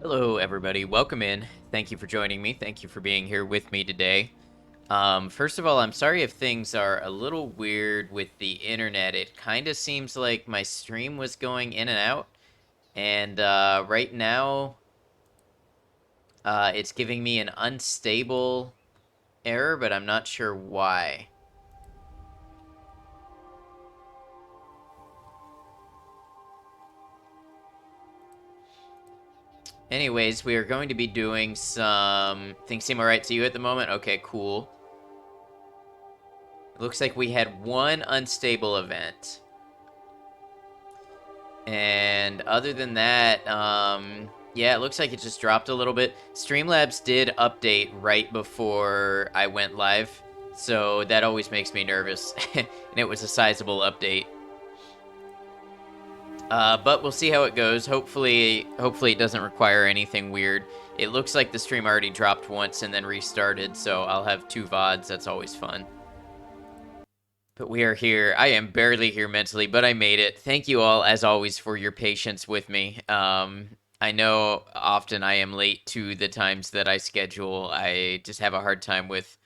Hello, everybody. Welcome in. Thank you for joining me. Thank you for being here with me today. First of all, I'm sorry if things are a little weird with the internet. It kind of seems like my stream was going in and out, and right now, it's giving me an unstable error, but I'm not sure why. Anyways, we are going to be doing some... Things seem alright to you at the moment? Okay, cool. It looks like we had one unstable event. And other than that, yeah, it looks like it just dropped a little bit. Streamlabs did update right before I went live, so that always makes me nervous. And it was a sizable update. But we'll see how it goes. Hopefully it doesn't require anything weird. It looks like the stream already dropped once and then restarted, so I'll have two VODs. That's always fun. But we are here. I am barely here mentally, but I made it. Thank you all, as always, for your patience with me. I know often I am late to the times that I schedule. I just have a hard time with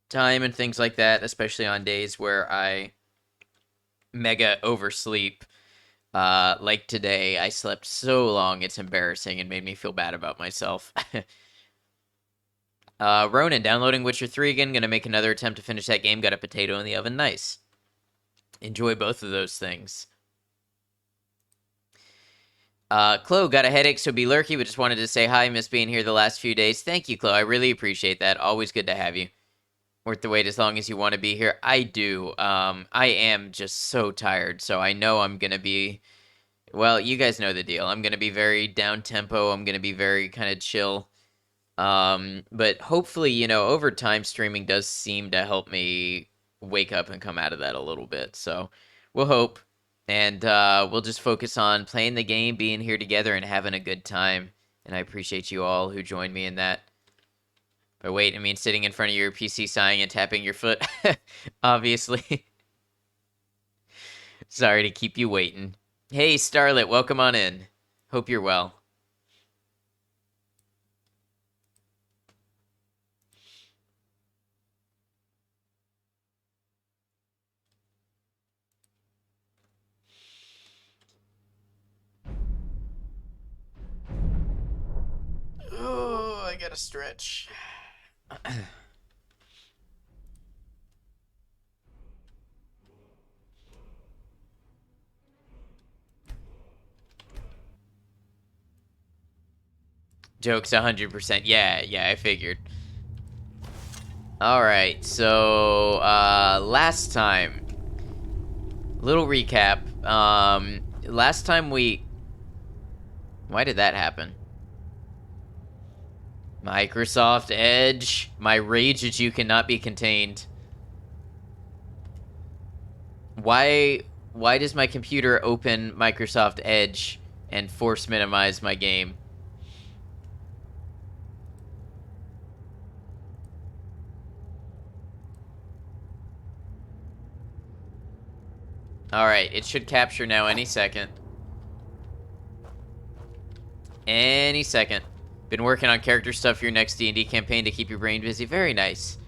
time and things like that, especially on days where I mega oversleep. Like today, I slept so long, it's embarrassing and made me feel bad about myself. Ronan, downloading Witcher 3 again. Gonna make another attempt to finish that game. Got a potato in the oven. Nice. Enjoy both of those things. Chloe, got a headache, so be lurky, but just wanted to say hi. Miss being here the last few days. Thank you, Chloe. I really appreciate that. Always good to have you. Worth the wait as long as you want to be here. I do. I am just so tired, so I know I'm gonna be... Well, you guys know the deal. I'm gonna be very down-tempo. I'm gonna be very kind of chill. But hopefully, over time, streaming does seem to help me wake up and come out of that a little bit. So we'll hope. And we'll just focus on playing the game, being here together, and having a good time. And I appreciate you all who joined me in that. But wait, I mean, sitting in front of your PC sighing and tapping your foot? Obviously. Sorry to keep you waiting. Hey, Starlet, welcome on in. Hope you're well. Oh, I gotta stretch. Jokes 100%. Yeah, I figured. Alright, so, last time. Little recap. Last time we... Why did that happen? Microsoft Edge. My rage at you cannot be contained. Why does my computer open Microsoft Edge and force minimize my game? Alright, it should capture now any second. Any second. Been working on character stuff for your next D&D campaign to keep your brain busy. Very nice.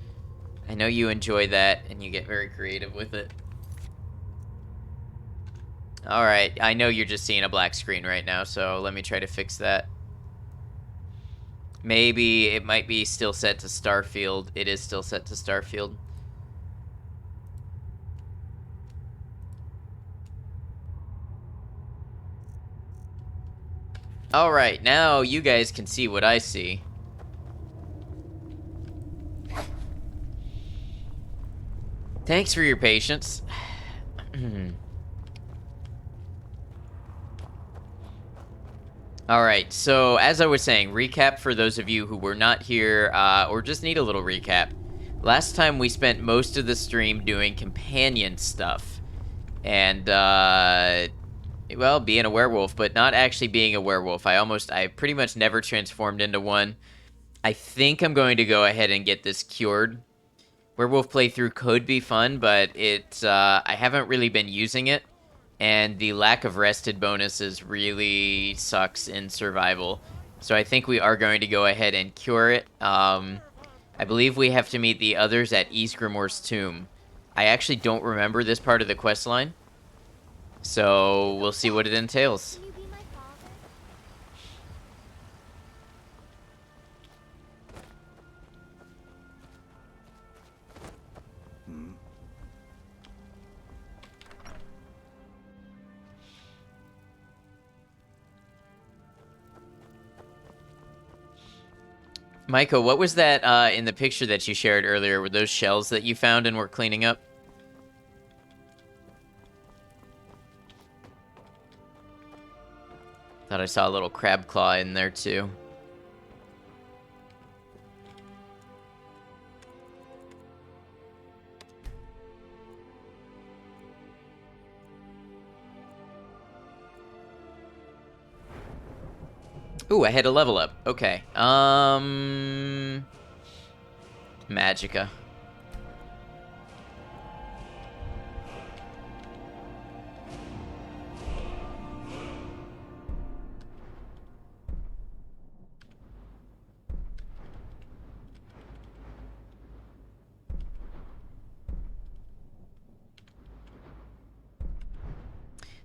I know you enjoy that, and you get very creative with it. Alright, I know you're just seeing a black screen right now, so let me try to fix that. Maybe it might be still set to Starfield. It is still set to Starfield. Alright, now you guys can see what I see. Thanks for your patience. Alright, so as I was saying, recap for those of you who were not here, or just need a little recap. Last time we spent most of the stream doing companion stuff. And, well, being a werewolf, but not actually being a werewolf. I pretty much never transformed into one. I think I'm going to go ahead and get this cured. Werewolf playthrough could be fun, but I haven't really been using it. and the lack of rested bonuses really sucks in survival. So I think we are going to go ahead and cure it. I believe we have to meet the others at Ysgrimor's tomb. I actually don't remember this part of the quest line, so we'll see what it entails. Can you be my father? Michael, what was that in the picture that you shared earlier? Were those shells that you found and were cleaning up? Thought I saw a little crab claw in there too. Ooh, I had a level up. Okay. Magicka.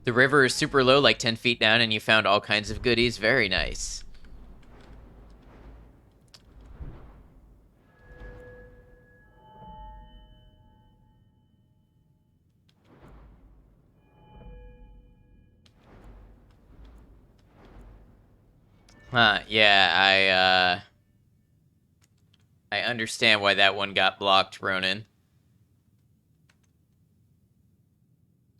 The river is super low, like 10 feet down, and you found all kinds of goodies. Very nice. Huh, yeah, I understand why that one got blocked, Ronan.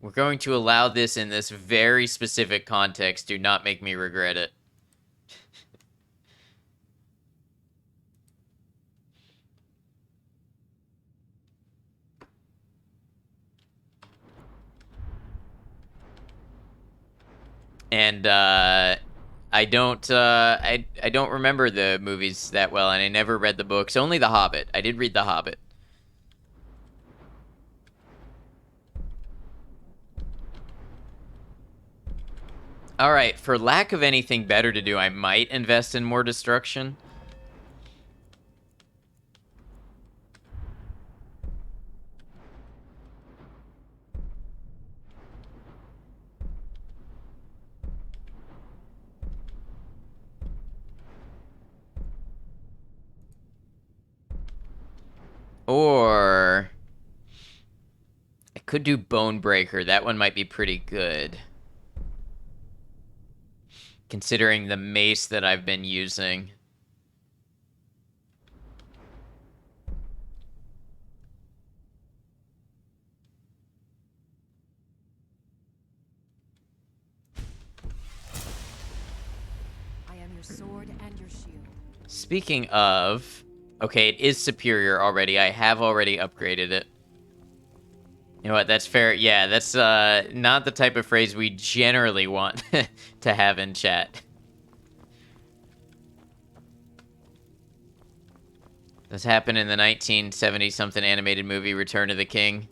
We're going to allow this in this very specific context. Do not make me regret it. And I don't remember the movies that well, and I never read the books. Only The Hobbit. I did read The Hobbit. All right, for lack of anything better to do, I might invest in more destruction. Or I could do Bonebreaker. That one might be pretty good, considering the mace that I've been using. I am your sword and your shield. Speaking of, okay, it is superior already. I have already upgraded it. You know what? That's fair. Yeah, that's not the type of phrase we generally want to have in chat. This happened in the 1970-something animated movie Return of the King.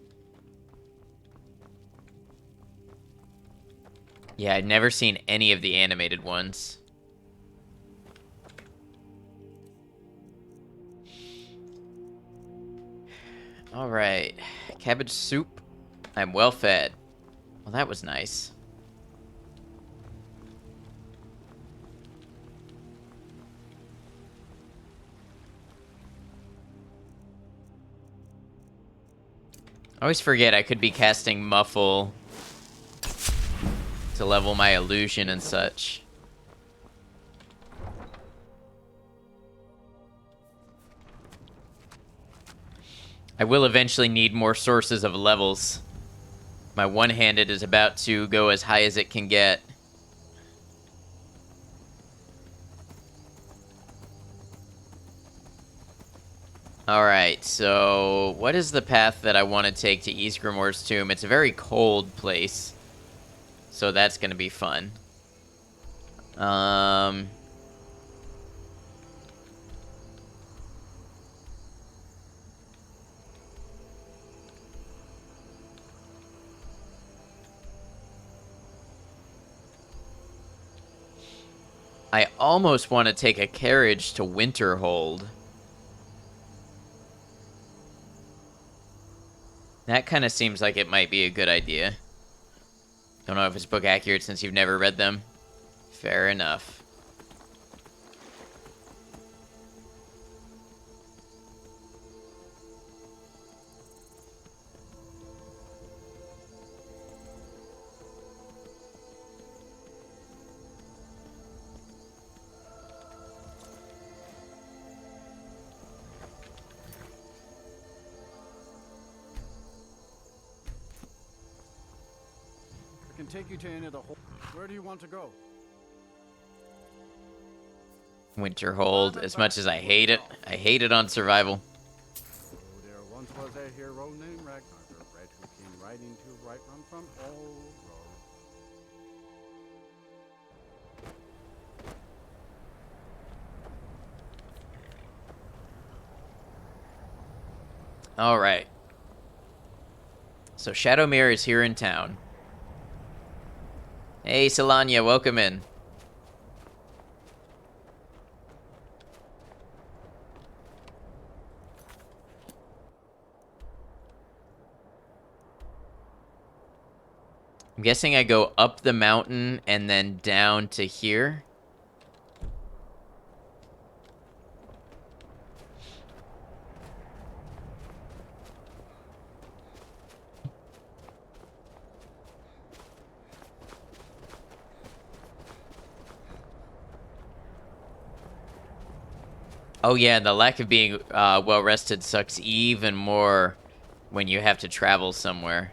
Yeah, I'd never seen any of the animated ones. All right, cabbage soup. I'm well fed. Well, that was nice. I always forget I could be casting Muffle to level my illusion and such. I will eventually need more sources of levels. My one-handed is about to go as high as it can get. Alright, so what is the path that I want to take to Ysgrimor's tomb? It's a very cold place, so that's going to be fun. I almost want to take a carriage to Winterhold. That kind of seems like it might be a good idea. Don't know if it's book accurate since you've never read them. Fair enough. I can take you to any of the whole. Where do you want to go? Winterhold, as much as I hate it on survival. Oh, there once was a hero named Ragnar the Red who came riding to Whiterun from Old Road. All right. So Shadowmere is here in town. Hey, Solania, welcome in. I'm guessing I go up the mountain and then down to here. Oh yeah, the lack of being well rested sucks even more when you have to travel somewhere.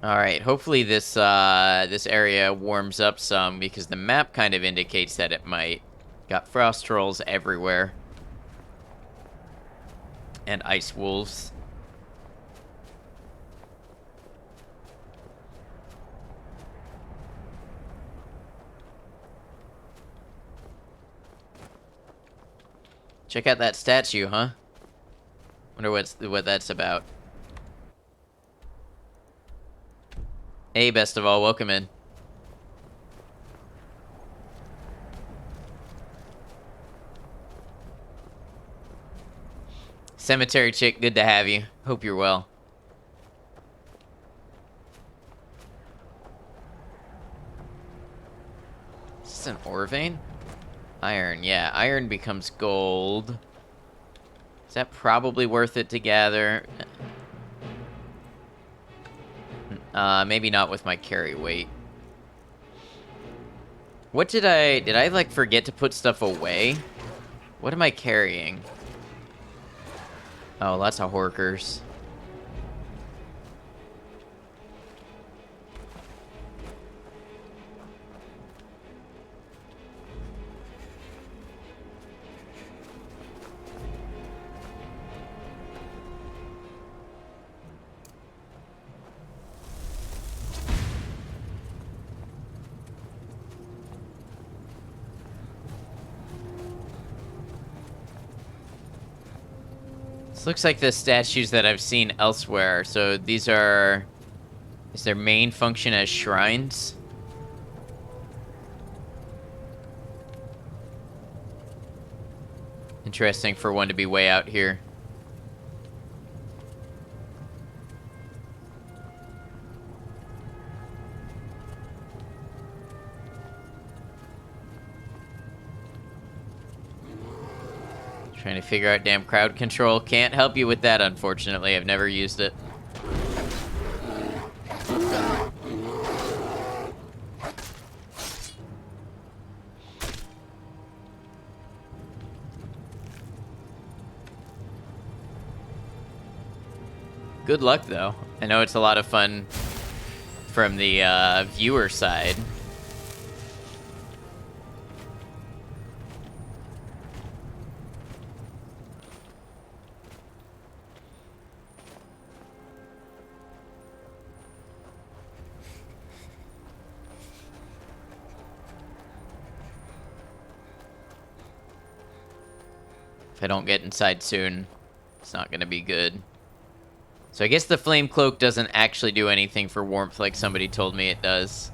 All right, hopefully this area warms up some because the map kind of indicates that it might. Got frost trolls everywhere. And ice wolves. Check out that statue, huh? Wonder what that's about. Hey, best of all, welcome in. Cemetery chick, good to have you. Hope you're well. Is this an ore vein? Iron, yeah. Iron becomes gold. Is that probably worth it to gather? Maybe not with my carry weight. What did I like forget to put stuff away? What am I carrying? Oh, lots of horkers. This looks like the statues that I've seen elsewhere. So these are... Is their main function as shrines? Interesting for one to be way out here. Trying to figure out damn crowd control. Can't help you with that, unfortunately. I've never used it. Good luck, though. I know it's a lot of fun from the viewer side. If I don't get inside soon, it's not going to be good. So I guess the flame cloak doesn't actually do anything for warmth like somebody told me it does.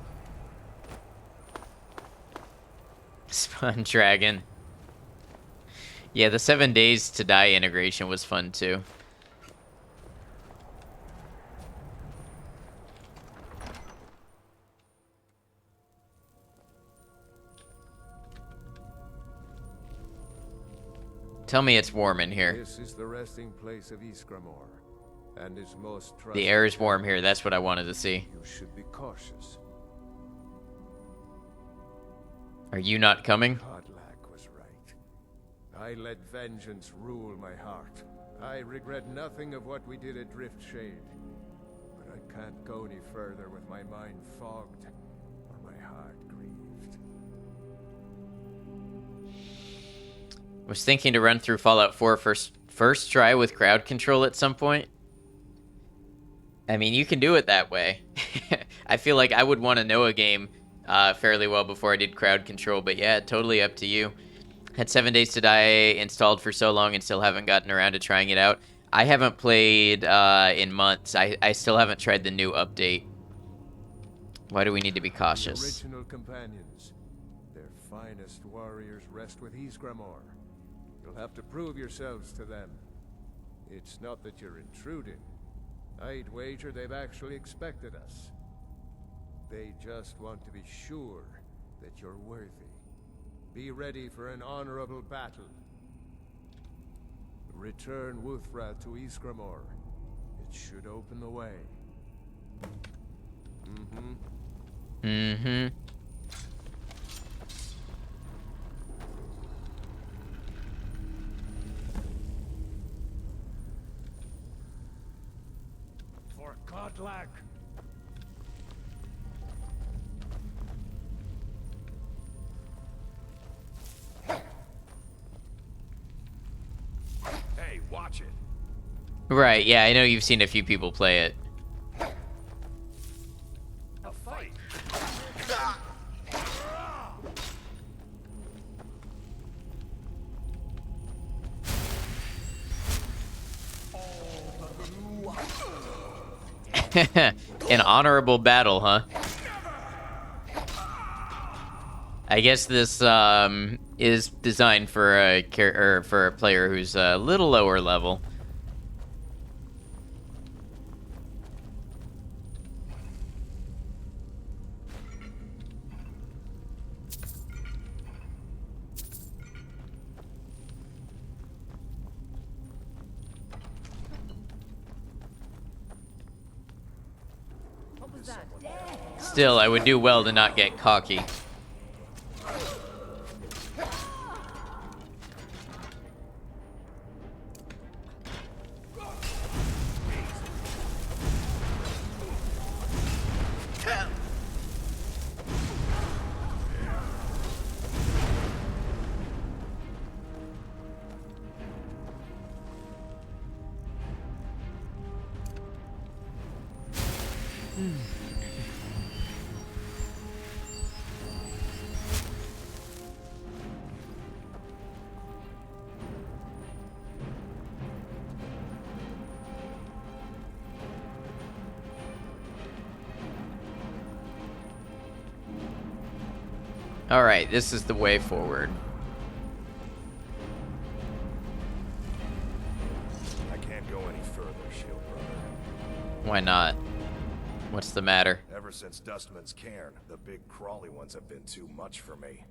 Spawn dragon. Yeah, the 7 days to die integration was fun too. Tell me it's warm in here. This is the resting place of Ysgramor, and his most trusted. The air is warm here. That's what I wanted to see. You should be cautious. Are you not coming? Kodlak was right. I let vengeance rule my heart. I regret nothing of what we did at Driftshade, but I can't go any further with my mind fogged or my heart grieved. Was thinking to run through Fallout 4 first try with crowd control at some point. I mean, you can do it that way. I feel like I would want to know a game fairly well before I did crowd control, but yeah, totally up to you. Had 7 Days to Die installed for so long and still haven't gotten around to trying it out. I haven't played in months. I still haven't tried the new update. Why do we need to be The cautious? original companions, their finest warriors, rest with Ysgramor. You'll have to prove yourselves to them. It's not that you're intruding. I'd wager they've actually expected us. They just want to be sure that you're worthy. Be ready for an honorable battle. Return Wuthra to Ysgramor. It should open the way. Mm-hmm. For Kodlak! Hey, watch it. Right, yeah, I know you've seen a few people play it. A fight. An honorable battle, huh? I guess this is designed for for a player who's a little lower level. What was that? Still, I would do well to not get cocky. Alright, this is the way forward. I can't go any further, Shield Brother. Why not? What's the matter? Ever since Dustman's cairn, the big crawly ones have been too much for me.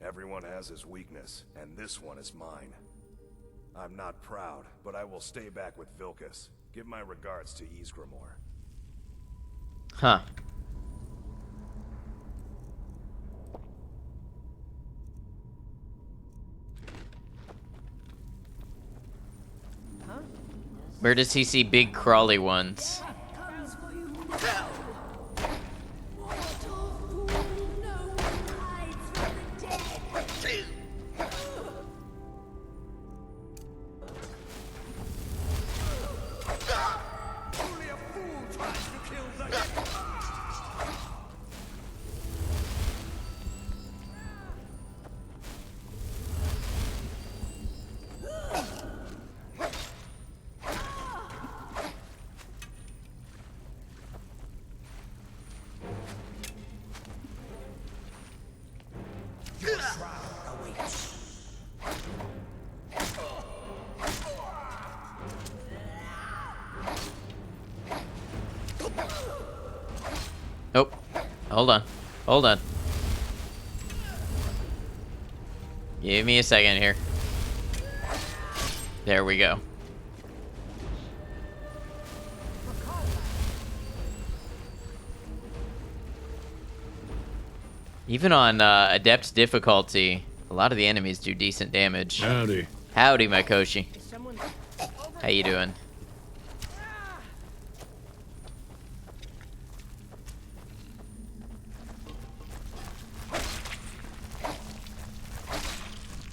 Everyone has his weakness, and this one is mine. I'm not proud, but I will stay back with Vilkas. Give my regards to Ysgramor. Huh. Where does he see big crawly ones? Comes for you. Only a fool tries to kill the... Oh, hold on. Hold on. Give me a second here. There we go. Even on adept difficulty, a lot of the enemies do decent damage. Howdy. Howdy, my Koshi. How you doing?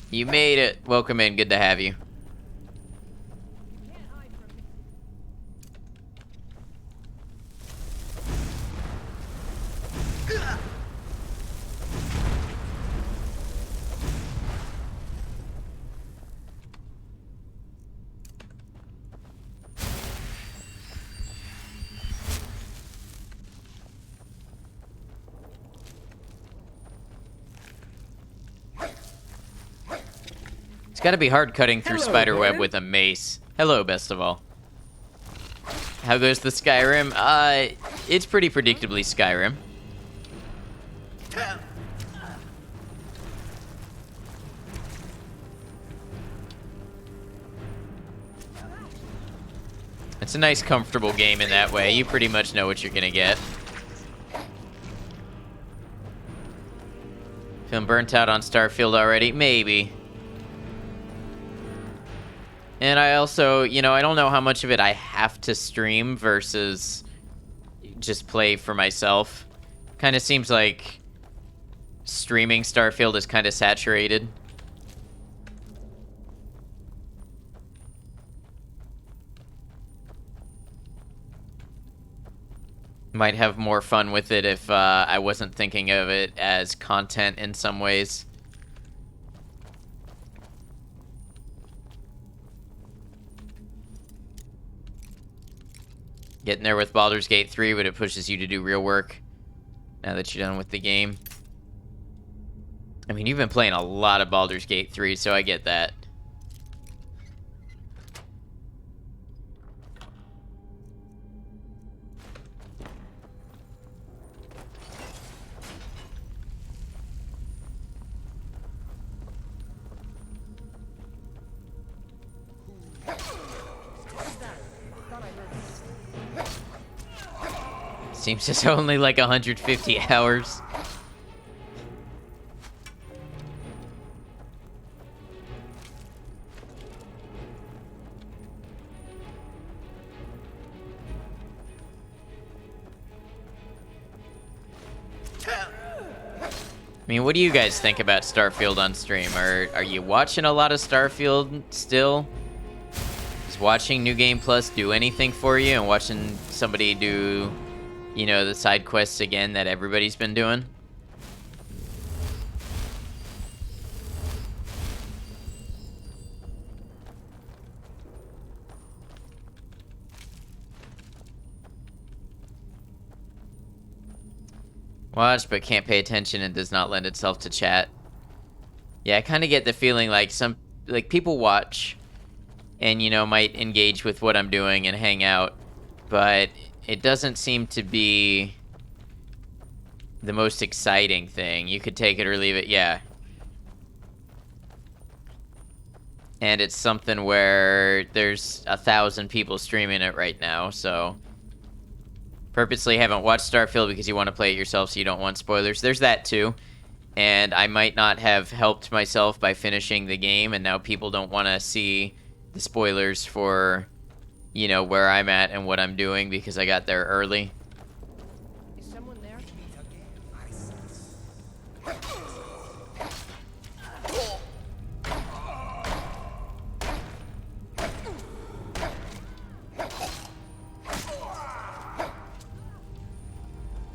You made it. Welcome in. Good to have you. It's gotta be hard cutting through spiderweb with a mace. Hello, best of all. How goes the Skyrim? It's pretty predictably Skyrim. It's a nice, comfortable game in that way. You pretty much know what you're gonna get. Feeling burnt out on Starfield already? Maybe. And I also, you know, I don't know how much of it I have to stream versus just play for myself. Kind of seems like streaming Starfield is kind of saturated. Might have more fun with it if I wasn't thinking of it as content in some ways. Getting there with Baldur's Gate 3, but it pushes you to do real work now that you're done with the game. I mean, you've been playing a lot of Baldur's Gate 3, so I get that. Seems it's only like 150 hours. I mean, what do you guys think about Starfield on stream? Are you watching a lot of Starfield still? Does watching New Game Plus do anything for you? And watching somebody do, you know, the side quests again that everybody's been doing? Watch, but can't pay attention and does not lend itself to chat. Yeah, I kind of get the feeling like people watch and, you know, might engage with what I'm doing and hang out, but it doesn't seem to be the most exciting thing. You could take it or leave it, yeah. And it's something where there's 1,000 people streaming it right now, so purposely haven't watched Starfield because you want to play it yourself so you don't want spoilers. There's that too. And I might not have helped myself by finishing the game, and now people don't want to see the spoilers for, you know, where I'm at and what I'm doing because I got there early. Is someone there?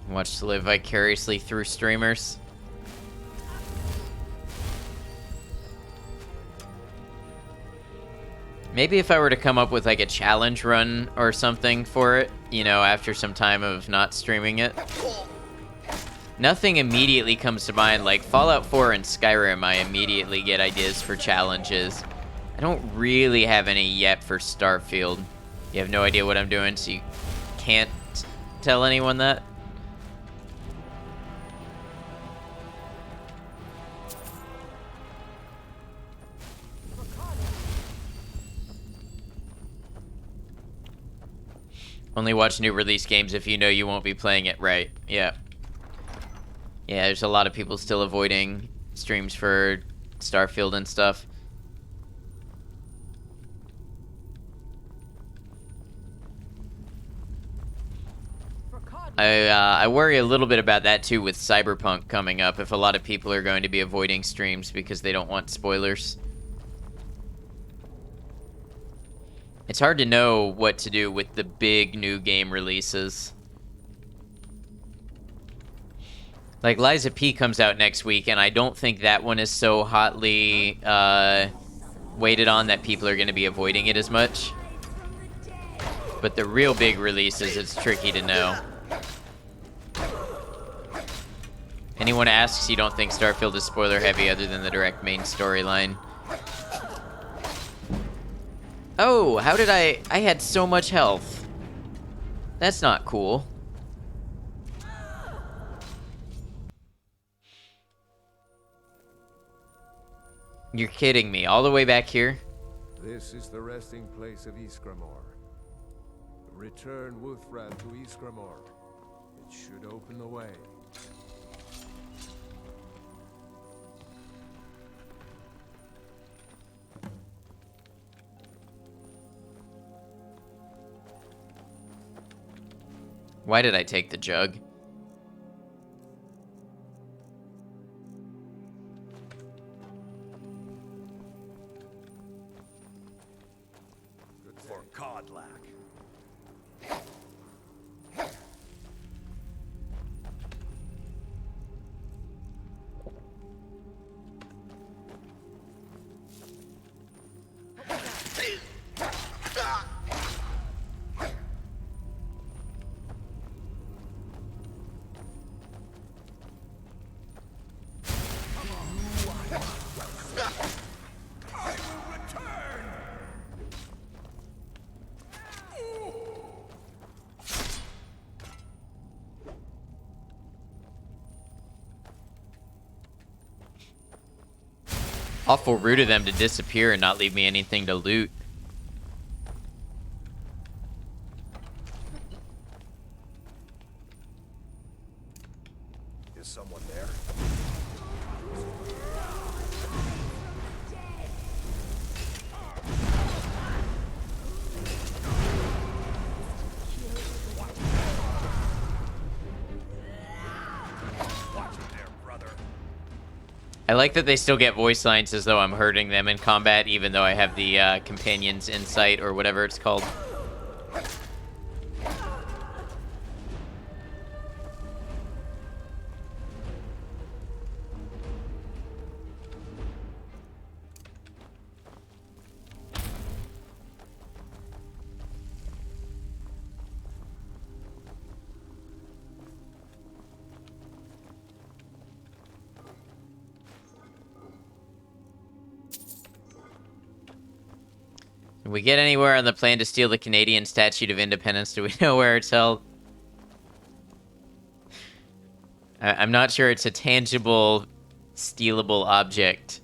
Watch to live vicariously through streamers. Maybe if I were to come up with like a challenge run or something for it, you know, after some time of not streaming it. Nothing immediately comes to mind. Like Fallout 4 and Skyrim, I immediately get ideas for challenges. I don't really have any yet for Starfield. You have no idea what I'm doing, so you can't tell anyone that? Only watch new release games if you know you won't be playing it right. Yeah. Yeah, there's a lot of people still avoiding streams for Starfield and stuff. I worry a little bit about that too with Cyberpunk coming up, if a lot of people are going to be avoiding streams because they don't want spoilers. It's hard to know what to do with the big new game releases. Like, Liza P comes out next week, and I don't think that one is so hotly waited on that people are going to be avoiding it as much. But the real big releases, it's tricky to know. Anyone asks, you don't think Starfield is spoiler heavy other than the direct main storyline. Oh, how did I had so much health. That's not cool. You're kidding me. All the way back here? This is the resting place of Ysgramor. Return Wuthran to Ysgramor. It should open the way. Why did I take the jug? For Codlack. Awful rude of them to disappear and not leave me anything to loot. Is someone there? Watch it there, brother. I like that they still get voice lines as though I'm hurting them in combat, even though I have the companion's insight or whatever it's called. Did we get anywhere on the plan to steal the Canadian Statue of Independence? Do we know where it's held? I'm not sure it's a tangible, stealable object.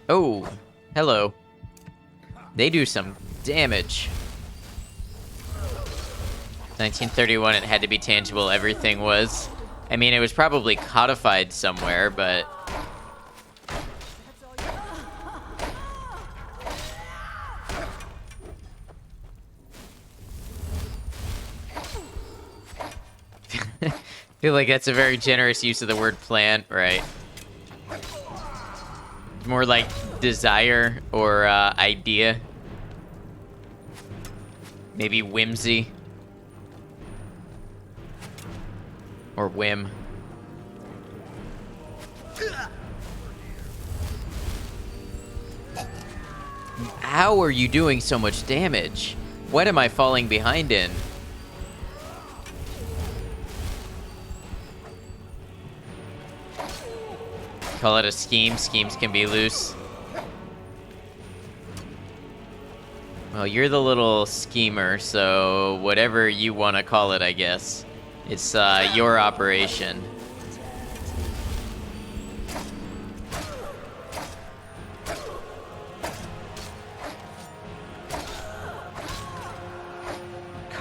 Oh, hello. They do some damage. 1931, it had to be tangible, everything was. I mean, it was probably codified somewhere, but... I feel like that's a very generous use of the word plant, right? More like desire or idea. Maybe whimsy. Or whim. How are you doing so much damage? What am I falling behind in? Call it a scheme. Schemes can be loose. Well, you're the little schemer, so whatever you want to call it, I guess. It's your operation.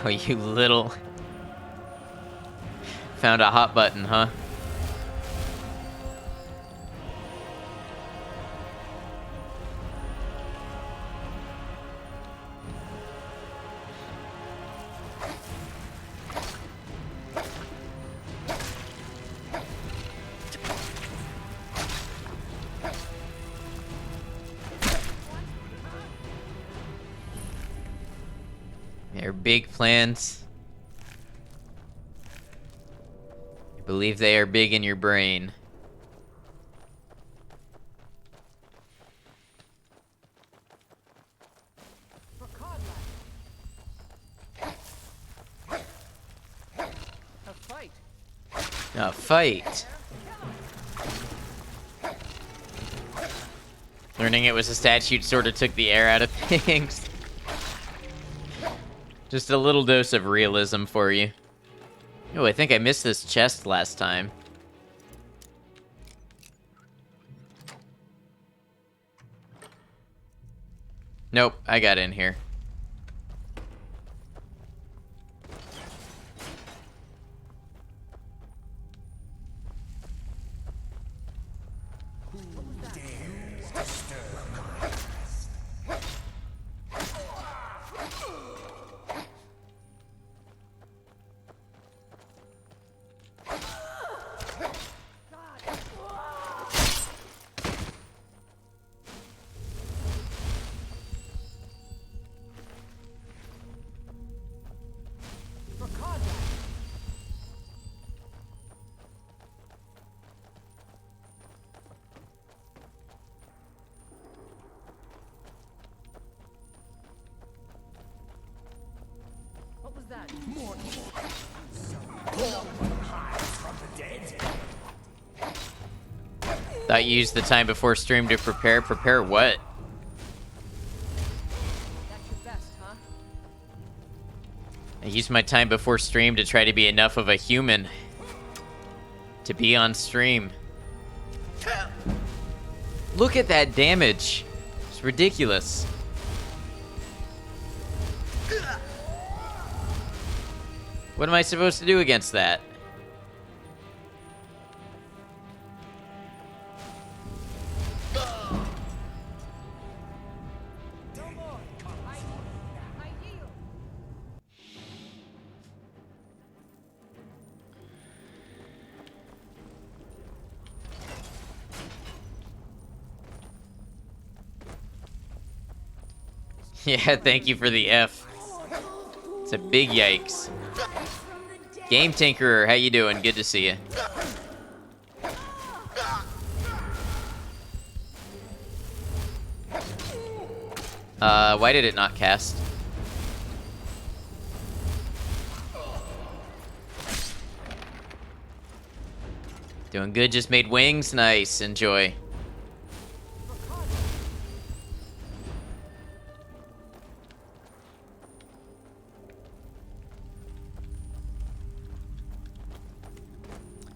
Oh, you little... Found a hot button, huh? They're big plans. I believe they are big in your brain. For Codlight. A fight. A fight. Learning it was a statute sort of took the air out of things. Just a little dose of realism for you. Oh, I think I missed this chest last time. Nope, I got in here. For Codlight. What was that? Thought you used the time before stream to prepare. Prepare what? That's your best, huh? I used my time before stream to try to be enough of a human to be on stream. Look at that damage. It's ridiculous. What am I supposed to do against that? I yield. Yeah, thank you for the F. It's a big yikes. Game Tinkerer, how you doing? Good to see you. Why did it not cast? Doing good, just made wings. Nice, enjoy.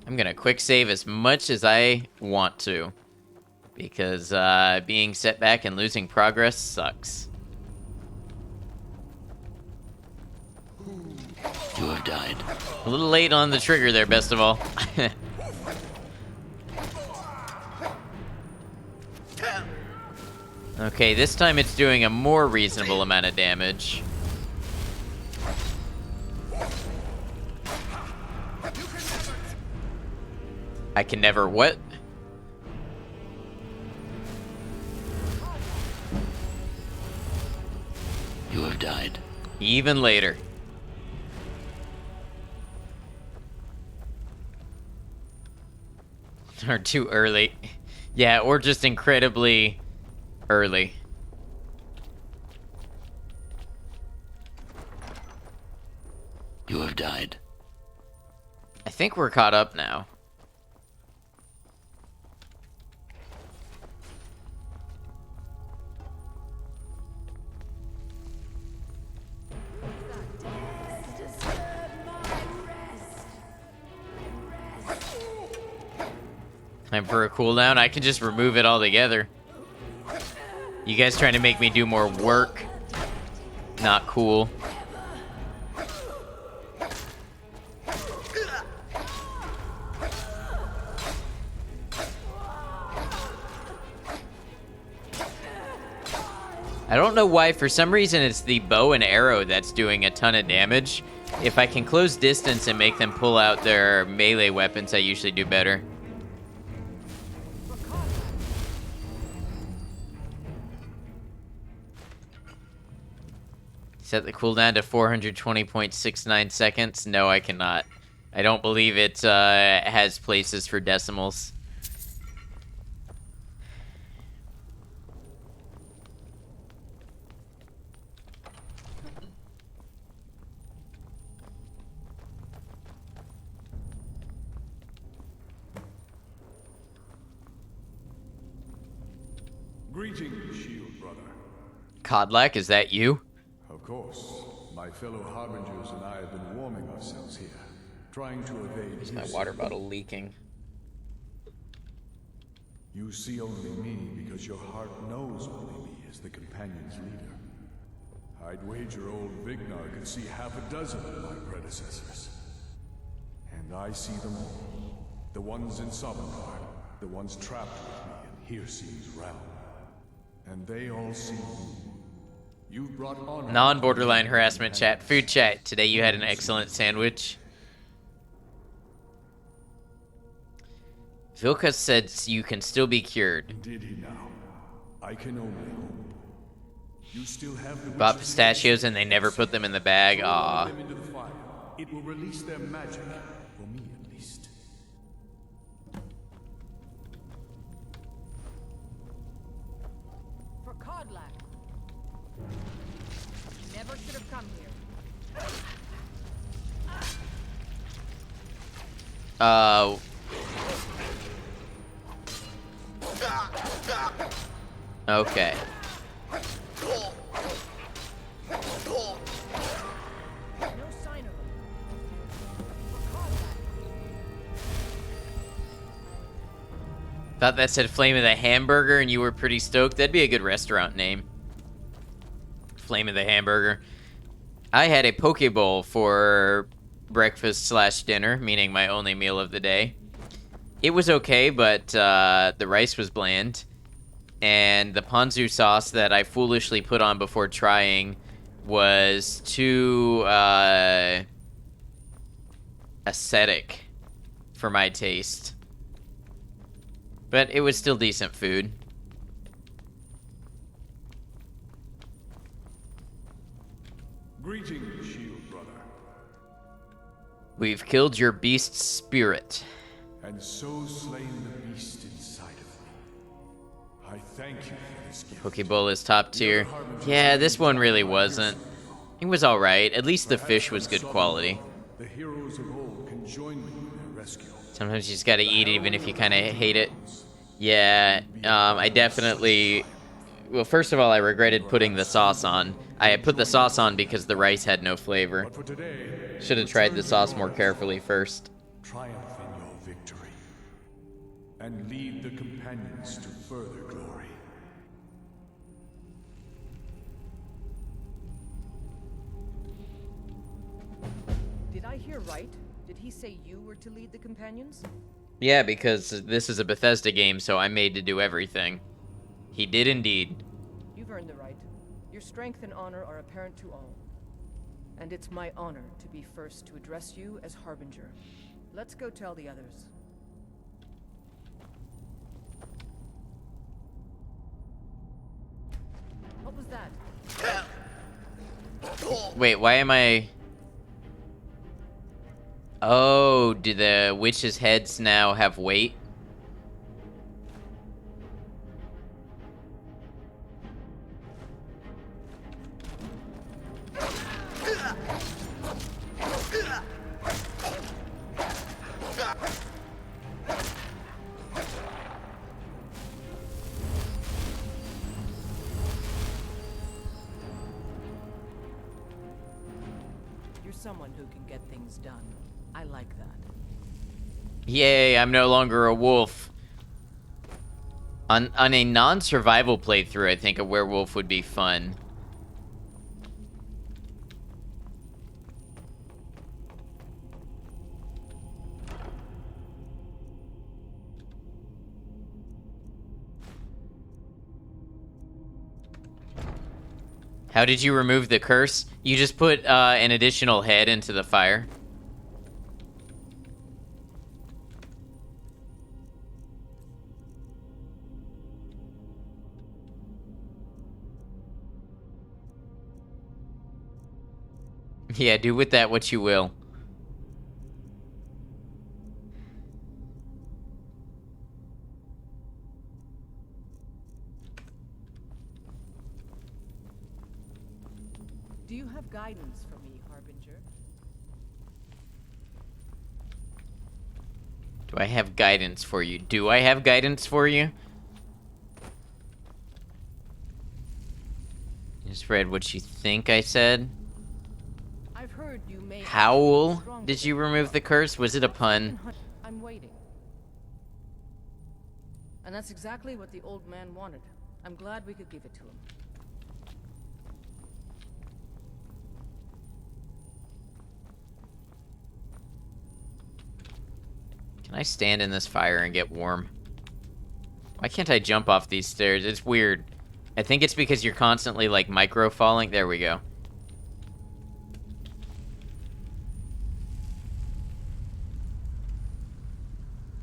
I'm gonna quick save as much as I want to, because being set back and losing progress sucks. You have died. A little late on the trigger there, best of all. Okay, this time it's doing a more reasonable amount of damage. I can never what? You have died. Even later. Or too early. Yeah, or just incredibly early. You have died. I think we're caught up now. Time for a cooldown. I can just remove it altogether. You guys trying to make me do more work? Not cool. I don't know why, for some reason it's the bow and arrow that's doing a ton of damage. If I can close distance and make them pull out their melee weapons, I usually do better. Set the cooldown to 420.69 seconds. No, I cannot. I don't believe it has places for decimals. Greetings, shield brother. Kodlak, is that you? Of course, my fellow harbingers and I have been warming ourselves here, trying to evade Is my his water bottle leaking? You see only me because your heart knows only me as the companion's leader. I'd wager old Vignar could see half a dozen of my predecessors. And I see them all. The ones in Sovngarde, the ones trapped with me in Hircines' realm. And they all see you. You've brought honor. Non-borderline harassment chat. Food chat. Today you had an excellent sandwich. Vilka said you can still be cured. Did he now? I can only hope. You still have the Bought witches' pistachios and they never put them in the bag. Throw Aw. them into the fire. It will release their magic. For me, at least. For Kodlak. Never should have come here. Okay. No sign of him. For Kodlak. Thought that said Flame of the Hamburger and you were pretty stoked. That'd be a good restaurant name. Flame of the Hamburger. I had a poke bowl for breakfast / dinner, meaning my only meal of the day. It was okay, but the rice was bland. And the ponzu sauce that I foolishly put on before trying was too acidic for my taste. But it was still decent food. Greetings, shield brother. We've killed your beast's spirit. And so slain the beast inside of me. I thank you for this gift. Pokeball is top tier. Yeah, this one really wasn't. It was alright. At least the fish was good quality. The heroes of old can join me in their rescue. Sometimes you just gotta eat it even if you kind of hate it. Yeah, I definitely... Well, first of all, I regretted putting the sauce on. I put the sauce on because the rice had no flavor. But for today, Should have tried the sauce more carefully first. triumph in your victory. And lead the companions to further glory. Did I hear right? Did he say you were to lead the companions? Yeah, because this is a Bethesda game, so I'm made to do everything. He did indeed. You've earned the right. Your strength and honor are apparent to all. And it's my honor to be first to address you as Harbinger. Let's go tell the others. What was that? Wait, why am I... Oh, do the witches' heads now have weight? You're someone who can get things done. I like that. Yay, I'm no longer a wolf. On a non-survival playthrough, I think a werewolf would be fun. How did you remove the curse? You just put an additional head into the fire. Yeah, do with that what you will. Do you have guidance for me, Harbinger? Do I have guidance for you? Do I have guidance for you? Just read what you think I said. I've heard you may Howl, did you remove the curse? Was it a pun? I'm waiting. And that's exactly what the old man wanted. I'm glad we could give it to him. Can I stand in this fire and get warm? Why can't I jump off these stairs? It's weird. I think it's because you're constantly, like, micro-falling. There we go.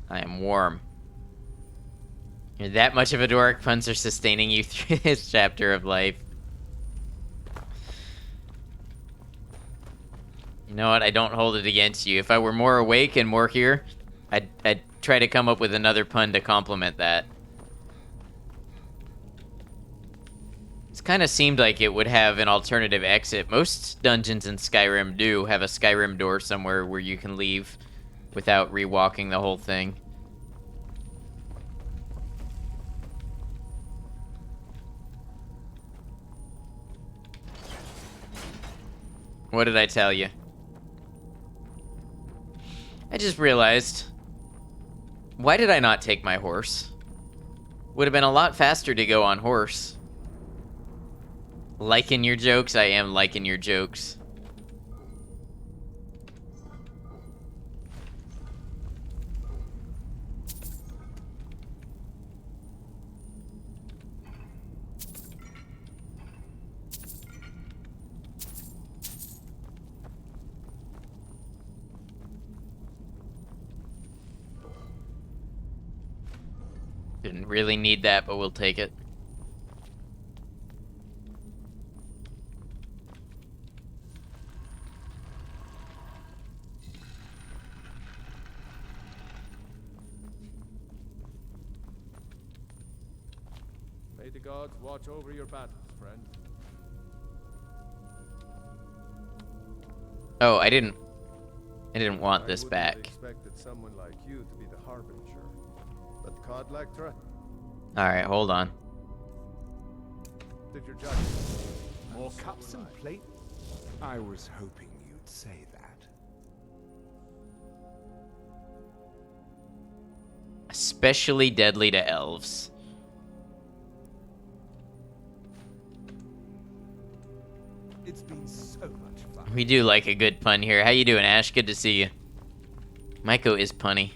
I am warm. You're that much of a dork. Puns are sustaining you through this chapter of life. You know what? I don't hold it against you. If I were more awake and more here, I'd try to come up with another pun to complement that. It's kind of seemed like it would have an alternative exit. Most dungeons in Skyrim do have a Skyrim door somewhere where you can leave without rewalking the whole thing. What did I tell you? I just realized, why did I not take my horse? Would have been a lot faster to go on horse. Liking your jokes? I am liking your jokes. Didn't really need that, but we'll take it. May the gods watch over your battles, friend. Oh, I didn't want this I wouldn't back. have expected someone like you to be the harbinger. But Codlectra, Alright, hold on. did your judgment. More cups and plates? I was hoping you'd say that. Especially deadly to elves. It's been so much fun. We do like a good pun here. How you doing, Ash? Good to see you. Maiko is punny.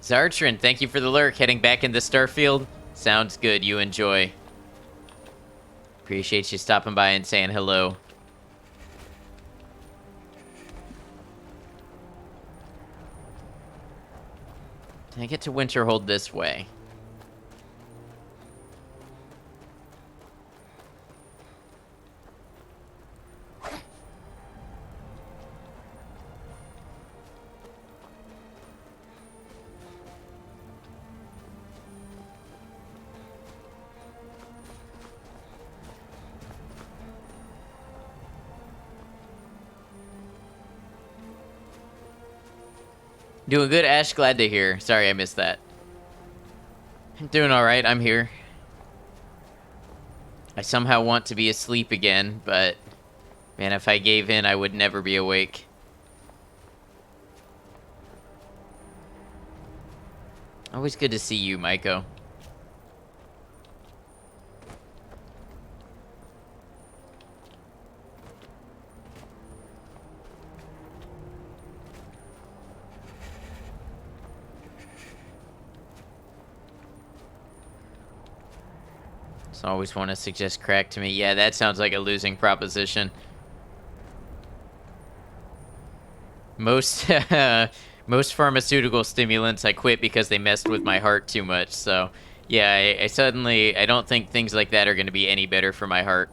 Zartrin, thank you for the lurk. Heading back into Starfield? Sounds good. You enjoy. Appreciate you stopping by and saying hello. I get to Winterhold this way. Doing good, Ash. Glad to hear. Sorry I missed that. Doing alright, I'm here. I somehow want to be asleep again, but... man, if I gave in, I would never be awake. Always good to see you, Maiko. So always want to suggest crack to me. Yeah, that sounds like a losing proposition. Most most pharmaceutical stimulants I quit because they messed with my heart too much. So yeah, I don't think things like that are going to be any better for my heart.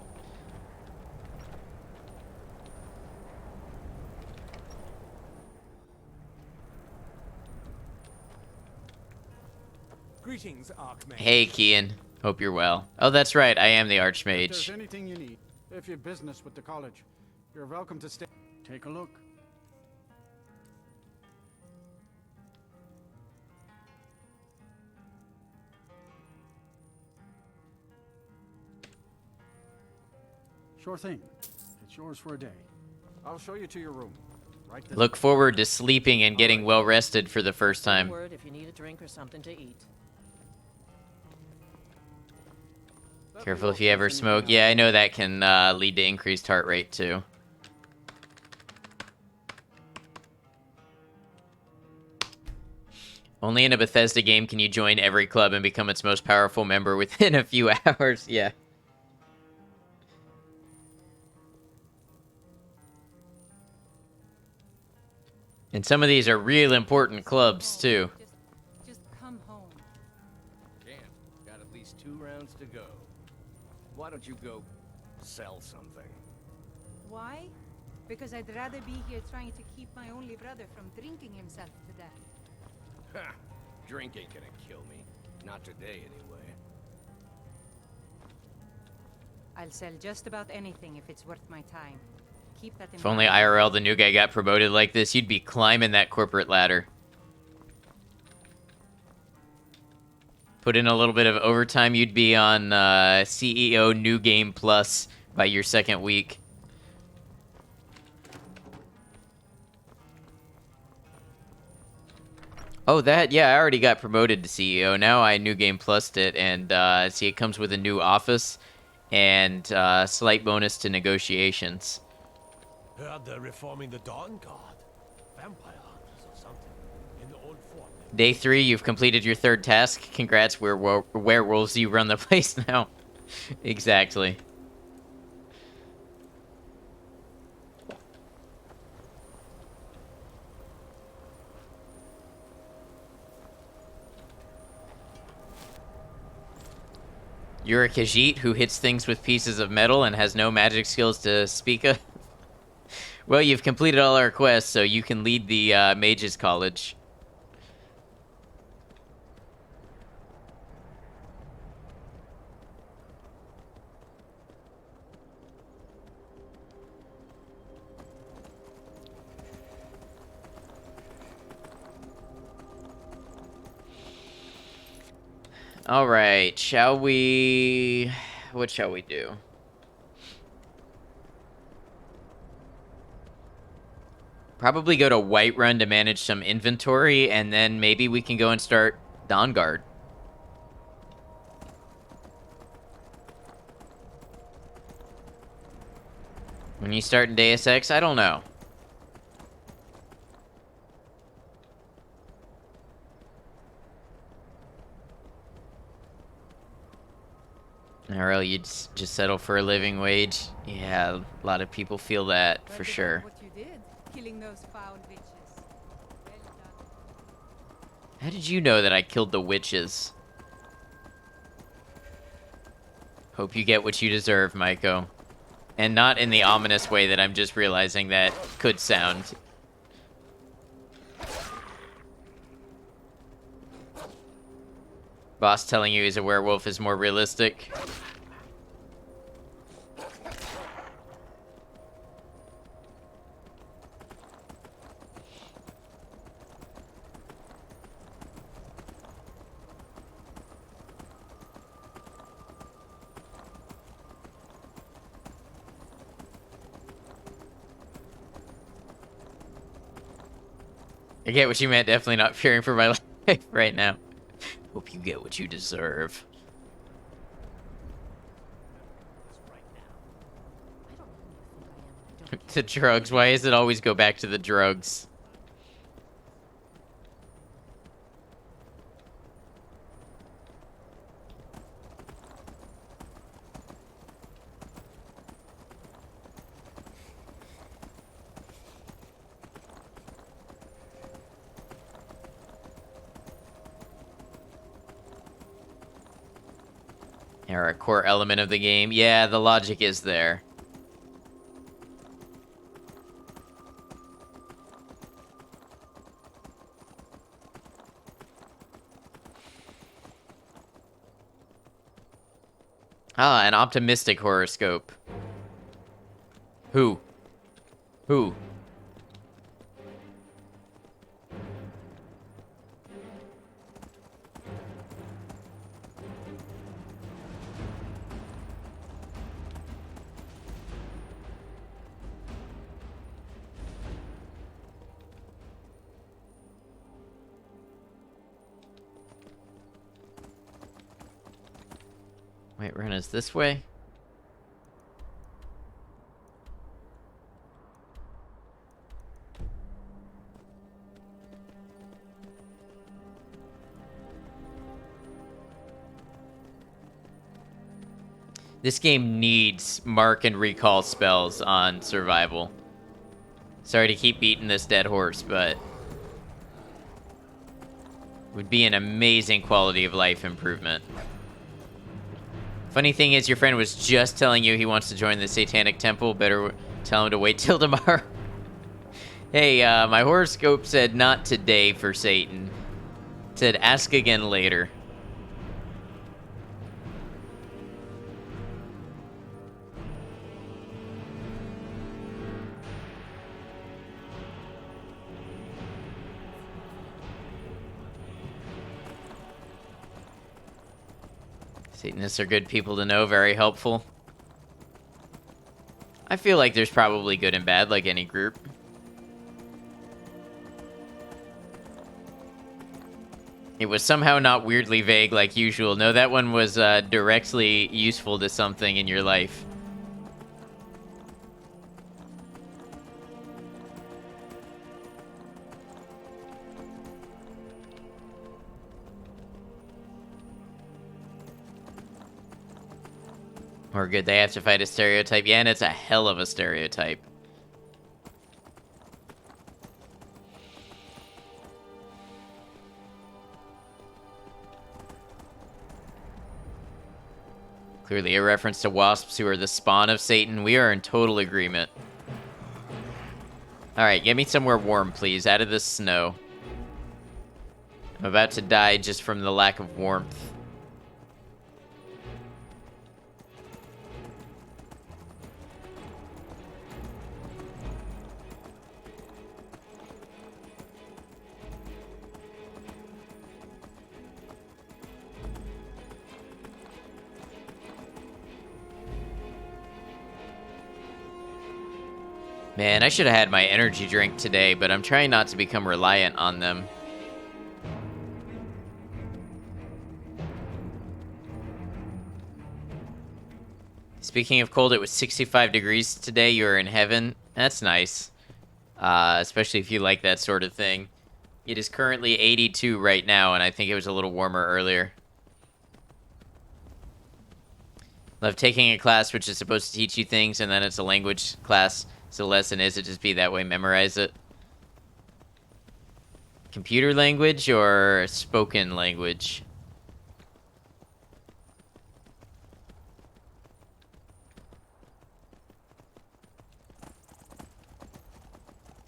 Greetings, Archmage. Hey, Kian. Hope you're well. Oh, that's right. I am the If there's Archmage. anything you need, if you've business with the college, you're welcome to stay. Take a look. Sure thing. It's yours for a day. I'll show you to your room. Right this Look forward to sleeping and getting well rested for the first time. Word if you need a drink or something to eat. Careful if you ever smoke. Yeah, I know that can lead to increased heart rate too. Only in a Bethesda game can you join every club and become its most powerful member within a few hours. Yeah. And some of these are real important clubs too. Just come home. Can't. Got at least 2 rounds to go. Why don't you go sell something? Why? Because I'd rather be here trying to keep my only brother from drinking himself to death. Ha! Drink ain't gonna kill me. Not today, anyway. I'll sell just about anything if it's worth my time. Keep that in If only mind. IRL, the new guy, got promoted like this, you'd be climbing that corporate ladder. Put in a little bit of overtime, you'd be on CEO New Game Plus by your second week. Oh, yeah, I already got promoted to CEO. Now I New Game Plused it, and see, it comes with a new office and slight bonus to negotiations. Heard they're reforming the Dawn Guard. Vampire hunters or something. In the old form. Day 3, you've completed your 3rd task. Congrats, werewolves, you run the place now. Exactly. You're a Khajiit who hits things with pieces of metal and has no magic skills to speak of. Well, you've completed all our quests, so you can lead the Mages College. All right, shall we... what shall we do? Probably go to Whiterun to manage some inventory, and then maybe we can go and start Dawnguard. When you start in Deus Ex, I don't know. Or you just settle for a living wage. Yeah, a lot of people feel that, for sure. What you did, killing those foul bitches. Well done. How did you know that I killed the witches? Hope you get what you deserve, Maiko. And not in the ominous way that I'm just realizing that could sound. Boss telling you he's a werewolf is more realistic. I get what you meant, definitely not fearing for my life right now. Hope you get what you deserve. To drugs, why does it always go back to the drugs? Or a core element of the game. Yeah, the logic is there. Ah, an optimistic horoscope. Who? Who? Wait, run is this way? This game needs mark and recall spells on survival. Sorry to keep beating this dead horse, but would be an amazing quality of life improvement. Funny thing is, your friend was just telling you he wants to join the Satanic Temple. Better tell him to wait till tomorrow. Hey, my horoscope said not today for Satan. It said ask again later. Satanists are good people to know, very helpful. I feel like there's probably good and bad, like any group. It was somehow not weirdly vague like usual. No, that one was directly useful to something in your life. Or good, they have to fight a stereotype. Yeah, and it's a hell of a stereotype. Clearly a reference to wasps who are the spawn of Satan. We are in total agreement. Alright, get me somewhere warm, please, out of this snow. I'm about to die just from the lack of warmth. Man, I should have had my energy drink today, but I'm trying not to become reliant on them. Speaking of cold, it was 65 degrees today. You're in heaven. That's nice. Especially if you like that sort of thing. It is currently 82 right now, and I think it was a little warmer earlier. Love taking a class which is supposed to teach you things, and then it's a language class. So the lesson is to just be that way, memorize it. Computer language or spoken language?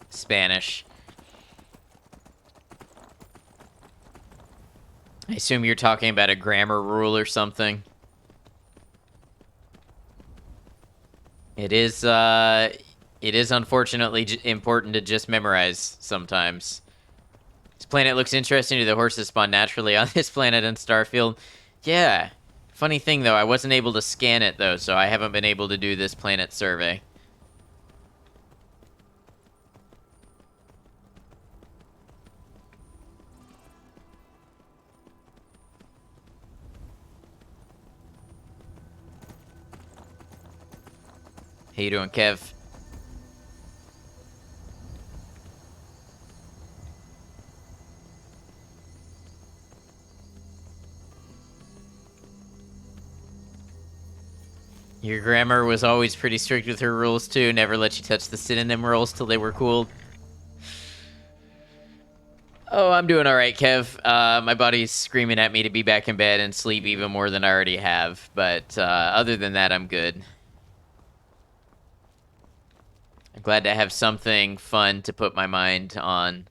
Spanish. I assume you're talking about a grammar rule or something. It is unfortunately important to just memorize sometimes. This planet looks interesting. Do the horses spawn naturally on this planet in Starfield? Yeah. Funny thing, though, I wasn't able to scan it, though, so I haven't been able to do this planet survey. How you doing, Kev? Your grammar was always pretty strict with her rules, too. Never let you touch the synonym rules till they were cool. Oh, I'm doing alright, Kev. My body's screaming at me to be back in bed and sleep even more than I already have. But other than that, I'm good. I'm glad to have something fun to put my mind on.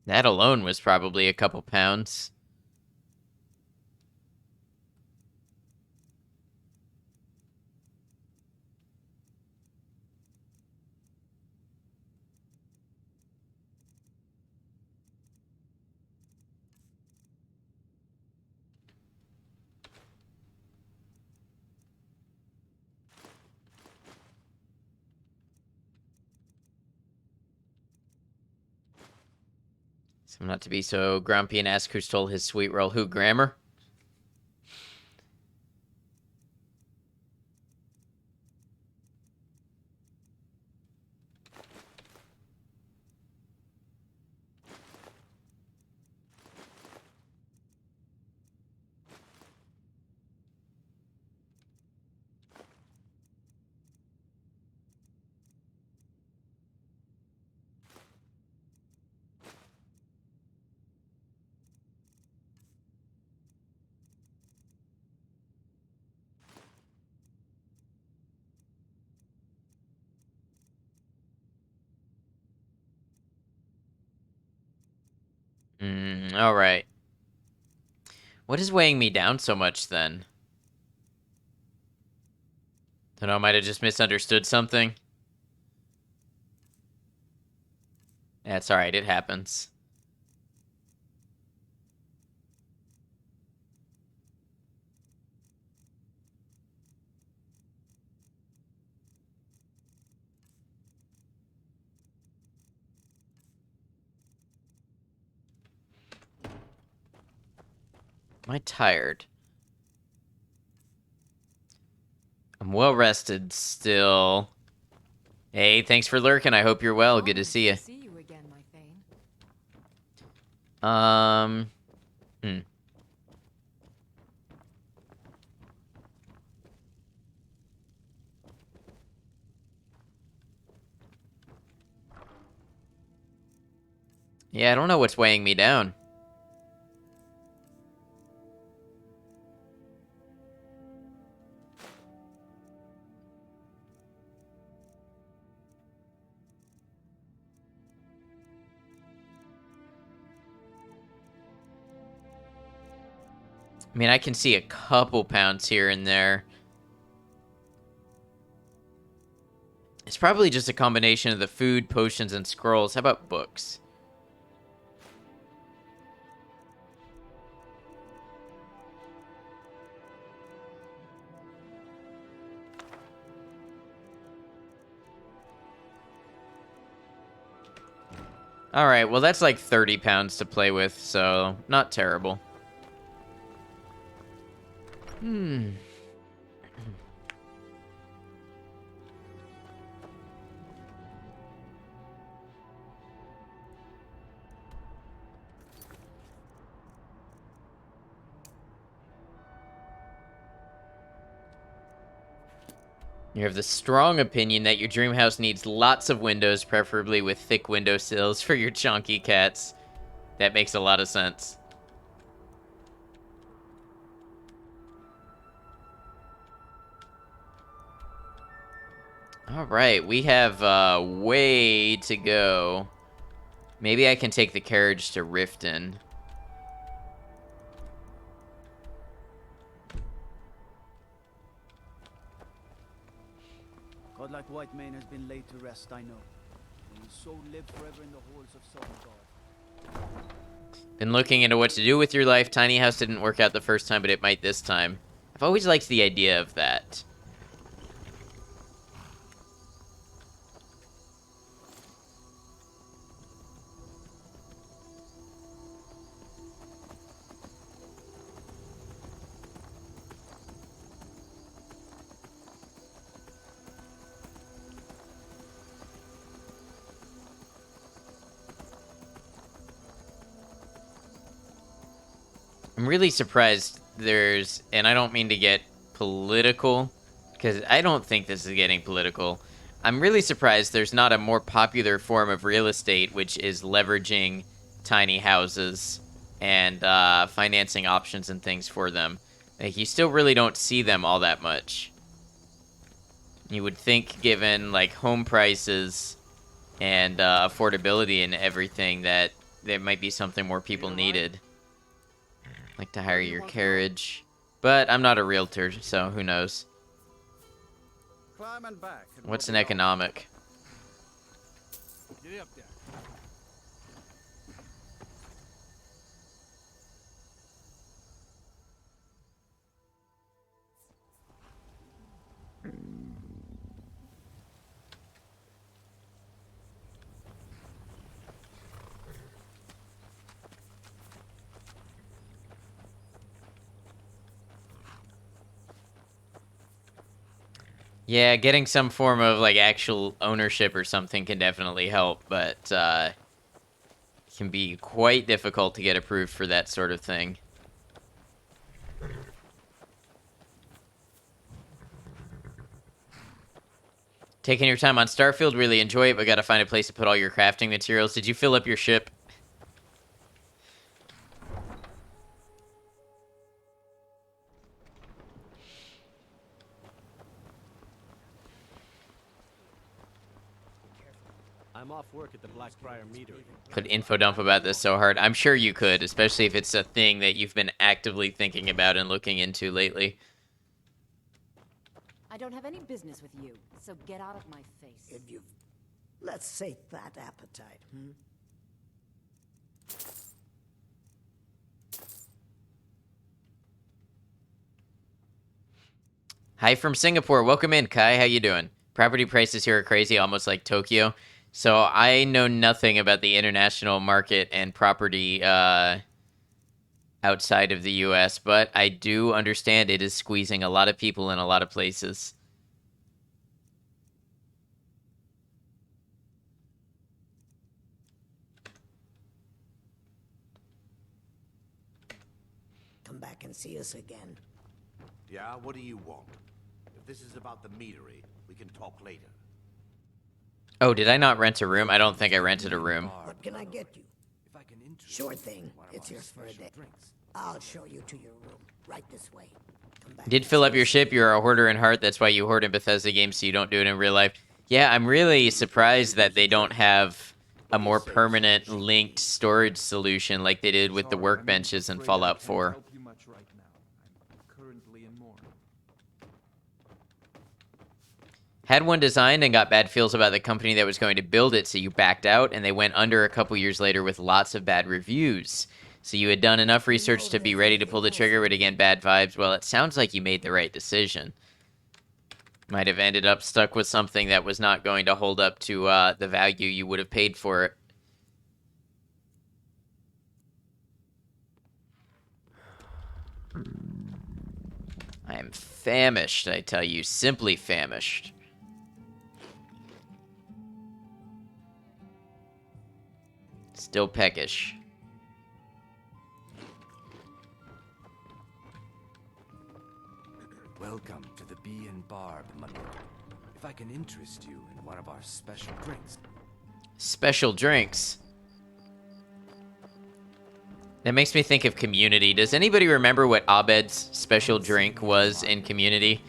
That alone was probably a couple pounds. So I'm not to be so grumpy and ask who stole his sweet roll. Who, Grammar? Alright. What is weighing me down so much, then? Don't know, I might have just misunderstood something. That's alright, it happens. Am I tired? I'm well rested still. Hey, thanks for lurking. I hope you're well. Good to see you. See you again, my Thane. Um, Yeah, I don't know what's weighing me down. I mean, I can see a couple pounds here and there. It's probably just a combination of the food, potions, and scrolls. How about books? Alright, well that's like 30 pounds to play with, so not terrible. Hmm. You have the strong opinion that your dream house needs lots of windows, preferably with thick windowsills for your chunky cats. That makes a lot of sense. All right, we have way to go. Maybe I can take the carriage to Riften. Godlike White Mane has been laid to rest, I know. And his soul live forever in the halls of Southern God. Been looking into what to do with your life. Tiny house didn't work out the first time, but it might this time. I've always liked the idea of that. I'm really surprised there's, and I don't mean to get political, because I don't think this is getting political. I'm really surprised there's not a more popular form of real estate, which is leveraging tiny houses and financing options and things for them. Like, you still really don't see them all that much. You would think, given like home prices and affordability and everything, that there might be something more people needed. Like to hire your carriage. But I'm not a realtor, so who knows. Climb and back. And What's we'll an be off. economic? Get up there. Yeah, getting some form of like actual ownership or something can definitely help, but can be quite difficult to get approved for that sort of thing. Taking your time on Starfield, really enjoy it, but gotta find a place to put all your crafting materials. Did you fill up your ship? I'm off work at the Blackbriar Meadery. Could info dump about this so hard. I'm sure you could, especially if it's a thing that you've been actively thinking about and looking into lately. I don't have any business with you, so get out of my face. If you've... Let's sate that appetite, Hi from Singapore. Welcome in, Kai. How you doing? Property prices here are crazy, almost like Tokyo. So I know nothing about the international market and property outside of the U.S., but I do understand it is squeezing a lot of people in a lot of places. Come back and see us again. Yeah, what do you want? If this is about the meadery, we can talk later. Oh, did I not rent a room? I don't think I rented a room. What can I get you? Sure thing. It's yours for a day. I'll show you to your room. Right this way. Come back. Did fill up your ship. You're a hoarder in heart. That's why you hoard in Bethesda games, so you don't do it in real life. Yeah, I'm really surprised that they don't have a more permanent linked storage solution like they did with the workbenches in Fallout 4. Had one designed and got bad feels about the company that was going to build it, so you backed out, and they went under a couple years later with lots of bad reviews. So you had done enough research to be ready to pull the trigger, but again, bad vibes. Well, it sounds like you made the right decision. Might have ended up stuck with something that was not going to hold up to the value you would have paid for it. I'm famished, I tell you. Simply famished. Still peckish. Welcome to the Bee and Barb, my lord. If I can interest you in one of our special drinks. Special drinks? That makes me think of Community. Does anybody remember what Abed's special drink was in Community?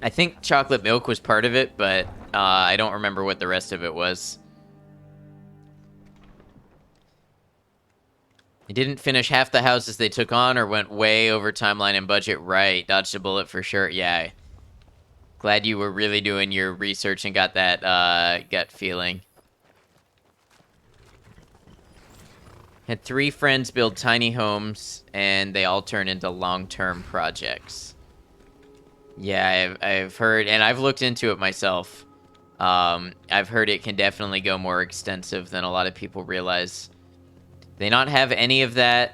I think chocolate milk was part of it, but I don't remember what the rest of it was. They didn't finish half the houses they took on or went way over timeline and budget. Right, dodged a bullet for sure. Yeah. Glad you were really doing your research and got that gut feeling. Had 3 friends build tiny homes, and they all turn into long-term projects. Yeah, I've heard, and I've looked into it myself. I've heard it can definitely go more extensive than a lot of people realize. They not have any of that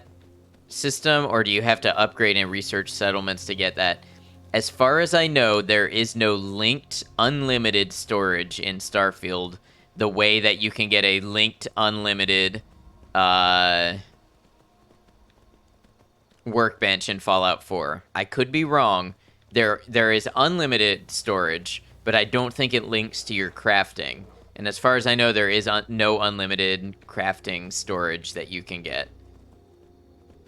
system, or do you have to upgrade and research settlements to get that? As far as I know, there is no linked unlimited storage in Starfield the way that you can get a linked unlimited workbench in Fallout 4. I could be wrong. There is unlimited storage, but I don't think it links to your crafting. And as far as I know, there is no unlimited crafting storage that you can get.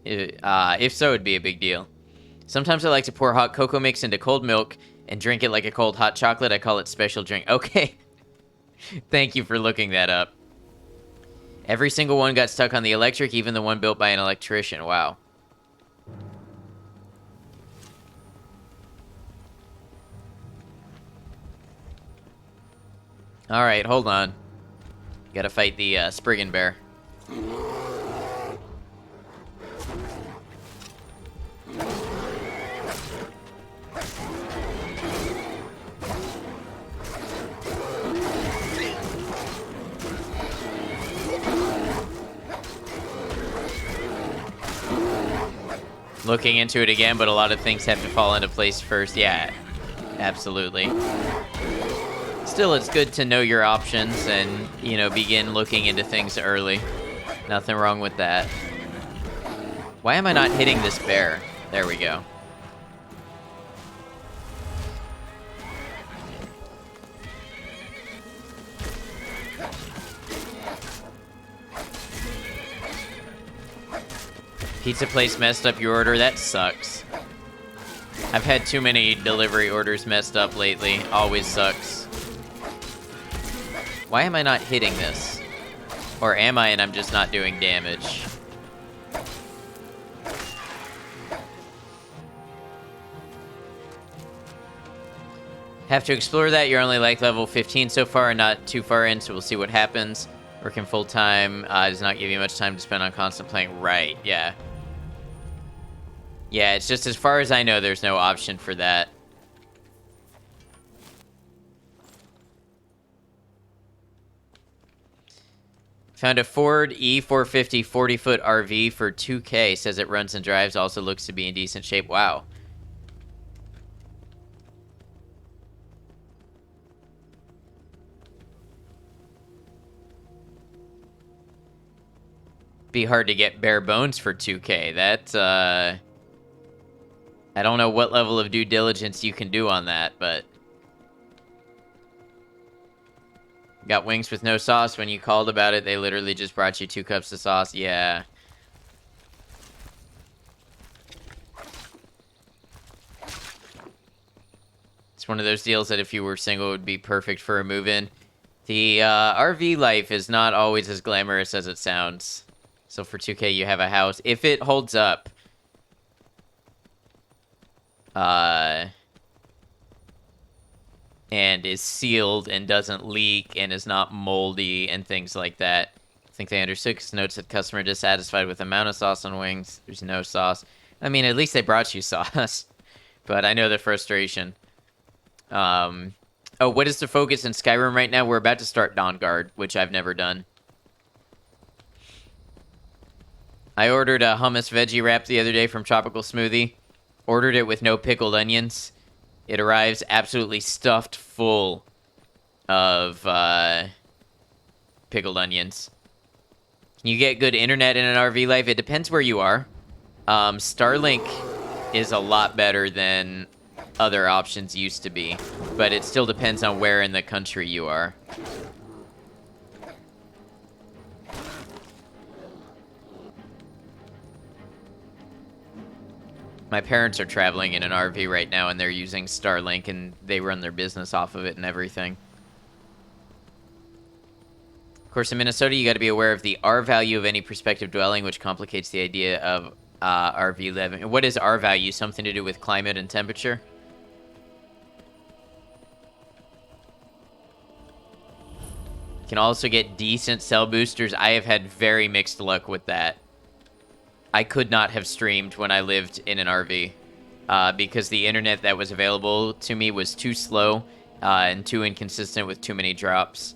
If so, it'd be a big deal. Sometimes I like to pour hot cocoa mix into cold milk and drink it like a cold hot chocolate. I call it special drink. Okay. Thank you for looking that up. Every single one got stuck on the electric, even the one built by an electrician. Wow. Alright, hold on. Gotta fight the Spriggan Bear. Looking into it again, but a lot of things have to fall into place first. Yeah, absolutely. Still, it's good to know your options and, you know, begin looking into things early. Nothing wrong with that. Why am I not hitting this bear? There we go. Pizza place messed up your order? That sucks. I've had too many delivery orders messed up lately. Always sucks. Why am I not hitting this? Or am I and I'm just not doing damage? Have to explore that. You're only like level 15 so far and not too far in, so we'll see what happens. Working full-time does not give you much time to spend on constant playing. Right, yeah. Yeah, it's just as far as I know, there's no option for that. Found a Ford E450 40-foot RV for $2K. Says it runs and drives. Also looks to be in decent shape. Wow. Be hard to get bare bones for 2K. That, I don't know what level of due diligence you can do on that, but... Got wings with no sauce. When you called about it, they literally just brought you 2 cups of sauce. Yeah. It's one of those deals that if you were single, it would be perfect for a move-in. The RV life is not always as glamorous as it sounds. So for 2K, you have a house. If it holds up... and is sealed and doesn't leak and is not moldy and things like that. I think they understood because notes that customer dissatisfied with the amount of sauce on wings. There's no sauce. I mean, at least they brought you sauce. But I know the frustration. Oh, what is the focus in Skyrim right now? We're about to start Dawnguard, which I've never done. I ordered a hummus veggie wrap the other day from Tropical Smoothie. Ordered it with no pickled onions. It arrives absolutely stuffed full of pickled onions. Can you get good internet in an RV life? It depends where you are. Starlink is a lot better than other options used to be, but it still depends on where in the country you are. My parents are traveling in an RV right now, and they're using Starlink, and they run their business off of it and everything. Of course, in Minnesota, you got to be aware of the R value of any prospective dwelling, which complicates the idea of RV living. What is R value? Something to do with climate and temperature? Can also get decent cell boosters. I have had very mixed luck with that. I could not have streamed when I lived in an RV because the internet that was available to me was too slow and too inconsistent with too many drops.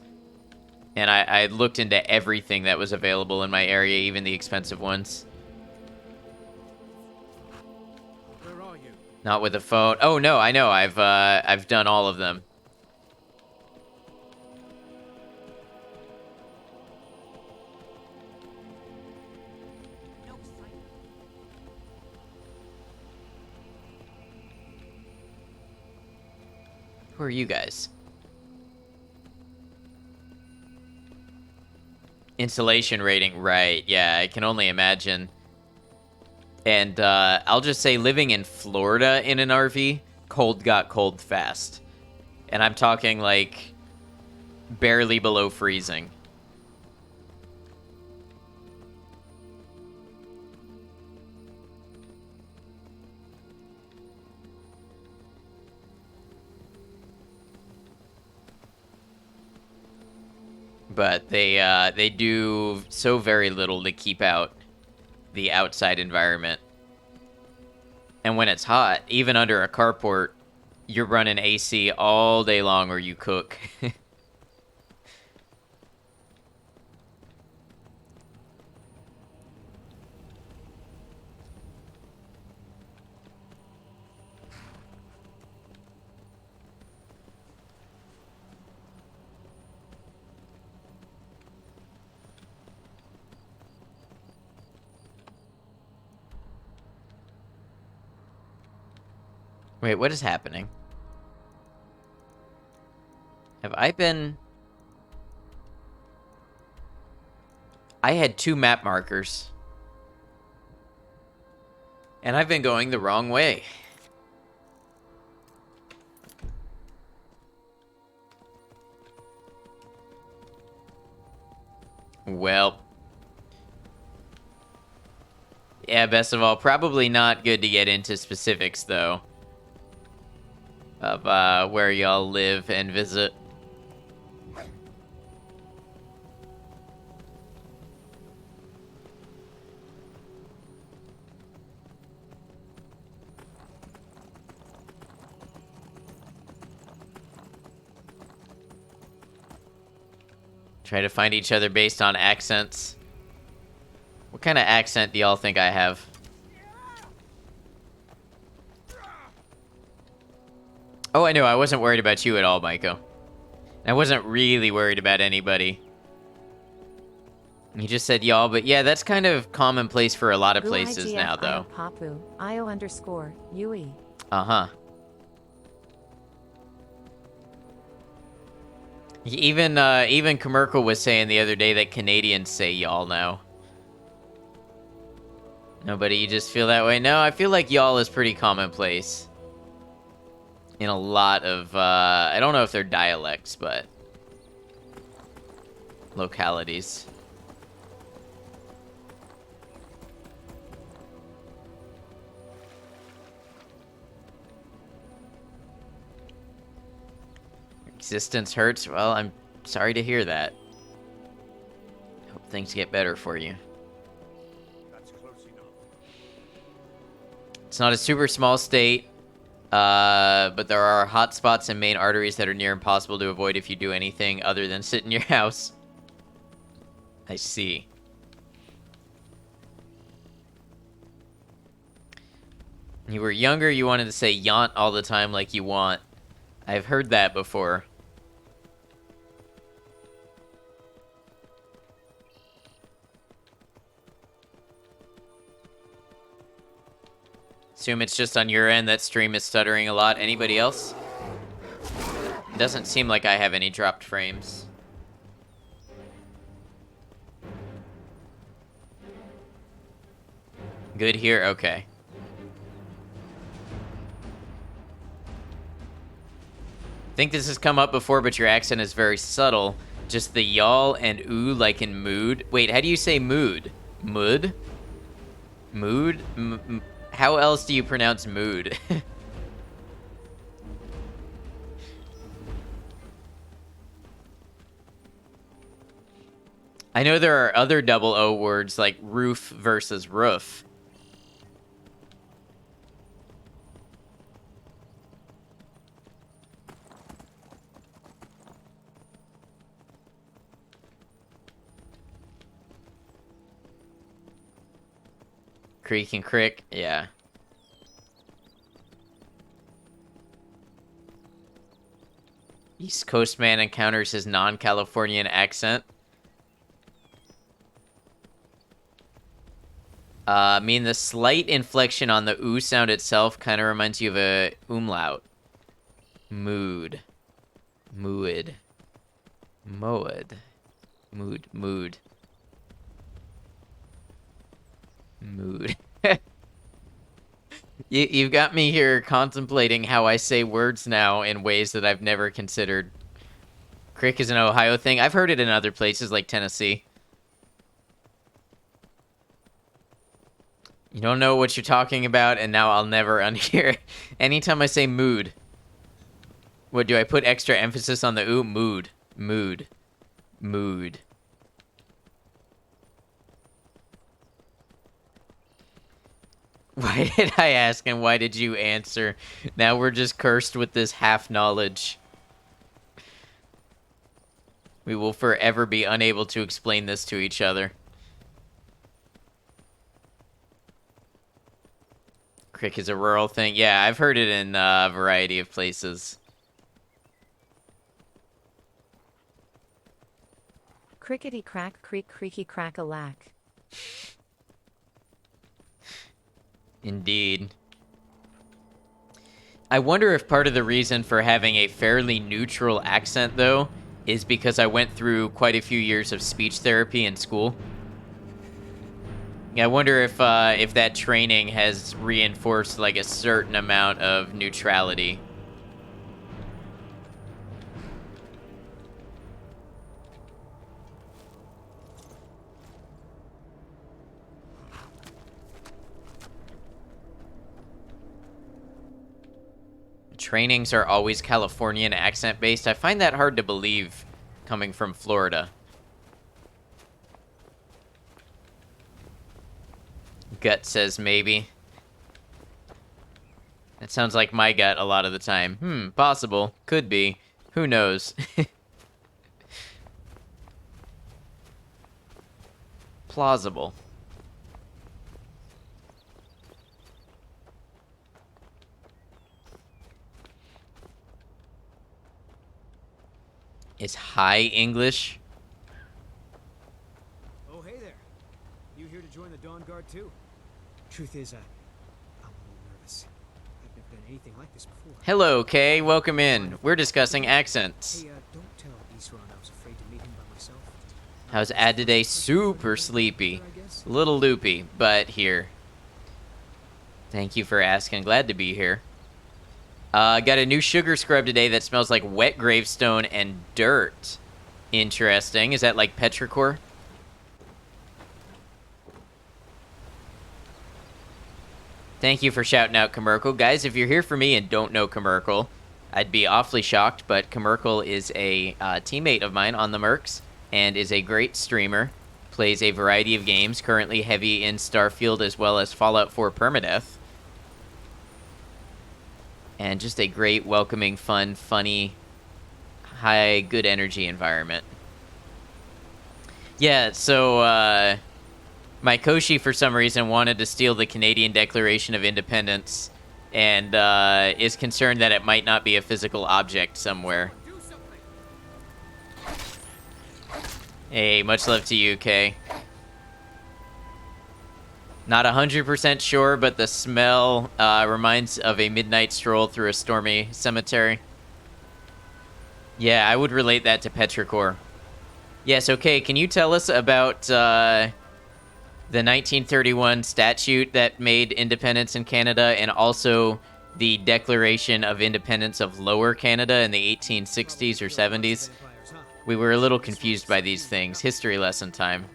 And I looked into everything that was available in my area, even the expensive ones. Where are you? Not with a phone. Oh no, I know. I've done all of them. Who are you guys? Insulation rating, right. Yeah, I can only imagine. And I'll just say living in Florida in an RV, cold got cold fast. And I'm talking like barely below freezing. But they do so very little to keep out the outside environment. And when it's hot, even under a carport, you're running AC all day long or you cook. Wait, what is happening? Have I been... I had 2 map markers. And I've been going the wrong way. Well. Yeah, best of all, probably not good to get into specifics, though. Of where y'all live and visit. Try to find each other based on accents. What kind of accent do y'all think I have? Oh, I know. I wasn't worried about you at all, Maiko. I wasn't really worried about anybody. He just said y'all, but yeah, that's kind of commonplace for a lot of places now, though. Papu, IO_UE. Uh-huh. Even Commercial was saying the other day that Canadians say y'all now. Nobody, you just feel that way? No, I feel like y'all is pretty commonplace. In a lot of, I don't know if they're dialects, but localities. Existence hurts? Well, I'm sorry to hear that. Hope things get better for you. That's close enough. It's not a super small state, but there are hot spots and main arteries that are near impossible to avoid if you do anything other than sit in your house. I see. When you were younger, you wanted to say yaunt all the time like you want. I've heard that before. Assume it's just on your end that stream is stuttering a lot. Anybody else? It doesn't seem like I have any dropped frames. Good here? Okay. I think this has come up before, but your accent is very subtle. Just the y'all and ooh like in mood. Wait, how do you say mood? Mood? Mood? How else do you pronounce mood? I know there are other double O words like roof versus roof. Creek and crick, yeah. East Coast man encounters his non-Californian accent. I mean, the slight inflection on the ooh sound itself kind of reminds you of a umlaut. Mood. Mood. Mood. Mood. Mood. Mood. You've got me here contemplating how I say words now in ways that I've never considered. Crick is an Ohio thing. I've heard it in other places like Tennessee. You don't know what you're talking about, and now I'll never unhear. Anytime I say mood. What, do I put extra emphasis on the ooh? Mood. Mood. Mood. Why did I ask and why did you answer? Now we're just cursed with this half knowledge. We will forever be unable to explain this to each other. Crick is a rural thing. Yeah, I've heard it in a variety of places. Crickety crack creak creaky crack a lack. Indeed. I wonder if part of the reason for having a fairly neutral accent, though, is because I went through quite a few years of speech therapy in school. I wonder if that training has reinforced, like, a certain amount of neutrality. Trainings are always Californian accent based. I find that hard to believe coming from Florida. Gut says maybe. That sounds like my gut a lot of the time. Possible. Could be. Who knows? Plausible. Is high English? Oh, hey there. You here to join the Dawn Guard too? Truth is, I'm a little nervous. I've never done anything like this before. Hello, Kay. Welcome in. We're discussing accents. Hey, don't tell Isran I was afraid to meet him by myself. How's Ad today? Super sleepy. A little loopy, but here. Thank you for asking. Glad to be here. Got a new sugar scrub today that smells like wet gravestone and dirt. Interesting. Is that like petrichor? Thank you for shouting out Commerkle. Guys, if you're here for me and don't know Commerkle, I'd be awfully shocked, but Commerkle is a teammate of mine on the Mercs and is a great streamer. Plays a variety of games, currently heavy in Starfield as well as Fallout 4 Permadeath. And just a great, welcoming, fun, funny, high, good energy environment. Yeah, so, my Koshi, for some reason, wanted to steal the Canadian Declaration of Independence and is concerned that it might not be a physical object somewhere. Hey, much love to you, Kay. Not 100% sure, but the smell reminds of a midnight stroll through a stormy cemetery. Yeah, I would relate that to petrichor. Yes, okay, can you tell us about the 1931 statute that made independence in Canada and also the Declaration of Independence of Lower Canada in the 1860s or 70s? We were a little confused by these things. History lesson time.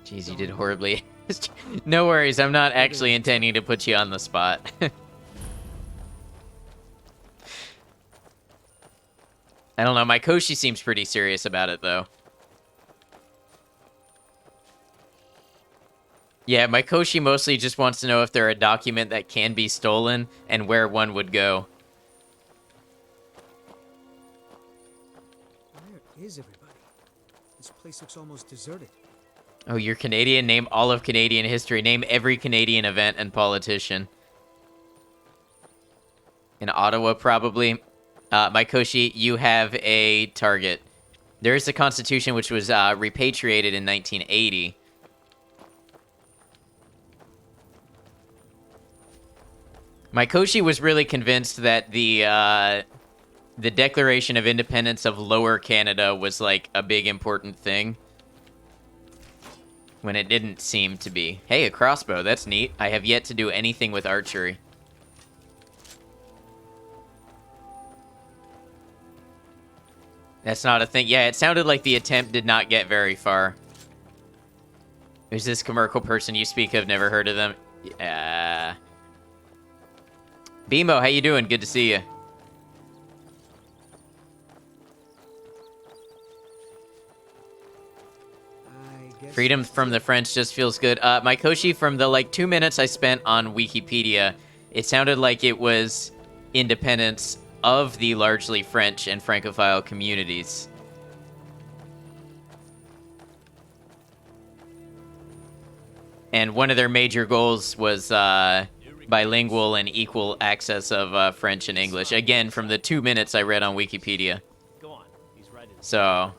Jeez, you did horribly. No worries, I'm not actually intending to put you on the spot. I don't know, my Koshi seems pretty serious about it, though. Yeah, my Koshi mostly just wants to know if they're a document that can be stolen and where one would go. Where is everybody? This place looks almost deserted. Oh, you're Canadian? Name all of Canadian history. Name every Canadian event and politician. In Ottawa, probably. Maikoshi, you have a target. There is the Constitution, which was repatriated in 1980. Maikoshi was really convinced that the Declaration of Independence of Lower Canada was, like, a big important thing. When it didn't seem to be. Hey, a crossbow. That's neat. I have yet to do anything with archery. That's not a thing. Yeah, it sounded like the attempt did not get very far. Who's this commercial person you speak of? Never heard of them. Yeah. Bimo, how you doing? Good to see you. Freedom from the French just feels good. Maikoshi, from the, 2 minutes I spent on Wikipedia, it sounded like it was independence of the largely French and Francophile communities. And one of their major goals was bilingual and equal access of French and English. Again, from the 2 minutes I read on Wikipedia. Go on. He's right. So...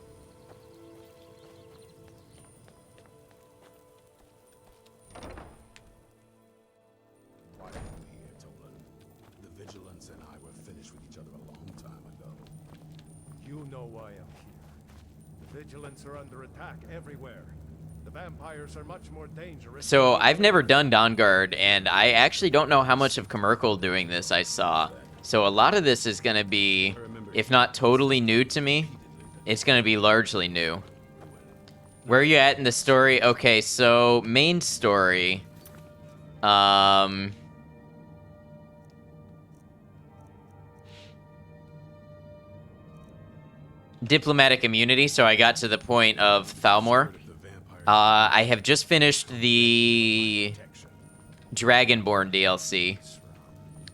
You know why I'm here. The Vigilants are under attack everywhere. The vampires are much more dangerous. So, I've never done Dawnguard, and I actually don't know how much of Commercial doing this I saw. So, a lot of this is going to be, if not totally new to me, it's going to be largely new. Where are you at in the story? Okay, so, main story. Diplomatic immunity, so I got to the point of Thalmor. I have just finished the Dragonborn DLC,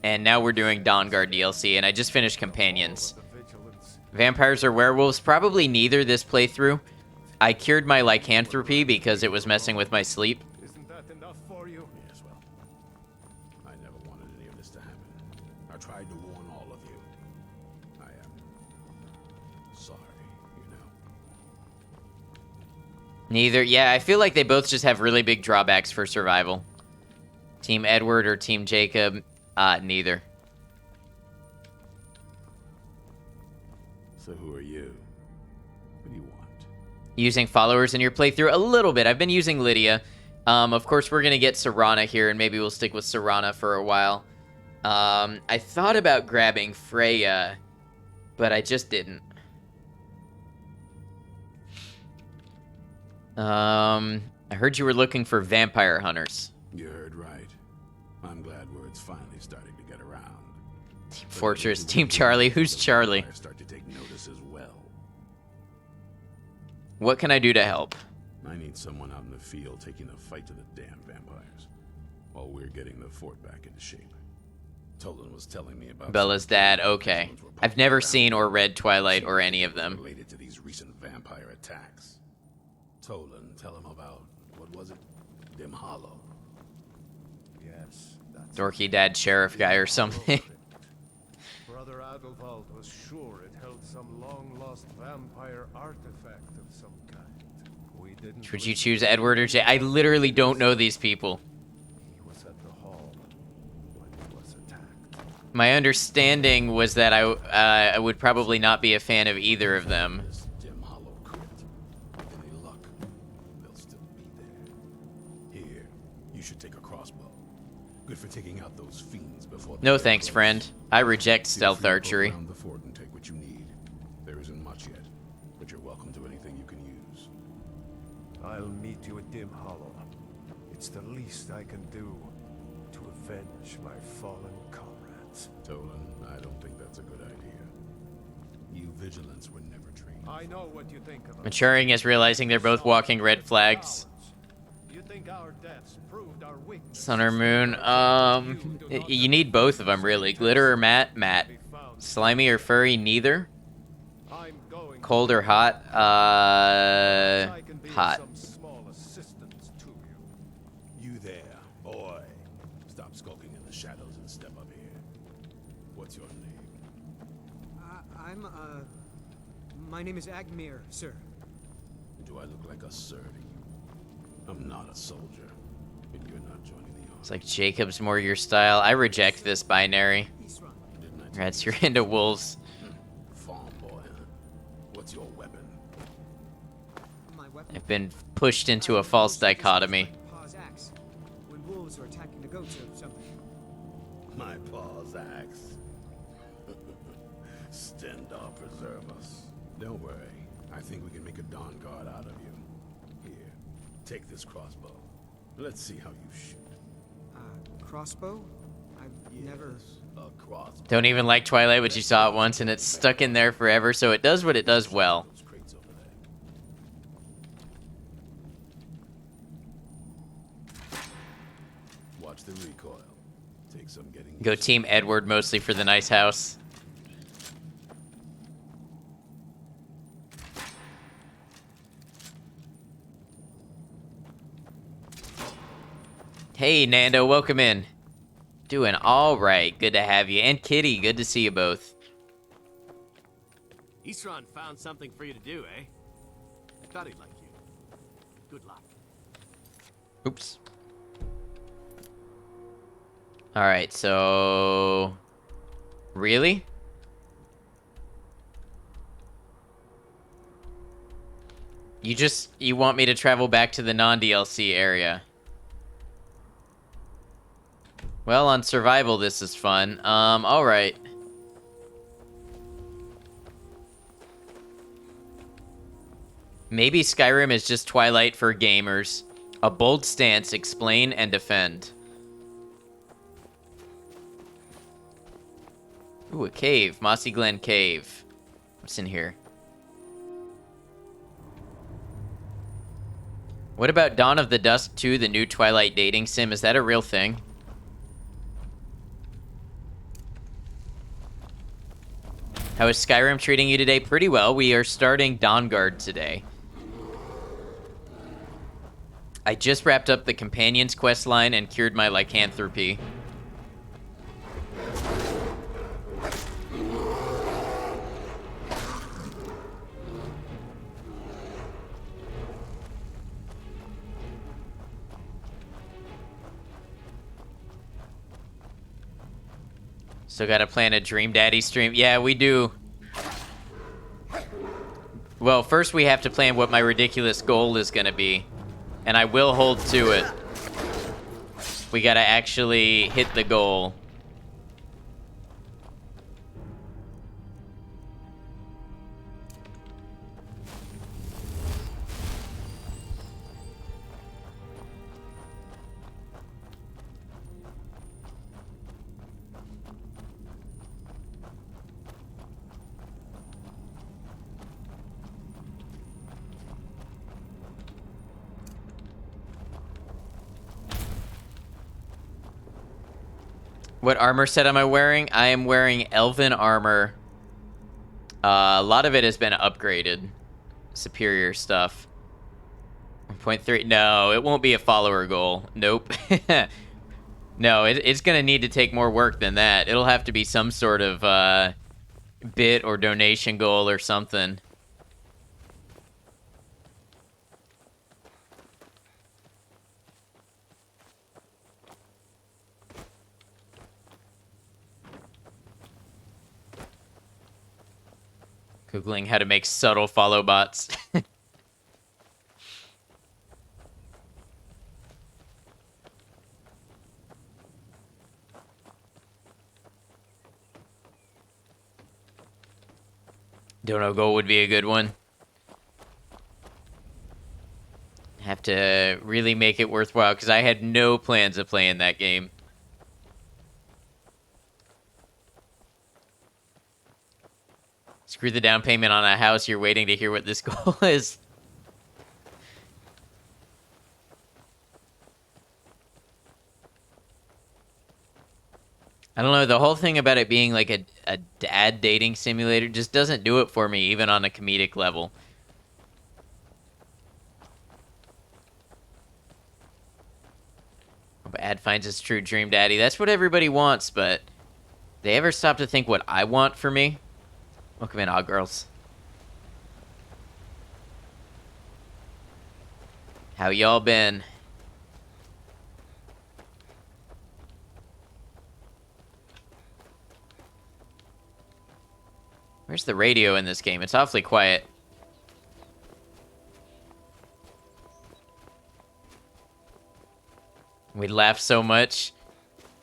and now we're doing Dawnguard DLC, and I just finished Companions. Vampires or werewolves? Probably neither this playthrough. I cured my lycanthropy because it was messing with my sleep. Isn't that enough for you? Yes, well, I never wanted any of this to happen. I tried to warn all of you. I am sorry, you know. Neither. Yeah, I feel like they both just have really big drawbacks for survival. Team Edward or Team Jacob? Neither. So who are you? What do you want? Using followers in your playthrough? A little bit. I've been using Lydia. Of course, we're going to get Serana here, and maybe we'll stick with Serana for a while. I thought about grabbing Freya, but I just didn't. I heard you were looking for vampire hunters. You heard right. I'm glad word's finally starting to get around. Team Fortress, Team Charlie. Who's Charlie? Start to take notice as well. What can I do to help? I need someone out in the field taking the fight to the damn vampires, while we're getting the fort back into shape. Tolan was telling me about Bella's dad. Okay. I've never seen or read Twilight or any of them. Related to these recent vampire Tolan, tell him about, what was it? Dim Hollow. Yes, that's Dorky dad sheriff guy or something. Brother Adelwald was sure it held some long-lost vampire artifact of some kind. We didn't. Would you choose Edward or Jay? I literally don't know these people. He was at the hall when it was attacked. My understanding was that I would probably not be a fan of either of them. Dim Hollow crypt. With any luck, they'll still be there. Here, you should take a crossbow. Good for taking out those fiends before. No thanks, friend. I reject stealth Feel free to archery. poke around the fort and take what you need. There isn't much yet, but you're welcome to anything you can use. I'll meet you at Dim Hollow. It's the least I can do to avenge my fallen comrades. Tolan, I don't think that's a good idea. You vigilants were never trained. I know what you think of us. Maturing is realizing they're both walking red flags. You think our deaths proved our weakness? Sun or moon? You need both of them, really. Glitter or matte? Matte. Slimy or furry? Neither. Cold or hot? Hot. You there, boy. Stop skulking in the shadows and step up here. What's your name? My name is Agmir, sir. Do I look like a sir to you? I'm not a soldier, and you're not joining the army. It's like Jacob's more your style. I reject this binary. Rats, you're into wolves. Farm boy, huh? What's your weapon? My weapon? I've been pushed into a false dichotomy. Pa's axe. When wolves are attacking the goats or something. My paw's axe. Stendar preserve us. Don't worry. I think we can make a Dawn Guard out of you. Here, take this crossbow. Let's see how you shoot. Crossbow? I've never... A crossbow. Don't even like Twilight, but you saw it once and it's stuck in there forever, so it does what it does well. Watch the recoil. Take some getting. Go Team Edward mostly for the nice house. Hey, Nando, welcome in. Doing all right. Good to have you. And Kitty, good to see you both. Isran found something for you to do, eh? I thought he'd like you. Good luck. Oops. All right, so... Really? You want me to travel back to the non-DLC area? Well, on survival, this is fun. Alright. Maybe Skyrim is just Twilight for gamers. A bold stance, explain and defend. Ooh, a cave. Mossy Glen Cave. What's in here? What about Dawn of the Dusk 2, the new Twilight dating sim? Is that a real thing? How is Skyrim treating you today? Pretty well. We are starting Dawnguard today. I just wrapped up the Companion's quest line and cured my lycanthropy. Still gotta plan a Dream Daddy stream. Yeah, we do. Well, first we have to plan what my ridiculous goal is gonna be. And I will hold to it. We gotta actually hit the goal. What armor set am I wearing? I am wearing Elven armor. A lot of it has been upgraded. Superior stuff. 1.3. No, it won't be a follower goal. Nope. No, it's going to need to take more work than that. It'll have to be some sort of bit or donation goal or something. Googling how to make subtle follow bots. Dono goal would be a good one. Have to really make it worthwhile, because I had no plans of playing that game. Screw the down payment on a house, you're waiting to hear what this goal is. I don't know, the whole thing about it being like a dad dating simulator just doesn't do it for me, even on a comedic level. Hope Ad finds his true dream daddy. That's what everybody wants, but they ever stop to think what I want for me? Welcome in, Odd Girls. How y'all been? Where's the radio in this game? It's awfully quiet. We laugh so much.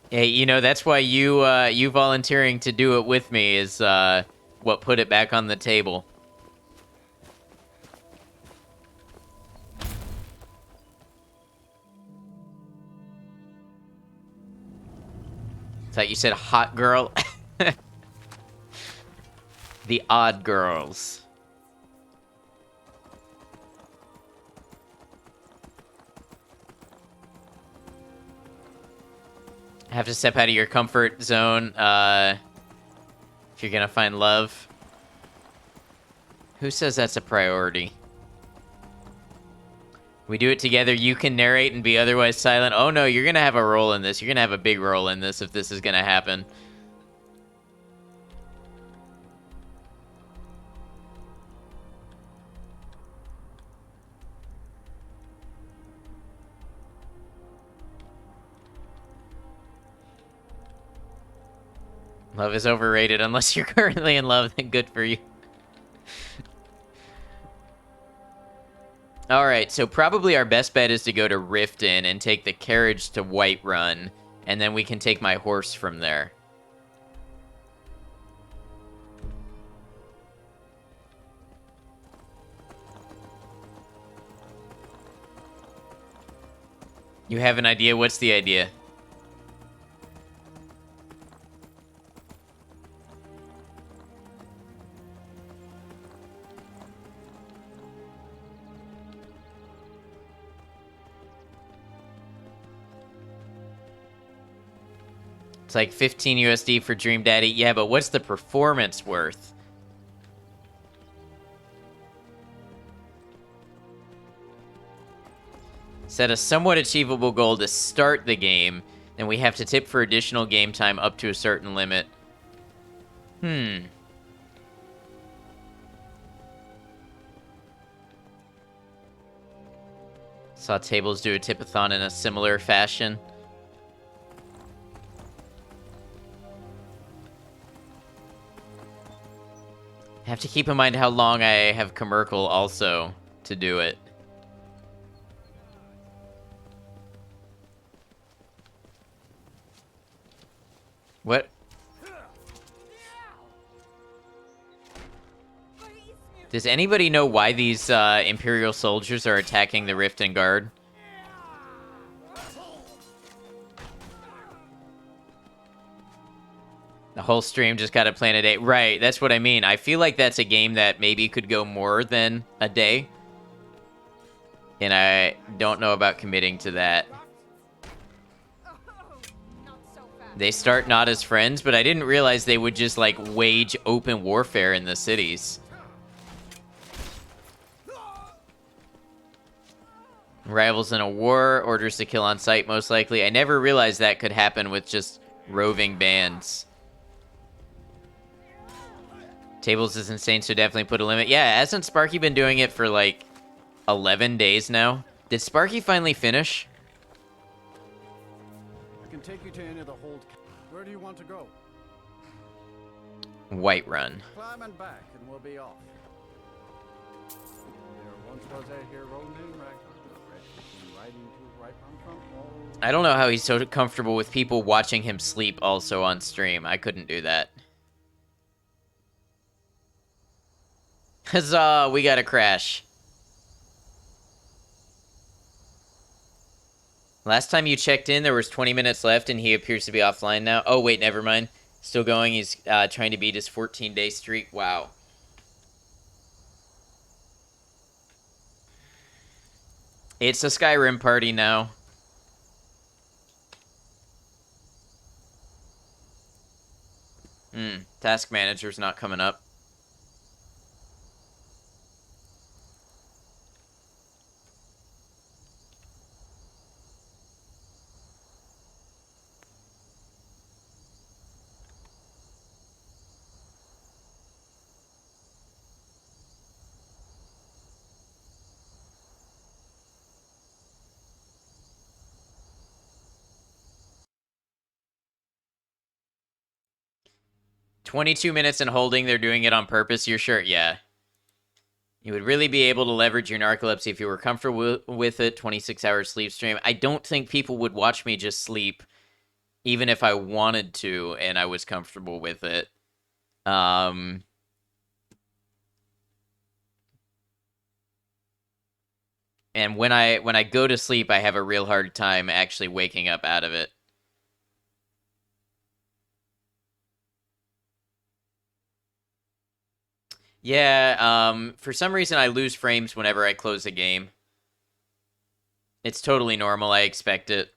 Hey, you know, that's why you volunteering to do it with me is what put it back on the table. Thought you said hot girl. The Odd Girls. Have to step out of your comfort zone if you're gonna find love. Who says that's a priority? We do it together. You can narrate and be otherwise silent. Oh no, you're gonna have a role in this. You're gonna have a big role in this if this is gonna happen. Love is overrated unless you're currently in love, then good for you. Alright, so probably our best bet is to go to Riften and take the carriage to Whiterun, and then we can take my horse from there. You have an idea? What's the idea? It's like 15 USD for Dream Daddy. Yeah, but what's the performance worth? Set a somewhat achievable goal to start the game, then we have to tip for additional game time up to a certain limit. Saw tables do a tipathon in a similar fashion. Have to keep in mind how long I have Commercial also to do it. What? Does anybody know why these Imperial soldiers are attacking the Riften Guard? The whole stream just got to plan a day. Right, that's what I mean. I feel like that's a game that maybe could go more than a day. And I don't know about committing to that. They start not as friends, but I didn't realize they would just, like, wage open warfare in the cities. Rivals in a war, orders to kill on sight, most likely. I never realized that could happen with just roving bands. Tables is insane, so definitely put a limit. Yeah, hasn't Sparky been doing it for like 11 days now? Did Sparky finally finish? I can take you to any of the hold. Where do you want to go? Whiterun. Climb and back, and we'll be off. There once was a hero named Ragnar, riding to Ripon from all. I don't know how he's so comfortable with people watching him sleep also on stream. I couldn't do that. Huzzah, we got a crash. Last time you checked in, there was 20 minutes left, and he appears to be offline now. Oh, wait, never mind. Still going. He's trying to beat his 14-day streak. Wow. It's a Skyrim party now. Task manager's not coming up. "22 minutes and holding, they're doing it on purpose, you're sure?" Yeah. You would really be able to leverage your narcolepsy if you were comfortable with it. 26-hour sleep stream. I don't think people would watch me just sleep, even if I wanted to and I was comfortable with it. And when I go to sleep, I have a real hard time actually waking up out of it. Yeah, for some reason I lose frames whenever I close a game. It's totally normal, I expect it.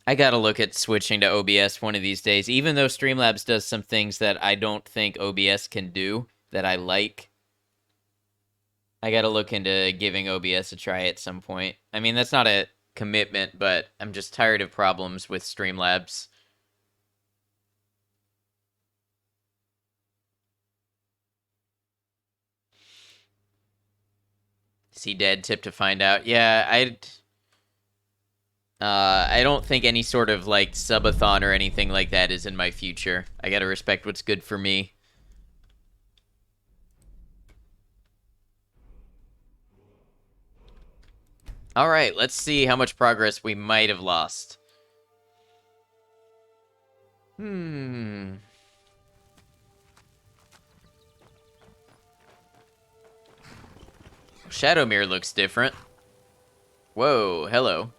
I gotta look at switching to OBS one of these days, even though Streamlabs does some things that I don't think OBS can do, that I like. I gotta look into giving OBS a try at some point. I mean, that's not a commitment, but I'm just tired of problems with Streamlabs. See dead tip to find out. Yeah, I don't think any sort of like subathon or anything like that is in my future. I gotta respect what's good for me. All right, let's see how much progress we might have lost. Shadowmere looks different. Whoa, hello.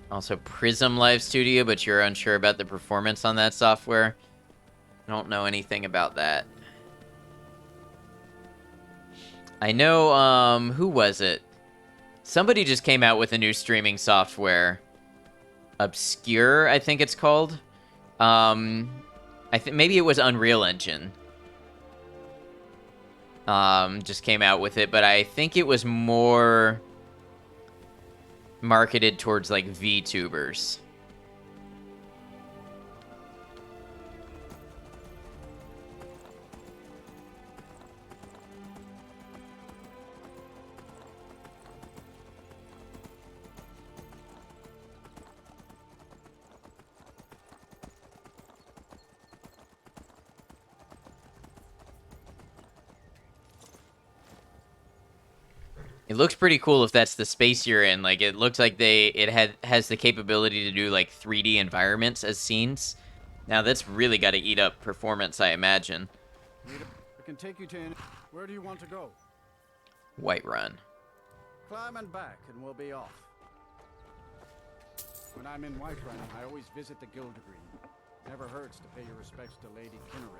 Also, Prism Live Studio, but you're unsure about the performance on that software? I don't know anything about that. I know, who was it? Somebody just came out with a new streaming software. Obscure, I think it's called. I think maybe it was Unreal Engine. Just came out with it, but I think it was more marketed towards like VTubers. It looks pretty cool if that's the space you're in. Like, it looks like has the capability to do, like, 3D environments as scenes. Now, that's really got to eat up performance, I imagine. I can take you to any. Where do you want to go? Whiterun. Climb and back, and we'll be off. When I'm in Whiterun, I always visit the Guild Green. Never hurts to pay your respects to Lady Kinnereth.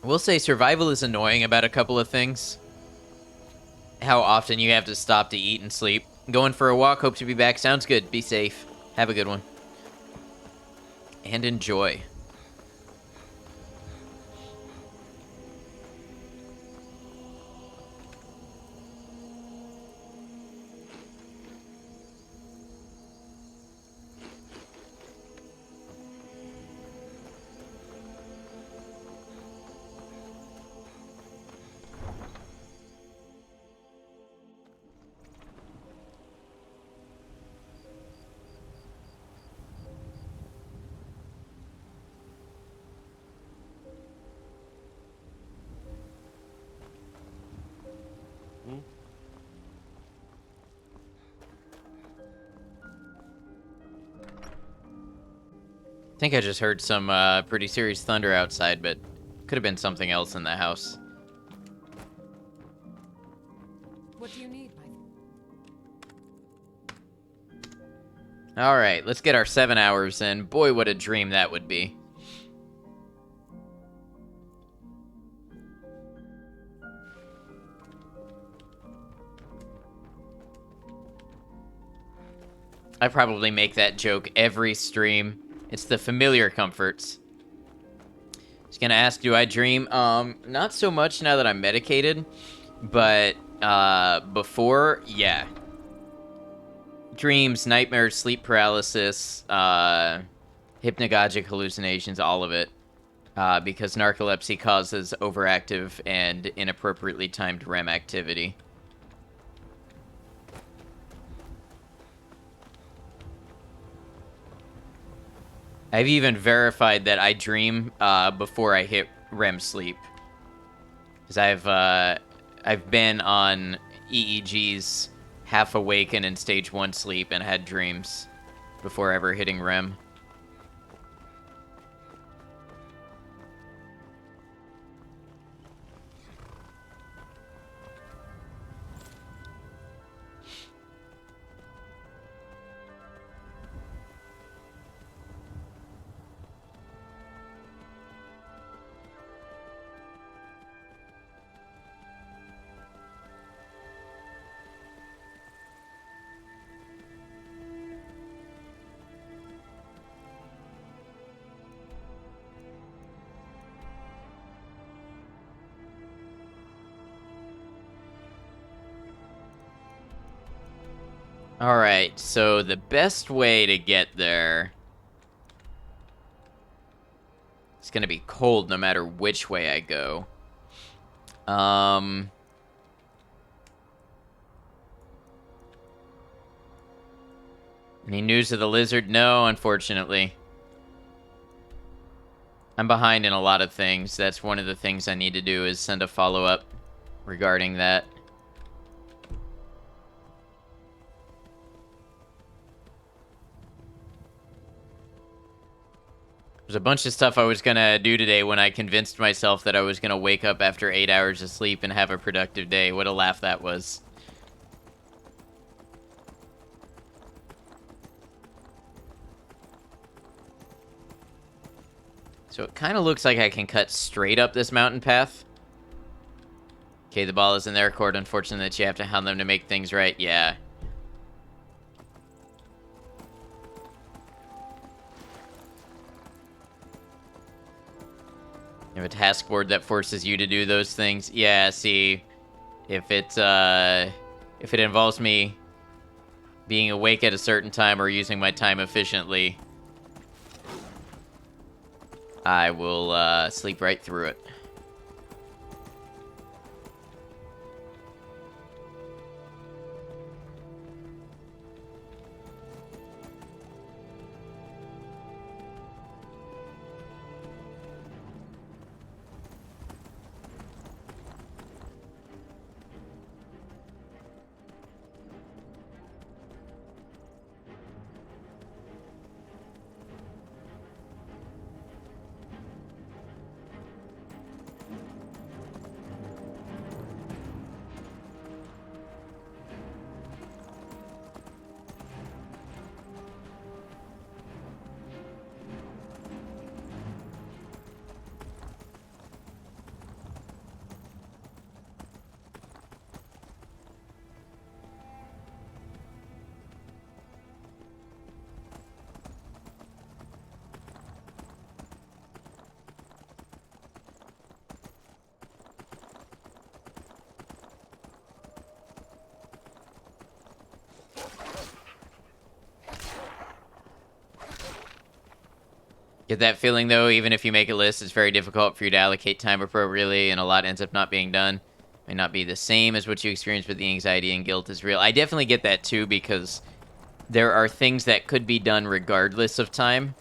I will say survival is annoying about a couple of things. How often you have to stop to eat and sleep. Going for a walk, hope to be back. Sounds good. Be safe. Have a good one. And enjoy. I think I just heard some pretty serious thunder outside, but could have been something else in the house. What do you need, All right, let's get our 7 hours in. Boy, what a dream that would be. I probably make that joke every stream. It's the familiar comforts. Just gonna ask, do I dream? Not so much now that I'm medicated, but before, yeah. Dreams, nightmares, sleep paralysis, hypnagogic hallucinations, all of it. Because narcolepsy causes overactive and inappropriately timed REM activity. I've even verified that I dream before I hit REM sleep. Because I've been on EEGs half awake and in stage 1 sleep and had dreams before ever hitting REM. Alright, so the best way to get there... It's gonna be cold no matter which way I go. Any news of the lizard? No, unfortunately. I'm behind in a lot of things. That's one of the things I need to do is send a follow-up regarding that. There's a bunch of stuff I was gonna do today when I convinced myself that I was gonna wake up after 8 hours of sleep and have a productive day. What a laugh that was. So it kind of looks like I can cut straight up this mountain path. Okay, the ball is in their court. Unfortunate that you have to hound them to make things right. Yeah. You have a task board that forces you to do those things. Yeah, see, if it involves me being awake at a certain time or using my time efficiently, I will sleep right through it. Get that feeling, though, even if you make a list, it's very difficult for you to allocate time appropriately, and a lot ends up not being done. May not be the same as what you experience, but the anxiety and guilt is real. I definitely get that, too, because there are things that could be done regardless of time,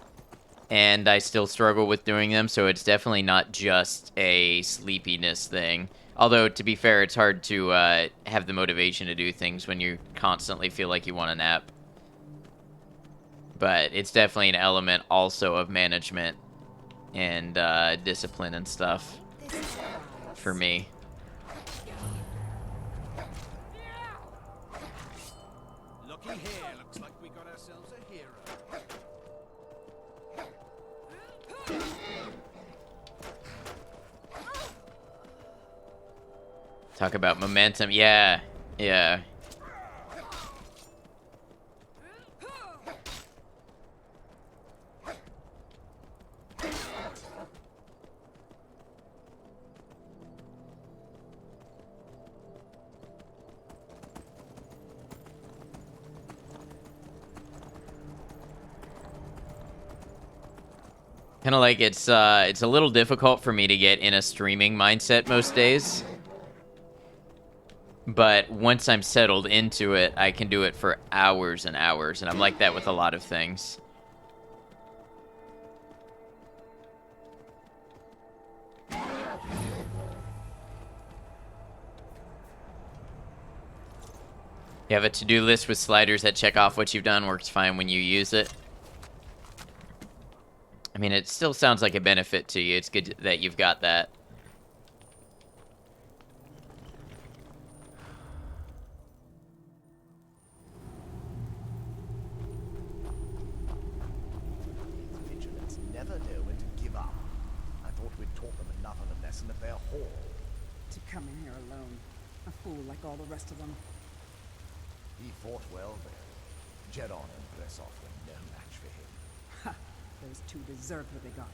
and I still struggle with doing them, so it's definitely not just a sleepiness thing. Although, to be fair, it's hard to have the motivation to do things when you constantly feel like you want a nap. But it's definitely an element also of management and discipline and stuff for me. Looky here, looks like we got ourselves a hero. Talk about momentum. Yeah. Yeah. Kind of like it's a little difficult for me to get in a streaming mindset most days. But once I'm settled into it, I can do it for hours and hours, and I'm like that with a lot of things. You have a to-do list with sliders that check off what you've done. Works fine when you use it. I mean, it still sounds like a benefit to you. It's good that you've got that. Vigilants never know when to give up. I thought we'd taught them enough of a lesson at their hall. To come in here alone. A fool like all the rest of them. He fought well there. Jedon and Bressoff were no match for him. Ha! Those two deserved what they got.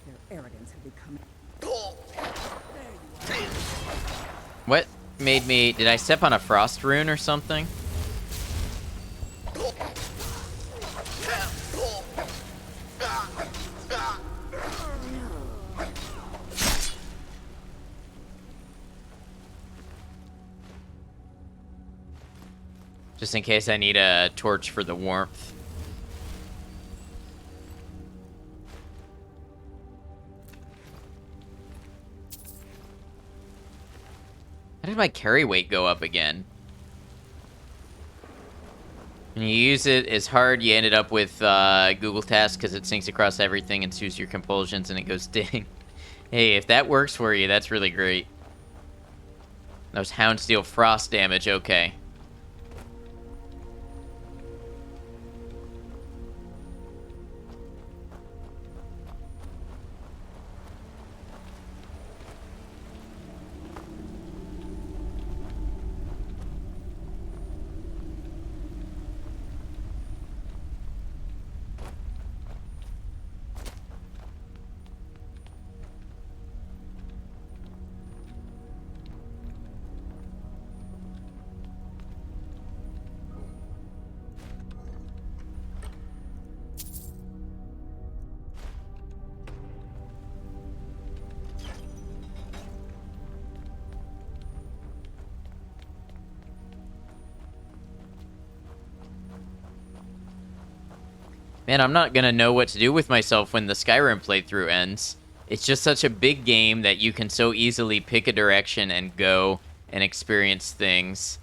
Their arrogance had become... What made me... Did I step on a frost rune or something? Just in case I need a torch for the warmth. How did my carry weight go up again? When you use it as hard, you ended up with Google Tasks because it syncs across everything and suits your compulsions and it goes ding. Hey, if that works for you, that's really great. Those Houndsteel frost damage, okay. Man, I'm not gonna know what to do with myself when the Skyrim playthrough ends. It's just such a big game that you can so easily pick a direction and go and experience things.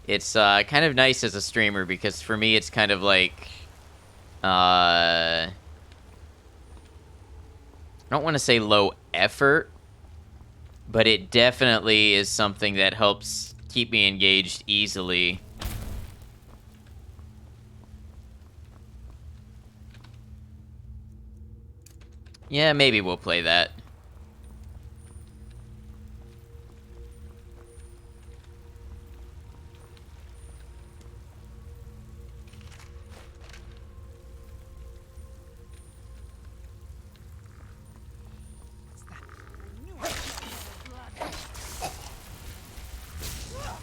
It's kind of nice as a streamer because for me it's kind of like... I don't want to say low effort, but it definitely is something that helps keep me engaged easily. Yeah, maybe we'll play that.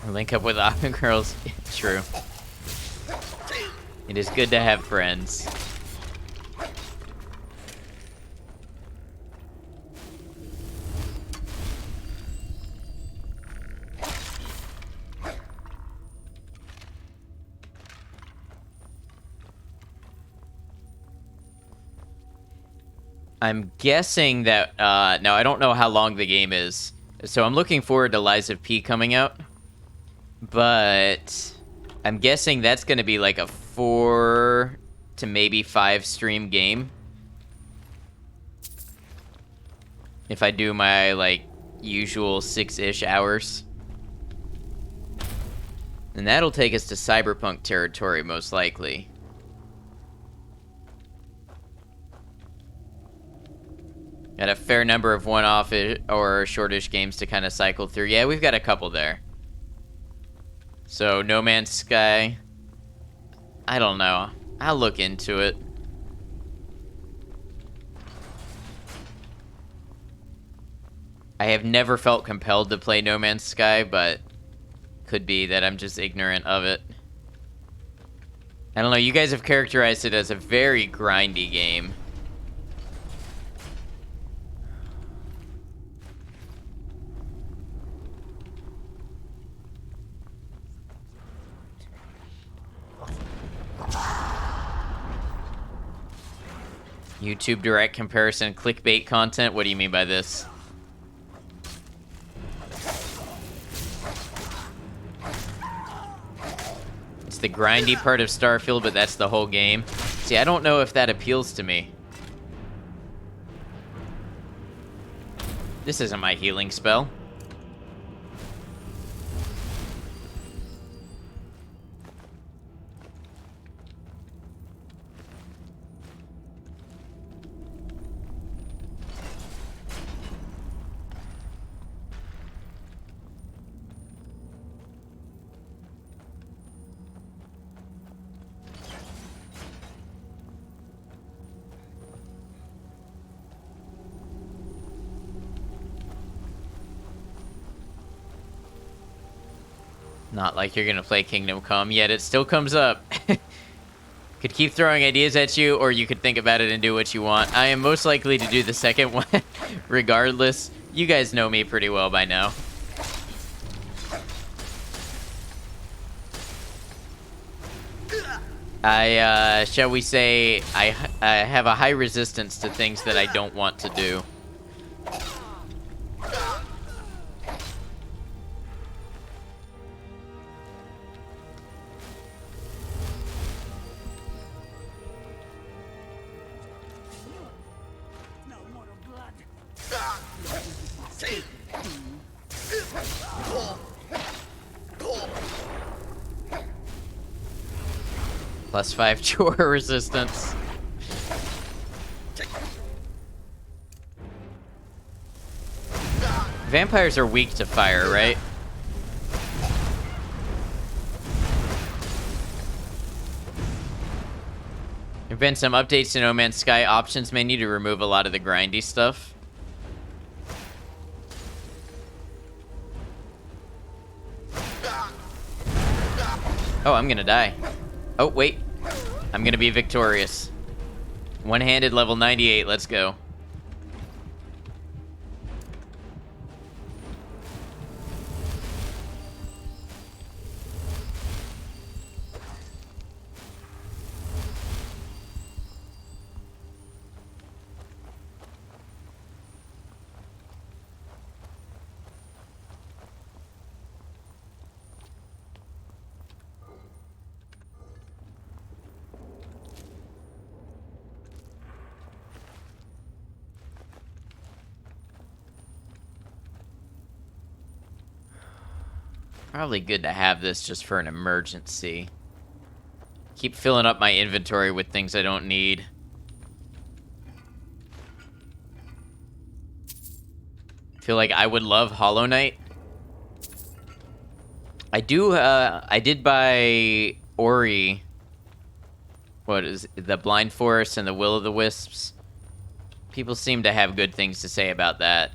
Link up with Aqua Girls. True. It is good to have friends. I'm guessing that, now I don't know how long the game is, so I'm looking forward to Lies of P coming out, but I'm guessing that's going to be like a 4 to maybe 5 stream game. If I do my, like, usual 6-ish hours. And that'll take us to Cyberpunk territory, most likely. Got a fair number of one-off or shortish games to kind of cycle through. Yeah, we've got a couple there. So, No Man's Sky. I don't know. I'll look into it. I have never felt compelled to play No Man's Sky, but could be that I'm just ignorant of it. I don't know, you guys have characterized it as a very grindy game. YouTube direct comparison, clickbait content? What do you mean by this? It's the grindy part of Starfield, but that's the whole game. See, I don't know if that appeals to me. This isn't my healing spell. Not like you're gonna play Kingdom Come, yet it still comes up. Could keep throwing ideas at you, or you could think about it and do what you want. I am most likely to do the second one, regardless. You guys know me pretty well by now. Shall we say, I have a high resistance to things that I don't want to do. +5 chore resistance. Vampires are weak to fire, right? There have been some updates to No Man's Sky. Options may need to remove a lot of the grindy stuff. Oh, I'm gonna die. Oh, wait. I'm gonna be victorious. One-handed level 98, let's go. Probably good to have this just for an emergency. Keep filling up my inventory with things I don't need. Feel like I would love Hollow Knight. I did buy Ori. What is it? The Blind Forest and the Will of the Wisps. People seem to have good things to say about that.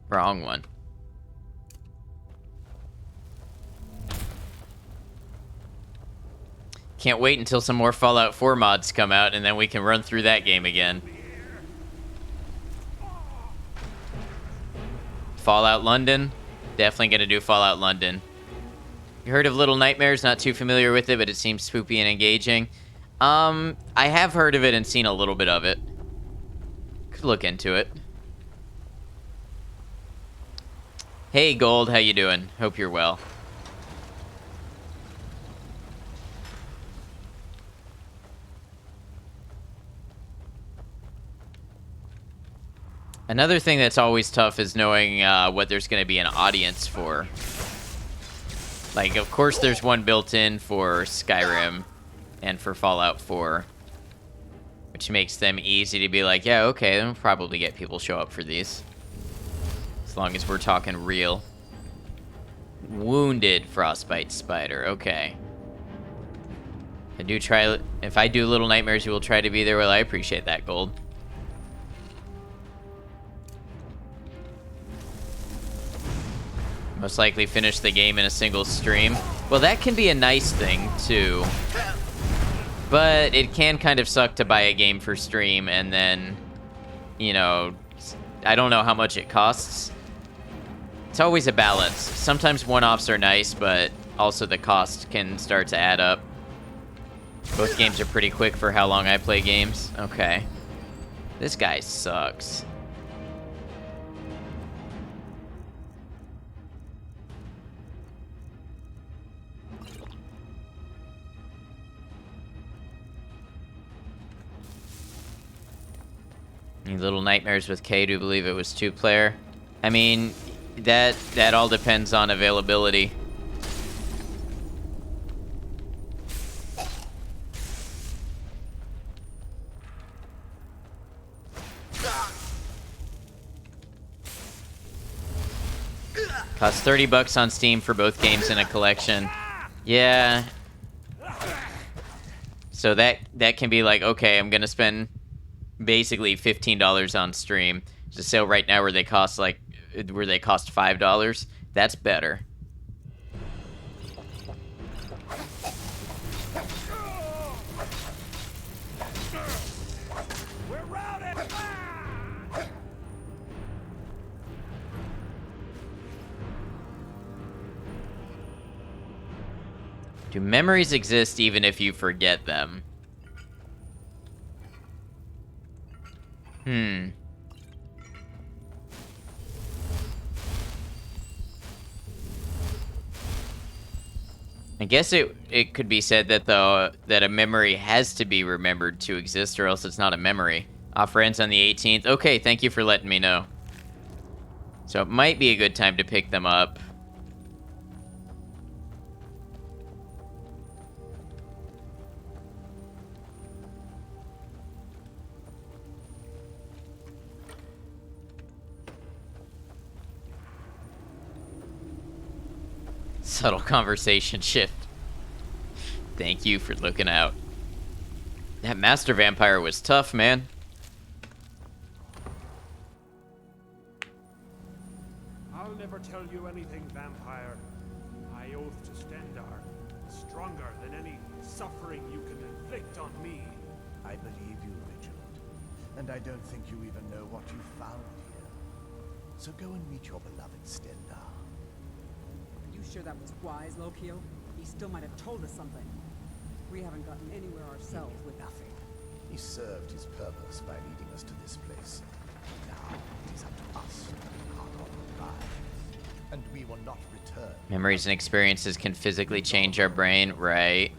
Wrong one. Can't wait until some more Fallout 4 mods come out, and then we can run through that game again. Fallout London. Definitely gonna do Fallout London. You heard of Little Nightmares? Not too familiar with it, but it seems spoopy and engaging. I have heard of it and seen a little bit of it. Could look into it. Hey, Gold, how you doing? Hope you're well. Another thing that's always tough is knowing what there's going to be an audience for. Like, of course, there's one built in for Skyrim and for Fallout 4, which makes them easy to be like, yeah, okay, then we'll probably get people show up for these. As long as we're talking real. Wounded Frostbite Spider, okay. If I do Little Nightmares, you will try to be there. Well, I appreciate that, Gold. Most likely finish the game in a single stream. Well, that can be a nice thing, too. But it can kind of suck to buy a game for stream and then, you know, I don't know how much it costs. It's always a balance. Sometimes one-offs are nice, but also the cost can start to add up. Both games are pretty quick for how long I play games. Okay. This guy sucks. Little Nightmares with K, do believe it was 2-player. I mean, that all depends on availability. Costs $30 on Steam for both games in a collection. Yeah. So that can be like, okay, I'm gonna spend basically $15 on stream. There's a sale right now where they cost $5. That's better. Do memories exist even if you forget them? I guess it could be said that that a memory has to be remembered to exist, or else it's not a memory. Offer ends on the 18th. Okay, thank you for letting me know. So it might be a good time to pick them up. Subtle conversation shift. Thank you for looking out. That Master Vampire was tough, man. I'll never tell you anything, vampire. I oath to Stendar, stronger than any suffering you can inflict on me. I believe you, Vigilant. And I don't think you even know what you found here. So go and meet your beloved Stendar. Are you sure that was wise, Lokio? He still might have told us something. We haven't gotten anywhere ourselves with nothing. He served his purpose by leading us to this place. Now it is up to us to depart on the prize. And we will not return. Memories and experiences can physically change our brain, right?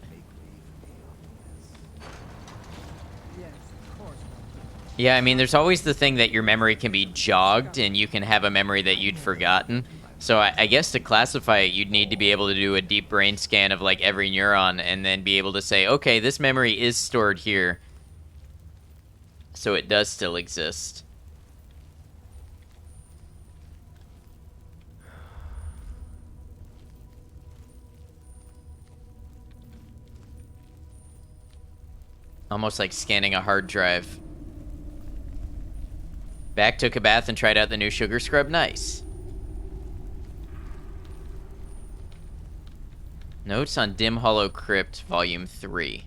Yes, of course. Yeah, I mean, there's always the thing that your memory can be jogged and you can have a memory that you'd forgotten. So I guess to classify it, you'd need to be able to do a deep brain scan of like every neuron and then be able to say, okay, this memory is stored here. So it does still exist. Almost like scanning a hard drive. Back, took a bath, and tried out the new sugar scrub. Nice. Notes on Dim Hollow Crypt, Volume 3.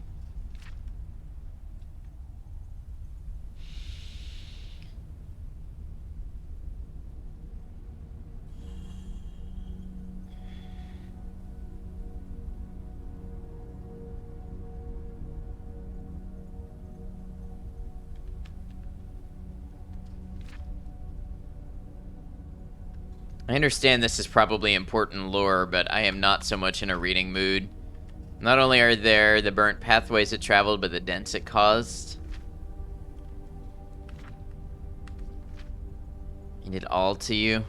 I understand this is probably important lore, but I am not so much in a reading mood. Not only are there the burnt pathways it traveled, but the dents it caused. I did all to you.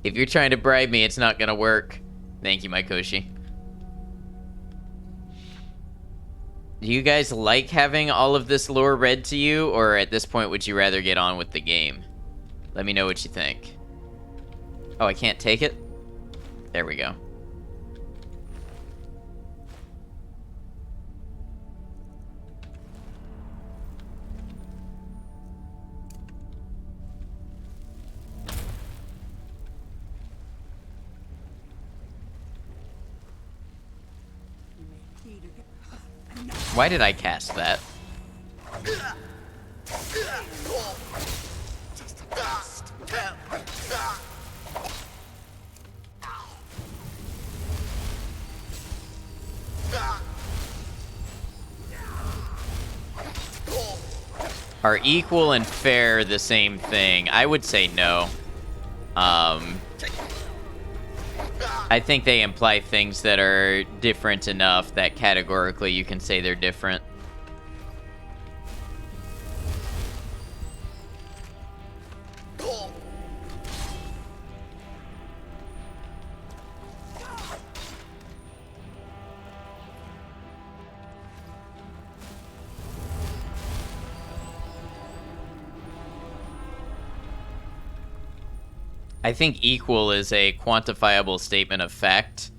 If you're trying to bribe me, it's not gonna work. Thank you, Maikoshi. Do you guys like having all of this lore read to you, or at this point would you rather get on with the game? Let me know what you think. Oh, I can't take it? There we go. Why did I cast that? Are equal and fair the same thing? I would say no. I think they imply things that are different enough that categorically you can say they're different. I think equal is a quantifiable statement of fact,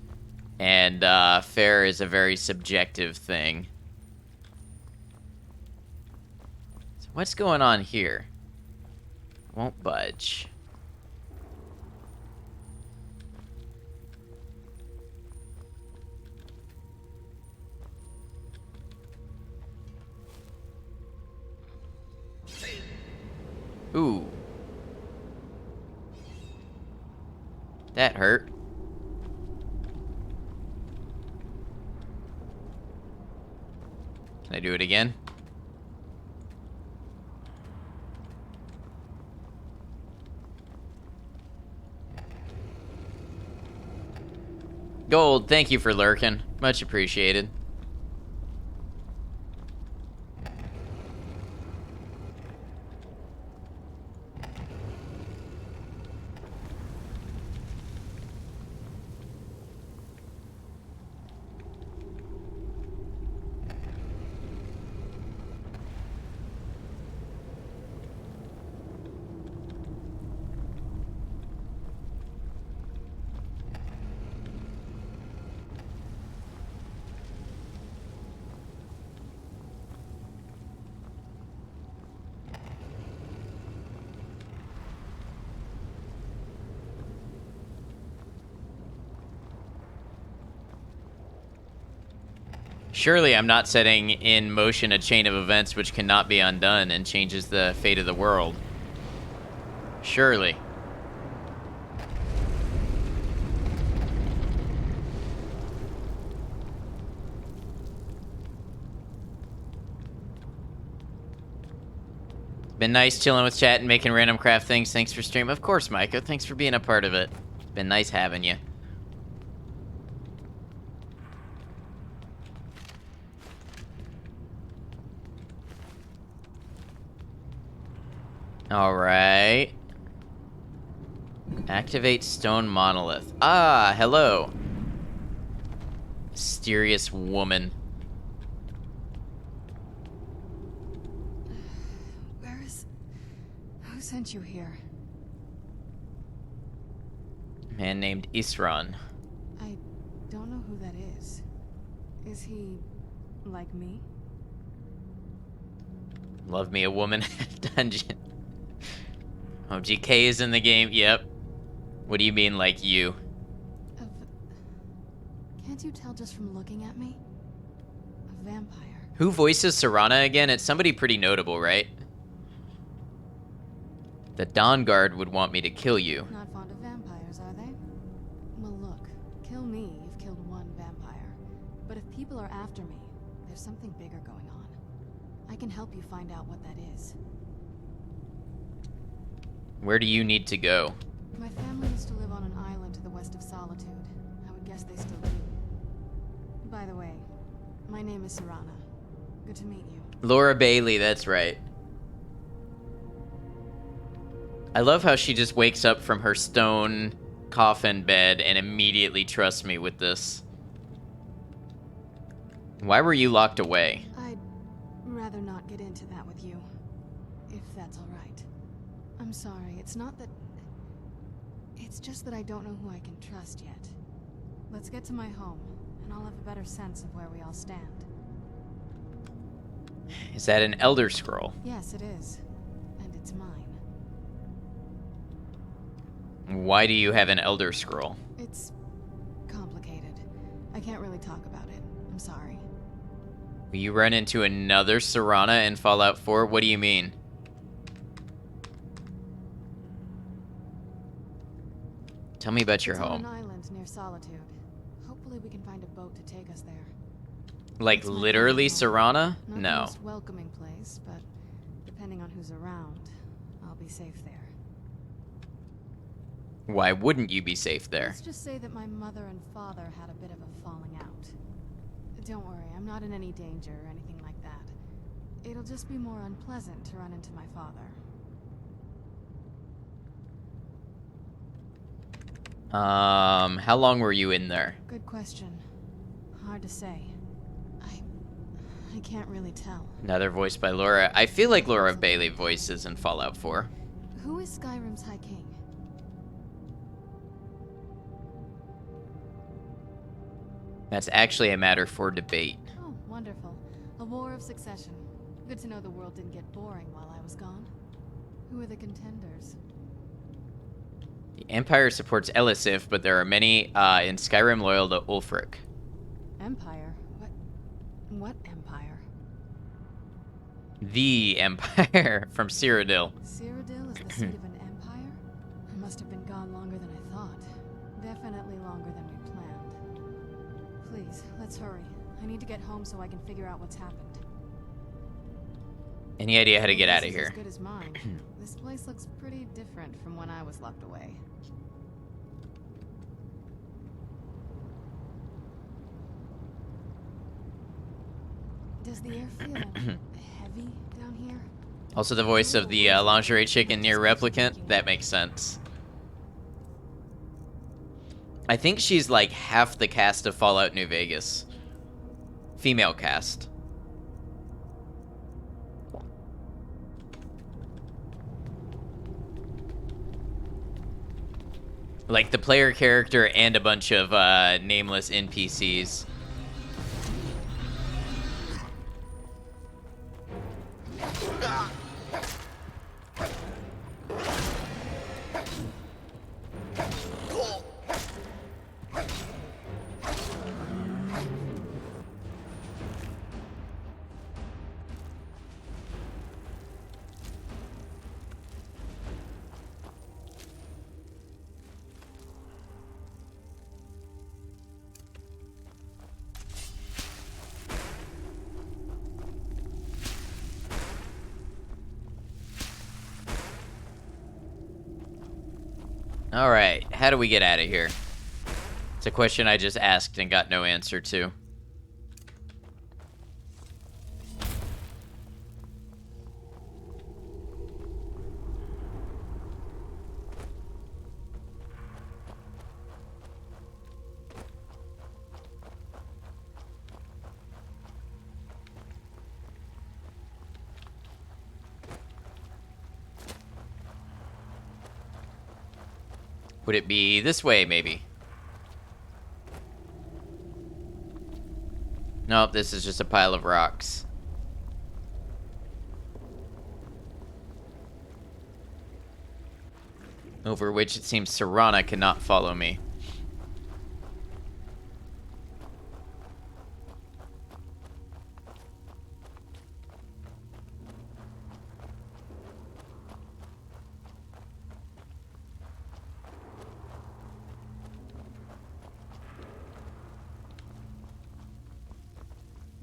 and fair is a very subjective thing. So what's going on here? Won't budge. Ooh. That hurt. Can I do it again? Gold, thank you for lurking. Much appreciated. Surely I'm not setting in motion a chain of events which cannot be undone and changes the fate of the world. Surely. Been nice chilling with chat and making random craft things. Thanks for stream. Of course, Micah. Thanks for being a part of it. Been nice having you. Alright. Activate stone monolith. Ah, hello. Mysterious woman. Who sent you here? Man named Isran. I don't know who that is. Is he like me? Love me a woman dungeon. Oh, GK is in the game. Yep. What do you mean, like you? Can't you tell just from looking at me? A vampire. Who voices Serana again? It's somebody pretty notable, right? The Dawn Guard would want me to kill you. Not fond of vampires, are they? Well, look. Kill me, you've killed one vampire. But if people are after me, there's something bigger going on. I can help you find out what that is. Where do you need to go? My family used to live on an island to the west of Solitude. I would guess they still do. By the way, my name is Serana. Good to meet you. Laura Bailey, that's right. I love how she just wakes up from her stone coffin bed and immediately trusts me with this. Why were you locked away? I'd rather not get into that with you, if that's all right. I'm sorry, it's not that... It's just that I don't know who I can trust yet. Let's get to my home, and I'll have a better sense of where we all stand. Is that an Elder Scroll? Yes, it is. And it's mine. Why do you have an Elder Scroll? It's complicated. I can't really talk about it. I'm sorry. Will you run into another Serana in Fallout 4? What do you mean? Tell me about your home. It's on an island near Solitude. Hopefully we can find a boat to take us there. Like literally Serana? Not No. the most welcoming place, but depending on who's around, I'll be safe there. Why wouldn't you be safe there? Let's just say that my mother and father had a bit of a falling out. Don't worry, I'm not in any danger or anything like that. It'll just be more unpleasant to run into my father. How long were you in there? Good question. Hard to say. I can't really tell. Another voice by Laura. I feel like Laura Bailey voices in Fallout 4. Who is Skyrim's High King? That's actually a matter for debate. Oh, wonderful. A war of succession. Good to know the world didn't get boring while I was gone. Who are the contenders? The Empire supports Elisif, but there are many in Skyrim loyal to Ulfric. Empire? What empire? The Empire from Cyrodiil. Cyrodiil is the seat of an empire? I must have been gone longer than I thought. Definitely longer than we planned. Please, let's hurry. I need to get home so I can figure out what's happened. Any idea how to get Your out of guess is here? As good as mine. This place looks pretty different from when I was locked away. Does the air feel heavy down here? Also the voice of the lingerie chicken near Replicant. That makes sense. I think she's like half the cast of Fallout New Vegas. Female cast. Like the player character and a bunch of nameless NPCs. Alright, how do we get out of here? It's a question I just asked and got no answer to. Would it be this way, maybe? Nope, this is just a pile of rocks. over which it seems Serana cannot follow me.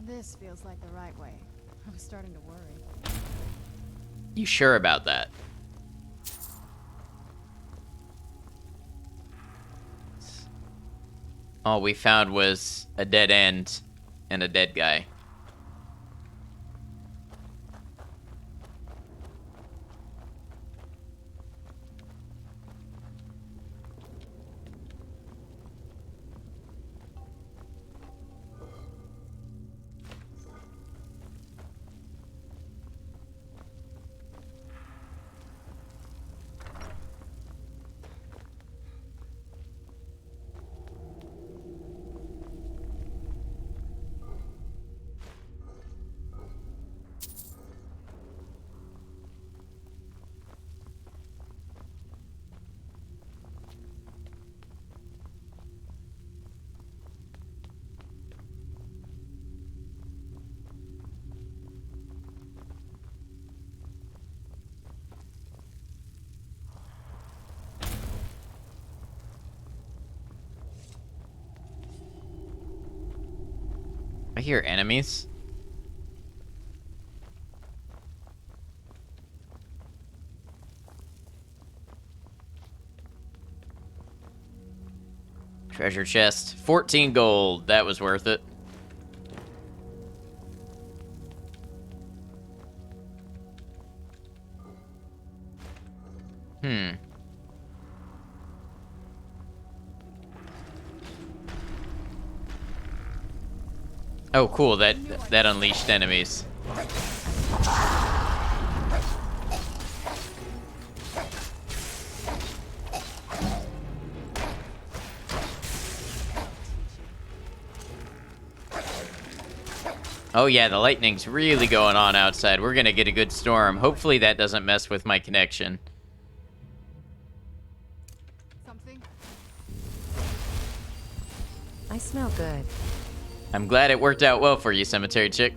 This feels like the right way. I was starting to worry. You sure about that? All we found was a dead end and a dead guy. I hear enemies. Treasure chest. 14 gold. That was worth it. Oh, cool. That unleashed enemies. Oh yeah, the lightning's really going on outside. We're gonna get a good storm. Hopefully that doesn't mess with my connection. Something? I smell good. I'm glad it worked out well for you, cemetery chick.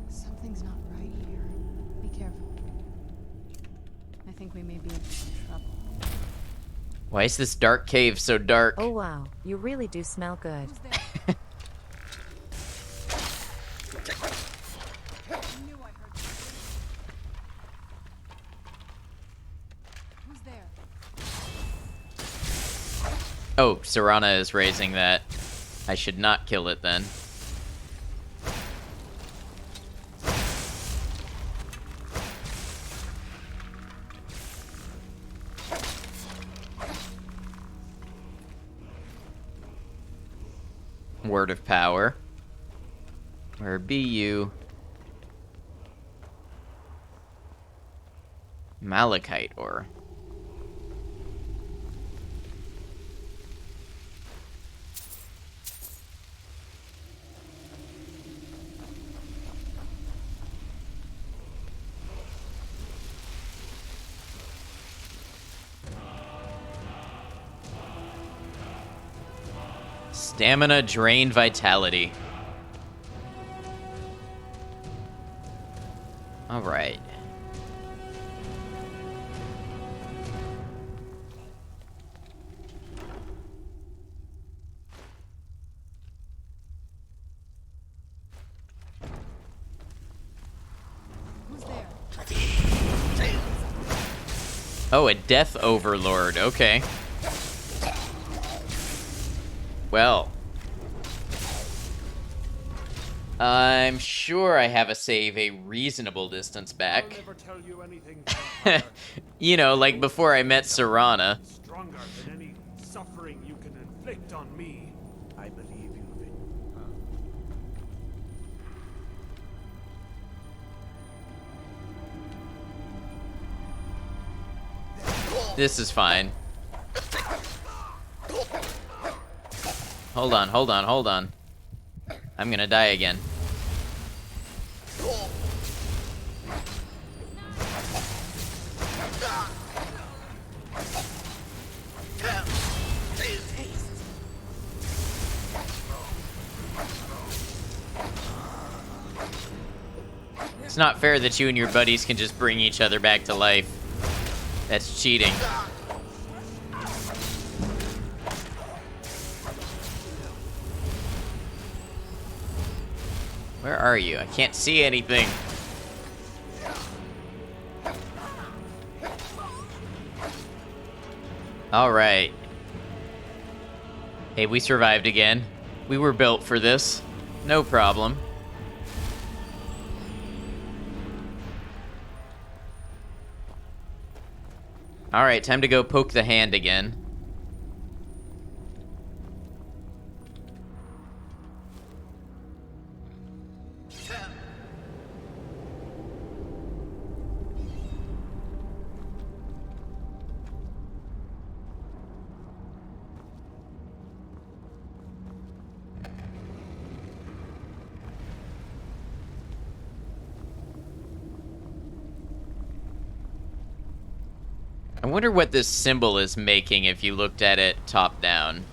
Something's not right here. Be careful. I think we may be in trouble. Why is this dark cave so dark? Oh wow, you really do smell good. Who's there? Oh, Serana is raising that. I should not kill it then. Word of power. Where be you? Malachite ore. Stamina, drain, vitality. All right. Who's there? Oh, a death overlord. Okay. Well. I'm sure I have a save a reasonable distance back. I'll never tell you anything. You know, like before I met Serana. Stronger than any suffering you can inflict on me. I believe you, Vin. This is fine. Hold on, hold on, hold on. I'm gonna die again. not fair that you and your buddies can just bring each other back to life. That's cheating. Where are you? I can't see anything. Alright. Hey, we survived again. We were built for this. No problem. Alright, time to go poke the hand again. I wonder what this symbol is making if you looked at it top down.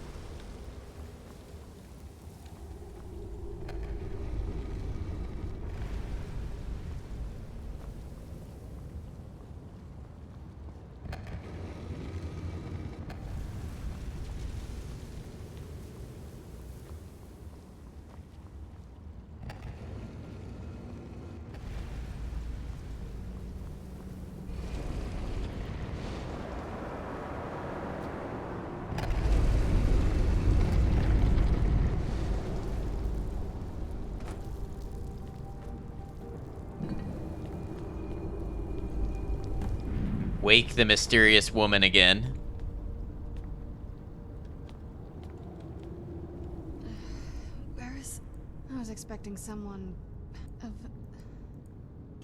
Wake the mysterious woman again. Where is... I was expecting someone... of...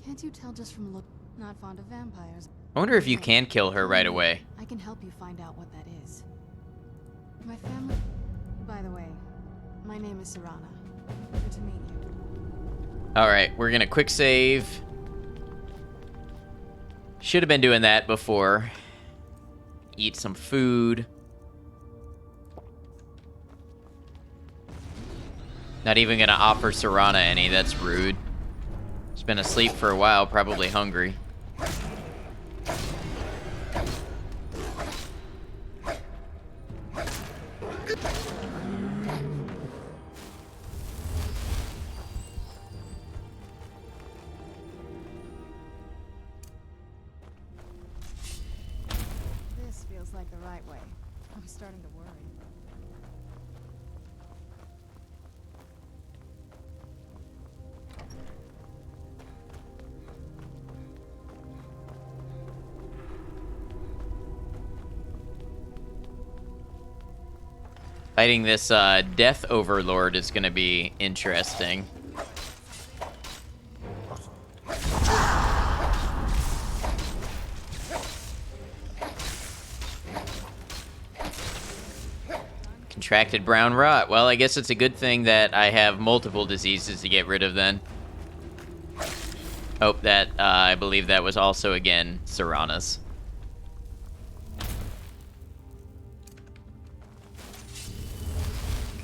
Can't you tell just from look... Not fond of vampires. I wonder if you can kill her right away. I can help you find out what that is. My family... By the way, my name is Serana. Good to meet you. Alright, we're gonna quick save. Should have been doing that before. Eat some food. Not even gonna offer Serana any, that's rude. She's been asleep for a while, probably hungry. This feels like the right way. I'm starting to worry. Fighting this Death Overlord is gonna be interesting. Contracted brown rot. Well, I guess it's a good thing that I have multiple diseases to get rid of then. Oh, that, I believe that was also, again, Serana's.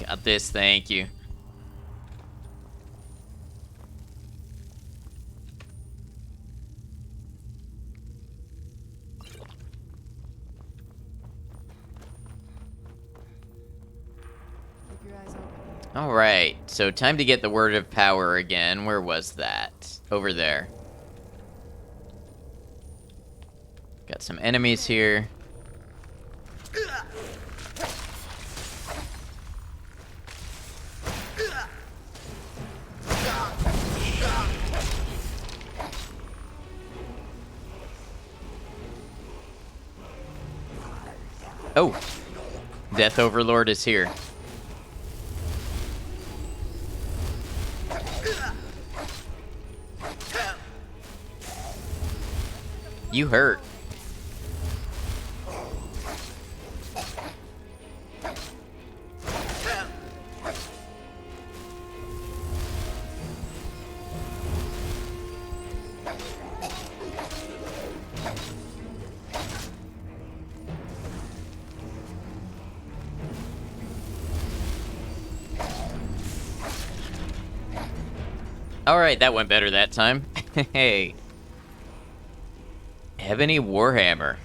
Got this, thank you. Alright, so time to get the Word of Power again. Where was that? Over there. Got some enemies here. Oh! Death Overlord is here. You hurt. Alright, that went better that time. Hey. Ebony Warhammer.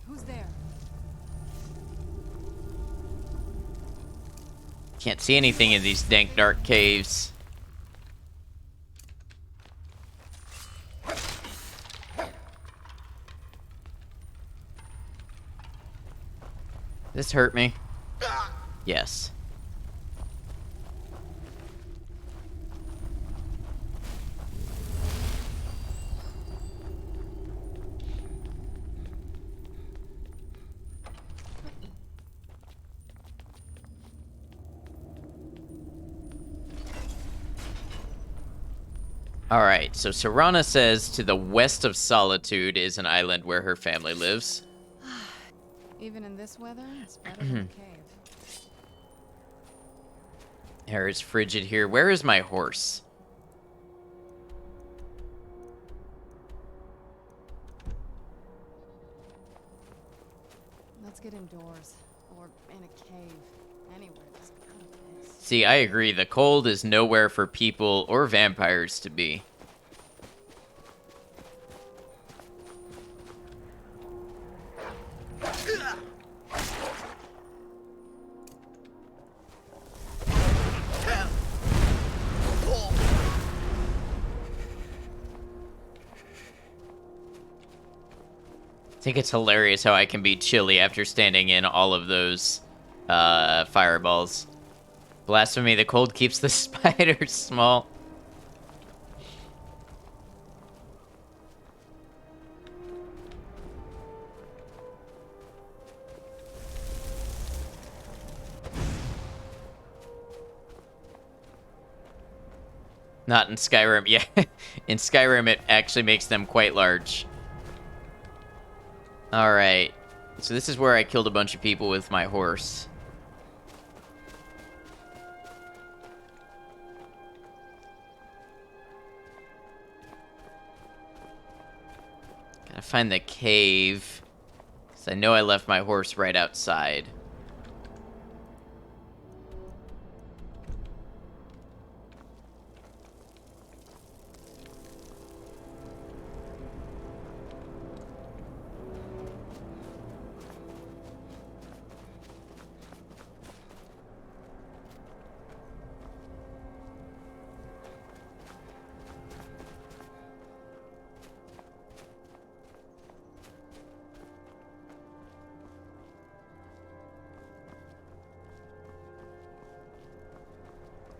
Who's there? Can't see anything in these dank, dark caves. This hurt me. Yes. Alright, so Serana says to the west of Solitude is an island where her family lives. Even in this weather, it's better than a cave. Air is frigid here. Where is my horse? Let's get indoors. Or in a cave. Anywhere that's out of this. See, I agree. The cold is nowhere for people or vampires to be. I think it's hilarious how I can be chilly after standing in all of those fireballs. Blasphemy, the cold keeps the spiders small. Not in Skyrim. Yeah, in Skyrim it actually makes them quite large. Alright, so this is where I killed a bunch of people with my horse. Gotta find the cave, because I know I left my horse right outside.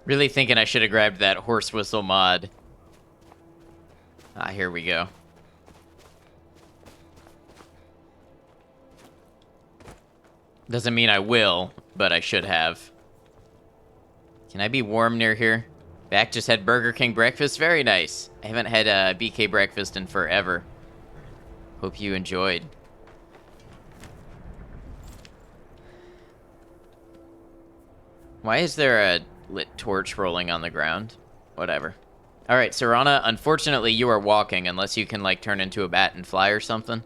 Really thinking I should have grabbed that horse whistle mod. Ah, here we go. Doesn't mean I will, but I should have. Can I be warm near here? Back just had Burger King breakfast. Very nice. I haven't had a BK breakfast in forever. Hope you enjoyed. Why is there a lit torch rolling on the ground? Whatever. Alright, Serana, unfortunately you are walking unless you can, like, turn into a bat and fly or something.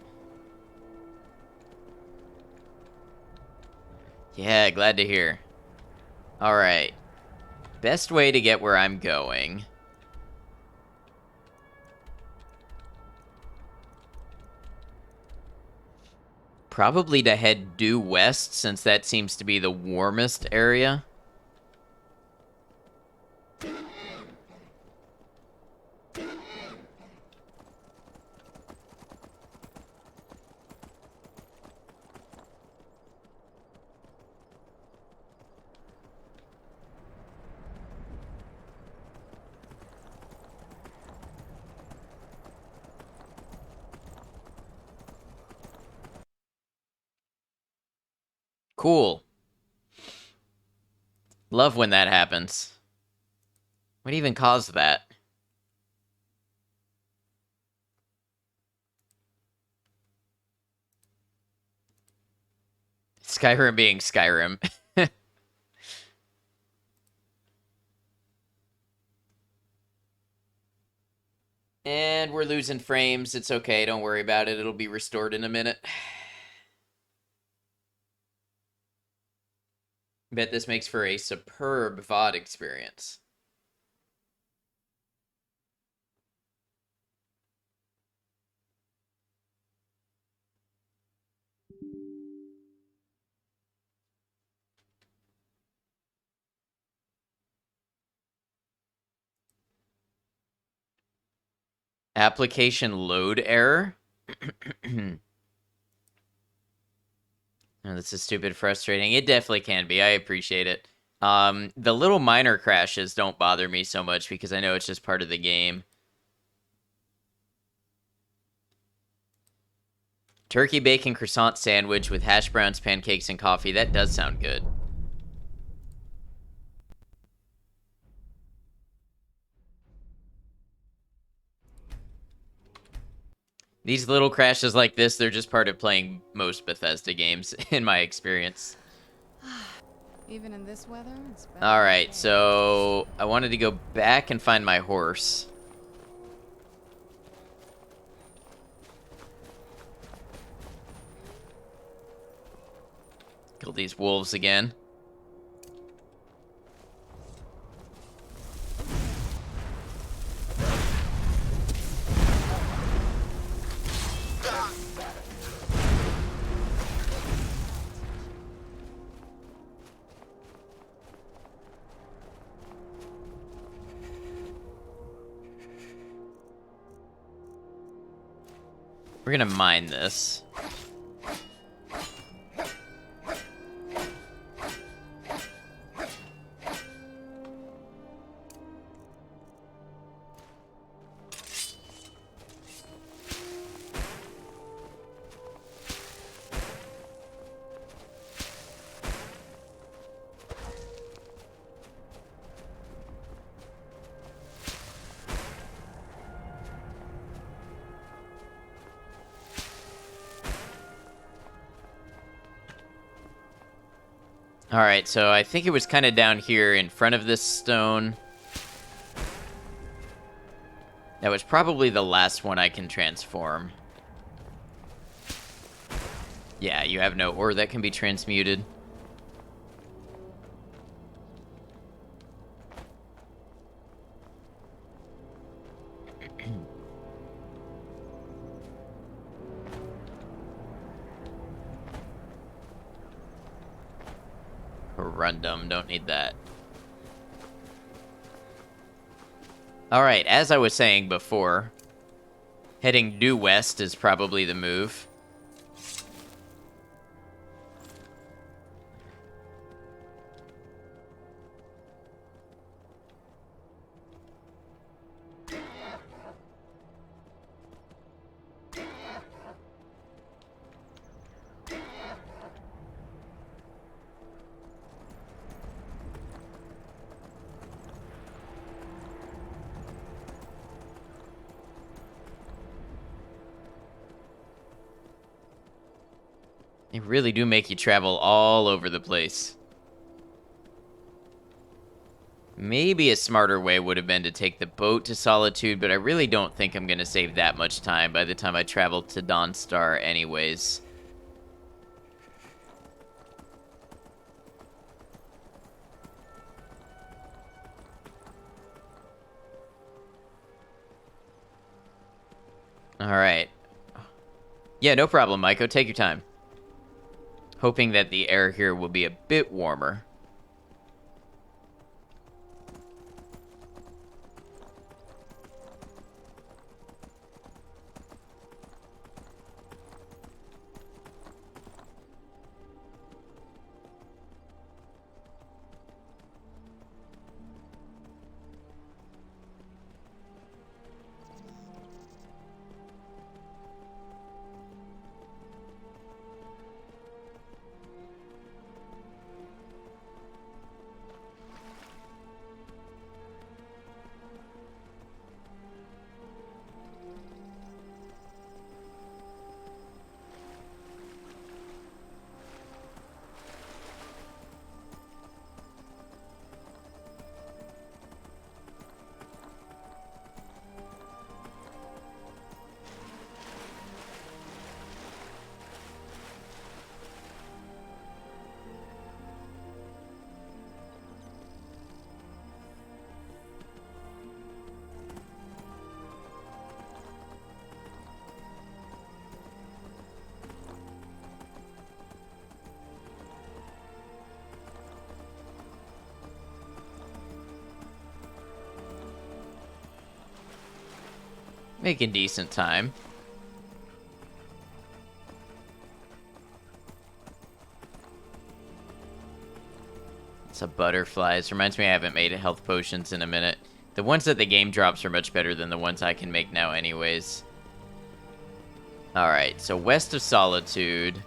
Yeah, glad to hear. Alright. Best way to get where I'm going. Probably to head due west, since that seems to be the warmest area. Cool. Love when that happens. What even caused that? Skyrim being Skyrim. And we're losing frames. It's okay. Don't worry about it. It'll be restored in a minute. Bet this makes for a superb VOD experience. Application load error. Oh, this is stupid frustrating. It definitely can be. I appreciate it. The little minor crashes don't bother me so much because I know it's just part of the game. Turkey bacon croissant sandwich with hash browns, pancakes, and coffee. That does sound good. These little crashes like this, they're just part of playing most Bethesda games, in my experience. Even in this weather, it's bad. Alright, so I wanted to go back and find my horse. Kill these wolves again. We're gonna mine this. Alright, so I think it was kind of down here in front of this stone. That was probably the last one I can transform. Yeah, you have no ore that can be transmuted. Rundum, don't need that. Alright, as I was saying before, heading due west is probably the move. They really do make you travel all over the place. Maybe a smarter way would have been to take the boat to Solitude, but I really don't think I'm going to save that much time by the time I travel to Dawnstar anyways. Alright. Yeah, no problem, Maiko. Take your time. Hoping that the air here will be a bit warmer. Making decent time. It's a butterflies. Reminds me I haven't made health potions in a minute. The ones that the game drops are much better than the ones I can make now anyways. Alright, so West of Solitude.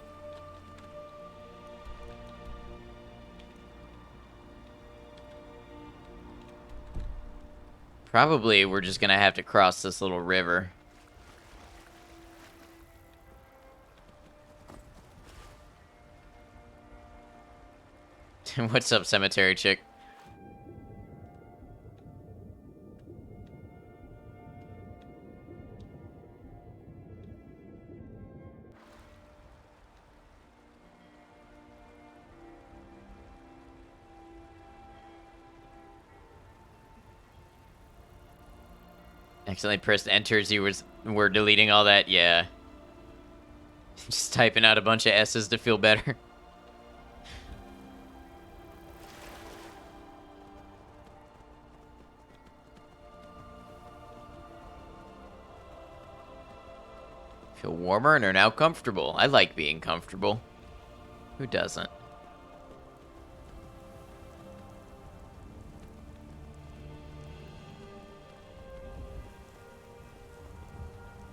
Probably we're just gonna have to cross this little river. What's up, cemetery chick? Accidentally pressed enter as you were deleting all that. Yeah. Just typing out a bunch of S's to feel better. Feel warmer and are now comfortable. I like being comfortable. Who doesn't?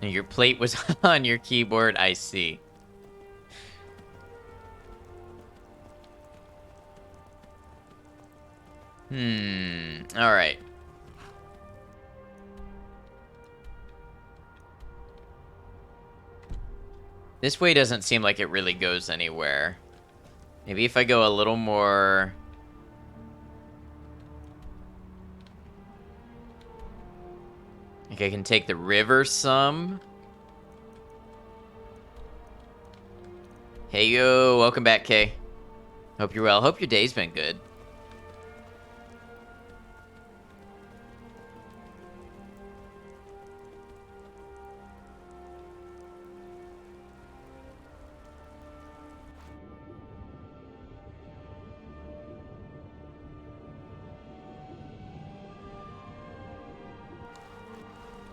Your plate was on your keyboard, I see. Alright. This way doesn't seem like it really goes anywhere. Maybe if I go a little more... I think I can take the river some. Hey yo, welcome back, Kay. Hope you're well. Hope your day's been good.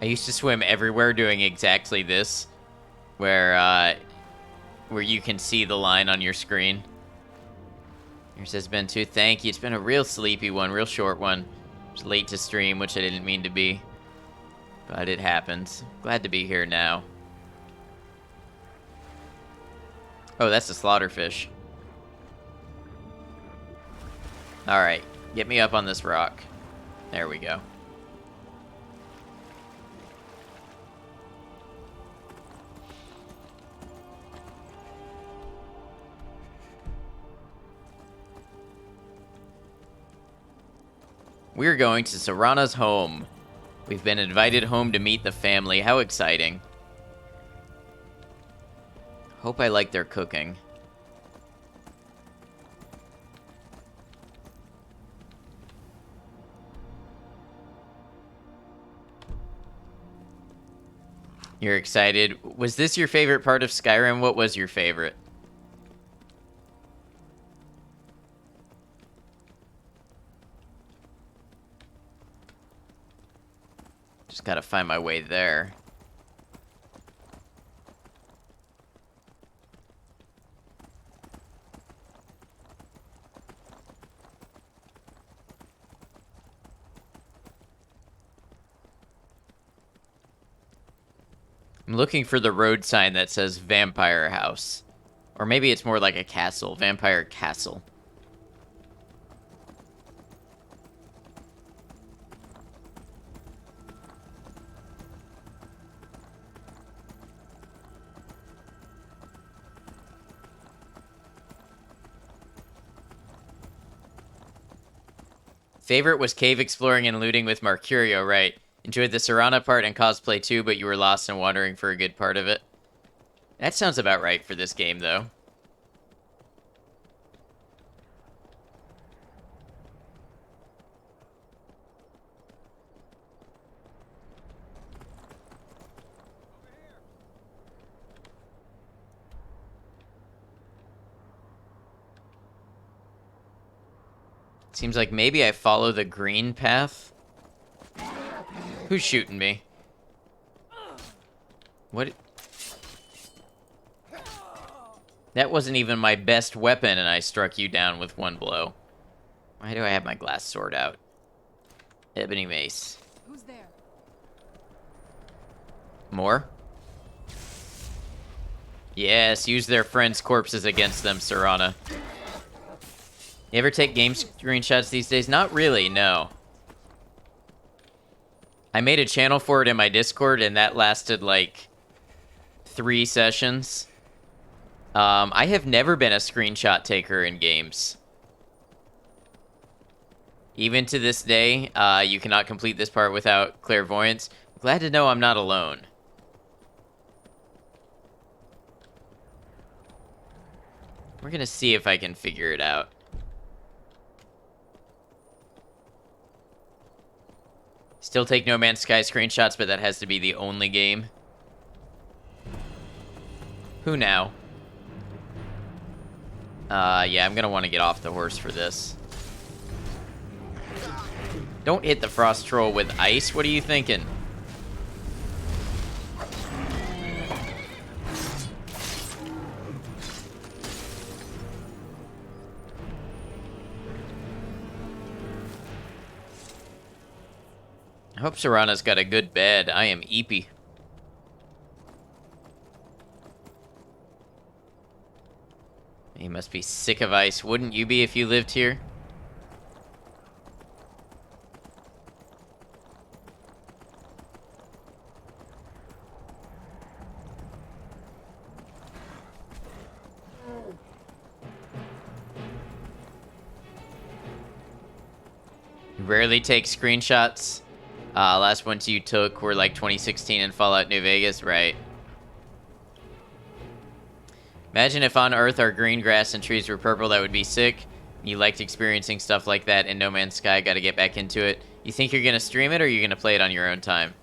I used to swim everywhere doing exactly this, where you can see the line on your screen. Yours has been too. Thank you. It's been a real sleepy one, real short one. Just late to stream, which I didn't mean to be, but it happens. Glad to be here now. Oh, that's a slaughterfish. All right, get me up on this rock. There we go. We're going to Serana's home. We've been invited home to meet the family. How exciting. Hope I like their cooking. You're excited. Was this your favorite part of Skyrim? What was your favorite? Just gotta find my way there. I'm looking for the road sign that says Vampire House. Or maybe it's more like a castle. Vampire Castle. Favorite was cave exploring and looting with Mercurio, right? Enjoyed the Serana part and cosplay too, but you were lost and wandering for a good part of it. That sounds about right for this game, though. Seems like maybe I follow the green path. Who's shooting me? What? That wasn't even my best weapon, and I struck you down with one blow. Why do I have my glass sword out? Ebony mace. Who's there? More? Yes, use their friends' corpses against them, Serana. You ever take game screenshots these days? Not really, no. I made a channel for it in my Discord, and that lasted like 3 sessions. I have never been a screenshot taker in games. Even to this day, you cannot complete this part without clairvoyance. Glad to know I'm not alone. We're gonna see if I can figure it out. Still take No Man's Sky screenshots, but that has to be the only game. Who now? Yeah, I'm gonna want to get off the horse for this. Don't hit the frost troll with ice. What are you thinking? I hope Serana's got a good bed. I am eepy. He must be sick of ice. Wouldn't you be if you lived here? You rarely take screenshots. Last ones you took were like 2016 in Fallout New Vegas, right? Imagine if on Earth our green grass and trees were purple, that would be sick. You liked experiencing stuff like that in No Man's Sky, gotta get back into it. You think you're gonna stream it, or you're gonna play it on your own time?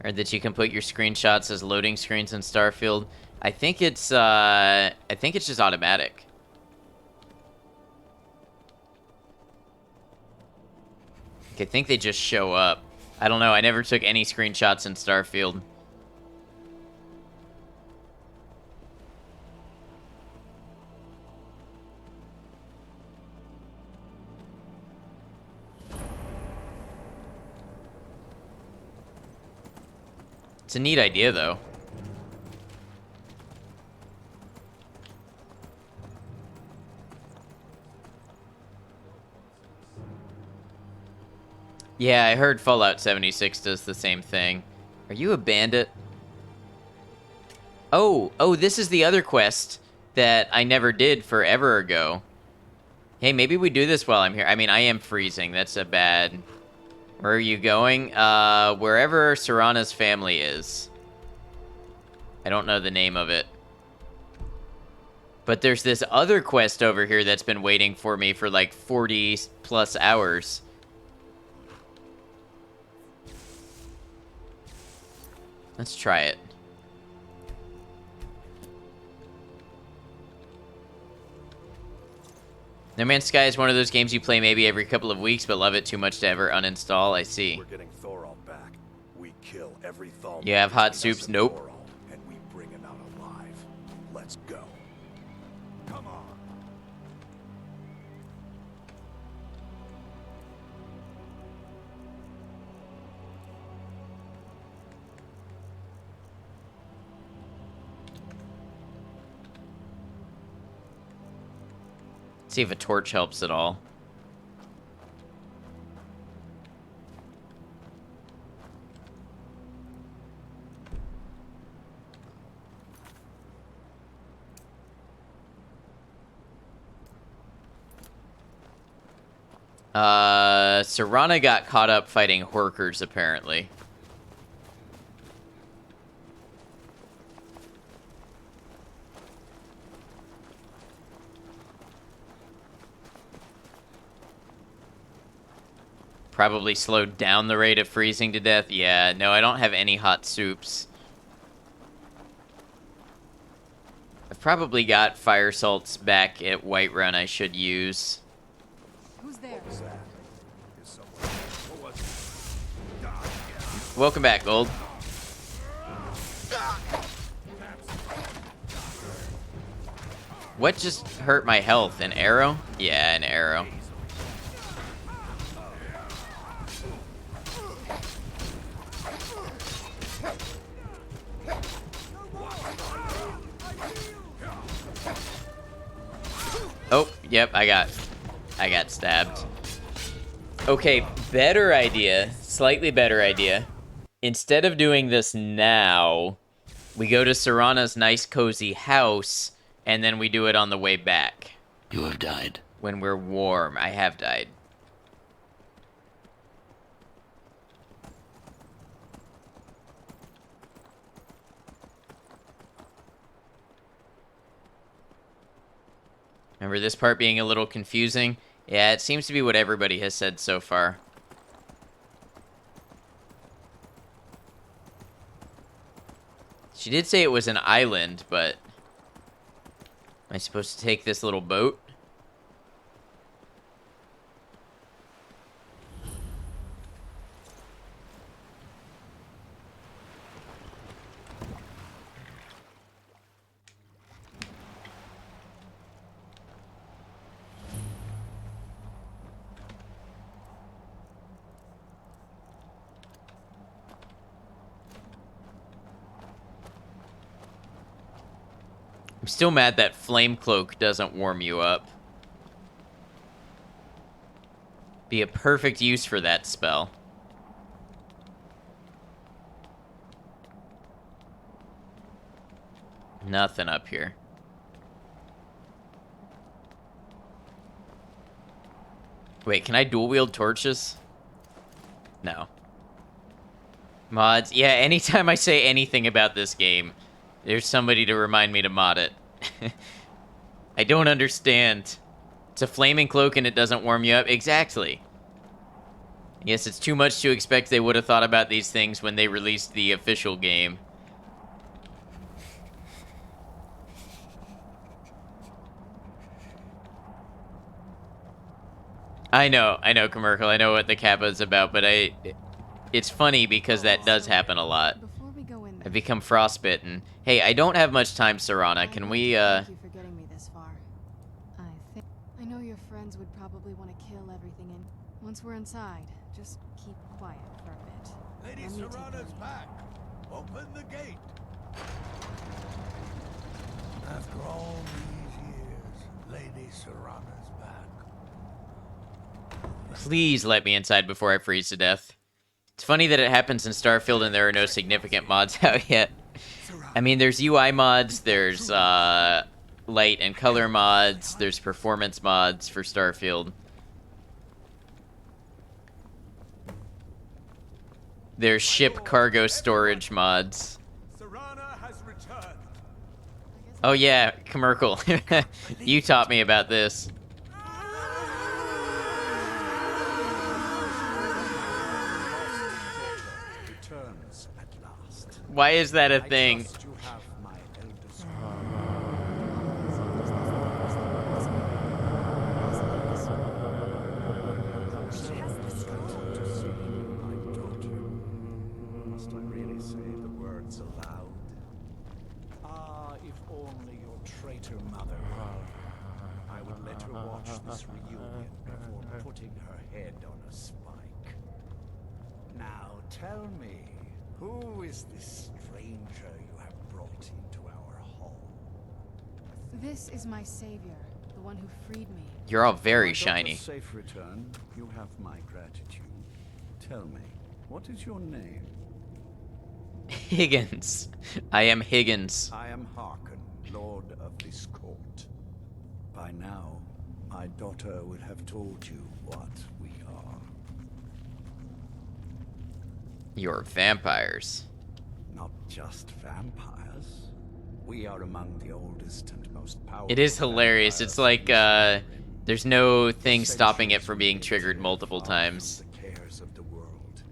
Or that you can put your screenshots as loading screens in Starfield. I think it's just automatic. I think they just show up. I don't know, I never took any screenshots in Starfield. It's a neat idea, though. Yeah, I heard Fallout 76 does the same thing. Are you a bandit? Oh, this is the other quest that I never did forever ago. Hey, maybe we do this while I'm here. I mean, I am freezing. That's a bad... Where are you going? Wherever Serana's family is. I don't know the name of it. But there's this other quest over here that's been waiting for me for like 40 plus hours. Let's try it. No Man's Sky is one of those games you play maybe every couple of weeks, but love it too much to ever uninstall. I see. We're getting Thorald back. We kill every Thalmor. You have hot soups? Nope. Thorald, and we bring him out alive. Let's go. Come on. See if a torch helps at all. Serana got caught up fighting Horkers, apparently. Probably slowed down the rate of freezing to death. Yeah, no, I don't have any hot soups. I've probably got fire salts back at Whiterun I should use. Who's there? What was that? Is someone... What was it? Welcome back, Gold. What just hurt my health? An arrow? Yeah, an arrow. Oh, yep, I got stabbed. Okay, better idea. Slightly better idea. Instead of doing this now, we go to Serana's nice cozy house, and then we do it on the way back. You have died. When we're warm. I have died. Remember this part being a little confusing? Yeah, it seems to be what everybody has said so far. She did say it was an island, but... Am I supposed to take this little boat? I'm still mad that Flame Cloak doesn't warm you up. Be a perfect use for that spell. Nothing up here. Wait, can I dual wield torches? No. Mods? Yeah, anytime I say anything about this game, there's somebody to remind me to mod it. I don't understand. It's a flaming cloak and it doesn't warm you up? Exactly. Yes, it's too much to expect they would have thought about these things when they released the official game. I know, Commercial. I know what the Kappa is about, but it's funny because that does happen a lot. I've become frostbitten. Hey, I don't have much time, Serana. Can we, Thank you for getting me this far. I know your friends would probably want to kill everything in. Once we're inside, just keep quiet for a bit. Lady Let me take Serana's the lead. back. Open the gate. After all these years, Lady Serana's back. please let me inside before I freeze to death? It's funny that it happens in Starfield and there are no significant mods out yet. I mean, there's UI mods, there's light and color mods, there's performance mods for Starfield. There's ship cargo storage mods. Oh yeah, Commercial. You taught me about this. Returns at last. Why is that a thing? I trust you have my eldest Must I really say the words aloud? Ah, if only your traitor mother were here. I would let her watch this reunion before putting her head on a spike. Now tell me, who is this stranger you have brought into our home? This is my savior, the one who freed me. You're all very For my shiny. daughter's safe return, you have my gratitude. Tell me, what is your name? Higgins. I am Higgins. I am Harkon, Lord of this court. By now, my daughter would have told you what we are. You're vampires. Not just vampires. We are among the oldest and most powerful. It is hilarious. It's like, there's no thing stopping it from being triggered multiple times. The cares of the world.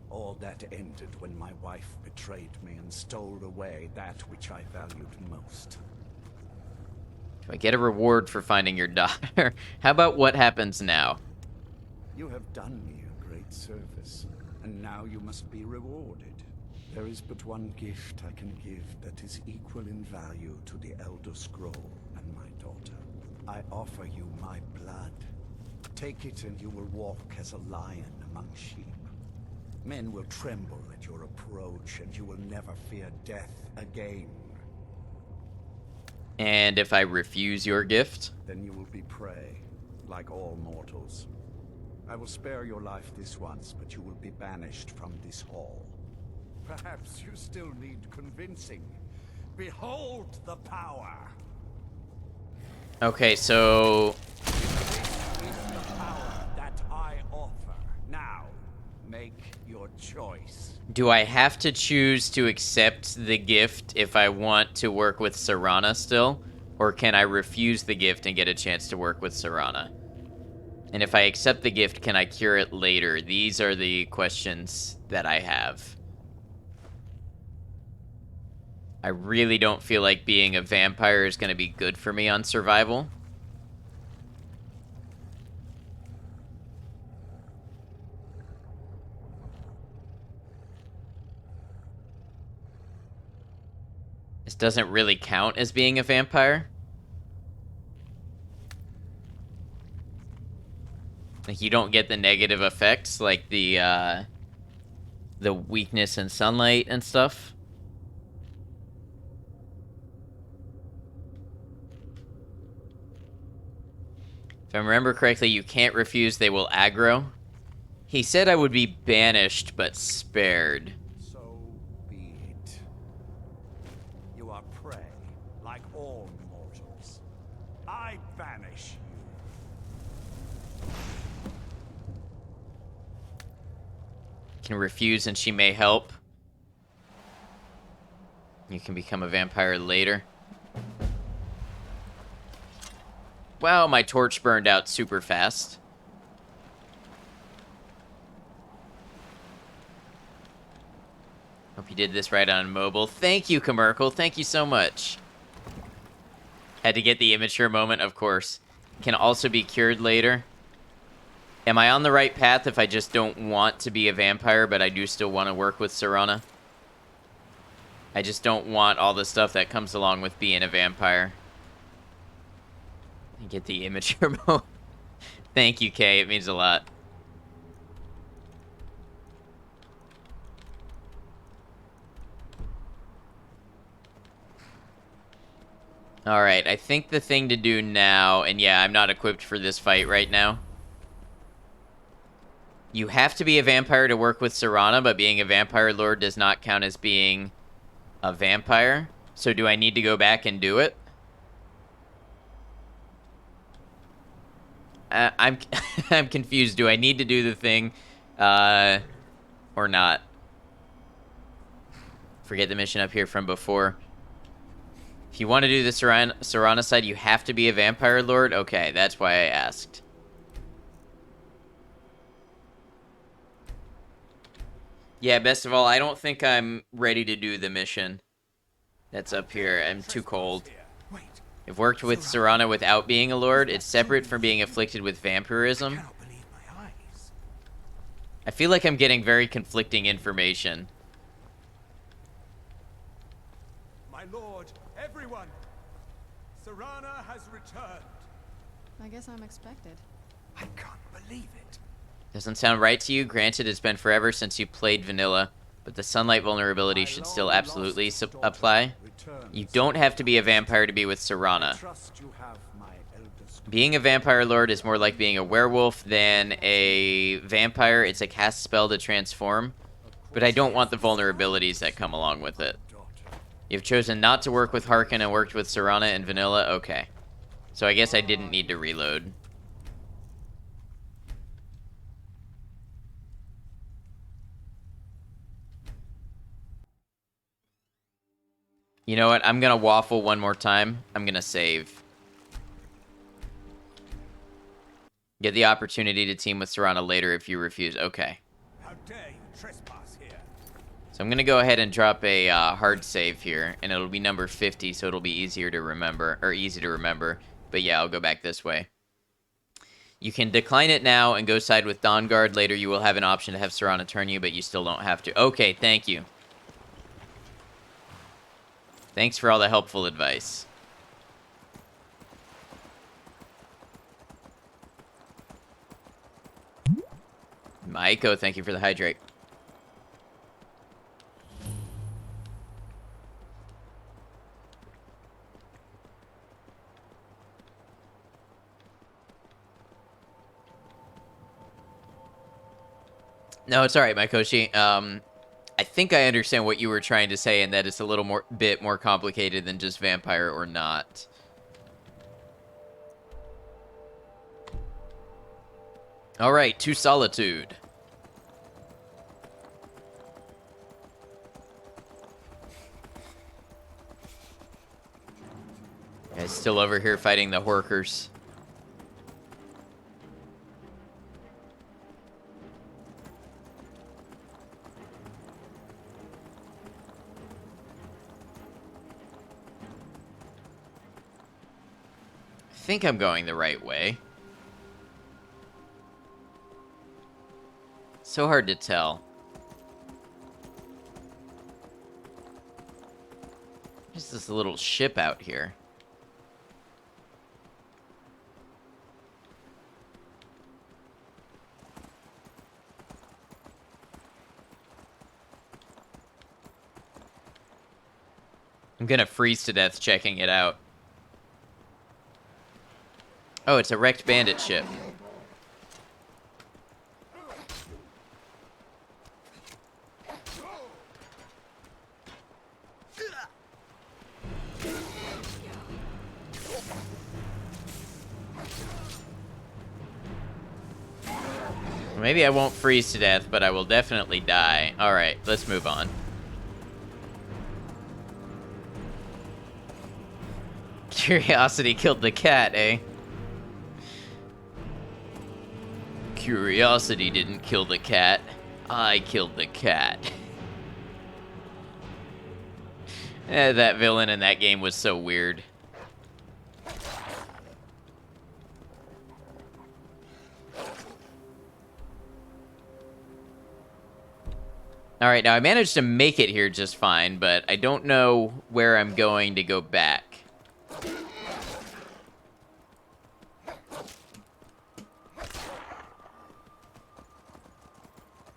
All that ended when my wife betrayed me and stole away that which I valued most. Do I get a reward for finding your daughter? How about what happens now? You have done me a great service, and now you must be rewarded. There is but one gift I can give that is equal in value to the Elder Scroll and my daughter. I offer you my blood. Take it and you will walk as a lion among sheep. Men will tremble at your approach, and you will never fear death again. And if I refuse your gift? Then you will be prey, like all mortals. I will spare your life this once, but you will be banished from this hall. Perhaps you still need convincing. Behold the power! Okay, so... This is the power that I offer. Now, make your choice. Do I have to choose to accept the gift if I want to work with Serana still? Or can I refuse the gift and get a chance to work with Serana? And if I accept the gift, can I cure it later? These are the questions that I have. I really don't feel like being a vampire is going to be good for me on survival. This doesn't really count as being a vampire. Like, you don't get the negative effects, like the weakness in sunlight and stuff. If I remember correctly, you can't refuse, they will aggro. He said I would be banished, but spared. So be it. You are prey, like all mortals. I banish you. Can refuse and she may help. You can become a vampire later. Wow, my torch burned out super fast. Hope you did this right on mobile. Thank you, Commercial. Thank you so much. Had to get the immature moment, of course. Can also be cured later. Am I on the right path if I just don't want to be a vampire, but I do still want to work with Serana? I just don't want all the stuff that comes along with being a vampire. Get the immature mode. Thank you, Kay. It means a lot. Alright, I think the thing to do now... And yeah, I'm not equipped for this fight right now. You have to be a vampire to work with Serana, but being a vampire lord does not count as being a vampire. So do I need to go back and do it? I'm confused. Do I need to do the thing, or not? Forget the mission up here from before. If you want to do the Serana side, you have to be a vampire lord? Okay, that's why I asked. Yeah, best of all, I don't think I'm ready to do the mission that's up here. I'm too cold. I've worked with Serana without being a lord. It's separate from being afflicted with vampirism. I feel like I'm getting very conflicting information. My lord, everyone! Serana has returned. I guess I'm expected. I can't believe it. Doesn't sound right to you? Granted, it's been forever since you played vanilla, but the sunlight vulnerability should still absolutely apply. You don't have to be a vampire to be with Serana. Being a vampire lord is more like being a werewolf than a vampire. It's a cast spell to transform, but I don't want the vulnerabilities that come along with it. You've chosen not to work with Harkin and worked with Serana and vanilla? Okay. So I guess I didn't need to reload. You know what? I'm gonna waffle one more time. I'm gonna save. Get the opportunity to team with Serana later if you refuse. Okay. How dare you trespass here? So I'm gonna go ahead and drop a hard save here, and it'll be number 50, so it'll be easier to remember, or easy to remember. But yeah, I'll go back this way. You can decline it now and go side with Dawnguard. Later, you will have an option to have Serana turn you, but you still don't have to. Okay, thank you. Thanks for all the helpful advice. Maiko, thank you for the hydrate. No, it's all right, Maikoshi. I think I understand what you were trying to say, and that it's a little bit more complicated than just vampire or not. All right, to Solitude. Guys still over here fighting the Horkers. I think I'm going the right way. So hard to tell. There's this little ship out here. I'm gonna freeze to death checking it out. Oh, it's a wrecked bandit ship. Maybe I won't freeze to death, but I will definitely die. Alright, let's move on. Curiosity killed the cat, eh? Curiosity didn't kill the cat. I killed the cat. That villain in that game was so weird. Alright, now I managed to make it here just fine, but I don't know where I'm going to go back.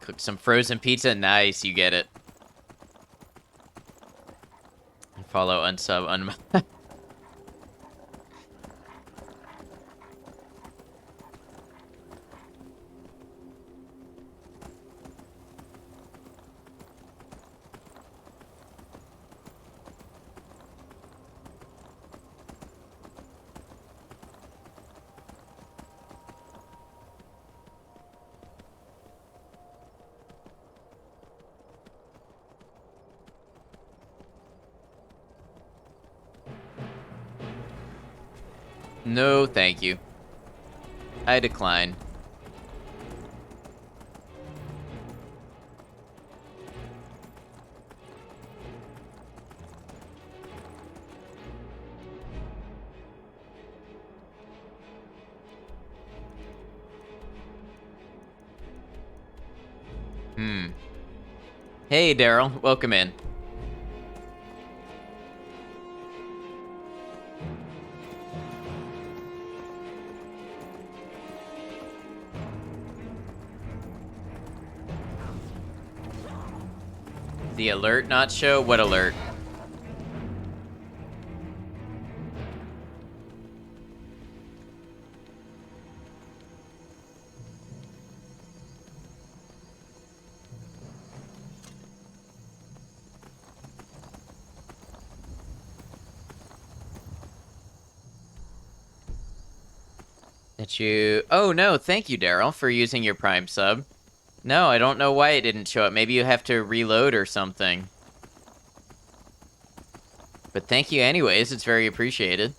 Cook some frozen pizza. Nice, you get it. Follow, unsub, No, thank you. I decline. Hey, Daryl. Welcome in. The alert not show? What alert? That you... Oh, no, thank you, Daryl, for using your Prime sub. No, I don't know why it didn't show up. Maybe you have to reload or something. But thank you anyways. It's very appreciated.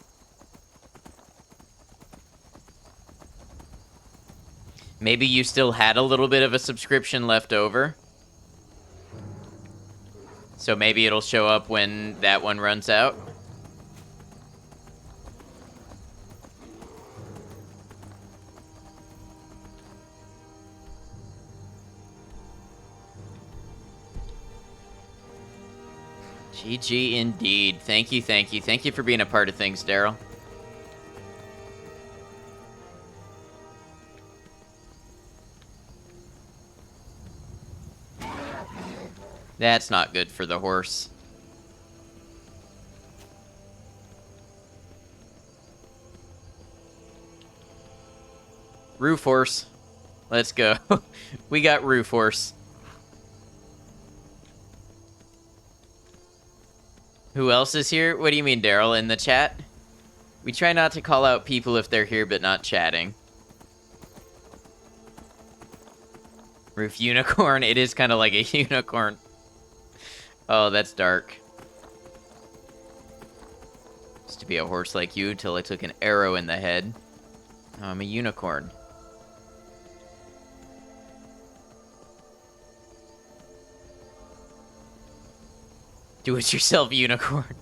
Maybe you still had a little bit of a subscription left over. So maybe it'll show up when that one runs out. GG indeed. Thank you, thank you. Thank you for being a part of things, Daryl. That's not good for the horse. Roof horse. Let's go. We got roof horse. Who else is here? What do you mean, Daryl? In the chat? We try not to call out people if they're here but not chatting. Roof unicorn. It is kind of like a unicorn. Oh, that's dark. Used to be a horse like you till I took an arrow in the head. Now I'm a unicorn. Do it yourself, unicorn.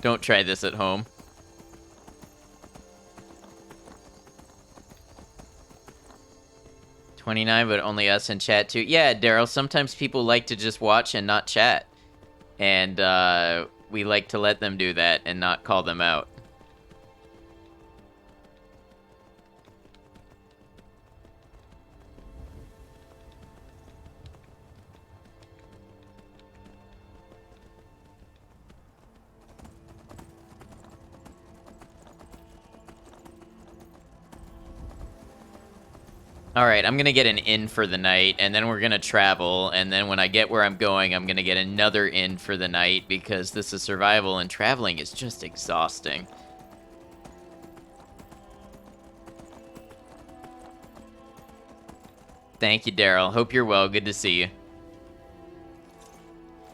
Don't try this at home. $29, but only us in chat too. Yeah, Daryl, sometimes people like to just watch and not chat. And we like to let them do that and not call them out. Alright, I'm gonna get an inn for the night, and then we're gonna travel, and then when I get where I'm going, I'm gonna get another inn for the night, because this is survival, and traveling is just exhausting. Thank you, Daryl. Hope you're well. Good to see you.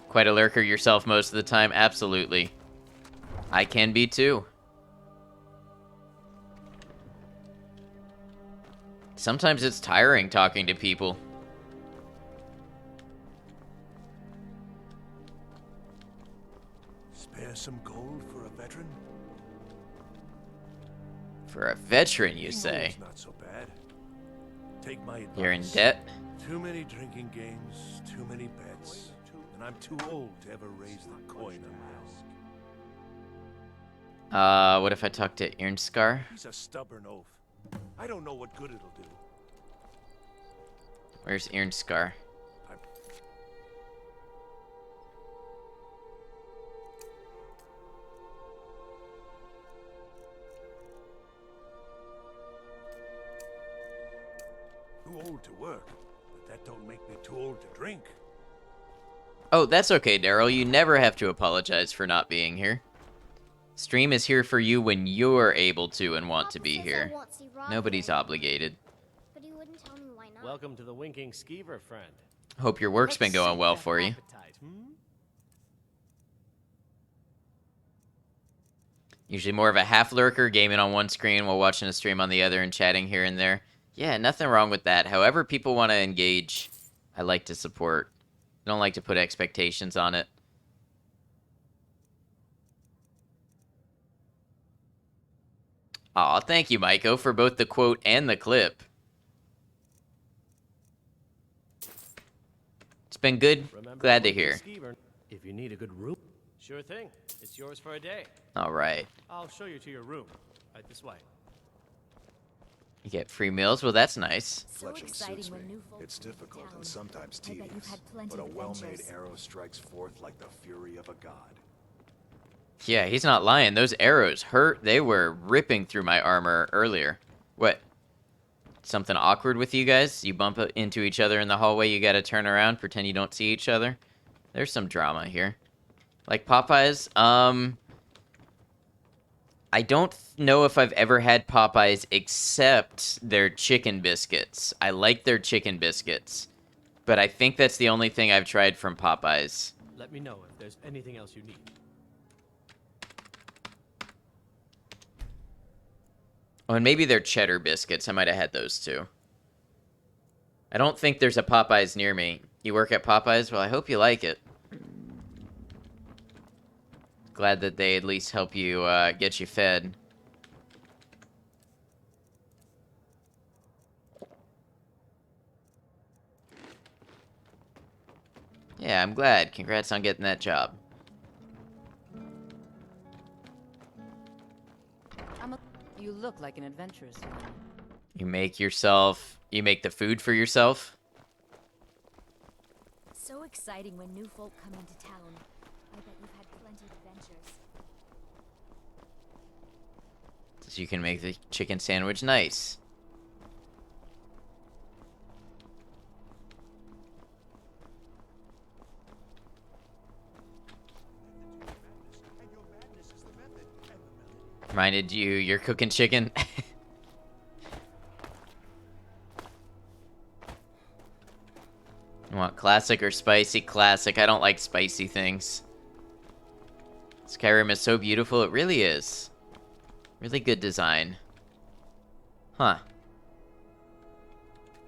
Quite a lurker yourself most of the time? Absolutely. I can be too. Sometimes it's tiring talking to people. Spare some gold for a veteran? For a veteran, you say? Not so bad. Take my advice. You're in debt? Too many drinking games, too many bets, and I'm too old to ever raise the coin on What if I talk to Irnscar? He's a stubborn oaf. I don't know what good it'll do. Where's Irnscar? Too old to work, but that don't make me too old to drink. Oh, that's okay, Daryl. You never have to apologize for not being here. Stream is here for you when you're able to and want to be here. Nobody's obligated. But he wouldn't tell me why not. Welcome to the Winking Skeever, friend. Hope your work's been going well for you. Usually more of a half lurker, gaming on one screen while watching a stream on the other and chatting here and there. Yeah, nothing wrong with that. However people want to engage, I like to support. I don't like to put expectations on it. Aw, thank you, Maiko, for both the quote and the clip. It's been good. Glad to hear. If you need a good room, sure thing. It's yours for a day. All right. I'll show you to your room. Right this way. You get free meals? Well, that's nice. Fletching suits me. It's difficult and sometimes tedious, but a well-made arrow strikes forth like the fury of a god. Yeah, he's not lying. Those arrows hurt. They were ripping through my armor earlier. What? Something awkward with you guys? You bump into each other in the hallway, you gotta turn around, pretend you don't see each other? There's some drama here. Like Popeyes? I don't know if I've ever had Popeyes except their chicken biscuits. I like their chicken biscuits. But I think that's the only thing I've tried from Popeyes. Let me know if there's anything else you need. Oh, and maybe they're cheddar biscuits. I might have had those too. I don't think there's a Popeyes near me. You work at Popeyes? Well, I hope you like it. Glad that they at least help you get you fed. Yeah, I'm glad. Congrats on getting that job. You look like an adventurous one. You make the food for yourself? So exciting when new folk come into town. I bet you've had plenty of adventures. So you can make the chicken sandwich nice. Reminded you're cooking chicken? You want classic or spicy? Classic. I don't like spicy things. Skyrim is so beautiful. It really is. Really good design. Huh.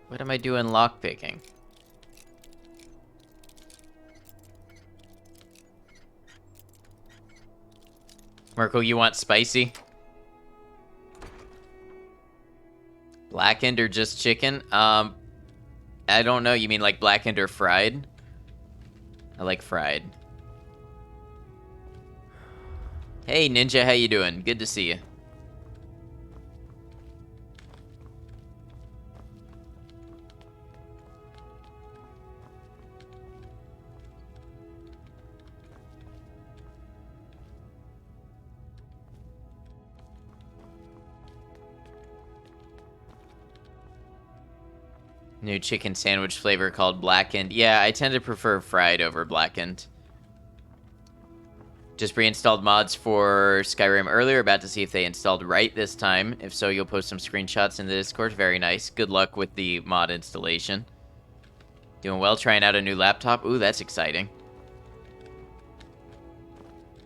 What am I doing lockpicking? Merkel, you want spicy? Blackened or just chicken? I don't know. You mean like blackened or fried? I like fried. Hey, Ninja, how you doing? Good to see you. New chicken sandwich flavor called blackened. Yeah, I tend to prefer fried over blackened. Just reinstalled mods for Skyrim earlier. About to see if they installed right this time. If so, you'll post some screenshots in the Discord. Very nice. Good luck with the mod installation. Doing well, trying out a new laptop. Ooh, that's exciting.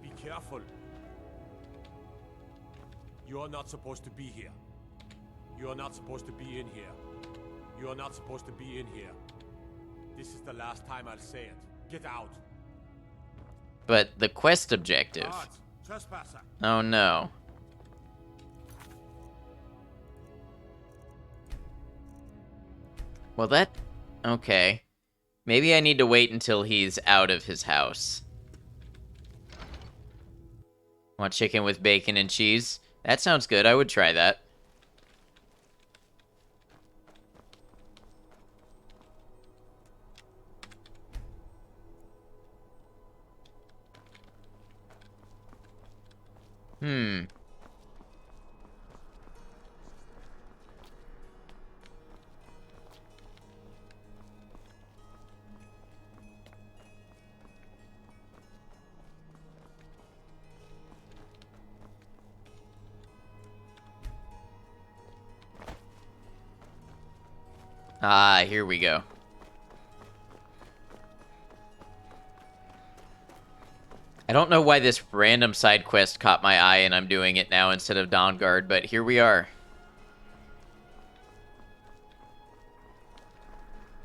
Be careful. You're not supposed to be here. You're not supposed to be in here. You're not supposed to be in here. This is the last time I'll say it. Get out. But the quest objective. Guards, trespasser. Oh no. Well, that... Okay. Maybe I need to wait until he's out of his house. Want chicken with bacon and cheese? That sounds good. I would try that. Ah, here we go. I don't know why this random side quest caught my eye and I'm doing it now instead of Dawnguard, but here we are.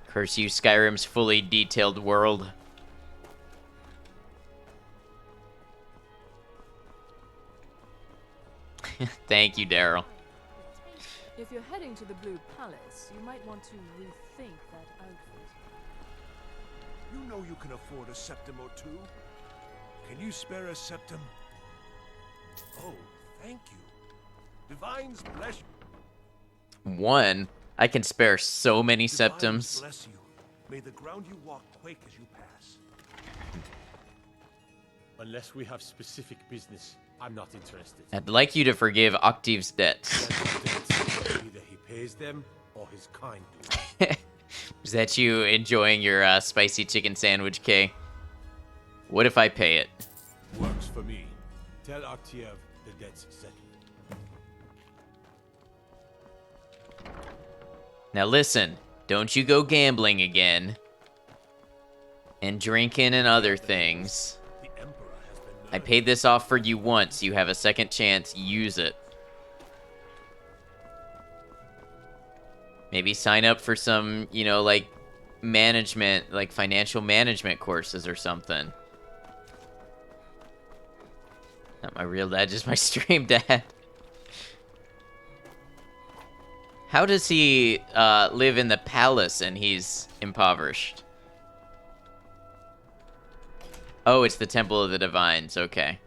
Curse you, Skyrim's fully detailed world. Thank you, Daryl. If you're heading to the Blue Palace, you might want to rethink that outfit. You know you can afford a septim or two. Can you spare a septim? Oh, thank you. Divines bless you. One. I can spare so many Divines septums. bless you. May the ground you walk quake as you pass. Unless we have specific business, I'm not interested. I'd like you to forgive Octave's debts. Either he pays them or his kind do. Is that you enjoying your spicy chicken sandwich, Kay? What if I pay it? Works for me. Tell Artiev the debt's settled. Now listen, don't you go gambling again. And drinking and other things. I paid this off for you once. You have a second chance. Use it. Maybe sign up for some, you know, like management, like financial management courses or something. Not my real dad, just my stream dad. How does he live in the palace and he's impoverished? Oh, it's the Temple of the Divines. Okay.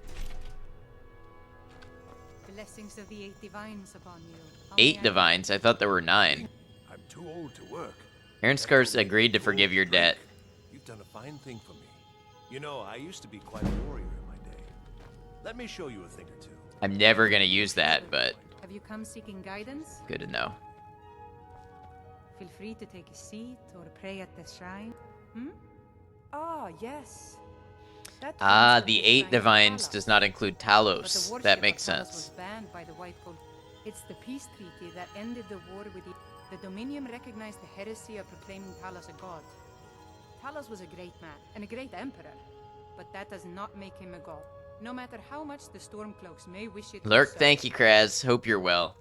Blessings of the 8 divines upon you. How 8 may I- divines? I thought there were 9. I'm too old to work. Aaron Scar's agreed to forgive your debt. You've done a fine thing for me. You know, I used to be quite a warrior in my day. Let me show you a thing or two. I'm never gonna use that, but Have you come seeking guidance? good to know. Feel free to take a seat or pray at the shrine. Hmm? Ah, yes. That Ah, runs the from 8 shrine of divines Talos. does not include But the Talos. worship That makes of Talos sense. was banned by the White Gold. It's the peace treaty that ended the war with the Dominion recognized the heresy of proclaiming Talos a god. Talos was a great man and a great emperor, but that does not make him a god. No matter how much the Stormcloaks may wish it to Lurk, so. thank you, Kraz. Hope you're well.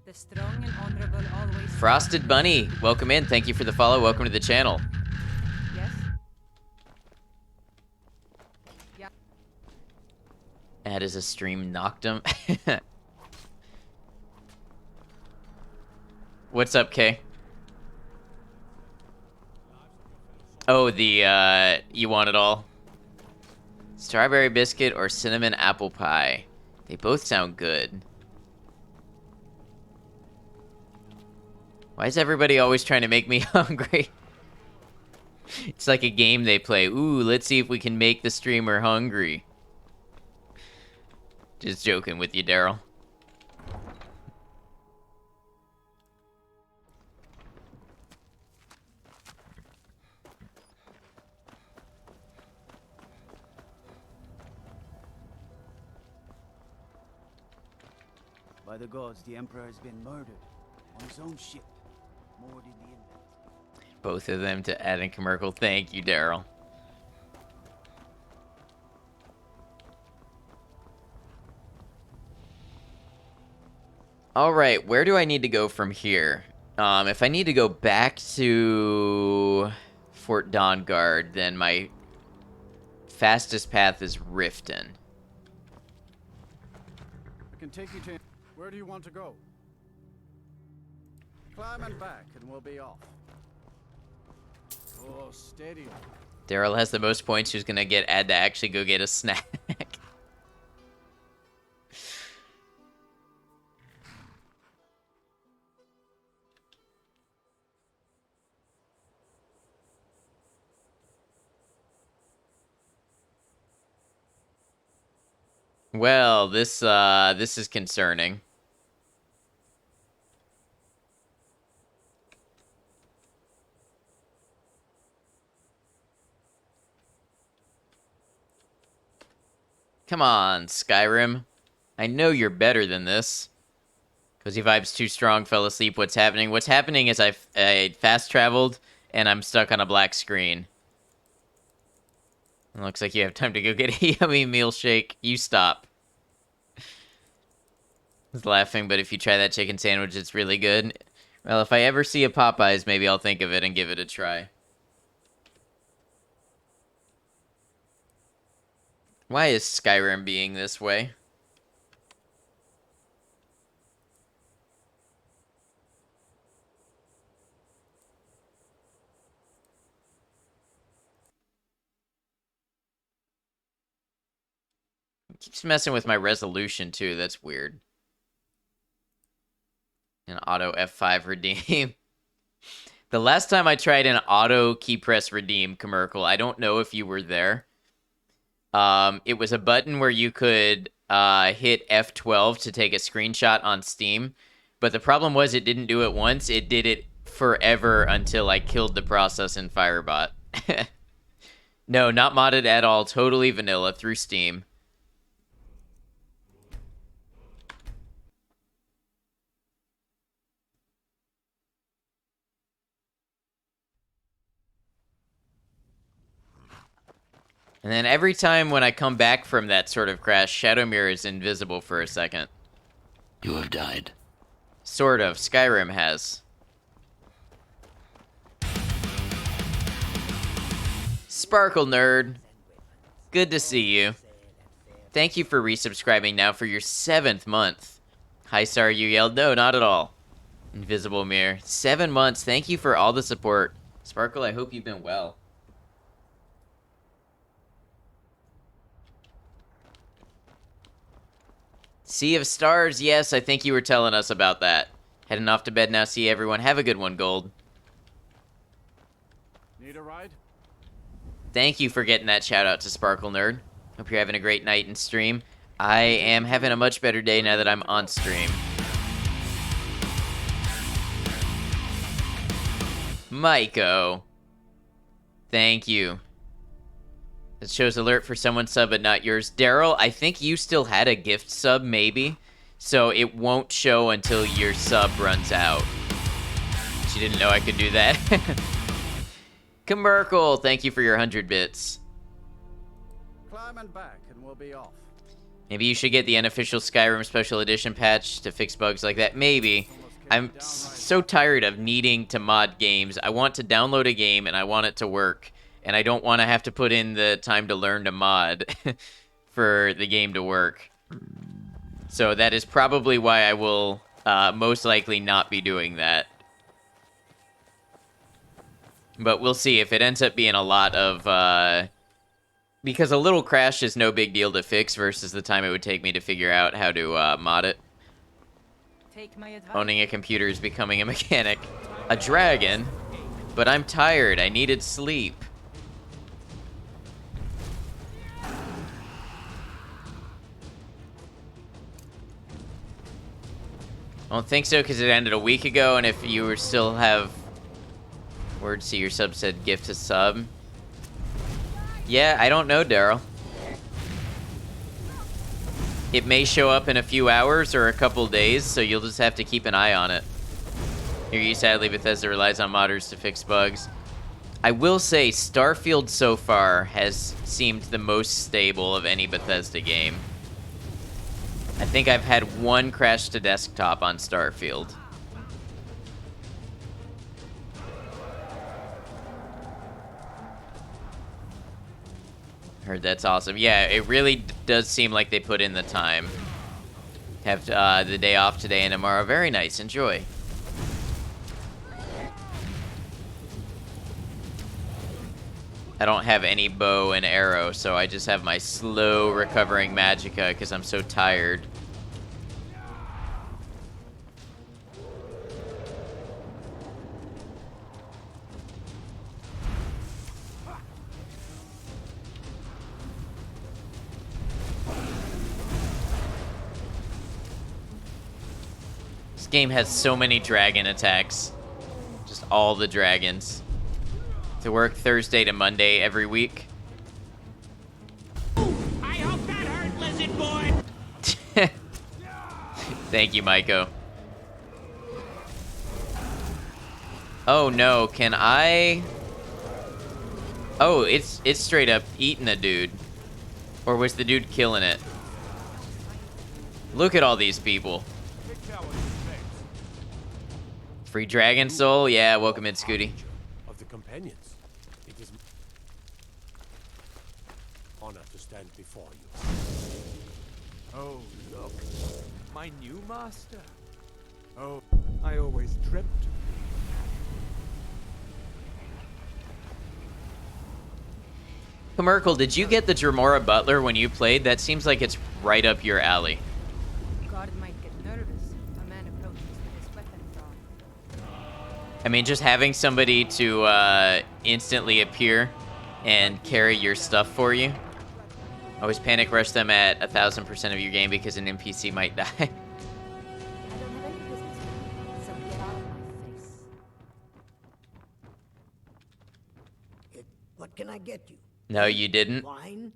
The strong and honorable always. Frosted Bunny, welcome in. Thank you for the follow. Welcome to the channel. Yes. Yeah. Add as a stream knocked him. What's up, Kay? Oh, the, you want it all? Strawberry biscuit or cinnamon apple pie? They both sound good. Why is everybody always trying to make me hungry? It's like a game they play. Ooh, let's see if we can make the streamer hungry. Just joking with you, Daryl. By the gods, the Emperor has been murdered on his own ship, moored in the inlet. Both of them to add in Commercial. Thank you, Daryl. Alright, where do I need to go from here? If I need to go back to Fort Dawnguard, then my fastest path is Riften. I can take you to... Where do you want to go? Climb and back, and we'll be off. Oh, steady. Daryl has the most points. Who's gonna get Ed to actually go get a snack? Well, this is concerning. Come on, Skyrim. I know you're better than this. Cozy vibes too strong, fell asleep. What's happening? What's happening is I fast traveled and I'm stuck on a black screen. It looks like you have time to go get a yummy meal shake. You stop. I was laughing, but if you try that chicken sandwich, it's really good. Well, if I ever see a Popeyes, maybe I'll think of it and give it a try. Why is Skyrim being this way? It keeps messing with my resolution, too. That's weird. An auto F5 redeem. The last time I tried an auto key press redeem commercial, I don't know if you were there. It was a button where you could hit F12 to take a screenshot on Steam. But the problem was it didn't do it once. It did it forever until I killed the process in Firebot. No, not modded at all. Totally vanilla through Steam. And then every time when I come back from that sort of crash, Shadowmere is invisible for a second. You have died. Sort of. Skyrim has. Sparkle Nerd. Good to see you. Thank you for resubscribing now for your 7th month. Hi, sorry you yelled. No, not at all. Invisible Mirror. 7 months. Thank you for all the support. Sparkle, I hope you've been well. Sea of Stars. Yes, I think you were telling us about that. Heading off to bed now. See everyone. Have a good one, Gold. Need a ride? Thank you for getting that shout out to Sparkle Nerd. Hope you're having a great night in stream. I am having a much better day now that I'm on stream. Maiko. Thank you. It shows alert for someone's sub but not yours. Daryl, I think you still had a gift sub, maybe. So it won't show until your sub runs out. She didn't know I could do that. Commercial, thank you for your 100 bits. Climbing back and we'll be off. Maybe you should get the unofficial Skyrim Special Edition patch to fix bugs like that. Maybe. I'm so tired of needing to mod games. I want to download a game and I want it to work. And I don't want to have to put in the time to learn to mod for the game to work. So that is probably why I will most likely not be doing that. But we'll see if it ends up being a lot of... because a little crash is no big deal to fix versus the time it would take me to figure out how to mod it. Take my advice. Owning a computer is becoming a mechanic. A dragon? But I'm tired. I needed sleep. I don't think so, because it ended a week ago, and if you were still have... Word, see your sub said gift to sub. Yeah, I don't know, Daryl. It may show up in a few hours or a couple days, so you'll just have to keep an eye on it. Hear you, sadly, Bethesda relies on modders to fix bugs. I will say, Starfield so far has seemed the most stable of any Bethesda game. I think I've had one crash to desktop on Starfield. Heard that's awesome. Yeah, it really does seem like they put in the time. Have the day off today and tomorrow. Very nice. Enjoy. I don't have any bow and arrow, so I just have my slow recovering magicka because I'm so tired. This game has so many dragon attacks. Just all the dragons. To work Thursday to Monday every week. I hope that hurt, lizard boy. Thank you, Maiko. Oh no, can I? Oh, it's straight up eating a dude. Or was the dude killing it? Look at all these people. Free Dragon Soul? Yeah, welcome in, Scooty. Of the companions. It is honor to stand before you. Oh, look. My new master. Oh, I always dreamt of Merkel, did you get the Dremora Butler when you played? That seems like it's right up your alley. Guard might get nervous. A man approaches with his weapon drawn. I mean, just having somebody to instantly appear and carry your stuff for you. Always panic rush them at 1000% of your game because an NPC might die. I don't have any business with you, so get out of my face. What can I get you? No, you didn't. Wine?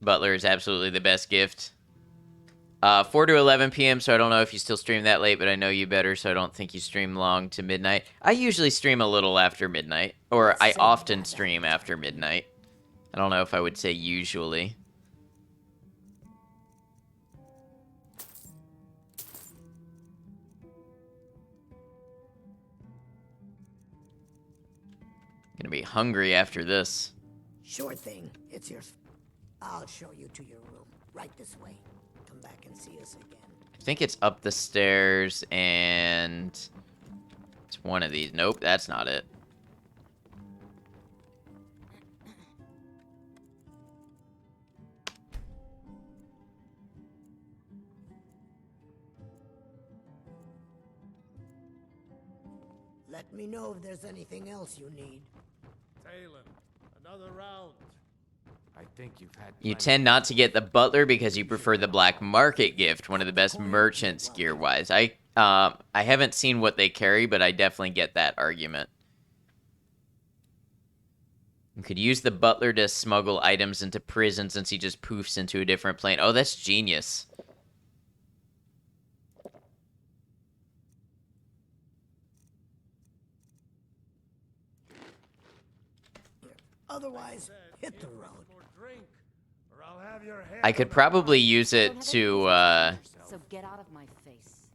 Butler is absolutely the best gift. 4 to 11 p.m., so I don't know if you still stream that late, but I know you better, so I don't think you stream long to midnight. I usually stream a little after midnight, or I often stream after midnight. I don't know if I would say usually. Gonna be hungry after this. Sure thing. It's yours. I'll show you to your room. Right this way. Come back and see us again. I think it's up the stairs and one of these. Nope, that's not it. Let me know if there's anything else you need. Talon, another round. I think you've had. You tend not to get the butler because you prefer the black market gift, one of the best merchants gear-wise. I haven't seen what they carry, but I definitely get that argument. You could use the butler to smuggle items into prison since he just poofs into a different plane. Oh, that's genius. Otherwise, hit the road. I could probably use it to, So get out of my face.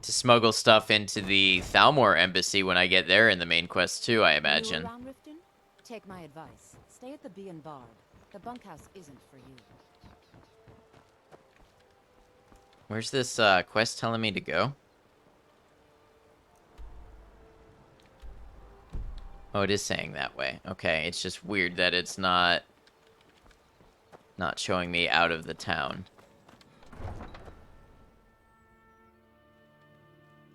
to smuggle stuff into the Thalmor embassy when I get there in the main quest too, I imagine. You around, Riften? Take my advice. Stay at the Bee and Bard. The bunkhouse isn't for you. Where's this quest telling me to go? Oh, it is saying that way. Okay, it's just weird that it's not showing me out of the town.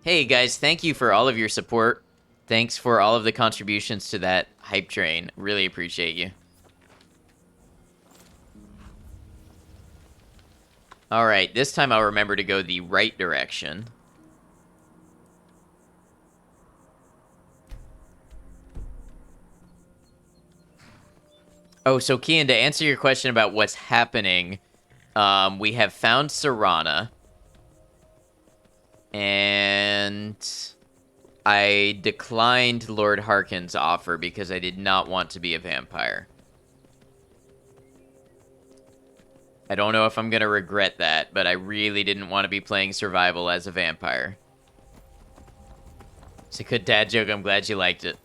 Hey guys, thank you for all of your support. Thanks for all of the contributions to that hype train. Really appreciate you. Alright, this time I'll remember to go the right direction. Oh, so Kian, to answer your question about what's happening, we have found Serana. And I declined Lord Harkin's offer because I did not want to be a vampire. I don't know if I'm going to regret that, but I really didn't want to be playing survival as a vampire. It's a good dad joke. I'm glad you liked it.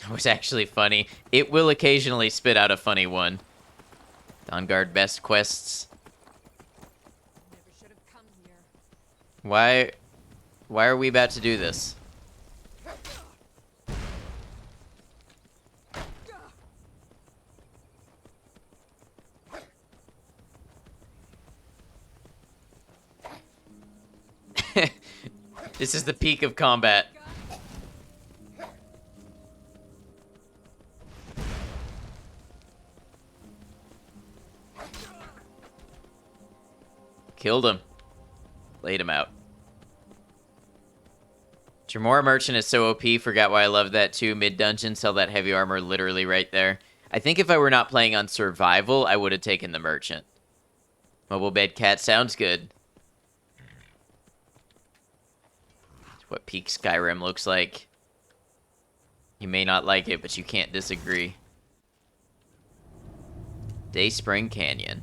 It was actually funny. It will occasionally spit out a funny one. Dawnguard best quests. Why are we about to do this? This is the peak of combat. Killed him. Laid him out. Tremora Merchant is so OP. Forgot why I love that too. Mid-dungeon, sell that heavy armor literally right there. I think if I were not playing on survival, I would have taken the Merchant. Mobile bed cat sounds good. That's what peak Skyrim looks like. You may not like it, but you can't disagree. Dayspring Canyon.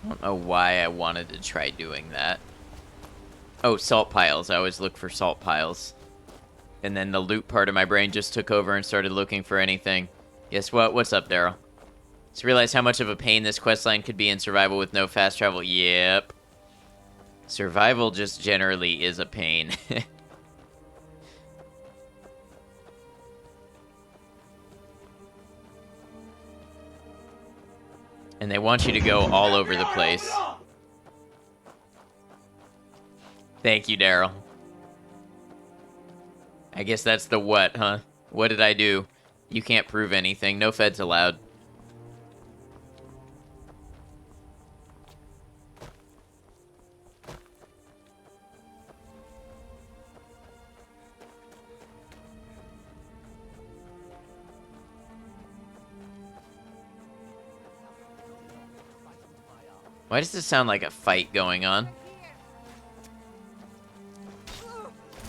I don't know why I wanted to try doing that. Oh, salt piles. I always look for salt piles. And then the loot part of my brain just took over and started looking for anything. Guess what? What's up, Daryl? Just realized how much of a pain this questline could be in survival with no fast travel. Yep. Survival just generally is a pain. And they want you to go all over the place. Thank you, Daryl. I guess that's the what, huh? What did I do? You can't prove anything. No feds allowed. Why does this sound like a fight going on?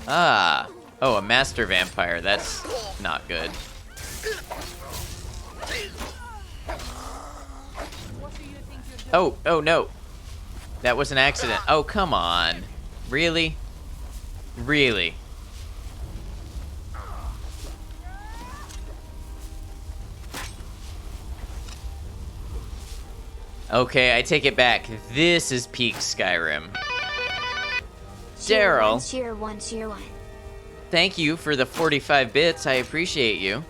Ah. Oh, a master vampire. That's not good. Oh, oh no. That was an accident. Oh, come on. Really? Really? Okay, I take it back. This is peak Skyrim. Daryl. Cheer one, cheer one. Thank you for the 45 bits. I appreciate you.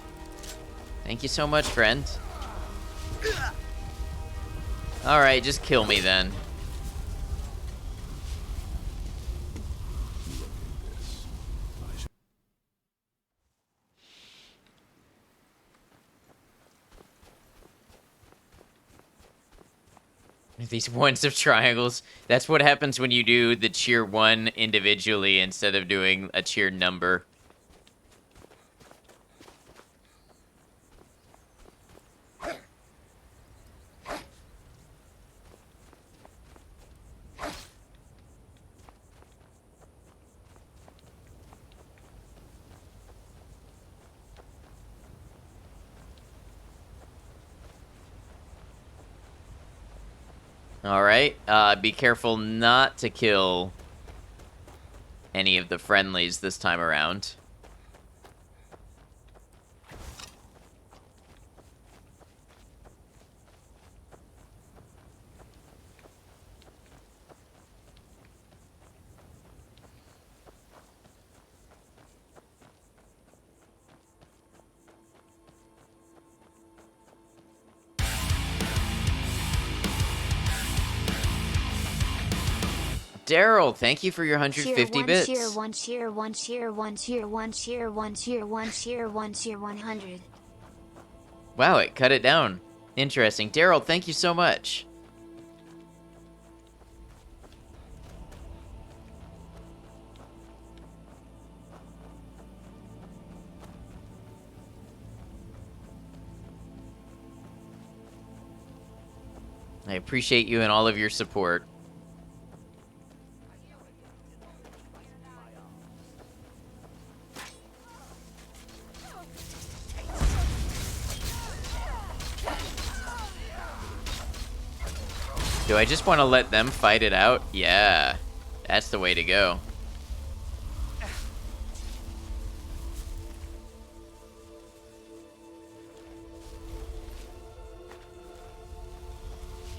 Thank you so much, friend. Alright, just kill me then. These ones of triangles. That's what happens when you do the cheer 1 individually instead of doing a cheer number. Alright, be careful not to kill any of the friendlies this time around. Daryl, thank you for your 150 bits. Cheer one, cheer one, cheer one, cheer one, cheer one, cheer one, cheer one, cheer 100. Wow, it cut it down. Interesting. Daryl, thank you so much. I appreciate you and all of your support. Do I just want to let them fight it out? Yeah, that's the way to go.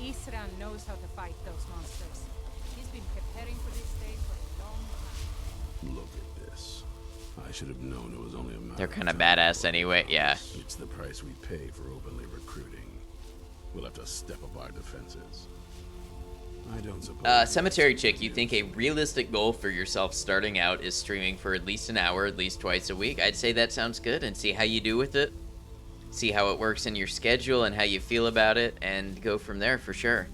Isran knows how to fight those monsters. He's been preparing for this day for a long time. Look at this. I should have known it was only a matter. They're kind of badass anyway, yeah. It's the price we pay for openly recruiting. We'll have to step up our defenses. I don't suppose. Cemetery Chick, you think a realistic goal for yourself starting out is streaming for at least an hour, at least twice a week? I'd say that sounds good, and see how you do with it. See how it works in your schedule and how you feel about it, and go from there for sure.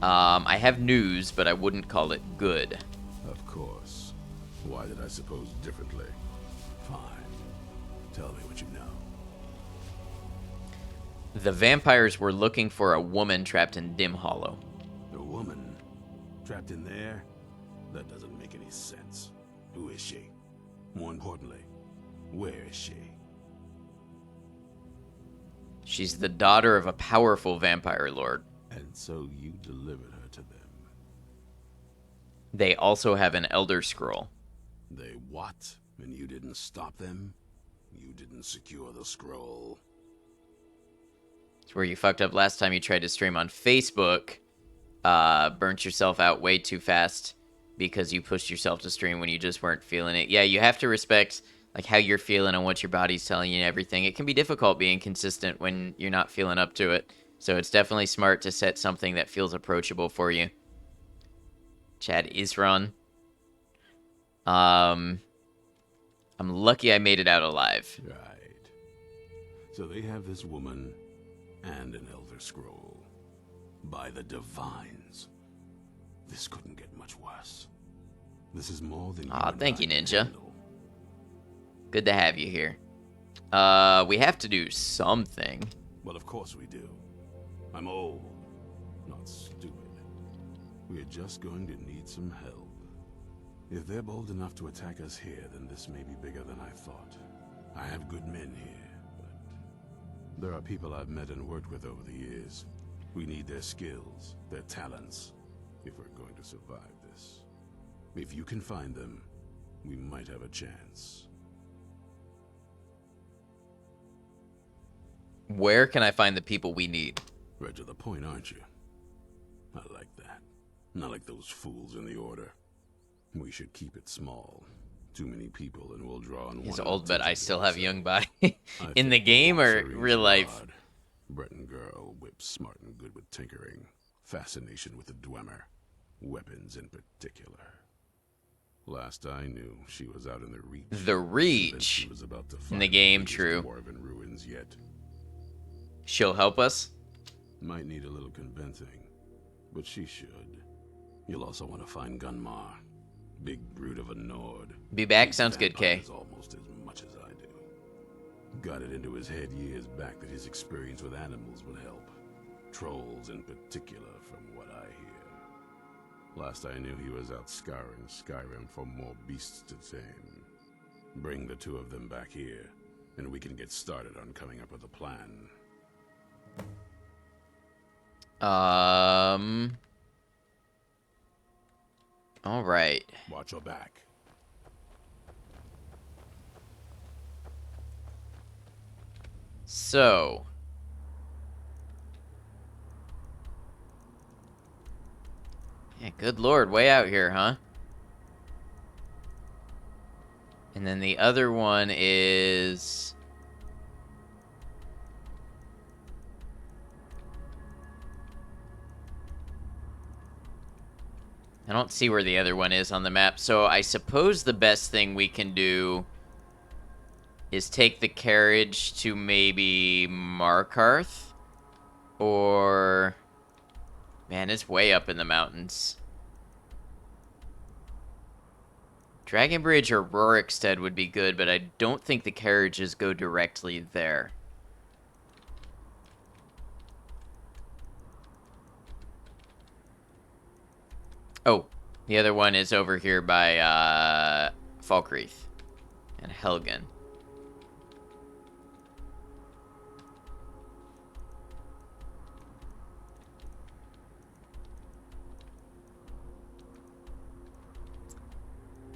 I have news, but I wouldn't call it good. Of course. Why did I suppose differently? Fine. Tell me what you know. The vampires were looking for a woman trapped in Dim Hollow. A woman? Trapped in there? That doesn't make any sense. Who is she? More importantly, where is she? She's the daughter of a powerful vampire lord. And so you delivered her to them. They also have an Elder Scroll. They what? And you didn't stop them? You didn't secure the scroll? It's where you fucked up last time you tried to stream on Facebook. Burnt yourself out way too fast because you pushed yourself to stream when you just weren't feeling it. Yeah, you have to respect like how you're feeling and what your body's telling you and everything. It can be difficult being consistent when you're not feeling up to it. So it's definitely smart to set something that feels approachable for you. Chad Isran. I'm lucky I made it out alive. Right. So they have this woman and an Elder Scroll. By the Divines. This couldn't get much worse. This is more than Aw, thank you, can Ninja. handle. Good to have you here. We have to do something. Well, of course we do. I'm old, not stupid. We're just going to need some help. If they're bold enough to attack us here, then this may be bigger than I thought. I have good men here, but there are people I've met and worked with over the years. We need their skills, their talents, if we're going to survive this. If you can find them, we might have a chance. Where can I find the people we need? Right to the point, aren't you? I like that. Not like those fools in the Order. We should keep it small. Too many people and we'll draw on He's one old, but I still have young body. I In the think game or Cerene's real life? rod. Breton girl, whip smart and good with tinkering. Fascination with the Dwemer. Weapons in particular. Last I knew, she was out in the Reach. The Reach? She was about to In the find game, biggest true. Dwarven ruins yet. She'll help us? Might need a little convincing, but she should. You'll also want to find Gunmar. Big brute of a Nord. Be back, sounds good, Kay. Vampires almost as much as I do. Got it into his head years back that his experience with animals would help. Trolls in particular, from what I hear. Last I knew, he was out scouring Skyrim for more beasts to tame. Bring the two of them back here, and we can get started on coming up with a plan. All right. Watch your back. So. Yeah, good lord, way out here, huh? And then the other one is... I don't see where the other one is on the map, so I suppose the best thing we can do is take the carriage to maybe Markarth, or... Man, it's way up in the mountains. Dragon Bridge or Rorikstead would be good, but I don't think the carriages go directly there. Oh, the other one is over here by Falkreath and Helgen.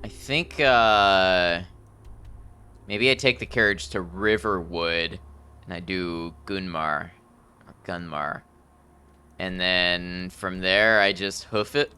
I think maybe I take the carriage to Riverwood and I do Gunmar or Gunmar. And then from there I just hoof it.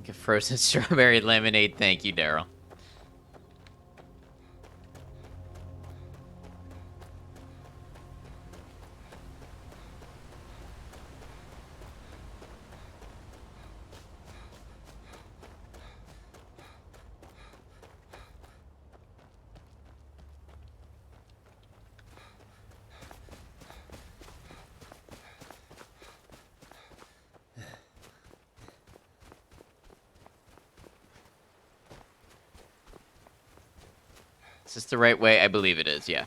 Get frozen strawberry lemonade. Thank you, Daryl. Is this the right way? I believe it is, yeah.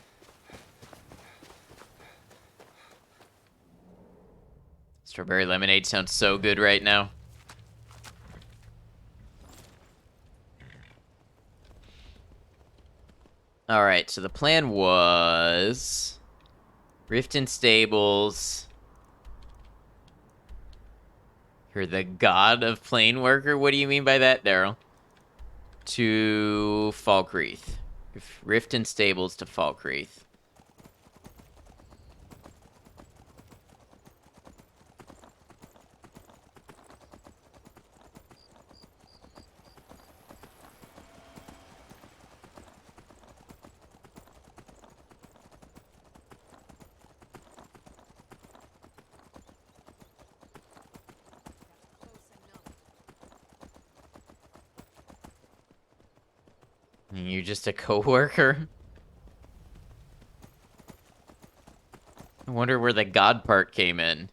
Strawberry lemonade sounds so good right now. Alright, so the plan was... Riften Stables. You're the god of plane worker? What do you mean by that, Daryl? To Falkreath. Riften Stables to Falkreath. You just a co-worker? I wonder where the god part came in.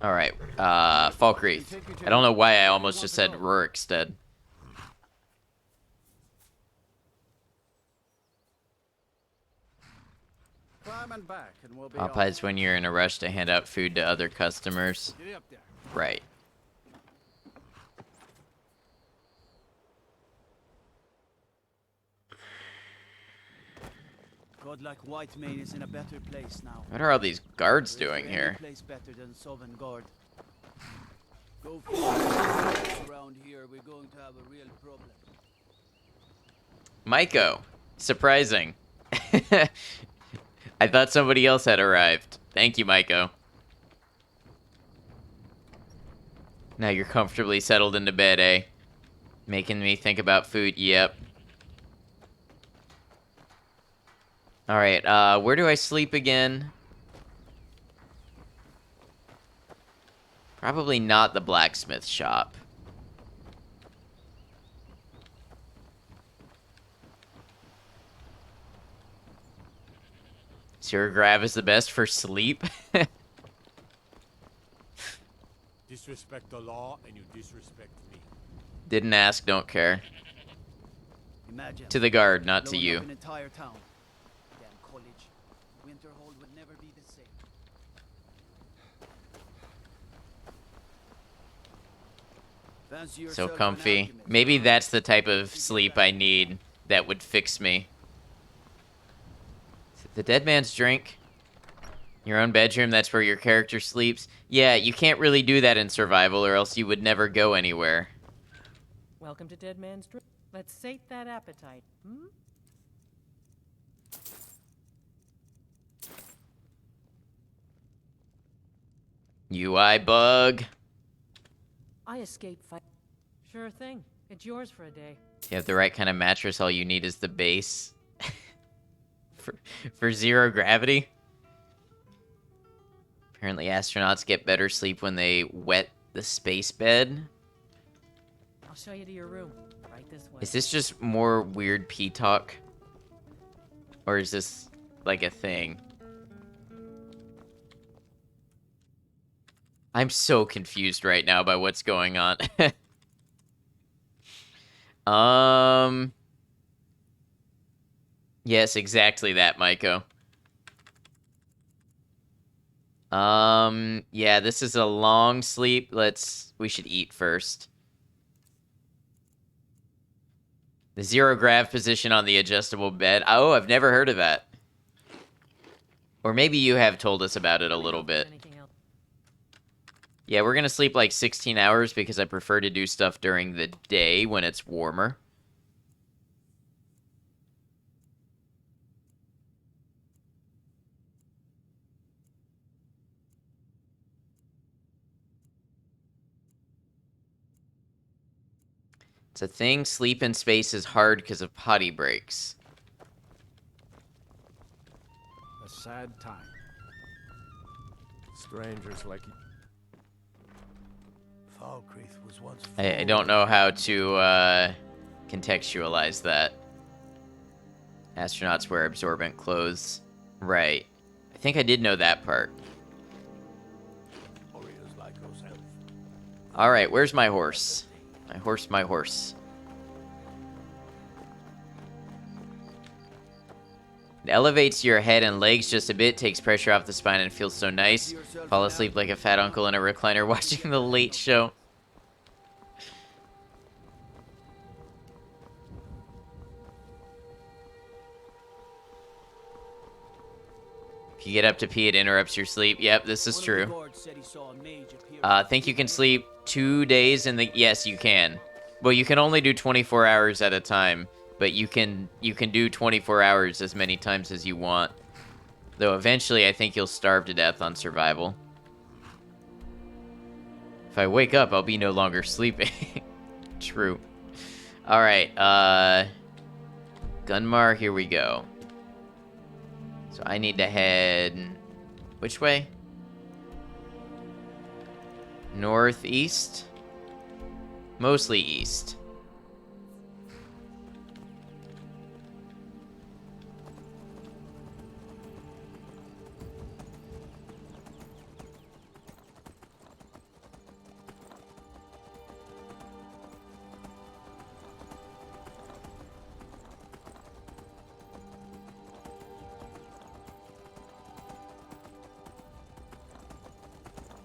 Alright, Falkreath. I don't know why I almost just said Rurikstead. Popeye's when you're in a rush to hand out food to other customers. Right. Godlike Whitemane is in a better place now. What are all these guards doing here? Place better than Sovngarde. Go around here, we're going to have a real problem. Maiko. Surprising. I thought somebody else had arrived. Thank you, Maiko. Now you're comfortably settled into bed, eh? Making me think about food, yep. Alright, where do I sleep again? Probably not the blacksmith shop. Zero Grav is the best for sleep? Disrespect the law and you disrespect me. Didn't ask, don't care. Imagine To the guard, not to blowing you. up an entire town. Damn college. Winterhold would never be the same. Fancy So yourself an comfy. alchemist, Maybe huh? that's the type of sleep I need that would fix me. Is it the dead man's drink? Your own bedroom, that's where your character sleeps? Yeah, you can't really do that in survival or else you would never go anywhere. Welcome to Dead Man's Drink. Let's sate that appetite, hmm? UI bug. I escaped fight. Sure thing. It's yours for a day. If you have the right kind of mattress, all you need is the base. for zero gravity. Apparently astronauts get better sleep when they wet the space bed. I'll show you to your room. Right this way. Is this just more weird pee talk? Or is this like a thing? I'm so confused right now by what's going on. Yes, exactly that, Maiko. Yeah, this is a long sleep. We should eat first. The zero grav position on the adjustable bed. Oh, I've never heard of that. Or maybe you have told us about it a little bit. Yeah, we're gonna sleep like 16 hours because I prefer to do stuff during the day when it's warmer. It's a thing. Sleep in space is hard because of potty breaks. A sad time. Strangers like you. Falkreath was once I don't know how to contextualize that. Astronauts wear absorbent clothes. Right. I think I did know that part. Alright, where's my horse? My horse, my horse. It elevates your head and legs just a bit, takes pressure off the spine, and feels so nice. Fall asleep like a fat uncle in a recliner watching The Late Show. If you get up to pee, it interrupts your sleep. Yep, this is true. Think you can sleep 2 days in the... Yes, you can. Well, you can only do 24 hours at a time, but you can do 24 hours as many times as you want. Though eventually, I think you'll starve to death on survival. If I wake up, I'll be no longer sleeping. True. Alright, Gunmar, here we go. So I need to head... Which way? Northeast? Mostly east.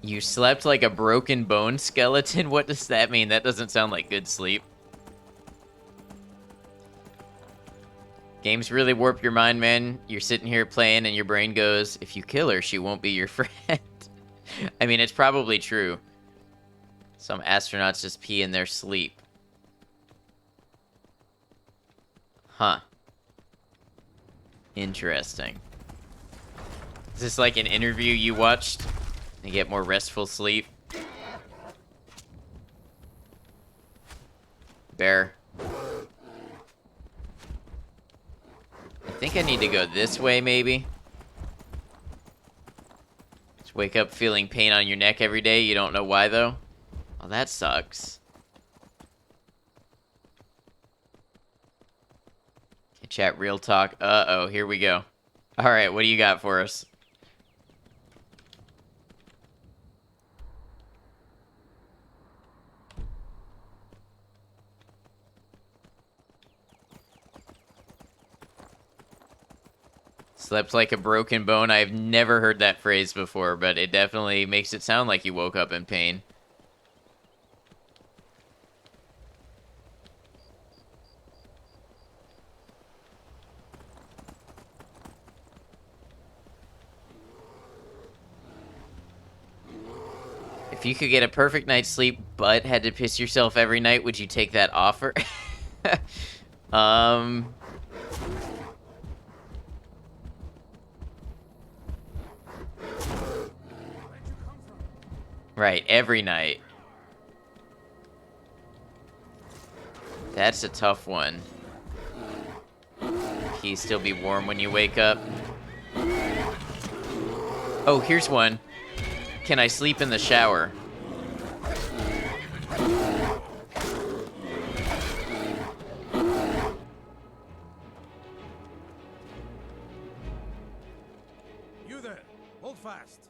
You slept like a broken bone skeleton? What does that mean? That doesn't sound like good sleep. Games really warp your mind, man. You're sitting here playing and your brain goes, if you kill her, she won't be your friend. I mean, it's probably true. Some astronauts just pee in their sleep. Huh. Interesting. Is this like an interview you watched? And get more restful sleep? Bear. I think I need to go this way, maybe. Just wake up feeling pain on your neck every day. You don't know why, though? Well, that sucks. Okay, chat, real talk. Uh-oh, here we go. Alright, what do you got for us? Slept like a broken bone. I've never heard that phrase before, but it definitely makes it sound like you woke up in pain. If you could get a perfect night's sleep but had to piss yourself every night, would you take that offer? Right, every night. That's a tough one. Can you still be warm when you wake up? Oh, here's one. Can I sleep in the shower? You there, hold fast.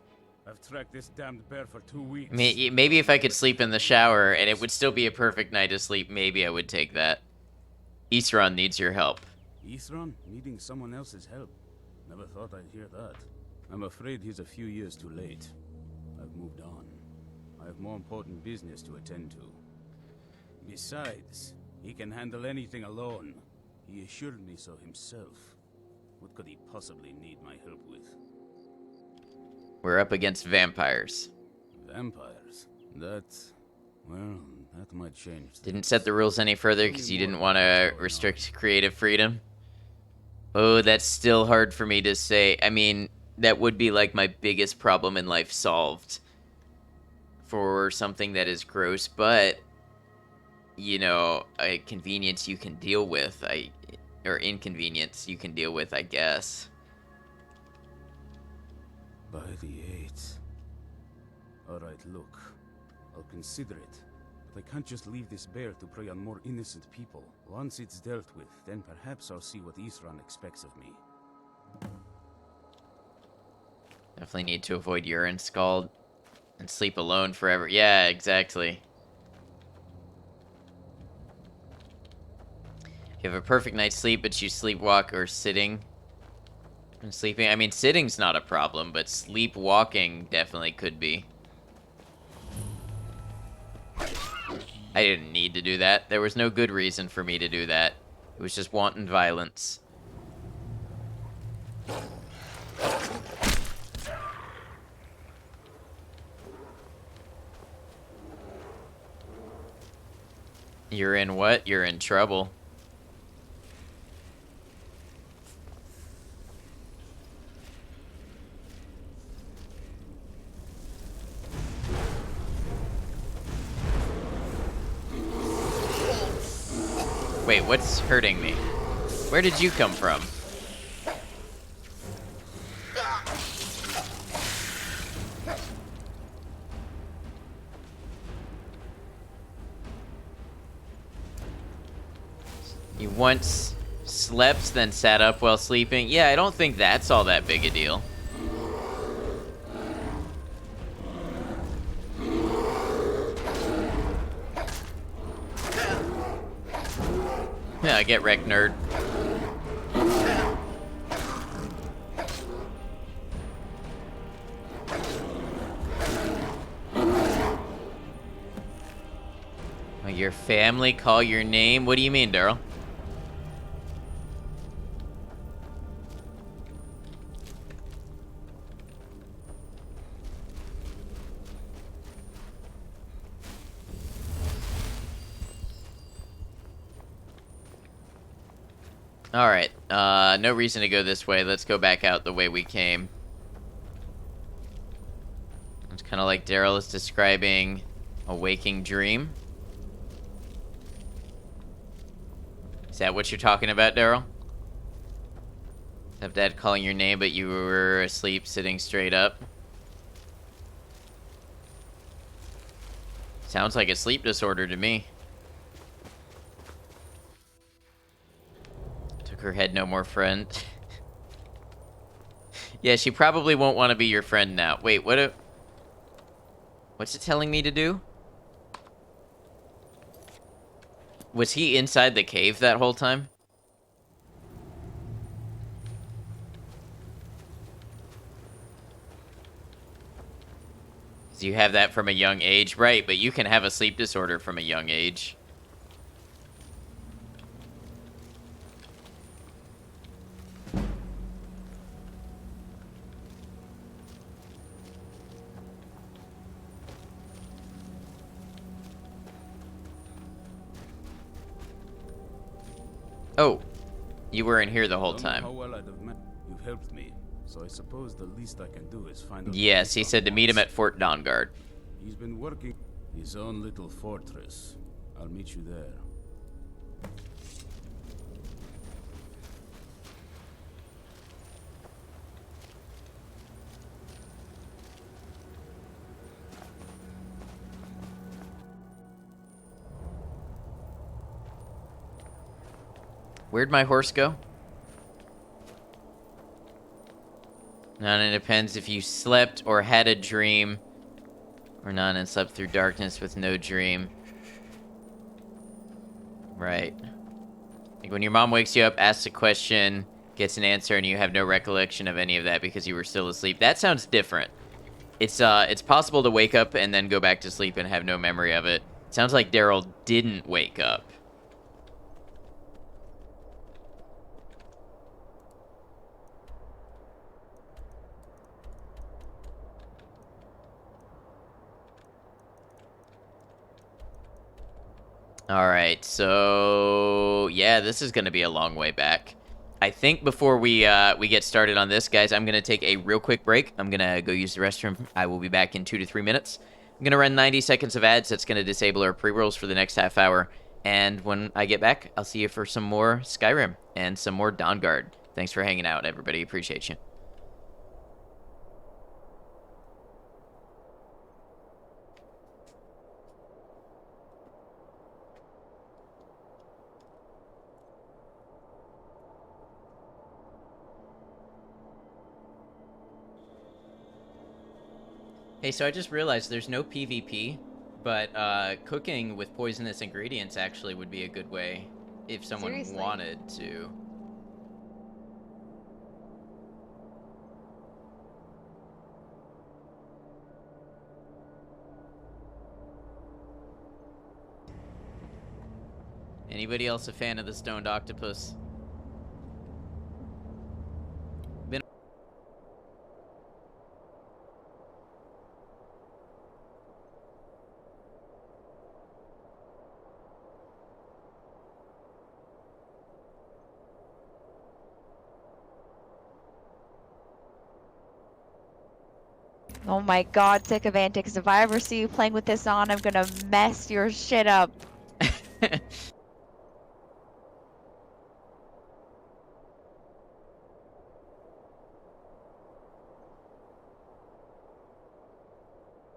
I've tracked this damned bear for 2 weeks. Maybe if I could sleep in the shower and it would still be a perfect night to sleep, maybe I would take that. Isran needs your help. Isran needing someone else's help. Never thought I'd hear that. I'm afraid he's a few years too late. I've moved on. I have more important business to attend to. Besides, he can handle anything alone. He assured me so himself. What could he possibly need my help with? We're up against vampires. Vampires? Well, that might change things. Didn't set the rules any further because you didn't want to restrict creative freedom. Oh, that's still hard for me to say. I mean, that would be like my biggest problem in life solved for something that is gross, but, you know, a convenience you can deal with, or inconvenience you can deal with, I guess. By the 8th. Alright, look. I'll consider it, I can't just leave this bear to prey on more innocent people. Once it's dealt with, then perhaps I'll see what Isran expects of me. Definitely need to avoid urine scald and sleep alone forever. Yeah, exactly. You have a perfect night's sleep, but you sleepwalk or sitting and sleeping. I mean, sitting's not a problem, but sleepwalking definitely could be. I didn't need to do that. There was no good reason for me to do that. It was just wanton violence. You're in what? You're in trouble. Wait, what's hurting me? Where did you come from? You once slept, then sat up while sleeping? Yeah, I don't think that's all that big a deal. Yeah, get wrecked, nerd. Your family call your name? What do you mean, Daryl? Alright, no reason to go this way. Let's go back out the way we came. It's kind of like Daryl is describing a waking dream. Is that what you're talking about, Daryl? Stepdad calling your name, but you were asleep, sitting straight up. Sounds like a sleep disorder to me. Took her head, no more friend. Yeah, she probably won't want to be your friend now. Wait, what's it telling me to do? Was he inside the cave that whole time? You have that from a young age, right? But you can have a sleep disorder from a young age. Oh, you were in here the whole time. How well I'd have met. You've helped me, so I suppose the least I can do is find out. Yes, he said to meet him at Fort Dawnguard. He's been working his own little fortress. I'll meet you there. Where'd my horse go? None, it depends if you slept or had a dream. Or none and slept through darkness with no dream. Right. Like when your mom wakes you up, asks a question, gets an answer, and you have no recollection of any of that because you were still asleep. That sounds different. It's possible to wake up and then go back to sleep and have no memory of it. Sounds like Daryl didn't wake up. Alright, so yeah, this is gonna be a long way back. I think before we get started on this, guys, I'm gonna take a real quick break. I'm gonna go use the restroom. I will be back in 2 to 3 minutes. I'm gonna run 90 seconds of ads. That's gonna disable our pre-rolls for the next half hour. And when I get back, I'll see you for some more Skyrim and some more Dawnguard. Thanks for hanging out, everybody. Appreciate you. Hey, so I just realized there's no PvP, but cooking with poisonous ingredients actually would be a good way if someone Seriously? wanted to. Anybody else a fan of the stoned octopus? Been Oh my god, sick of antics. If I ever see you playing with this on, I'm gonna mess your shit up.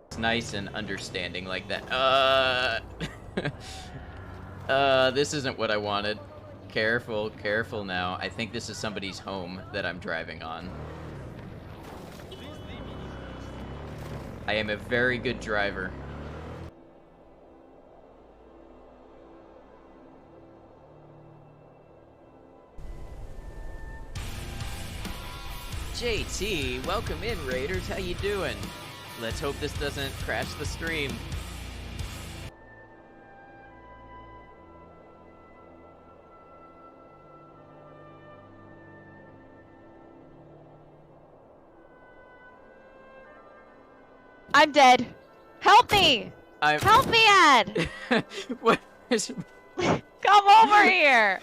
It's nice and understanding like that. This isn't what I wanted. Careful, careful now. I think this is somebody's home that I'm driving on. I am a very good driver. JT, welcome in, Raiders. How you doing? Let's hope this doesn't crash the stream. I'm dead. Help me! Help me, Ed! What is... Come over here!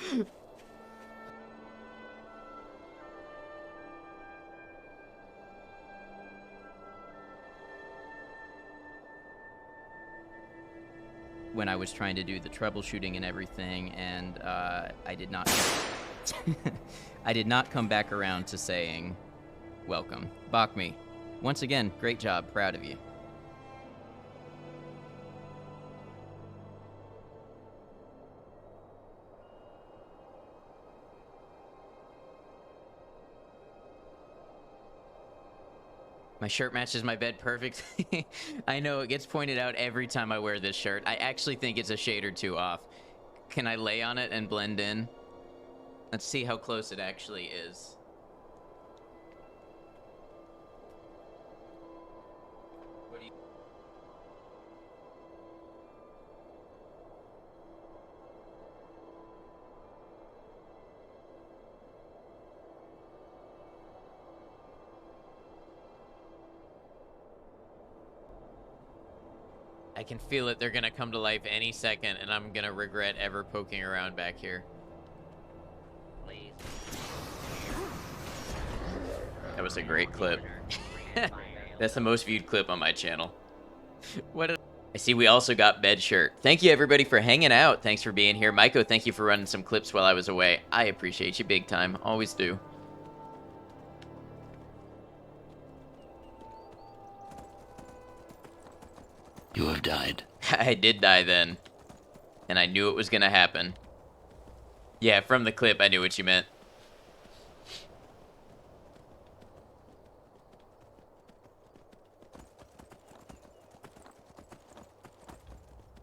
When I was trying to do the troubleshooting and everything, and I did not I did not come back around to saying welcome. Bachme, once again, great job, proud of you. My shirt matches my bed perfect. I know, it gets pointed out every time I wear this shirt. I actually think it's a shade or two off. Can I lay on it and blend in? Let's see how close it actually is. What do you... I can feel it. They're gonna come to life any second, and I'm gonna regret ever poking around back here. Please. That was a great clip. That's the most viewed clip on my channel. What did I see? We also got bed shirt. Thank you everybody for hanging out. Thanks for being here. Maiko, thank you for running some clips while I was away. I appreciate you big time. Always do. You have died. I did die then. And I knew it was gonna happen. Yeah, from the clip, I knew what you meant.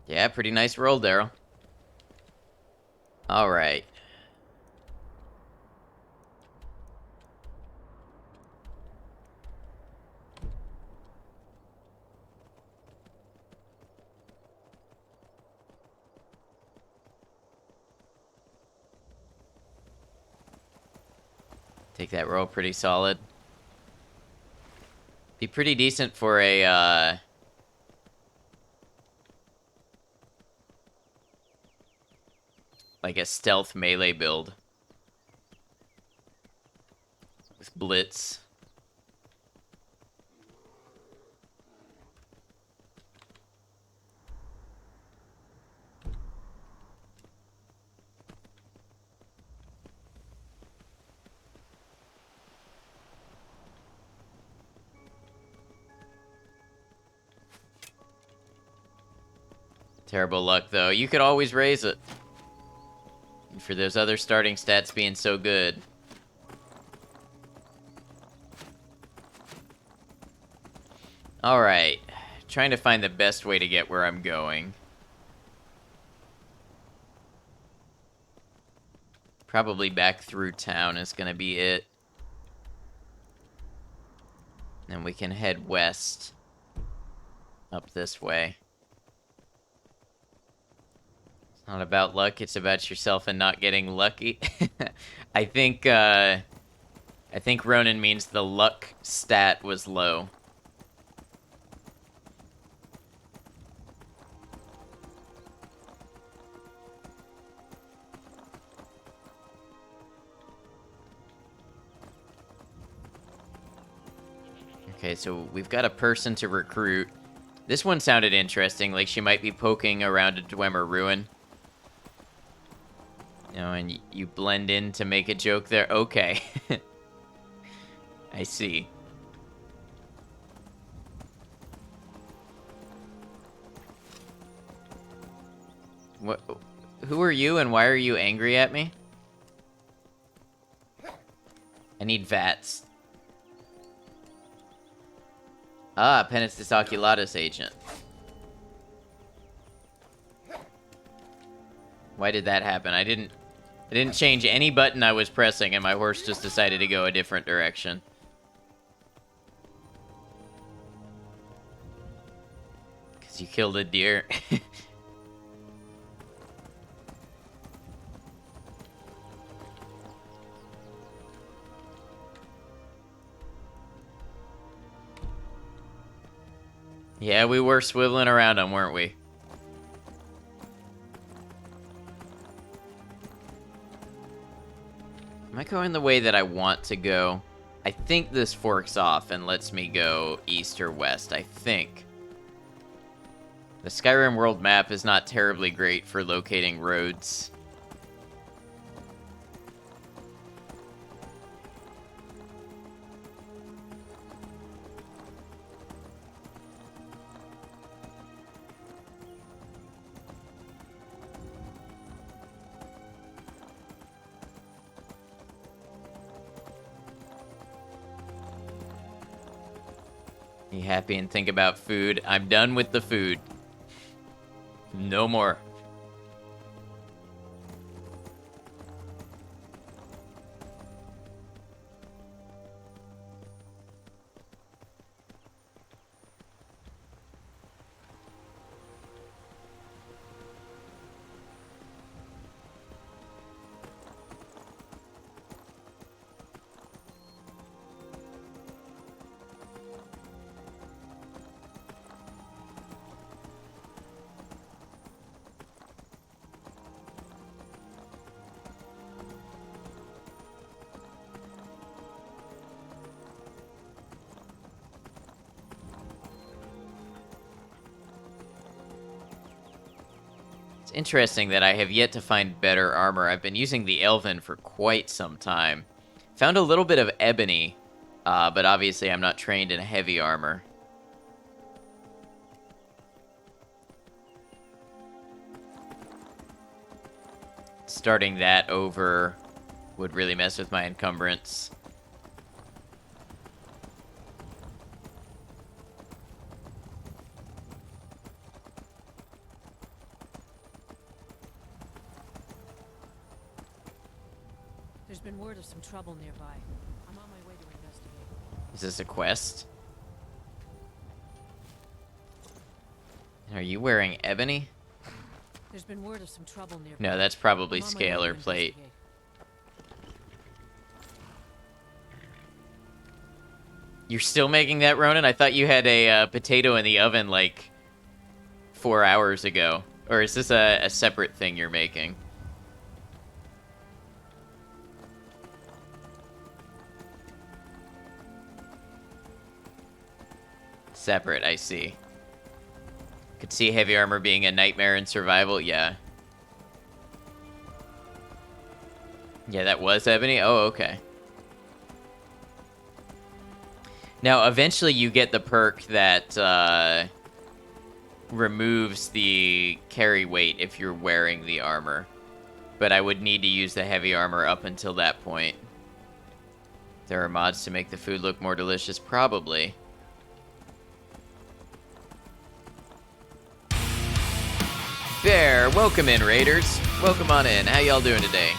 Yeah, pretty nice roll, Daryl. Alright. Take that roll pretty solid. Be pretty decent for a, like a stealth melee build. With Blitz. Terrible luck, though. You could always raise it. And for those other starting stats being so good. Alright. Trying to find the best way to get where I'm going. Probably back through town is going to be it. And we can head west. Up this way. It's not about luck, it's about yourself and not getting lucky. I think Ronan means the luck stat was low. Okay, so we've got a person to recruit. This one sounded interesting, like she might be poking around a Dwemer ruin. You know, and you blend in to make a joke there. Okay. I see. What? Who are you and why are you angry at me? I need VATS. Ah, Penitence Oculatus agent. Why did that happen? I didn't change any button I was pressing and my horse just decided to go a different direction. Cause you killed a deer. Yeah, we were swiveling around them, weren't we? Am I going the way that I want to go? I think this forks off and lets me go east or west, I think. The Skyrim world map is not terribly great for locating roads. Be happy and think about food. I'm done with the food. No more. Interesting that I have yet to find better armor. I've been using the Elven for quite some time. Found a little bit of ebony, but obviously I'm not trained in heavy armor. Starting that over would really mess with my encumbrance. There's been word of some trouble nearby. I'm on my way to investigate. Is this a quest? Are you wearing ebony? There's been word of some trouble nearby. No, that's probably scalar plate. You're still making that, Ronan? I thought you had a potato in the oven like 4 hours ago. Or is this a separate thing you're making? Separate, I see. Could see heavy armor being a nightmare in survival, yeah. Yeah, that was ebony? Oh, okay. Now, eventually you get the perk that removes the carry weight if you're wearing the armor. But I would need to use the heavy armor up until that point. There are mods to make the food look more delicious, probably. Bear, welcome in, Raiders. Welcome on in. How y'all doing today?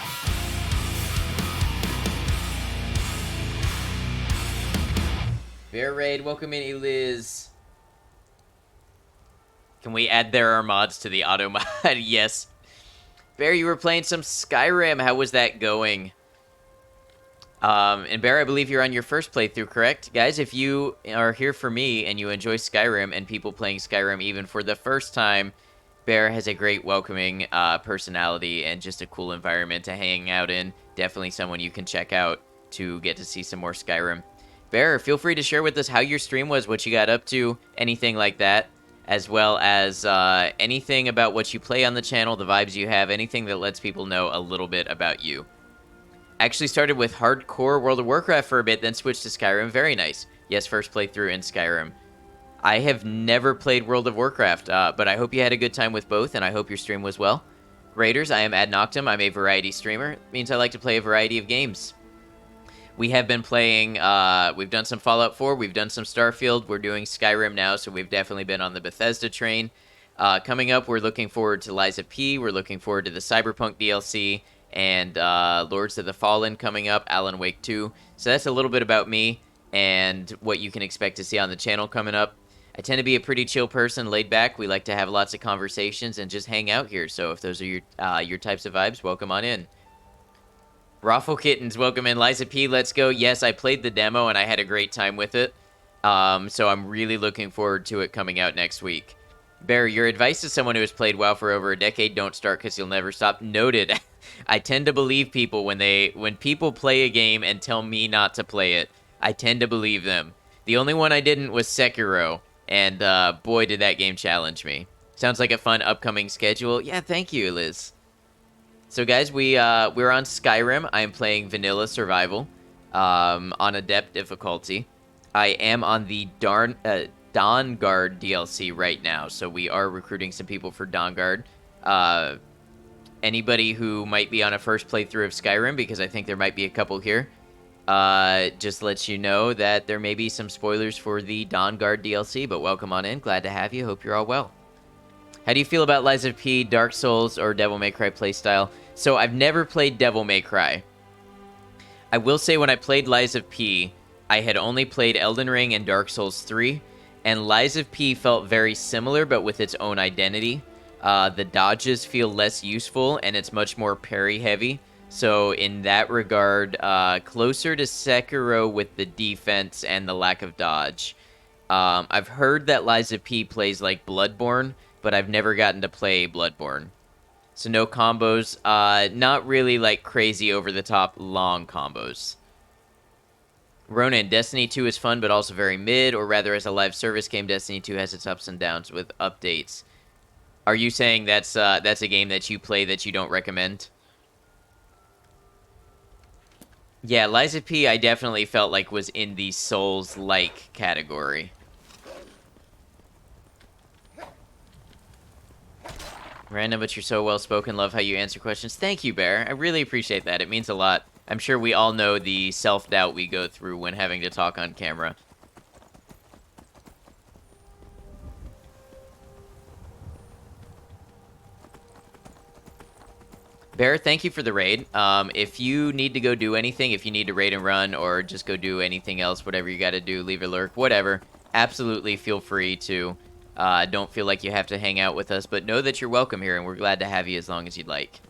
Bear Raid, welcome in, Eliz. Can we add our mods to the auto mod? Yes. Bear, you were playing some Skyrim. How was that going? And Bear, I believe you're on your first playthrough, correct? Guys, if you are here for me and you enjoy Skyrim and people playing Skyrim even for the first time, Bear has a great welcoming personality and just a cool environment to hang out in. Definitely someone you can check out to get to see some more Skyrim. Bear, feel free to share with us how your stream was, what you got up to, anything like that, as well as anything about what you play on the channel, the vibes you have, anything that lets people know a little bit about you. Actually started with hardcore World of Warcraft for a bit, then switched to Skyrim. Very nice. Yes, first playthrough in Skyrim. I have never played World of Warcraft, but I hope you had a good time with both, and I hope your stream was well. Raiders, I am Ad Noctum. I'm a variety streamer. It means I like to play a variety of games. We have been playing, we've done some Fallout 4, we've done some Starfield, we're doing Skyrim now, so we've definitely been on the Bethesda train. Coming up, we're looking forward to Lies of P, we're looking forward to the Cyberpunk DLC, and Lords of the Fallen coming up, Alan Wake 2. So that's a little bit about me and what you can expect to see on the channel coming up. I tend to be a pretty chill person, laid back. We like to have lots of conversations and just hang out here. So if those are your types of vibes, welcome on in. Raffle Kittens, welcome in. Liza P, let's go. Yes, I played the demo and I had a great time with it. So I'm really looking forward to it coming out next week. Bear, your advice to someone who has played WoW for over a decade, don't start because you'll never stop. Noted. I tend to believe people when people play a game and tell me not to play it. I tend to believe them. The only one I didn't was Sekiro, and boy, did that game challenge me. Sounds like a fun upcoming schedule. Yeah, thank you, Liz. So guys, we're on Skyrim. I am playing Vanilla Survival on Adept difficulty. I am on the Dawnguard DLC right now, so we are recruiting some people for Dawnguard. Anybody who might be on a first playthrough of Skyrim, because I think there might be a couple here, just lets you know that there may be some spoilers for the Dawnguard DLC, but welcome on in. Glad to have you. Hope you're all well. How do you feel about Lies of P, Dark Souls, or Devil May Cry playstyle? So I've never played Devil May Cry. I will say when I played Lies of P, I had only played Elden Ring and Dark Souls 3, and Lies of P felt very similar, but with its own identity. The dodges feel less useful, and it's much more parry-heavy. So in that regard, closer to Sekiro with the defense and the lack of dodge. I've heard that Lies of P plays like Bloodborne, but I've never gotten to play Bloodborne. So no combos, not really like crazy over-the-top long combos. Ronan, Destiny 2 is fun, but also very mid, or rather as a live service game, Destiny 2 has its ups and downs with updates. Are you saying that's a game that you play that you don't recommend? Yeah, Lies of P I definitely felt like was in the Souls-like category. Random, but you're so well-spoken. Love how you answer questions. Thank you, Bear. I really appreciate that. It means a lot. I'm sure we all know the self-doubt we go through when having to talk on camera. Bear, thank you for the raid. If you need to go do anything, if you need to raid and run, or just go do anything else, whatever you gotta do, leave a lurk, whatever, absolutely feel free to. Don't feel like you have to hang out with us, but know that you're welcome here, and we're glad to have you as long as you'd like.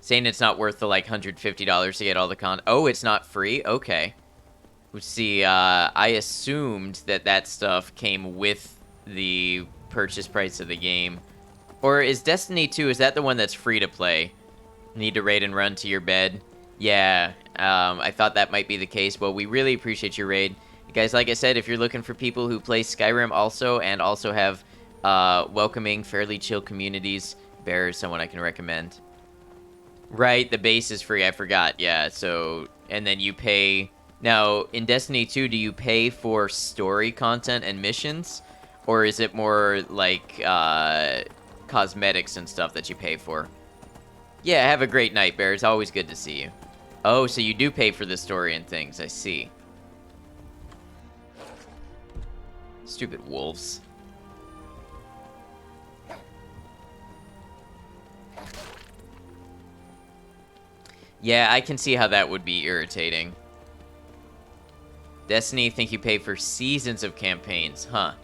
Saying it's not worth the, like, $150 to get all the Oh, it's not free? Okay. See, I assumed that that stuff came with the purchase price of the game. Or is Destiny 2, is that the one that's free to play? Need to raid and run to your bed? Yeah, I thought that might be the case. Well, we really appreciate your raid. Guys, like I said, if you're looking for people who play Skyrim also, and also have welcoming, fairly chill communities, Bear is someone I can recommend. Right, the base is free, I forgot. Yeah, so, and then you pay... Now, in Destiny 2, do you pay for story content and missions? Or is it more like cosmetics and stuff that you pay for? Yeah, have a great night, Bear. It's always good to see you. Oh, so you do pay for the story and things. I see. Stupid wolves. Yeah, I can see how that would be irritating. Destiny, think you pay for seasons of campaigns, huh?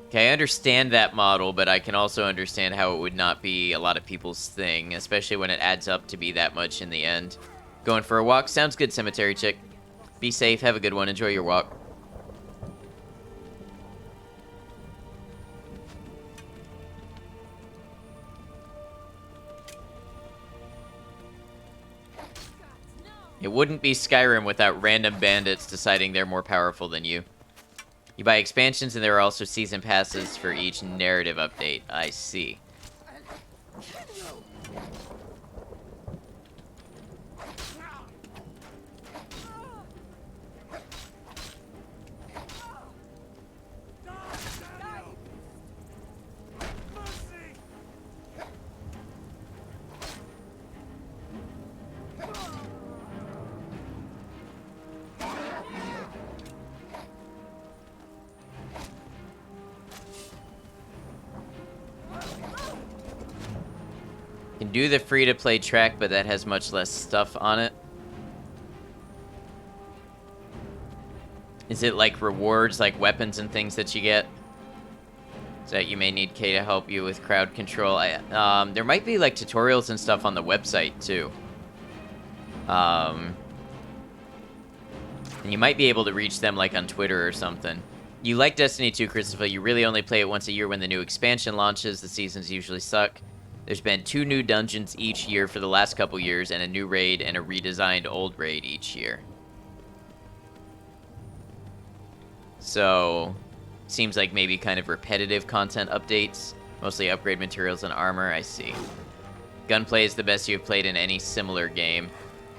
Okay, I understand that model, but I can also understand how it would not be a lot of people's thing, especially when it adds up to be that much in the end. Going for a walk? Sounds good, Cemetery Chick. Be safe, have a good one, enjoy your walk. It wouldn't be Skyrim without random bandits deciding they're more powerful than you. You buy expansions, and there are also season passes for each narrative update. I see. Can do the free-to-play track, but that has much less stuff on it. Is it like rewards, like weapons and things that you get? So that you may need Kay to help you with crowd control. There might be like tutorials and stuff on the website too. And you might be able to reach them like on Twitter or something. You like Destiny 2, Christopher. You really only play it once a year when the new expansion launches. The seasons usually suck. There's been 2 new dungeons each year for the last couple years, and a new raid and a redesigned old raid each year. So, seems like maybe kind of repetitive content updates. Mostly upgrade materials and armor, I see. Gunplay is the best you've played in any similar game.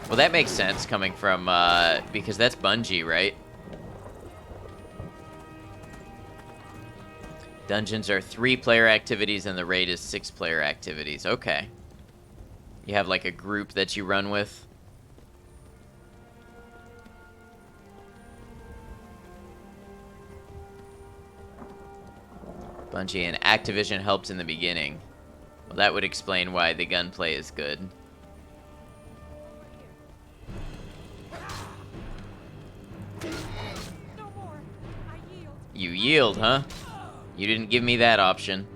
Well, that makes sense coming from, because that's Bungie, right? Dungeons are 3-player activities and the raid is 6-player activities. Okay. You have like a group that you run with. Bungie and Activision helped in the beginning. Well, that would explain why the gunplay is good. You yield, huh? You didn't give me that option.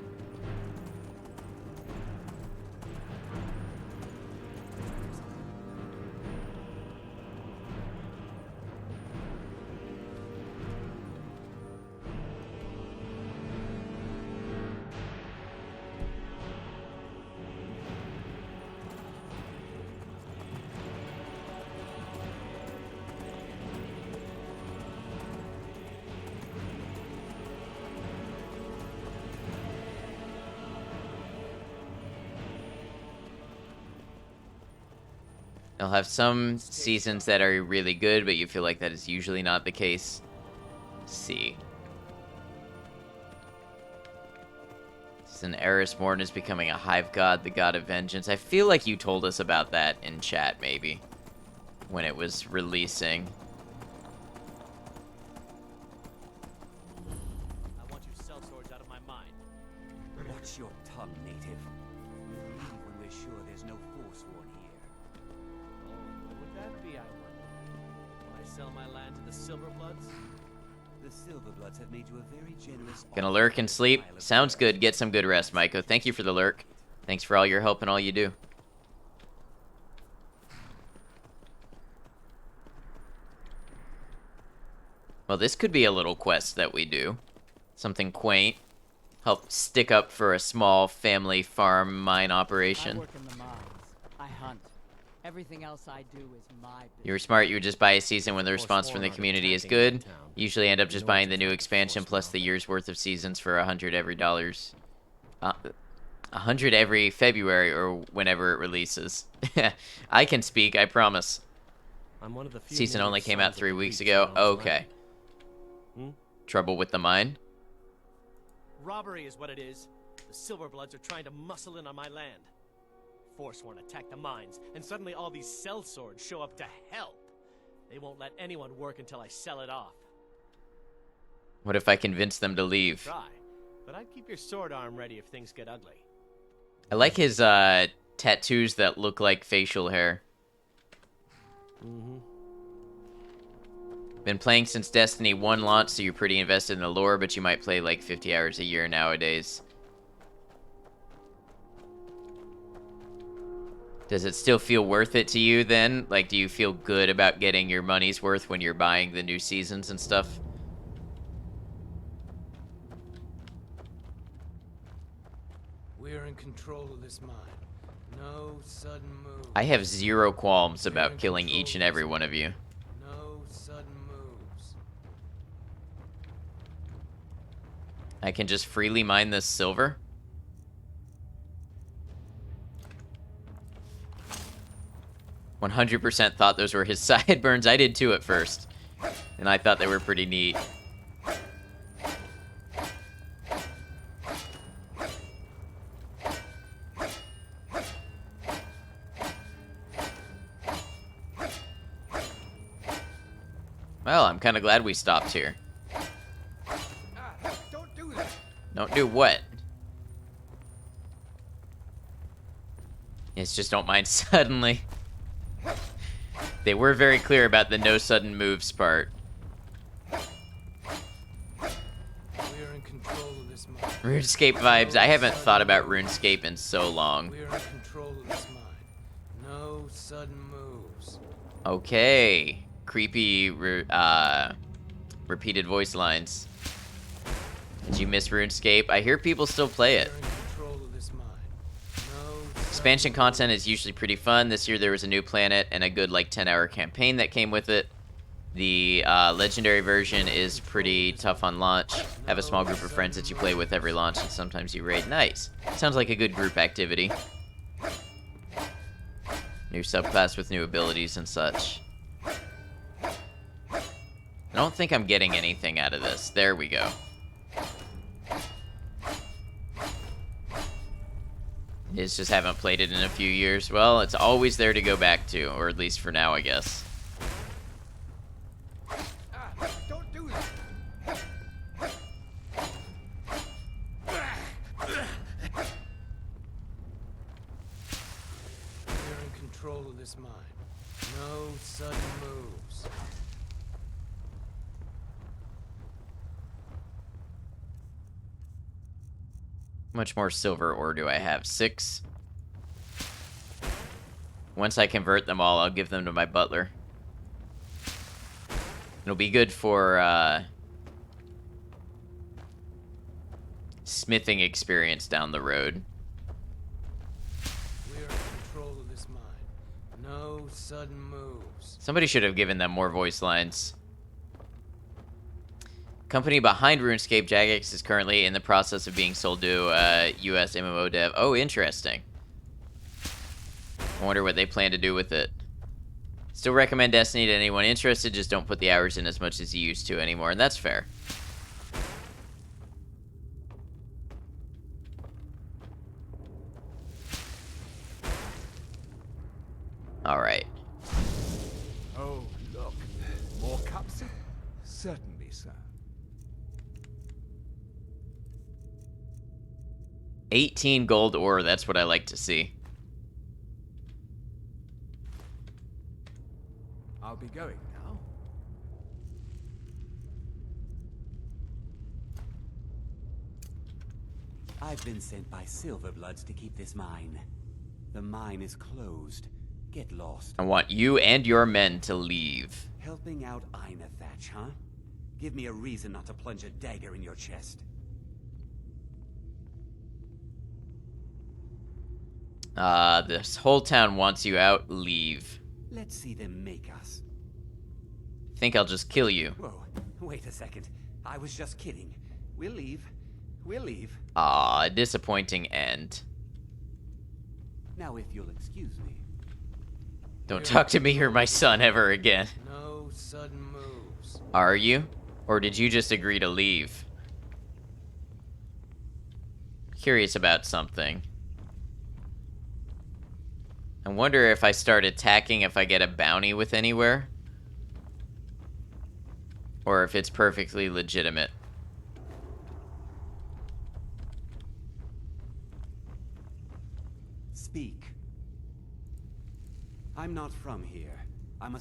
They'll have some seasons that are really good, but you feel like that is usually not the case. See. An Eris Morn is becoming a hive god, the god of vengeance. I feel like you told us about that in chat, maybe, when it was releasing. I want you sellswords out of my mind. Watch your tongue, native. Leave when we're sure there's no Forsworn here. Oh, what would that be, I wonder? Will I sell my land to the Silverbloods? The Silverbloods have made you a very generous Gonna lurk and sleep? Sounds good. Get some good rest, Maiko. Thank you for the lurk. Thanks for all your help and all you do. Well, this could be a little quest that we do. Something quaint. Help stick up for a small family farm mine operation. I work in the mines. I hunt. Everything else I do is my business. You were smart. You would just buy a season when the response from the community is good. Usually end up just buying the new expansion plus the year's worth of seasons for $100 every dollars. 100 every February or whenever it releases. I can speak, I promise. I'm one of the few Season only native came out sons of 3 the weeks Greeks ago. on Elf's Okay. land. Trouble with the mine? Robbery is what it is. The Silverbloods are trying to muscle in on my land. Forsworn attacked the mines, and suddenly all these sellswords show up to help. They won't let anyone work until I sell it off. What if I convince them to leave? Try, but I'd keep your sword arm ready if things get ugly. I like his tattoos that look like facial hair. Mm-hmm. Been playing since Destiny 1 launch, so you're pretty invested in the lore, but you might play like 50 hours a year nowadays. Does it still feel worth it to you then? Like, do you feel good about getting your money's worth when you're buying the new seasons and stuff? We're in control of this mine. No sudden moves. I have zero qualms about killing each and every one of you. No sudden moves. I can just freely mine this silver? 100% thought those were his sideburns. I did too at first. And I thought they were pretty neat. Well, I'm kind of glad we stopped here. Don't do that. Don't do what? It's just don't mind suddenly. They were very clear about the no sudden moves part. We're in control of this mine. RuneScape vibes. I haven't thought about RuneScape in so long. We're in control of this mine. No sudden moves. Okay. Creepy, repeated voice lines. Did you miss RuneScape? I hear people still play it. Expansion content is usually pretty fun. This year there was a new planet and a good like 10-hour campaign that came with it. The legendary version is pretty tough on launch. Have a small group of friends that you play with every launch, and sometimes you raid. Nice. Sounds like a good group activity. New subclass with new abilities and such. I don't think I'm getting anything out of this. There we go. It's just haven't played it in a few years. Well, it's always there to go back to, or at least for now, I guess. Don't do that. We're in control of this mine. No sudden moves. How much more silver ore do I have? 6. Once I convert them all, I'll give them to my butler. It'll be good for smithing experience down the road. We're in control of this mine. No sudden moves. Somebody should have given them more voice lines. Company behind RuneScape, Jagex, is currently in the process of being sold to US MMO dev. Oh, interesting. I wonder what they plan to do with it. Still recommend Destiny to anyone interested, just don't put the hours in as much as you used to anymore, and that's fair. Alright. Oh, look. More cups? Certainly, sir. 18 gold ore, that's what I like to see. I'll be going now. I've been sent by Silverbloods to keep this mine. The mine is closed. Get lost. I want you and your men to leave. Helping out Ina Thatch, huh? Give me a reason not to plunge a dagger in your chest. This whole town wants you out. Leave. Let's see them make us. Think I'll just kill you. Whoa, wait a second. I was just kidding. We'll leave. We'll leave. Ah, disappointing end. Now if you'll excuse me. Don't talk to me or my son ever again. No sudden moves. Are you? Or did you just agree to leave? Curious about something. I wonder if I start attacking if I get a bounty with anywhere. Or if it's perfectly legitimate. Speak. I'm not from here. I'm a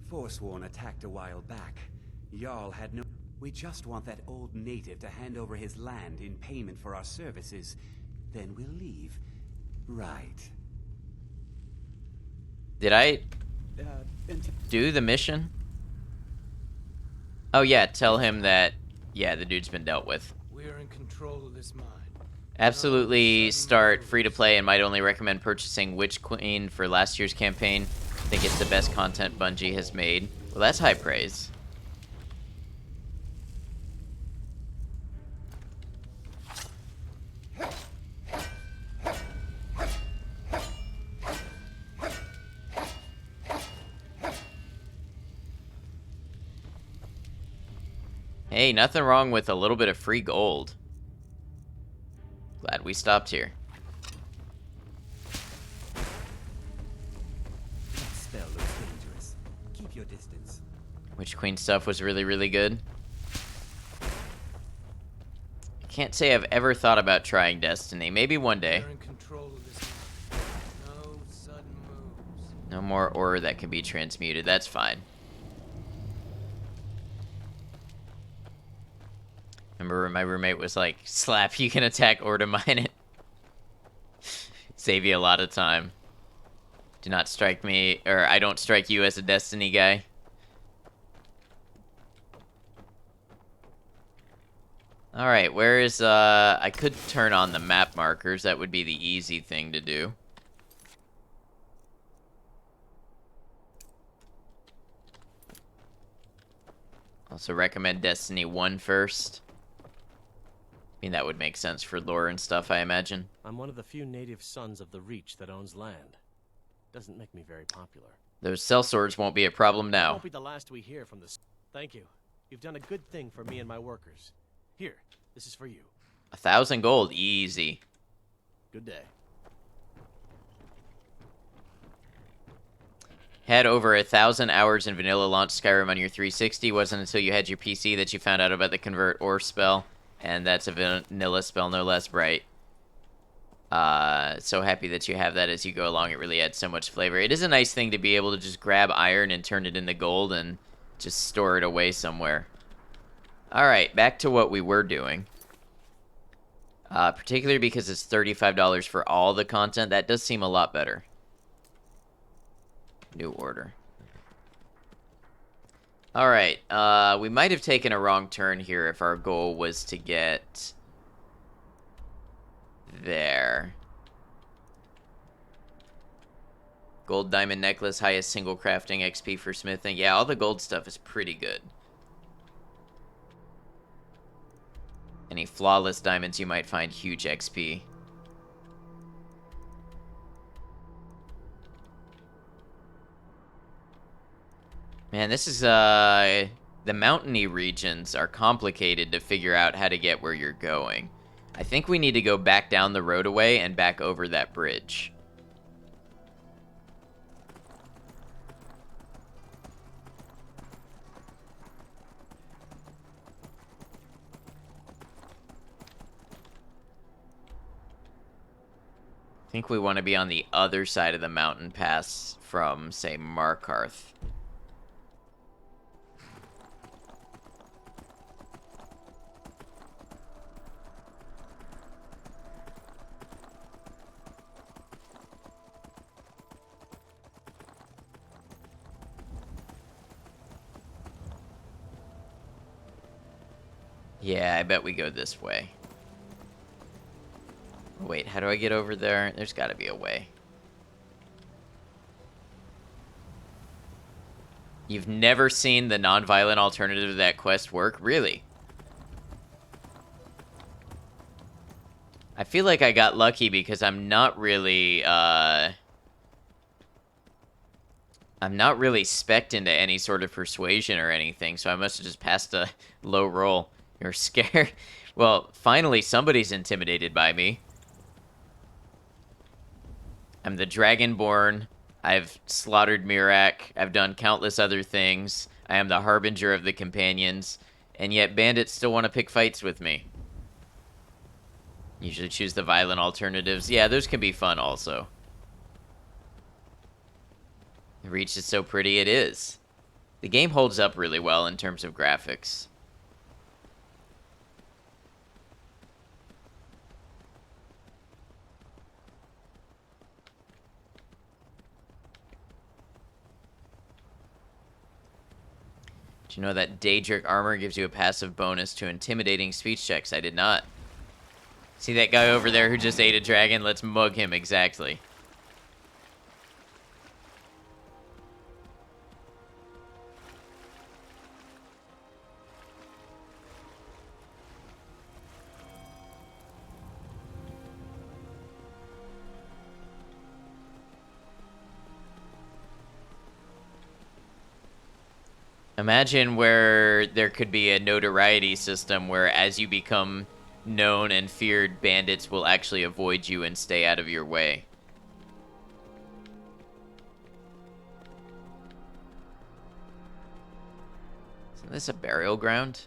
Forsworn attacked a while back. Jarl had no... We just want that old native to hand over his land in payment for our services. Then we'll leave. Right. Did I do the mission? Oh yeah, tell him that, yeah, the dude's been dealt with. We're in control of this mine. Absolutely start free to play and might only recommend purchasing Witch Queen for last year's campaign. I think it's the best content Bungie has made. Well, that's high praise. Hey, nothing wrong with a little bit of free gold. Glad we stopped here. That spell looks dangerous. Keep your distance. Witch Queen stuff was really, really good. I can't say I've ever thought about trying Destiny. Maybe one day. We're in control of this mine. No sudden moves. No more aura that can be transmuted. That's fine. Remember my roommate was like, slap, you can attack or to mine it. Save you a lot of time. Do not strike me, or I don't strike you as a Destiny guy. Alright, where is, I could turn on the map markers. That would be the easy thing to do. Also recommend Destiny 1 first. I mean, that would make sense for lore and stuff, I imagine. I'm one of the few native sons of the Reach that owns land. Doesn't make me very popular. Those sellswords won't be a problem now. Won't be the last we hear from this. Thank you. You've done a good thing for me and my workers. Here, this is for you. 1,000 gold, easy. Good day. Had over 1,000 hours in vanilla launch Skyrim on your 360. Wasn't until you had your PC that you found out about the convert or spell. And that's a vanilla spell, no less, right? So happy that you have that as you go along. It really adds so much flavor. It is a nice thing to be able to just grab iron and turn it into gold and just store it away somewhere. Alright, back to what we were doing. Particularly because it's $35 for all the content. That does seem a lot better. New order. Alright, we might have taken a wrong turn here if our goal was to get there. Gold diamond necklace, highest single crafting XP for smithing. Yeah, all the gold stuff is pretty good. Any flawless diamonds you might find, huge XP. Man, this is, the mountainy regions are complicated to figure out how to get where you're going. I think we need to go back down the road away and back over that bridge. I think we want to be on the other side of the mountain pass from, say, Markarth. Yeah, I bet we go this way. Wait, how do I get over there? There's got to be a way. You've never seen the non-violent alternative to that quest work? Really? I feel like I got lucky because I'm not really spec'd into any sort of persuasion or anything, so I must have just passed a low roll. You're scared? Well, finally somebody's intimidated by me. I'm the Dragonborn. I've slaughtered Mirak. I've done countless other things. I am the Harbinger of the Companions. And yet bandits still want to pick fights with me. Usually choose the violent alternatives. Yeah, those can be fun also. The Reach is so pretty, it is. The game holds up really well in terms of graphics. Did you know that Daedric armor gives you a passive bonus to intimidating speech checks? I did not. See that guy over there who just ate a dragon? Let's mug him exactly. Imagine where there could be a notoriety system where as you become known and feared, bandits will actually avoid you and stay out of your way. Isn't this a burial ground?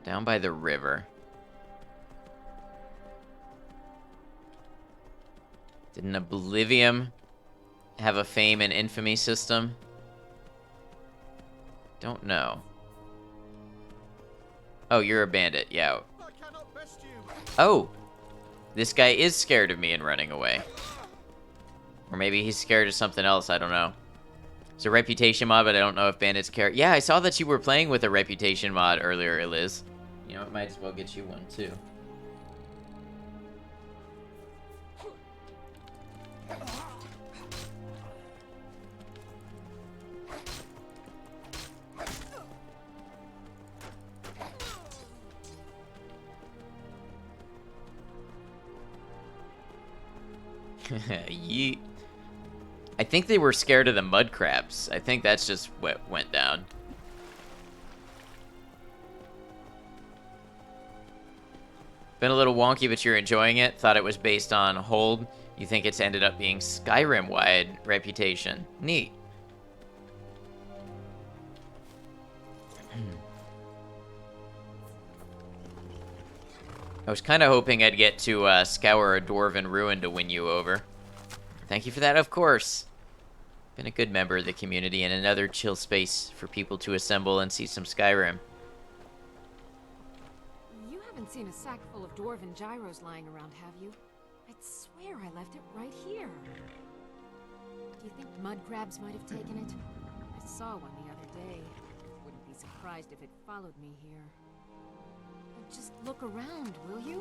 Down by the river. Didn't Oblivion have a fame and infamy system? Don't know. Oh, you're a bandit. Yeah. Oh! This guy is scared of me and running away. Or maybe he's scared of something else. I don't know. It's a reputation mod, but I don't know if bandits care. Yeah, I saw that you were playing with a reputation mod earlier, Eliz. You know, it might as well get you one, too. Yeet. I think they were scared of the mud crabs. I think that's just what went down. Been a little wonky, but you're enjoying it. Thought it was based on Hold. You think it's ended up being Skyrim-wide reputation. Neat. I was kind of hoping I'd get to scour a dwarven ruin to win you over. Thank you for that, of course. Been a good member of the community and another chill space for people to assemble and see some Skyrim. You haven't seen a sack full of dwarven gyros lying around, have you? I'd swear I left it right here. Do you think mud crabs might have taken it? I saw one the other day. Wouldn't be surprised if it followed me here. But just look around, will you?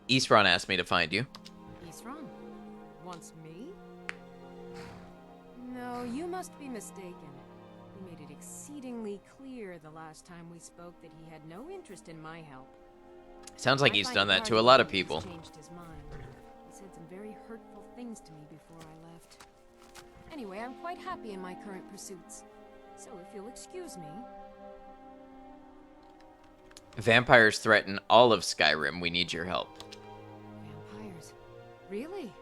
Eastron asked me to find you. Eastron? Wants me? No, you must be mistaken. He made it exceedingly clear the last time we spoke that he had no interest in my help. Sounds like he's done that to a lot of people. Changed his mind. He said some very hurtful things to me before I left. Anyway, I'm quite happy in my current pursuits. So if you'll excuse me... Vampires threaten all of Skyrim. We need your help. Vampires? Really?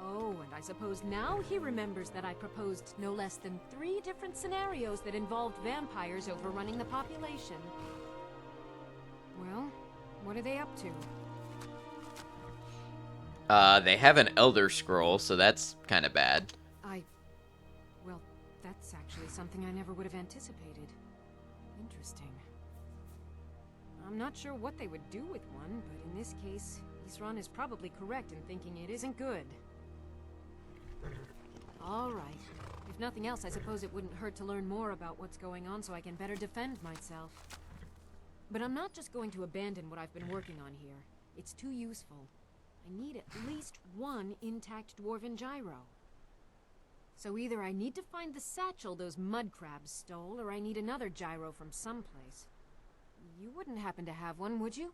Oh, and I suppose now he remembers that I proposed no less than 3 different scenarios that involved vampires overrunning the population. Well, what are they up to? They have an Elder Scroll, so that's kind of bad. Well, that's actually something I never would have anticipated. Interesting. I'm not sure what they would do with one, but in this case, Isran is probably correct in thinking it isn't good. All right. If nothing else, I suppose it wouldn't hurt to learn more about what's going on so I can better defend myself. But I'm not just going to abandon what I've been working on here. It's too useful. I need at least one intact dwarven gyro. So either I need to find the satchel those mud crabs stole, or I need another gyro from someplace. You wouldn't happen to have one, would you?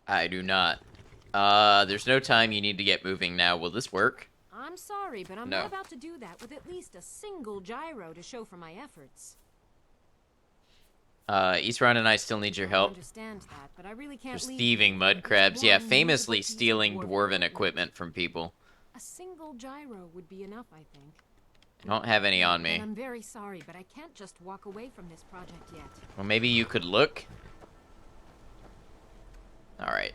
I do not. There's no time. You need to get moving now. Will this work? I'm sorry, but I'm not about to do that with at least a single gyro to show for my efforts. Isran and I still need your help. I understand that, but I really can't There's leave thieving mud crabs. Yeah, famously stealing dwarven equipment from people. A single gyro would be enough, I think. I don't have any on And me. I'm very sorry, but I can't just walk away from this project yet. Well, maybe you could look. Alright,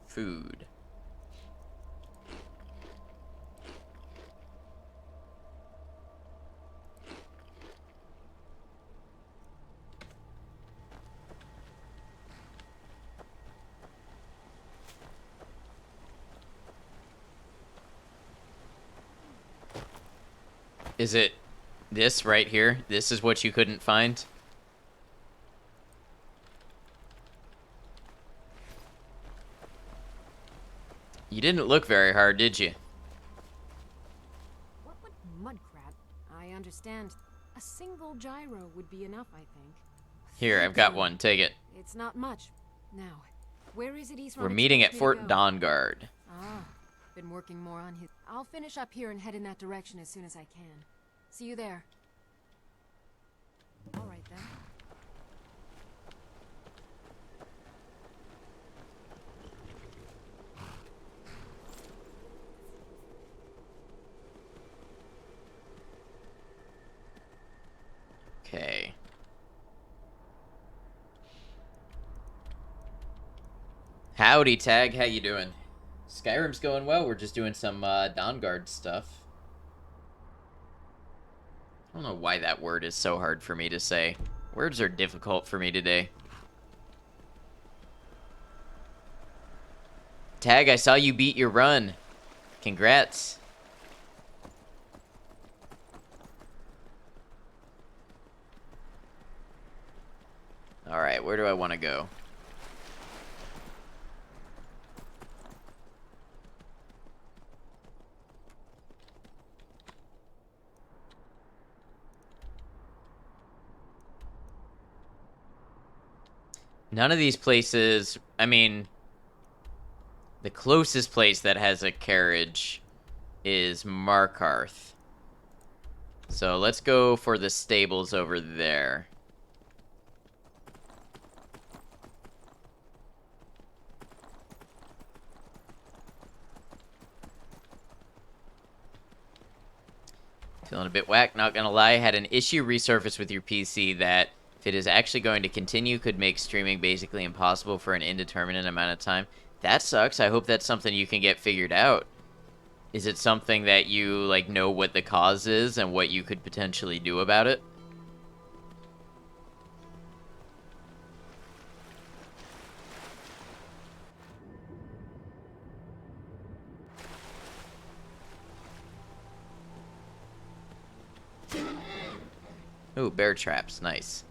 food. Is it this right here? This is what you couldn't find? You didn't look very hard, did you? What would mudcrab? I understand. A single gyro would be enough, I think. Here, I've got one. Take it. It's not much. Now, where is it We're meeting at Fort Don. Dawnguard. Ah, been working more on his... I'll finish up here and head in that direction as soon as I can. See you there. All right, then. Okay. Howdy, Tag. How you doing? Skyrim's going well. We're just doing some Dawnguard stuff. I don't know why that word is so hard for me to say. Words are difficult for me today. Tag, I saw you beat your run. Congrats. Alright, where do I want to go? None of these places, I mean, the closest place that has a carriage is Markarth. So let's go for the stables over there. Feeling a bit whack, not gonna lie. Had an issue resurface with your PC that, if it is actually going to continue, could make streaming basically impossible for an indeterminate amount of time. That sucks. I hope that's something you can get figured out. Is it something that you, like, know what the cause is and what you could potentially do about it? Ooh, bear traps. Nice.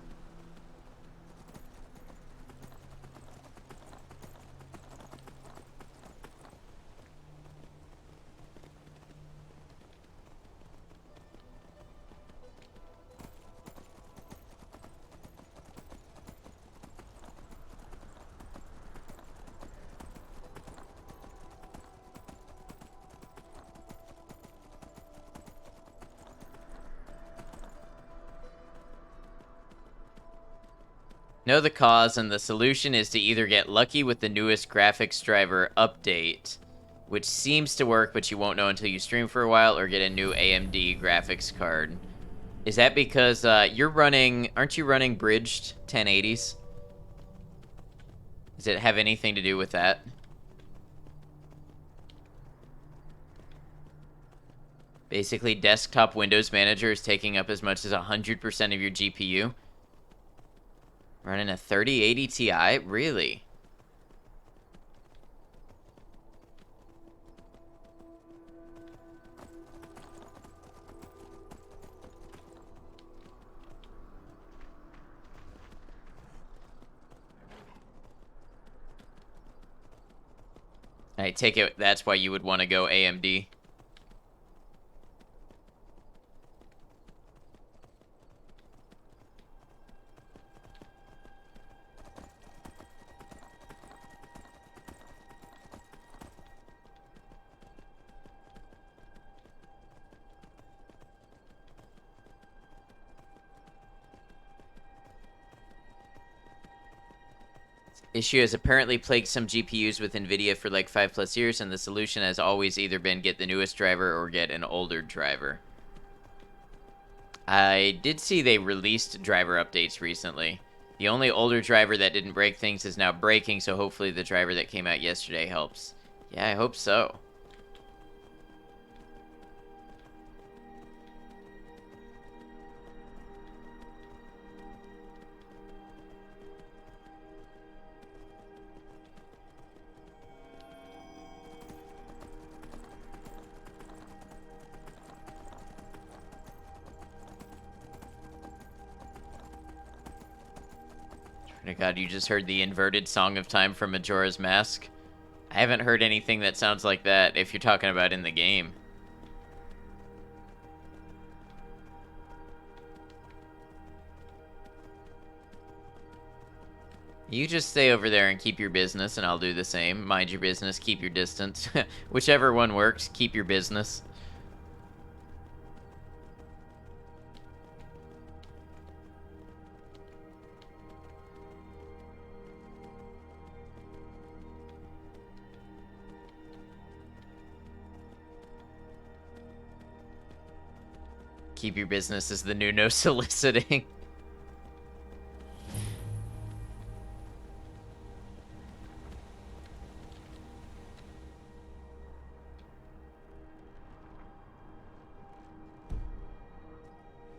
Know the cause, and the solution is to either get lucky with the newest graphics driver update, which seems to work, but you won't know until you stream for a while, or get a new AMD graphics card. Is that because you're running... Aren't you running bridged 1080s? Does it have anything to do with that? Basically, desktop Windows Manager is taking up as much as 100% of your GPU. Running a 3080 Ti? Really? I take it that's why you would want to go AMD. Issue has apparently plagued some GPUs with NVIDIA for like 5+ years, and the solution has always either been get the newest driver or get an older driver. I did see they released driver updates recently. The only older driver that didn't break things is now breaking, so hopefully the driver that came out yesterday helps. Yeah, I hope so. Oh god, you just heard the inverted Song of Time from Majora's Mask? I haven't heard anything that sounds like that if you're talking about in the game. You just stay over there and keep your business, and I'll do the same. Mind your business, keep your distance. Whichever one works, keep your business. Keep your business is the new no soliciting.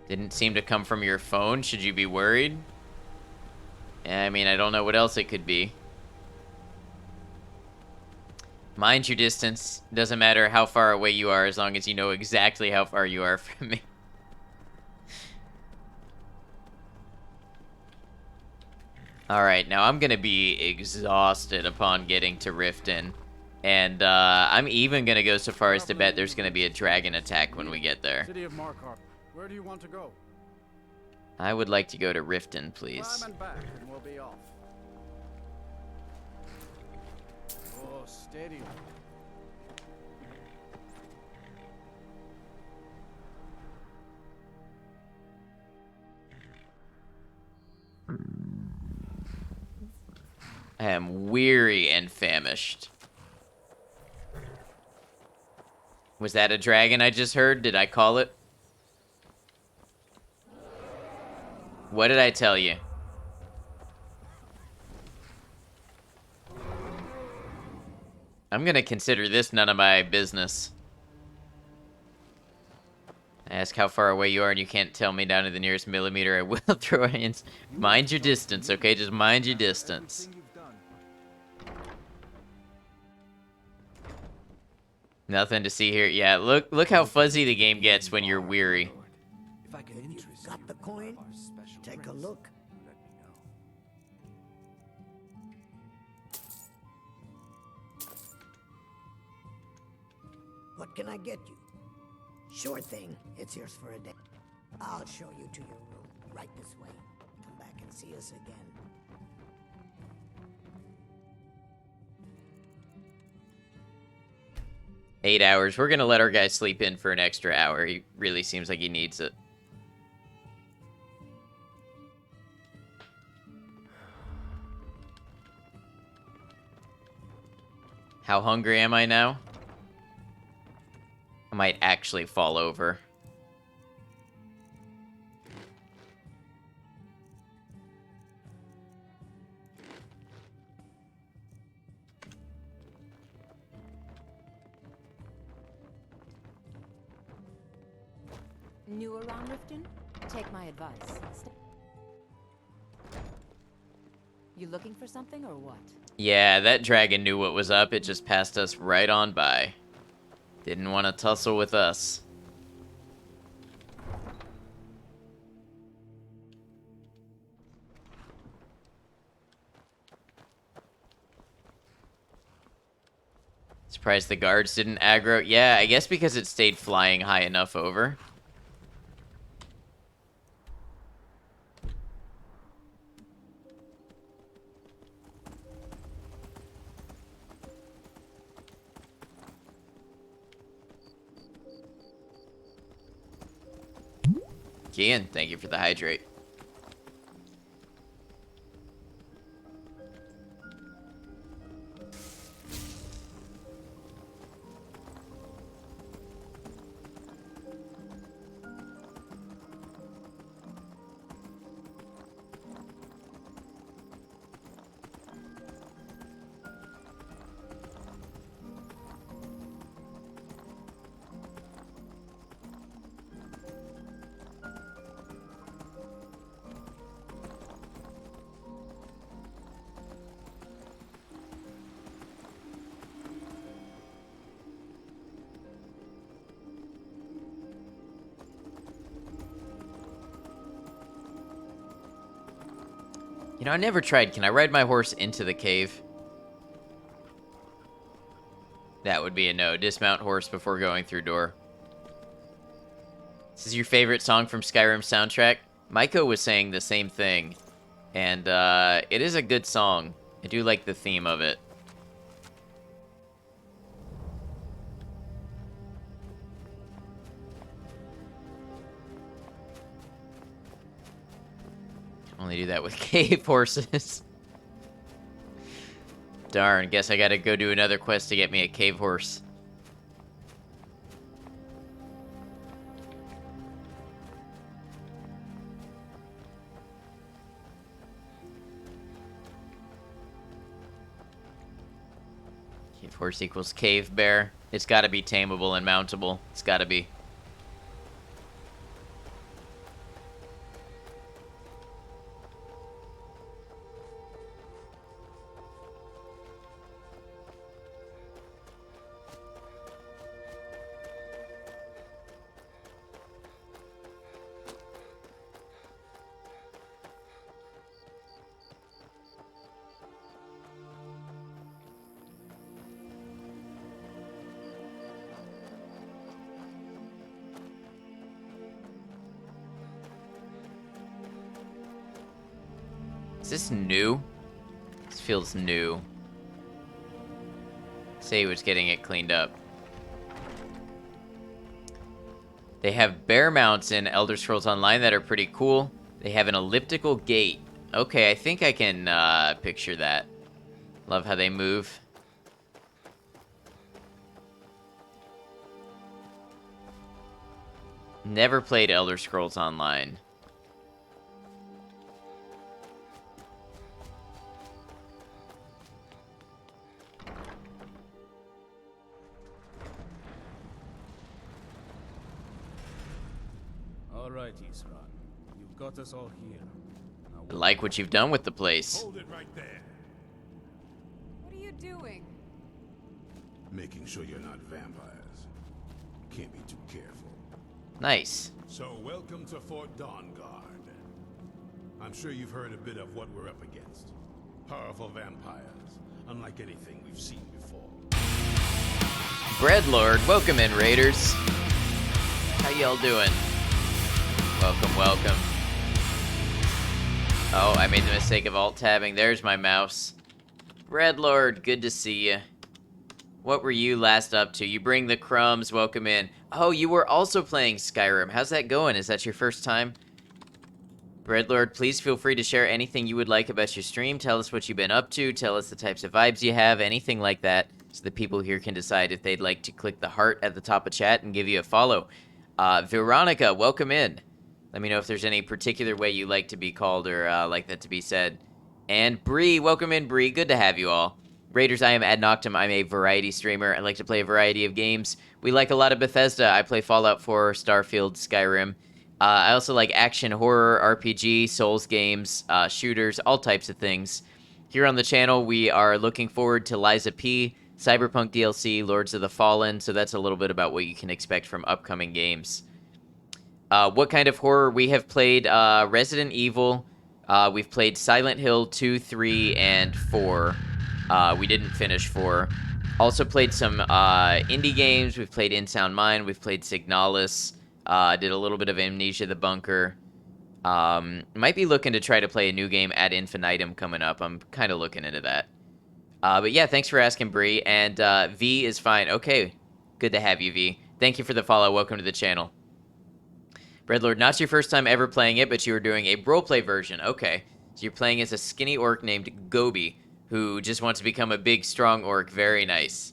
Didn't seem to come from your phone. Should you be worried? I mean, I don't know what else it could be. Mind your distance. Doesn't matter how far away you are as long as you know exactly how far you are from me. Alright, now I'm gonna be exhausted upon getting to Riften. And I'm even gonna go so far as to bet there's gonna be a dragon attack when we get there. City of Markarth. Where do you want to go? I would like to go to Riften, please. Climb and back, and we'll be off. Oh, steady. I am weary and famished. Was that a dragon I just heard? Did I call it? What did I tell you? I'm gonna consider this none of my business. I ask how far away you are and you can't tell me down to the nearest millimeter. I will throw hands. Mind your distance, okay? Just mind your distance. Nothing to see here. Yeah, look how fuzzy the game gets when you're weary. If I can got the coin, take a look. What can I get you? Sure thing. It's yours for a day. I'll show you to your room. Right this way. Come back and see us again. Eight hours. We're gonna let our guy sleep in for an extra hour. He really seems like he needs it. How hungry am I now? I might actually fall over. New around Riften? Take my advice. You looking for something or what? Yeah, that dragon knew what was up. It just passed us right on by. Didn't want to tussle with us. Surprised the guards didn't aggro. Yeah, I guess because it stayed flying high enough over. Kian, thank you for the hydrate. You know, I never tried. Can I ride my horse into the cave? That would be a no. Dismount horse before going through door. This is your favorite song from Skyrim soundtrack? Maiko was saying the same thing. And it is a good song. I do like the theme of it. Only do that with cave horses. Darn, guess I gotta go do another quest to get me a cave horse. Cave horse equals cave bear. It's gotta be tameable and mountable. It's gotta be. Is this new? This feels new. Say he was getting it cleaned up. They have bear mounts in Elder Scrolls Online that are pretty cool. They have an elliptical gate. Okay, I think I can picture that. Love how they move. Never played Elder Scrolls Online. All right, Isran. You've got us all here. I like what you've done with the place. Hold it right there. What are you doing? Making sure you're not vampires. Can't be too careful. Nice. So, welcome to Fort Dawnguard. I'm sure you've heard a bit of what we're up against. Powerful vampires, unlike anything we've seen before. Breadlord, welcome in, Raiders. How y'all doing? Welcome, welcome. Oh, I made the mistake of alt-tabbing. There's my mouse. Breadlord, good to see you. What were you last up to? You bring the crumbs, welcome in. Oh, you were also playing Skyrim. How's that going? Is that your first time? Breadlord, please feel free to share anything you would like about your stream. Tell us what you've been up to. Tell us the types of vibes you have. Anything like that. So the people here can decide if they'd like to click the heart at the top of chat and give you a follow. Veronica, welcome in. Let me know if there's any particular way you like to be called or like that to be said. And Bree, welcome in, Bree. Good to have you all. Raiders, I am Ad Noctum. I'm a variety streamer. I like to play a variety of games. We like a lot of Bethesda. I play Fallout 4, Starfield, Skyrim. I also like action, horror, RPG, Souls games, shooters, all types of things. Here on the channel, we are looking forward to Liza P, Cyberpunk DLC, Lords of the Fallen, so that's a little bit about what you can expect from upcoming games. What kind of horror? We have played Resident Evil. We've played Silent Hill 2, 3, and 4. We didn't finish 4. Also played some indie games. We've played In Sound Mind. We've played Signalis. Did a little bit of Amnesia the Bunker. Might be looking to try to play a new game Ad Infinitum coming up. I'm kind of looking into that. But yeah, thanks for asking, Bree. And V is fine. Okay, good to have you, V. Thank you for the follow. Welcome to the channel. Breadlord, not your first time ever playing it, but you were doing a roleplay version. Okay, so you're playing as a skinny orc named Gobi, who just wants to become a big, strong orc. Very nice.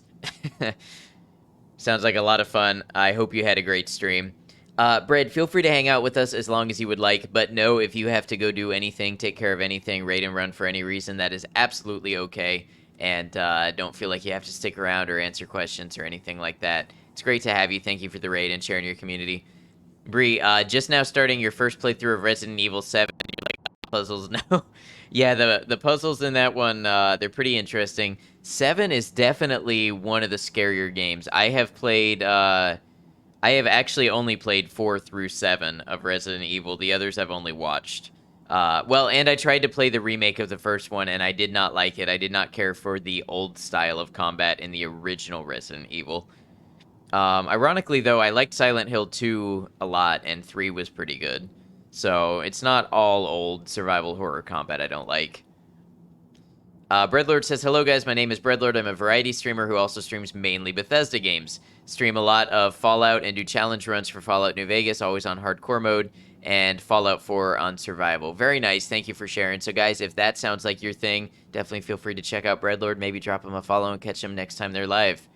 Sounds like a lot of fun. I hope you had a great stream. Bread, feel free to hang out with us as long as you would like, but no, if you have to go do anything, take care of anything, raid and run for any reason, that is absolutely okay, and don't feel like you have to stick around or answer questions or anything like that. It's great to have you. Thank you for the raid and sharing your community. Bree, just now starting your first playthrough of Resident Evil 7, and you're like, puzzles, no. Yeah, the puzzles in that one, they're pretty interesting. 7 is definitely one of the scarier games. I have actually only played 4 through 7 of Resident Evil. The others I've only watched. Well, and I tried to play the remake of the first one, and I did not like it. I did not care for the old style of combat in the original Resident Evil. Ironically, though, I liked Silent Hill 2 a lot, and 3 was pretty good. So it's not all old survival horror combat I don't like. Breadlord says, hello guys, my name is Breadlord. I'm a variety streamer who also streams mainly Bethesda games. Stream a lot of Fallout and do challenge runs for Fallout New Vegas, always on hardcore mode, and Fallout 4 on survival. Very nice, thank you for sharing. So guys, if that sounds like your thing, definitely feel free to check out Breadlord, maybe drop him a follow and catch him next time they're live.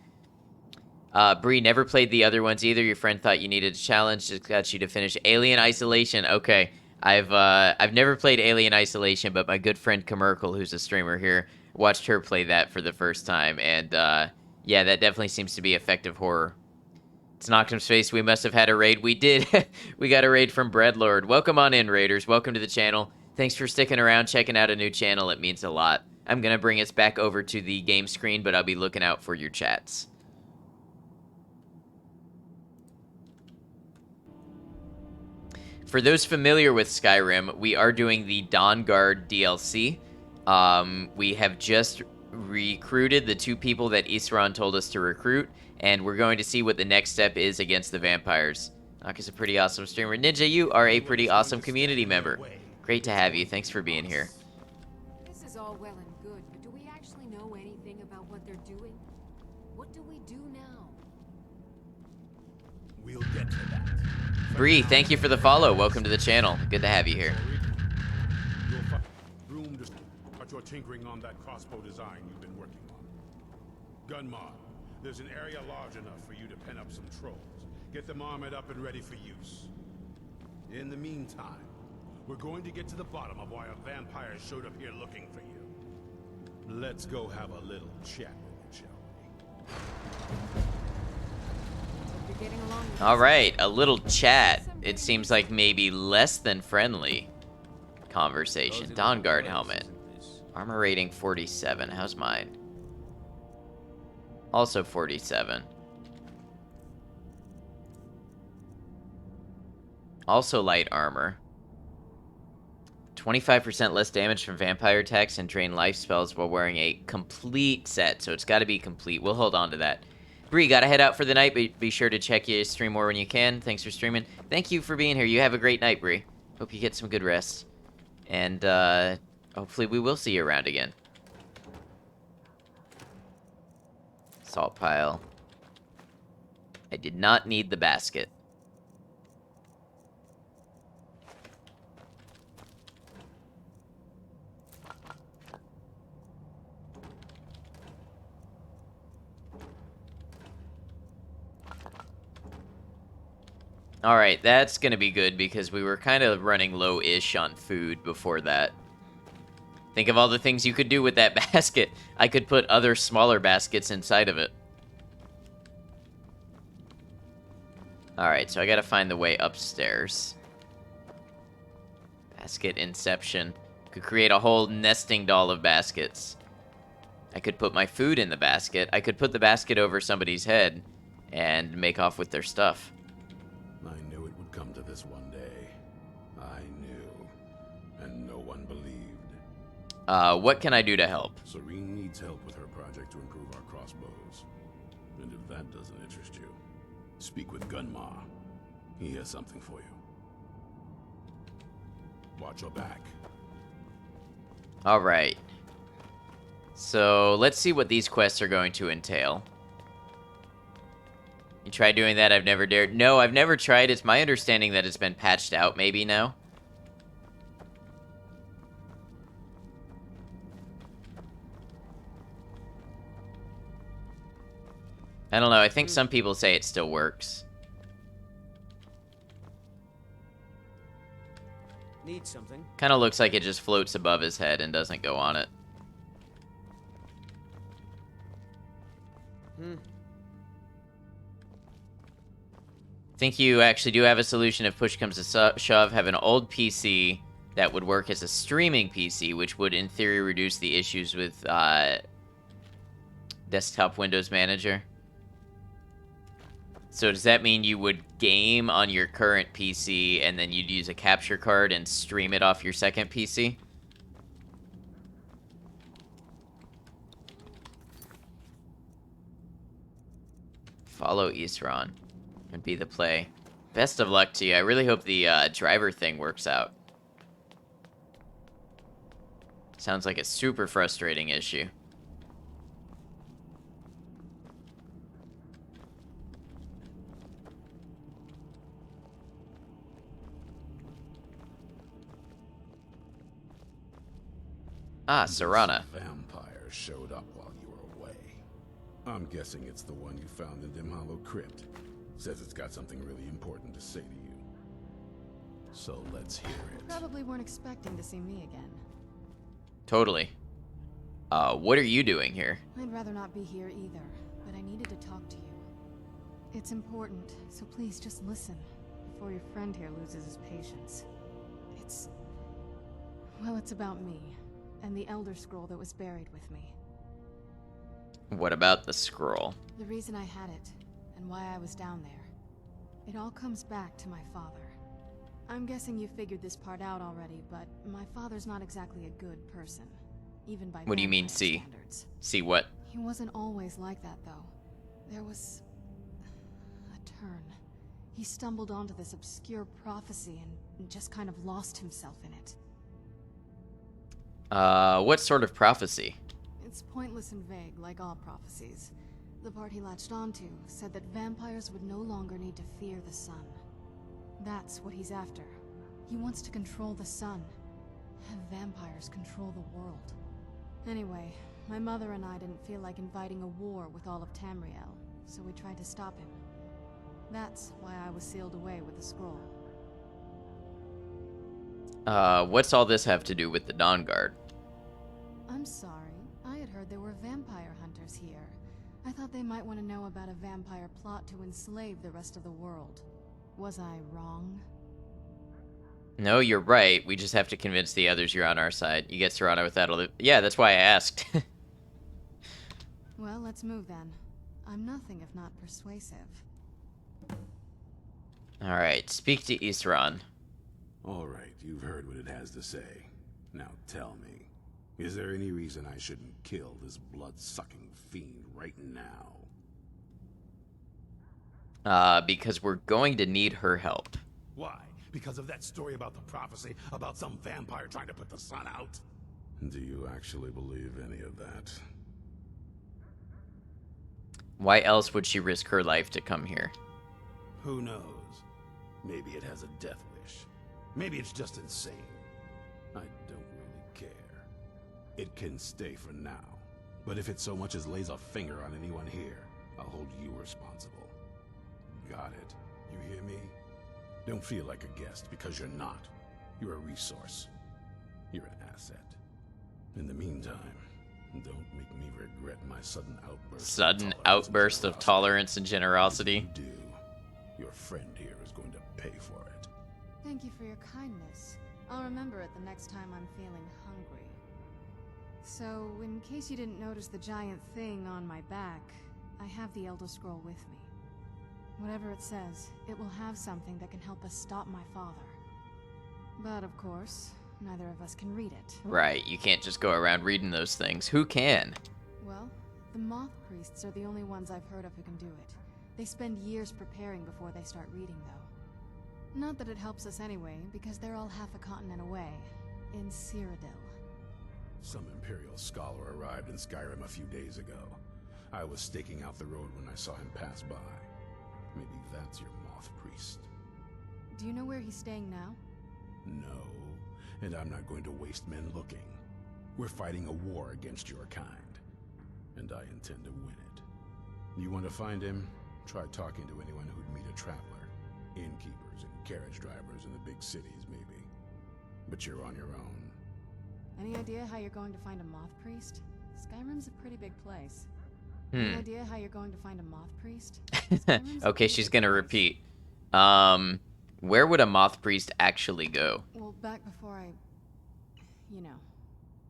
Bree, never played the other ones either. Your friend thought you needed a challenge, just got you to finish Alien Isolation. Okay. I've never played Alien Isolation, but my good friend Kamerkel, who's a streamer here, watched her play that for the first time, and yeah, that definitely seems to be effective horror. It's Noctum's face. We must have had a raid. We did. We got a raid from Breadlord. Welcome on in, raiders. Welcome to the channel. Thanks for sticking around, checking out a new channel. It means a lot. I'm gonna bring us back over to the game screen, but I'll be looking out for your chats. For those familiar with Skyrim, we are doing the Dawnguard DLC. We have just recruited the 2 people that Isran told us to recruit, and we're going to see what the next step is against the vampires. Nock is a pretty awesome streamer. Ninja, you are a pretty awesome community member. Great to have you. Thanks for being here. This is all well and good, but do we actually know anything about what they're doing? What do we do now? We'll get to that. Bree, thank you for the follow. Welcome to the channel. Good to have you here. Room to start your tinkering on that crossbow design you've been working on. Gunmar, there's an area large enough for you to pen up some trolls. Get them armored up and ready for use. In the meantime, we're going to get to the bottom of why a vampire showed up here looking for you. Let's go have a little chat with it, shall we? All right, a little chat. It seems like maybe less than friendly conversation. Dawnguard helmet. Armor rating 47. How's mine? Also 47. Also light armor. 25% less damage from vampire attacks and drain life spells while wearing a complete set. So it's got to be complete. We'll hold on to that. Bree, gotta head out for the night, but be sure to check your stream more when you can. Thanks for streaming. Thank you for being here. You have a great night, Bree. Hope you get some good rest. And, hopefully we will see you around again. Salt pile. I did not need the basket. Alright, that's gonna be good because we were kind of running low-ish on food before that. Think of all the things you could do with that basket. I could put other smaller baskets inside of it. Alright, so I gotta find the way upstairs. Basket inception. Could create a whole nesting doll of baskets. I could put my food in the basket. I could put the basket over somebody's head and make off with their stuff. I knew it would come to this one day. I knew. And no one believed. What can I do to help? Serene needs help with her project to improve our crossbows. And if that doesn't interest you, speak with Gunmar. He has something for you. Watch your back. Alright. So, let's see what these quests are going to entail. You tried doing that? I've never dared. No, I've never tried. It's my understanding that it's been patched out maybe now. I don't know. I think some people say it still works. Need something? Kind of looks like it just floats above his head and doesn't go on it. Think you actually do have a solution if push comes to shove. Have an old PC that would work as a streaming PC, which would in theory reduce the issues with desktop Windows Manager. So does that mean you would game on your current PC and then you'd use a capture card and stream it off your second PC? Follow Isran and be the play. Best of luck to you. I really hope the driver thing works out. Sounds like a super frustrating issue. Ah, Serana. This vampire showed up while you were away. I'm guessing it's the one you found in Dim Hollow Crypt. Says it's got something really important to say to you. So let's hear it. Probably weren't expecting to see me again. Totally. What are you doing here? I'd rather not be here either, but I needed to talk to you. It's important, so please just listen before your friend here loses his patience. Well, it's about me, and the Elder Scroll that was buried with me. What about the scroll? The reason I had it, and why I was down there. It all comes back to my father. I'm guessing you figured this part out already, but my father's not exactly a good person, even by What do you mean, vampire see? standards. See what? He wasn't always like that, though. There was a turn. He stumbled onto this obscure prophecy and just kind of lost himself in it. What sort of prophecy? It's pointless and vague, like all prophecies. The part he latched onto said that vampires would no longer need to fear the sun. That's what he's after. He wants to control the sun. Have vampires control the world. Anyway, my mother and I didn't feel like inviting a war with all of Tamriel, so we tried to stop him. That's why I was sealed away with the scroll. What's all this have to do with the Dawn Guard? I'm sorry. I had heard there were vampire hunters here. I thought they might want to know about a vampire plot to enslave the rest of the world. Was I wrong? No, you're right. We just have to convince the others you're on our side. You get Serana with that. Yeah, that's why I asked. Well, let's move then. I'm nothing if not persuasive. Alright, speak to Isran. Alright, you've heard what it has to say. Now tell me, is there any reason I shouldn't kill this blood-sucking fiend right now? Because we're going to need her help. Why? Because of that story about the prophecy about some vampire trying to put the sun out? Do you actually believe any of that? Why else would she risk her life to come here? Who knows? Maybe it has a death wish. Maybe it's just insane. I don't really care. It can stay for now. But if it so much as lays a finger on anyone here, I'll hold you responsible. Got it? You hear me? Don't feel like a guest, because you're not. You're a resource. You're an asset. In the meantime, don't make me regret my sudden outburst of tolerance and generosity. Do. Your friend here is going to pay for it. Thank you for your kindness. I'll remember it the next time I'm feeling hungry. So, in case you didn't notice the giant thing on my back, I have the Elder Scroll with me. Whatever it says, it will have something that can help us stop my father. But of course, neither of us can read it. Right, you can't just go around reading those things. Who can? Well, the Moth Priests are the only ones I've heard of who can do it. They spend years preparing before they start reading, though. Not that it helps us anyway, because they're all half a continent away, in Cyrodiil. Some Imperial scholar arrived in Skyrim a few days ago. I was staking out the road when I saw him pass by. Maybe that's your Moth Priest. Do you know where he's staying now? No, and I'm not going to waste men looking. We're fighting a war against your kind, and I intend to win it. You want to find him? Try talking to anyone who'd meet a traveler. Innkeepers and carriage drivers in the big cities, maybe. But you're on your own. Any idea how you're going to find a Moth Priest? Skyrim's a pretty big place. Any idea how you're going to find a Moth Priest? Okay, she's gonna repeat. Where would a Moth Priest actually go? Well, back before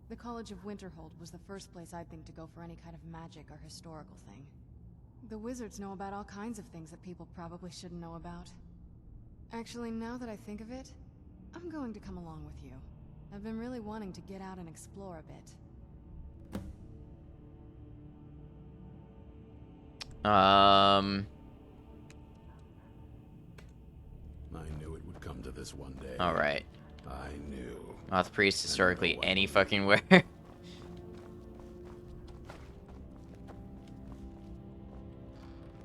the College of Winterhold was the first place I'd think to go for any kind of magic or historical thing. The wizards know about all kinds of things that people probably shouldn't know about. Actually, now that I think of it, I'm going to come along with you. I've been really wanting to get out and explore a bit. I knew it would come to this one day. Alright. I knew. Moth Priest historically any fucking where.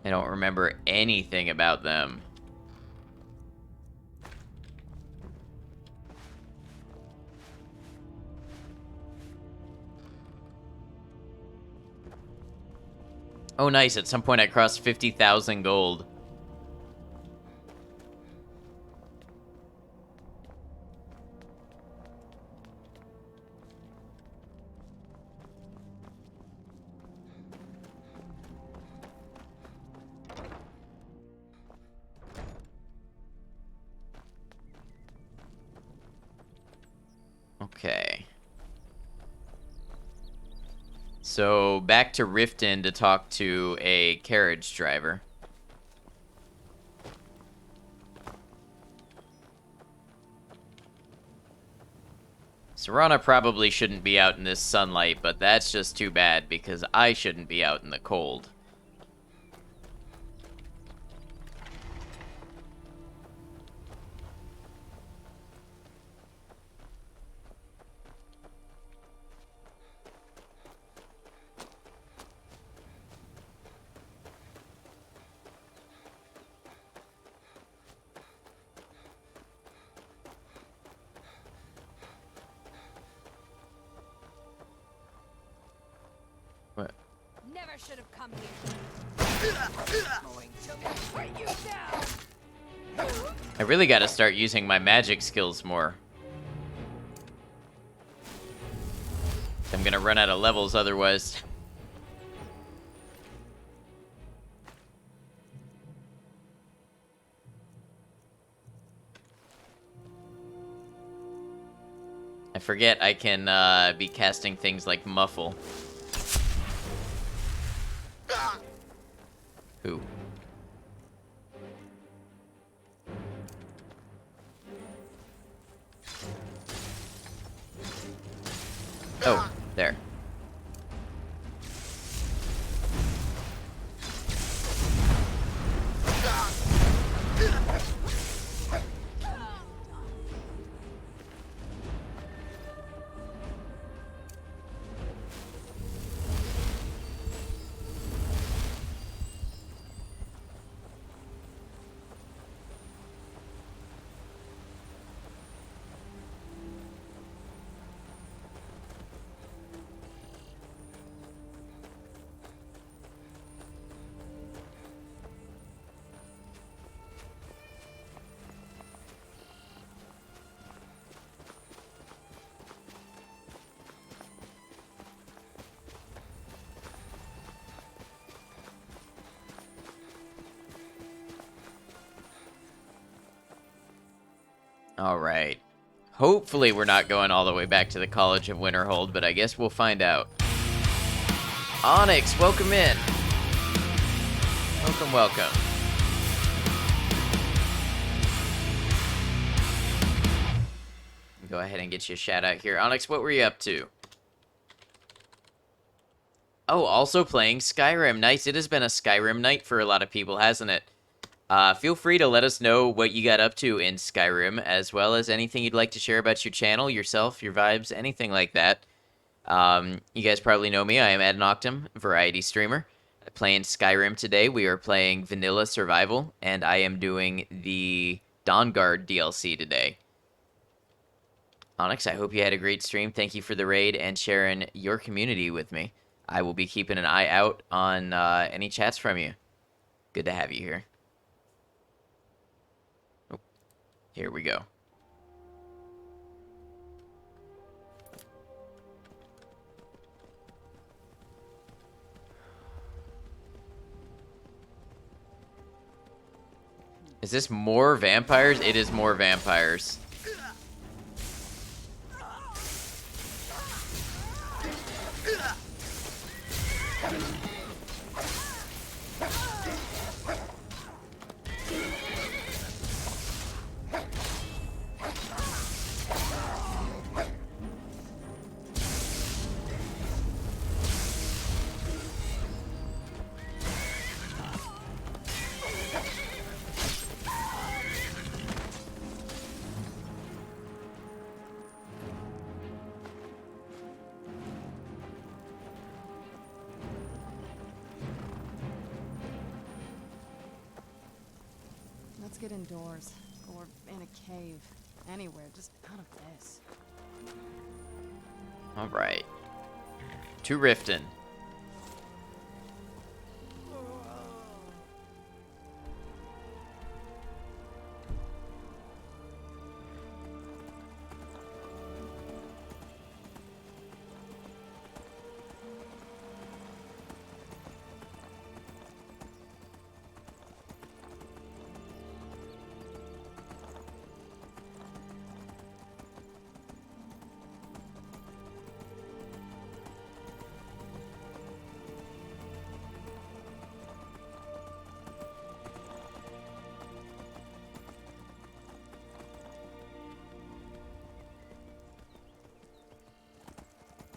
I don't remember anything about them. Oh, nice. At some point I crossed 50,000 gold. Okay. So, back to Riften to talk to a carriage driver. Serana probably shouldn't be out in this sunlight, but that's just too bad because I shouldn't be out in the cold. What? Never should have come here. Going to bring you down. I really gotta start using my magic skills more. I'm gonna run out of levels otherwise. I forget I can be casting things like Muffle. Who? Oh, there. Alright. Hopefully we're not going all the way back to the College of Winterhold, but I guess we'll find out. Onyx, welcome in. Welcome, welcome. Go ahead and get you a shout out here. Onyx, what were you up to? Oh, also playing Skyrim. Nice. It has been a Skyrim night for a lot of people, hasn't it? Feel free to let us know what you got up to in Skyrim, as well as anything you'd like to share about your channel, yourself, your vibes, anything like that. You guys probably know me. I am Ad Noctum, variety streamer. Playing Skyrim today. We are playing Vanilla Survival, and I am doing the Dawnguard DLC today. Onyx, I hope you had a great stream. Thank you for the raid and sharing your community with me. I will be keeping an eye out on any chats from you. Good to have you here. Oh, here we go. Is this more vampires? It is more vampires. Let's get indoors. Or in a cave. Anywhere, just out of this. Alright. To Riften.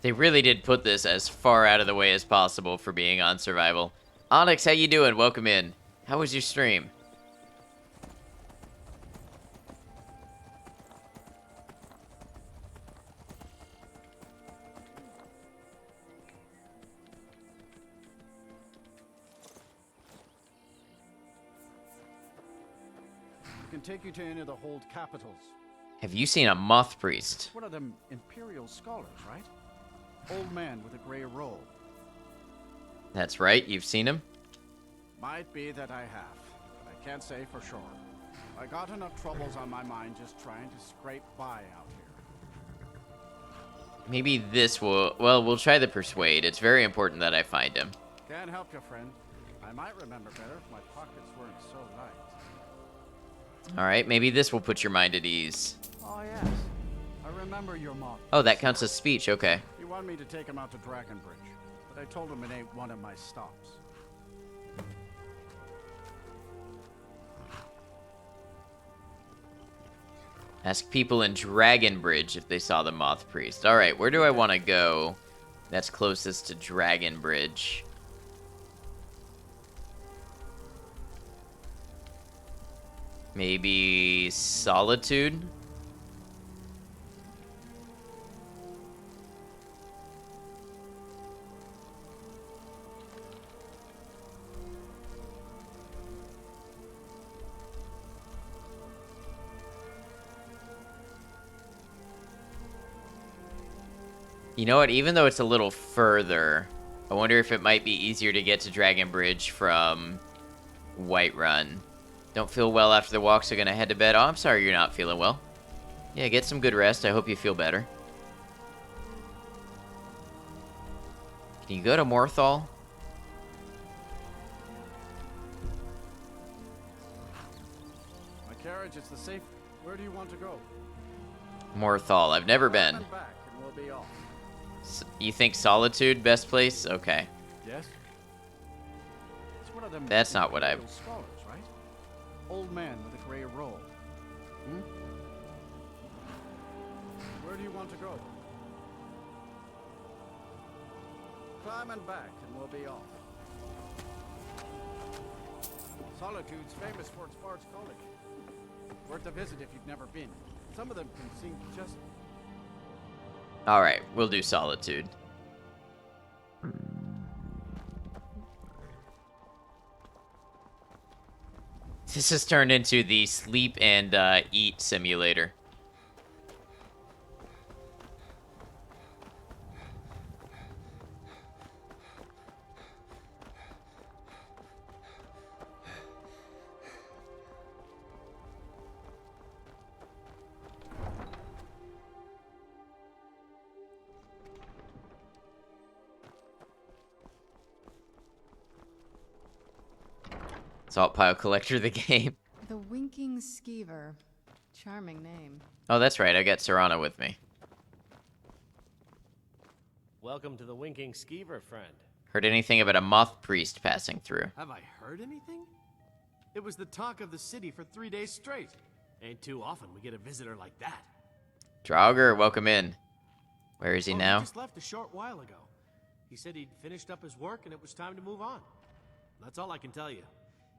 They really did put this as far out of the way as possible for being on survival. Onyx, how you doing? Welcome in. How was your stream? Can take you to any of the hold capitals. Have you seen a moth priest? One of them Imperial scholars, right? Old man with a grey robe. That's right, you've seen him? Might be that I have, but I can't say for sure. I got enough troubles on my mind just trying to scrape by out here. Maybe this will... Well, we'll try the persuade. It's very important that I find him. Can't help you, friend. I might remember better if my pockets weren't so light. Alright, maybe this will put your mind at ease. Oh, yes. I remember your moth. Oh, that counts as speech, okay. He wanted me to take him out to Dragonbridge, but I told him it ain't one of my stops. Ask people in Dragonbridge if they saw the Moth Priest. Alright, where do I want to go that's closest to Dragonbridge? Maybe Solitude? You know what? Even though it's a little further, I wonder if it might be easier to get to Dragonbridge from Whiterun. Don't feel well after the walk, so gonna head to bed. Oh, I'm sorry you're not feeling well. Yeah, get some good rest. I hope you feel better. Can you go to Morthal? My carriage is the safe. Where do you want to go? Morthal. I've never been. Come back and we'll be off. You think Solitude best place? Okay. Yes. It's one of them. That's not what I... Scholars, right? Old man with a grey robe. Hmm? Where do you want to go? Climb and back, and we'll be off. Solitude's famous for its bards college. Worth a visit if you've never been. Some of them can sing just... Alright, we'll do Solitude. This has turned into the sleep and eat simulator. Salt Pile Collector, the game. The Winking Skeever. Charming name. Oh, that's right. I got Serana with me. Welcome to the Winking Skeever, friend. Heard anything about a moth priest passing through? Have I heard anything? It was the talk of the city for 3 days straight. Ain't too often we get a visitor like that. Draugr, welcome in. Where is he now? He just left a short while ago. He said he'd finished up his work and it was time to move on. That's all I can tell you.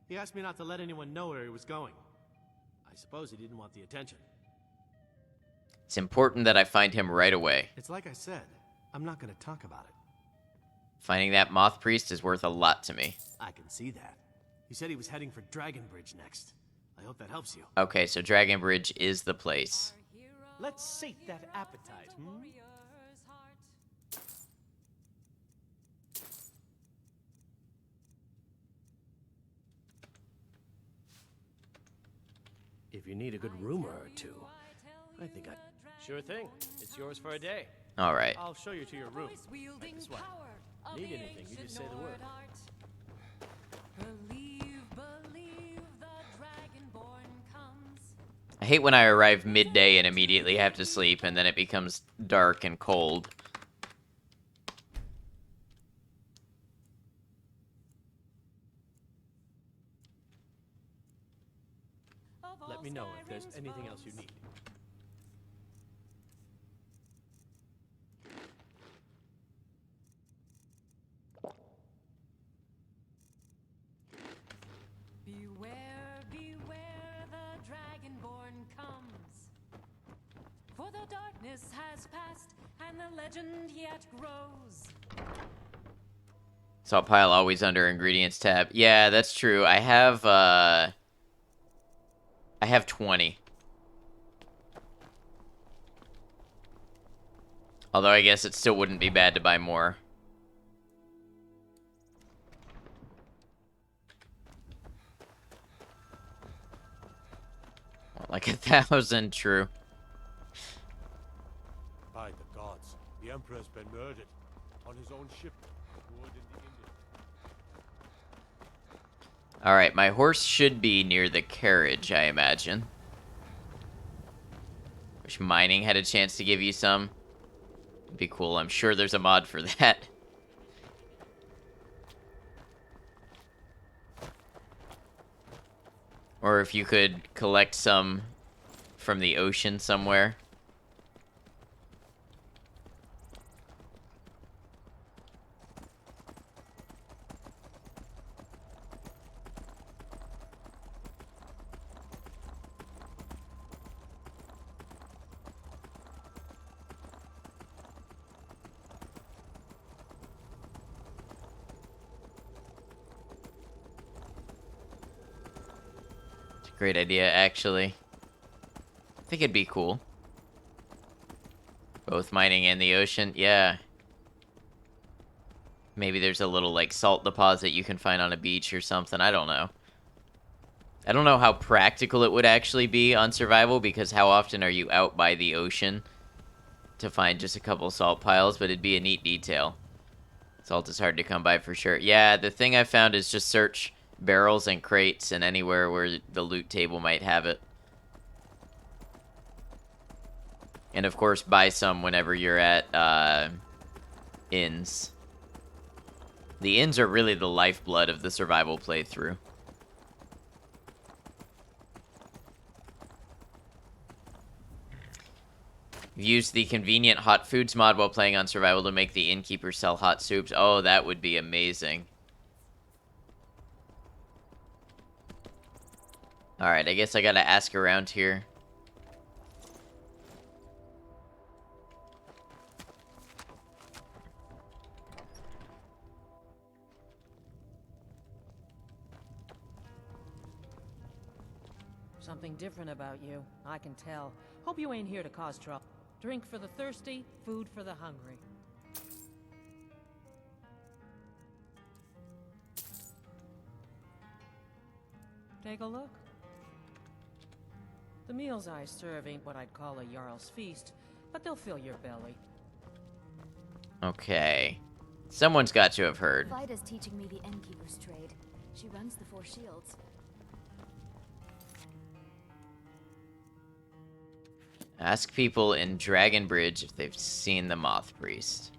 He asked me not to let anyone know where he was going. I suppose he didn't want the attention. It's important that I find him right away. It's like I said, I'm not going to talk about it. Finding that moth priest is worth a lot to me. I can see that. He said he was heading for Dragonbridge next. I hope that helps you. Okay, so Dragon Bridge is the place. Let's sate that appetite, hmm? If you need a good rumor or two, I think I... Sure thing. It's yours for a day. All right. I'll show you to your room. Right this way. Need anything, you just say the word. I hate when I arrive midday and immediately have to sleep, and then it becomes dark and cold. Let me know if there's anything else you need. Beware, beware, the Dragonborn comes. For the darkness has passed, and the legend yet grows. Salt pile always under ingredients tab. Yeah, that's true. I have 20. Although I guess it still wouldn't be bad to buy more. Well, like 1,000, true. By the gods, the Emperor's been murdered on his own ship. Moored in the Indian. Alright, my horse should be near the carriage, I imagine. Wish mining had a chance to give you some. It'd be cool. I'm sure there's a mod for that. Or if you could collect some from the ocean somewhere. Great idea, actually. I think it'd be cool. Both mining and the ocean, yeah. Maybe there's a little, like, salt deposit you can find on a beach or something, I don't know. I don't know how practical it would actually be on survival, because how often are you out by the ocean to find just a couple salt piles, but it'd be a neat detail. Salt is hard to come by for sure. Yeah, the thing I found is just search barrels and crates and anywhere where the loot table might have it. And of course, buy some whenever you're at inns. The inns are really the lifeblood of the survival playthrough. Use the convenient hot foods mod while playing on survival to make the innkeeper sell hot soups. Oh, that would be amazing. Alright, I guess I gotta ask around here. Something different about you, I can tell. Hope you ain't here to cause trouble. Drink for the thirsty, food for the hungry. Take a look. The meals I serve ain't what I'd call a Jarl's feast, but they'll fill your belly. Okay. Someone's got to have heard. Vida's teaching me the innkeeper's trade. She runs the Four Shields. Ask people in Dragon Bridge if they've seen the Moth Priest.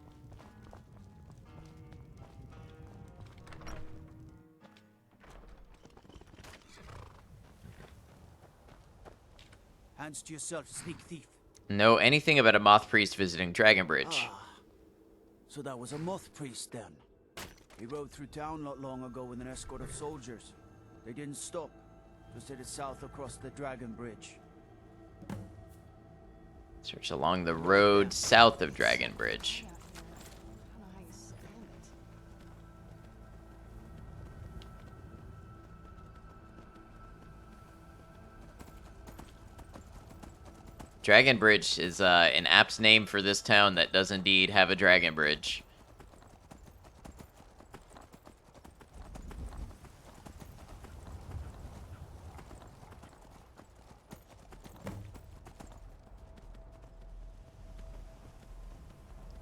Hands to yourself, sneak thief. Know anything about a Moth Priest visiting Dragon Bridge? So that was a moth priest then. He rode through town not long ago with an escort of soldiers. They didn't stop, just headed south across the Dragon Bridge. Search along the road south of Dragon Bridge. Dragon Bridge is an apt name for this town that does indeed have a dragon bridge.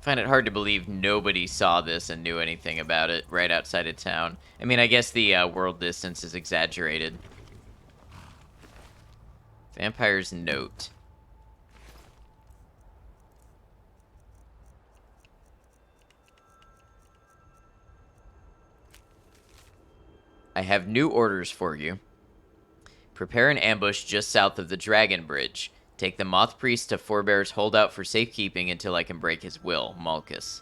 Find it hard to believe nobody saw this and knew anything about it right outside of town. I mean, I guess the world distance is exaggerated. Vampire's Note. I have new orders for you. Prepare an ambush just south of the Dragon Bridge. Take the Moth Priest to Forebear's Holdout for safekeeping until I can break his will, Malchus.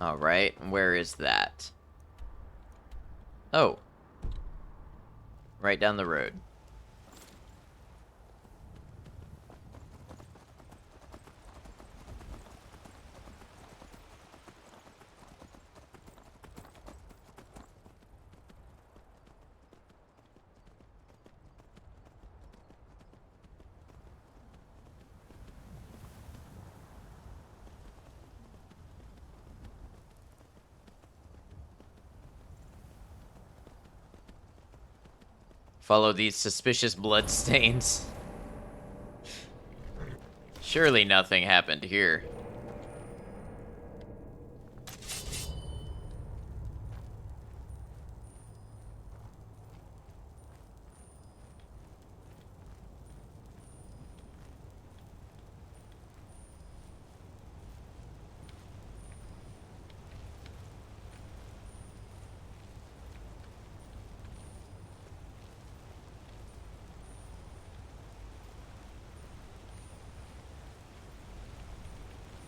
Alright, where is that? Oh. Right down the road. Follow these suspicious blood stains. Surely nothing happened here.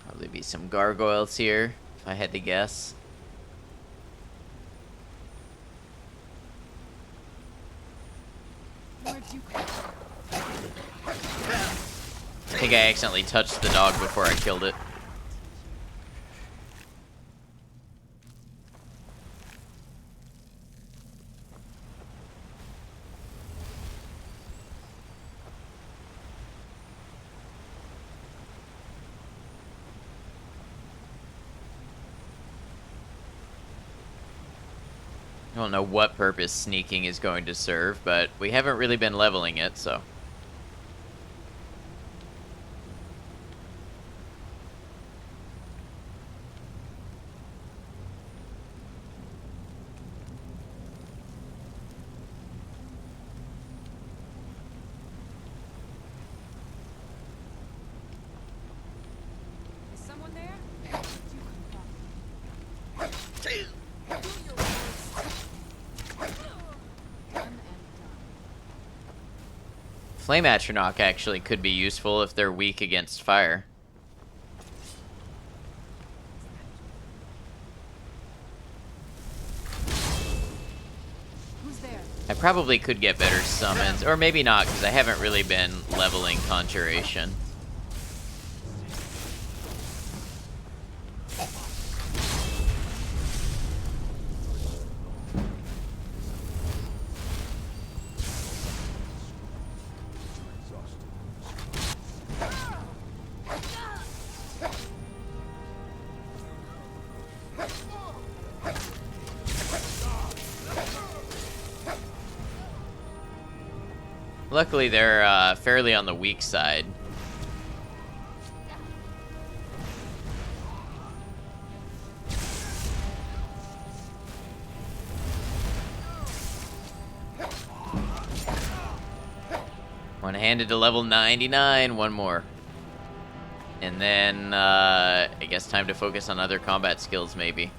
Probably be some gargoyles here, if I had to guess. Where'd you come? I think I accidentally touched the dog before I killed it. I don't know what purpose sneaking is going to serve, but we haven't really been leveling it, so. Is someone there? Flame Atronach actually could be useful if they're weak against fire. Who's there? I probably could get better summons, or maybe not, because I haven't really been leveling Conjuration. Luckily, they're fairly on the weak side. One-handed to level 99, one more. And then, I guess time to focus on other combat skills, maybe.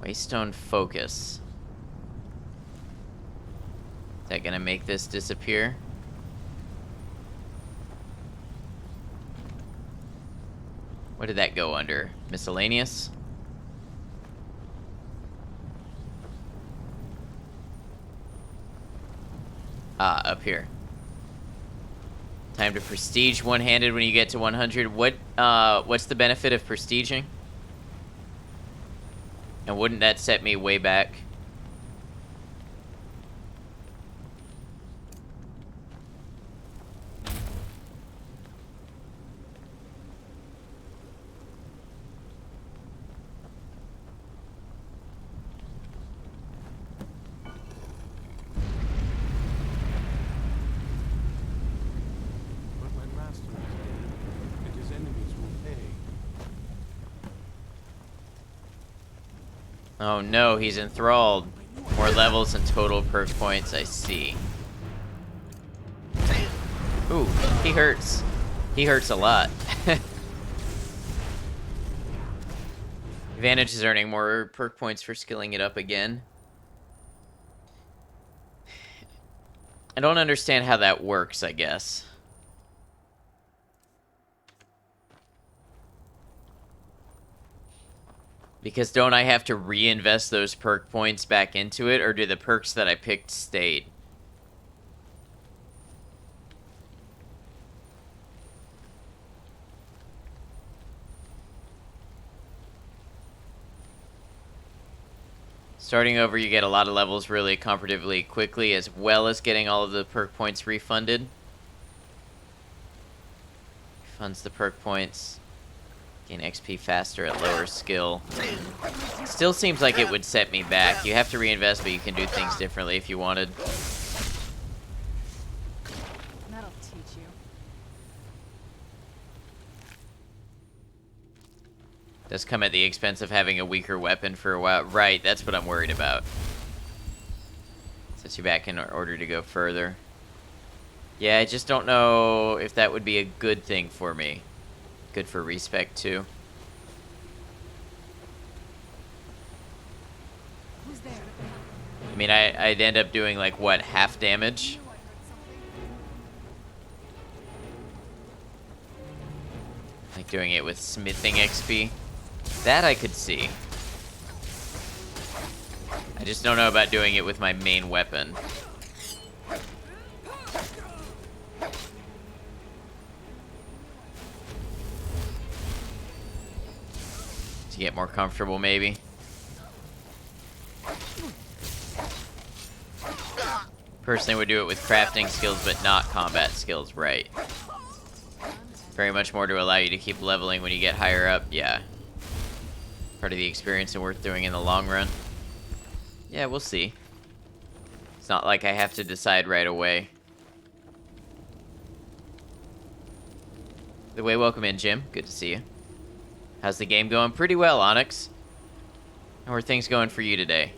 Waystone Focus. Is that gonna make this disappear? What did that go under? Miscellaneous? Ah, up here. Time to prestige one-handed when you get to 100. What's the benefit of prestiging? And wouldn't that set me way back? But my master is dead, and his enemies will pay. Oh no, he's enthralled. More levels and total perk points, I see. Ooh, he hurts. He hurts a lot. Advantage is earning more perk points for skilling it up again. I don't understand how that works, I guess. Because don't I have to reinvest those perk points back into it, or do the perks that I picked stayed? Starting over, you get a lot of levels really comparatively quickly, as well as getting all of the perk points refunded. Funds the perk points. Gain XP faster at lower skill. Still seems like it would set me back. You have to reinvest, but you can do things differently if you wanted. That'll teach you. Does come at the expense of having a weaker weapon for a while. Right, that's what I'm worried about. Sets you back in order to go further. Yeah, I just don't know if that would be a good thing for me. Good for respec, too. Who's there? I mean, I'd end up doing, like, what, half damage? Like doing it with smithing XP. That I could see. I just don't know about doing it with my main weapon. To get more comfortable, maybe. Personally would do it with crafting skills, but not combat skills, right? Very much more to allow you to keep leveling when you get higher up, yeah. Part of the experience and worth doing in the long run. Yeah, we'll see. It's not like I have to decide right away. The way, welcome in, Jim. Good to see you. How's the game going? Pretty well, Onyx. How are things going for you today?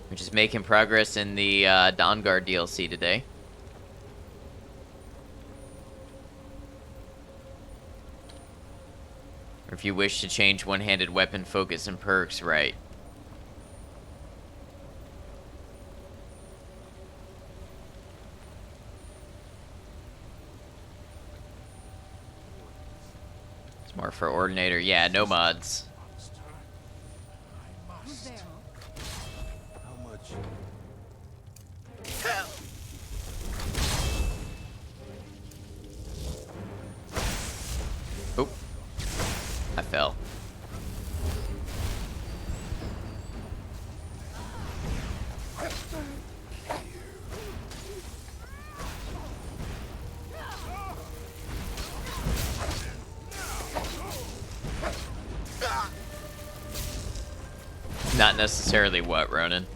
We're just making progress in the Dawnguard DLC today. Or if you wish to change one-handed weapon focus and perks, right. It's more for Ordinator. Yeah, no mods. Who's there? How much? Oop. I fell. Not necessarily what, Ronan?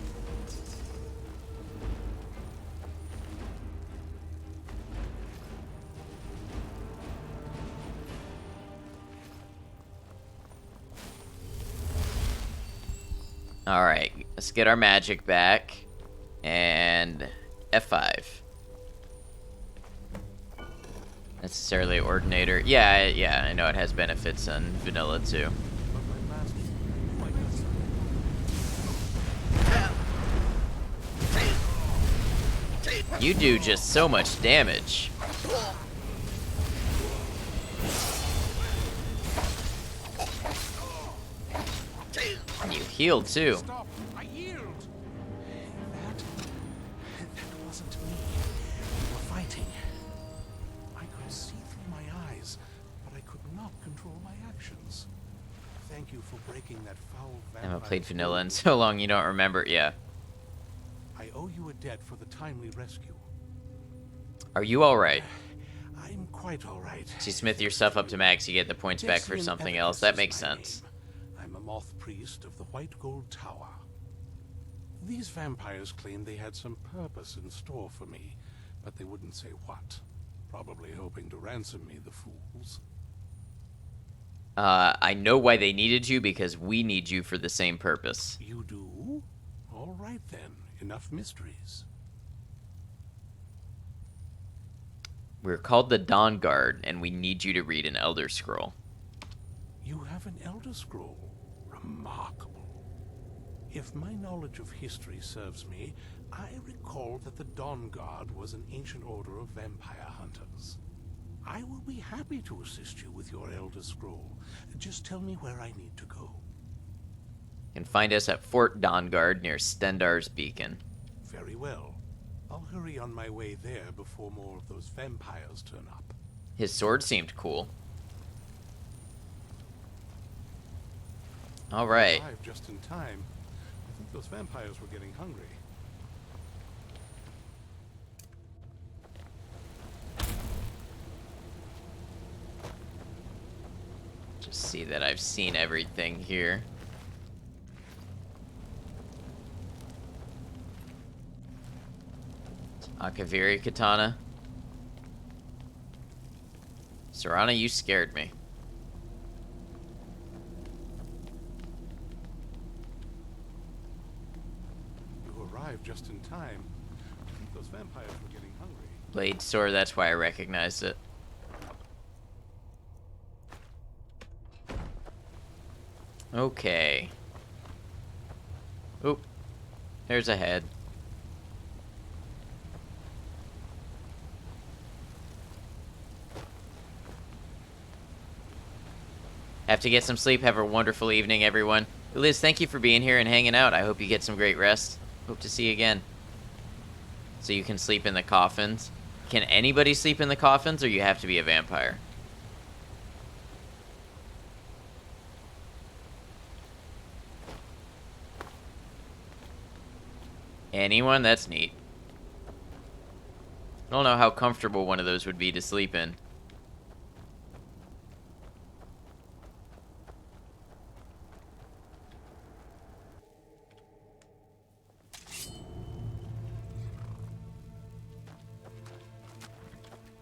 Alright, let's get our magic back. And F5. Necessarily Ordinator. Yeah, I know it has benefits on vanilla too. You do just so much damage. And you heal too. Stop! I yield. for breaking that foul I haven't vampire played vanilla in so long you don't remember. Yeah. I owe you a debt for the timely rescue. Are you alright? I'm quite alright. So you smith your stuff up to max, you get the points back for Dexian something Ethicus else. That is makes my sense. name. I'm a moth priest of the White Gold Tower. These vampires claimed they had some purpose in store for me, but they wouldn't say what. Probably hoping to ransom me, the fools. I know why they needed you, because we need you for the same purpose. You do? All right then. Enough mysteries. We're called the Dawn Guard, and we need you to read an Elder Scroll. You have an Elder Scroll. Remarkable. If my knowledge of history serves me, I recall that the Dawn Guard was an ancient order of vampire hunters. I will be happy to assist you with your Elder Scroll. Just tell me where I need to go. You can find us at Fort Dawnguard near Stendar's Beacon. Very well. I'll hurry on my way there before more of those vampires turn up. His sword seemed cool. Alright. I arrived just in time. I think those vampires were getting hungry. Just see that I've seen everything here. Akaviri Katana. Serana, you scared me. You arrived just in time. I think those vampires were getting hungry. Blade sword, that's why I recognized it. Okay. Oop. There's a head. Have to get some sleep. Have a wonderful evening, everyone. Liz, thank you for being here and hanging out. I hope you get some great rest. Hope to see you again. So you can sleep in the coffins. Can anybody sleep in the coffins, or you have to be a vampire? Anyone? That's neat. I don't know how comfortable one of those would be to sleep in.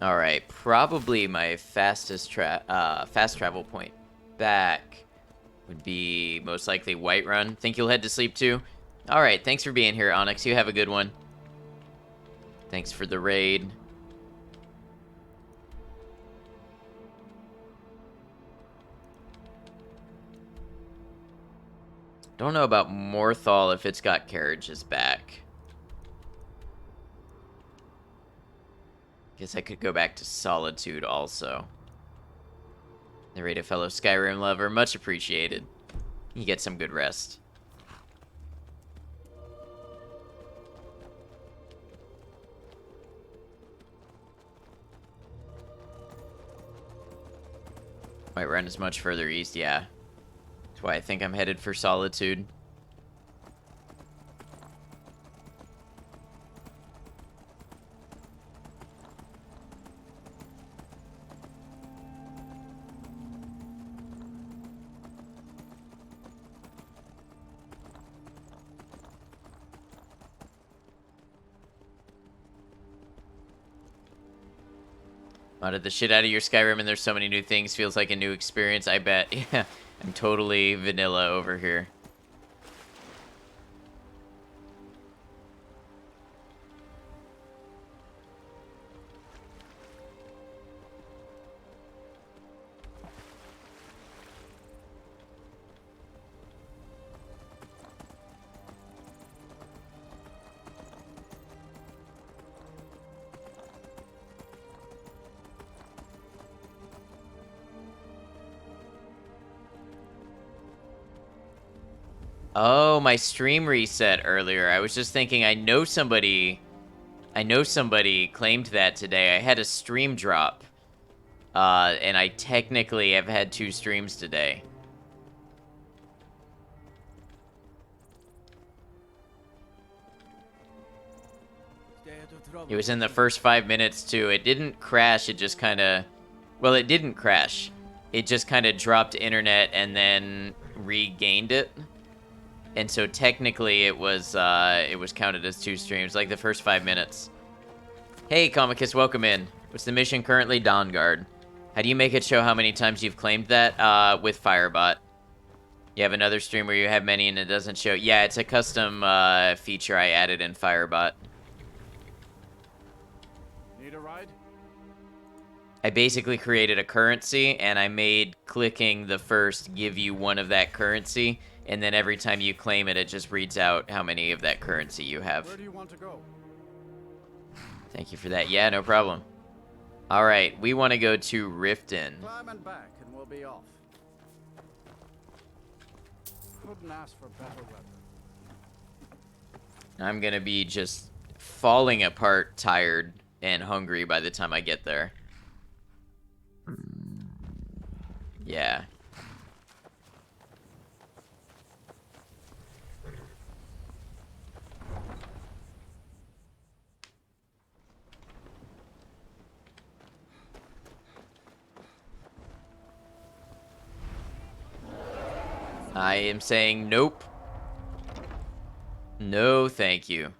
Alright, probably my fast travel point back would be most likely Whiterun. Think you'll head to sleep too? Alright, thanks for being here, Onyx. You have a good one. Thanks for the raid. Don't know about Morthal if it's got carriages back. Guess I could go back to Solitude also. Narrate a fellow Skyrim lover, much appreciated. You get some good rest. Whiterun is much further east, yeah. That's why I think I'm headed for Solitude. Modded the shit out of your Skyrim, and there's so many new things. Feels like a new experience, I bet. Yeah, I'm totally vanilla over here. Oh, my stream reset earlier. I was just thinking, I know somebody claimed that today. I had a stream drop. And I technically have had 2 streams today. It was in the first 5 minutes too. It didn't crash, it just kind of... Well, it didn't crash. It just kind of dropped internet and then regained it. And so technically it was counted as 2 streams, like the first 5 minutes. Hey, Comicus, welcome in. What's the mission currently? Dawn Guard. How do you make it show how many times you've claimed that? With Firebot. You have another stream where you have many and it doesn't show. Yeah, it's a custom feature I added in Firebot. Need a ride? I basically created a currency, and I made clicking the first give you one of that currency, and then every time you claim it, it just reads out how many of that currency you have. Where do you want to go? Thank you for that. Yeah, no problem. All right, we want to go to Riften. Climb and back, and we'll be off. Couldn't ask for better weather. I'm going to be just falling apart, tired, and hungry by the time I get there. Yeah. I am saying nope. No, thank you.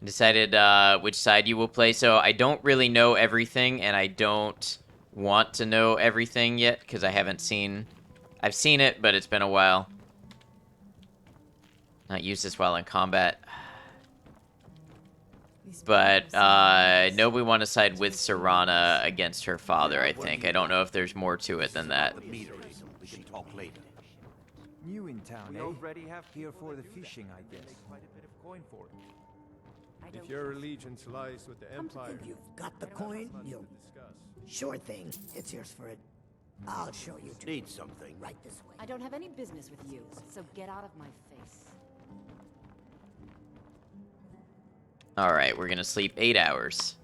Decided which side you will play. So I don't really know everything, and I don't want to know everything yet because I haven't seen... I've seen it, but it's been a while. Not used this while in combat. But no, we want to side with Serana against her father, I think. I don't know if there's more to it than that. We can talk later. New in town, we already have here for the fishing, I guess. Quite a bit of coin for it. If your allegiance lies with the Empire, You've got the coin? You... Sure thing. It's yours for it. I'll show you to... Need something. Right this way. I don't have any business with you, so get out of my face. Alright, we're gonna sleep 8 hours.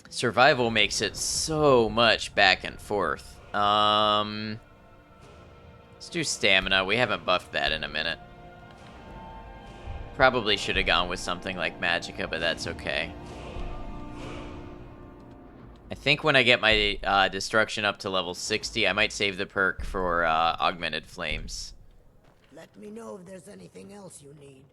Survival makes it so much back and forth. Let's do stamina. We haven't buffed that in a minute. Probably should have gone with something like Magicka, but that's okay. I think when I get my destruction up to level 60, I might save the perk for augmented flames. Let me know if there's anything else you need.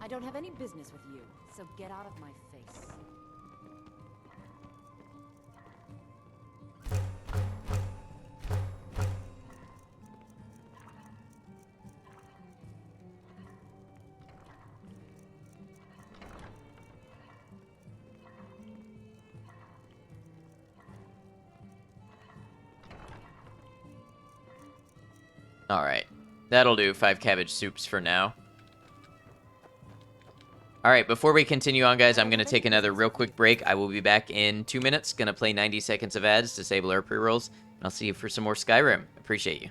I don't have any business with you, so get out of my face. Alright, that'll do. 5 cabbage soups for now. Alright, before we continue on, guys, I'm going to take another real quick break. I will be back in 2 minutes. Going to play 90 seconds of ads, disable our pre-rolls, and I'll see you for some more Skyrim. Appreciate you.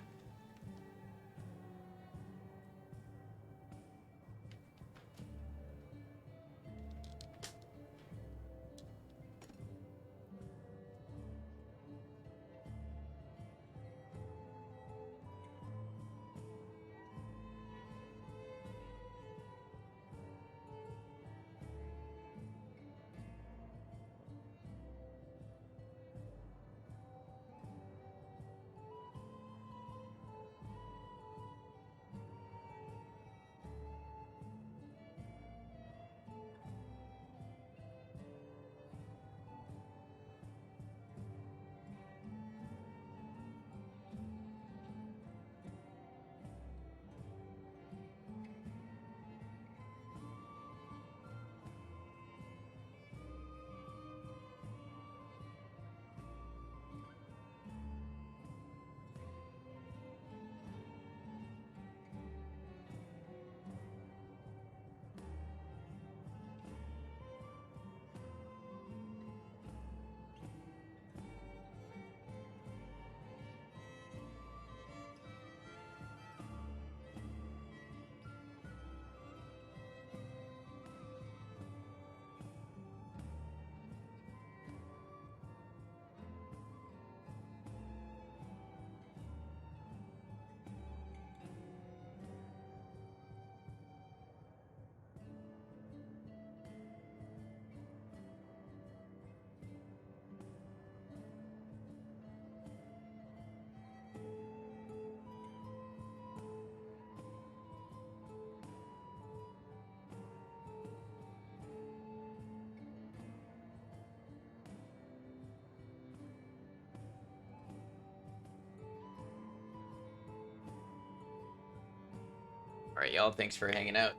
right, y'all. Thanks for hanging out.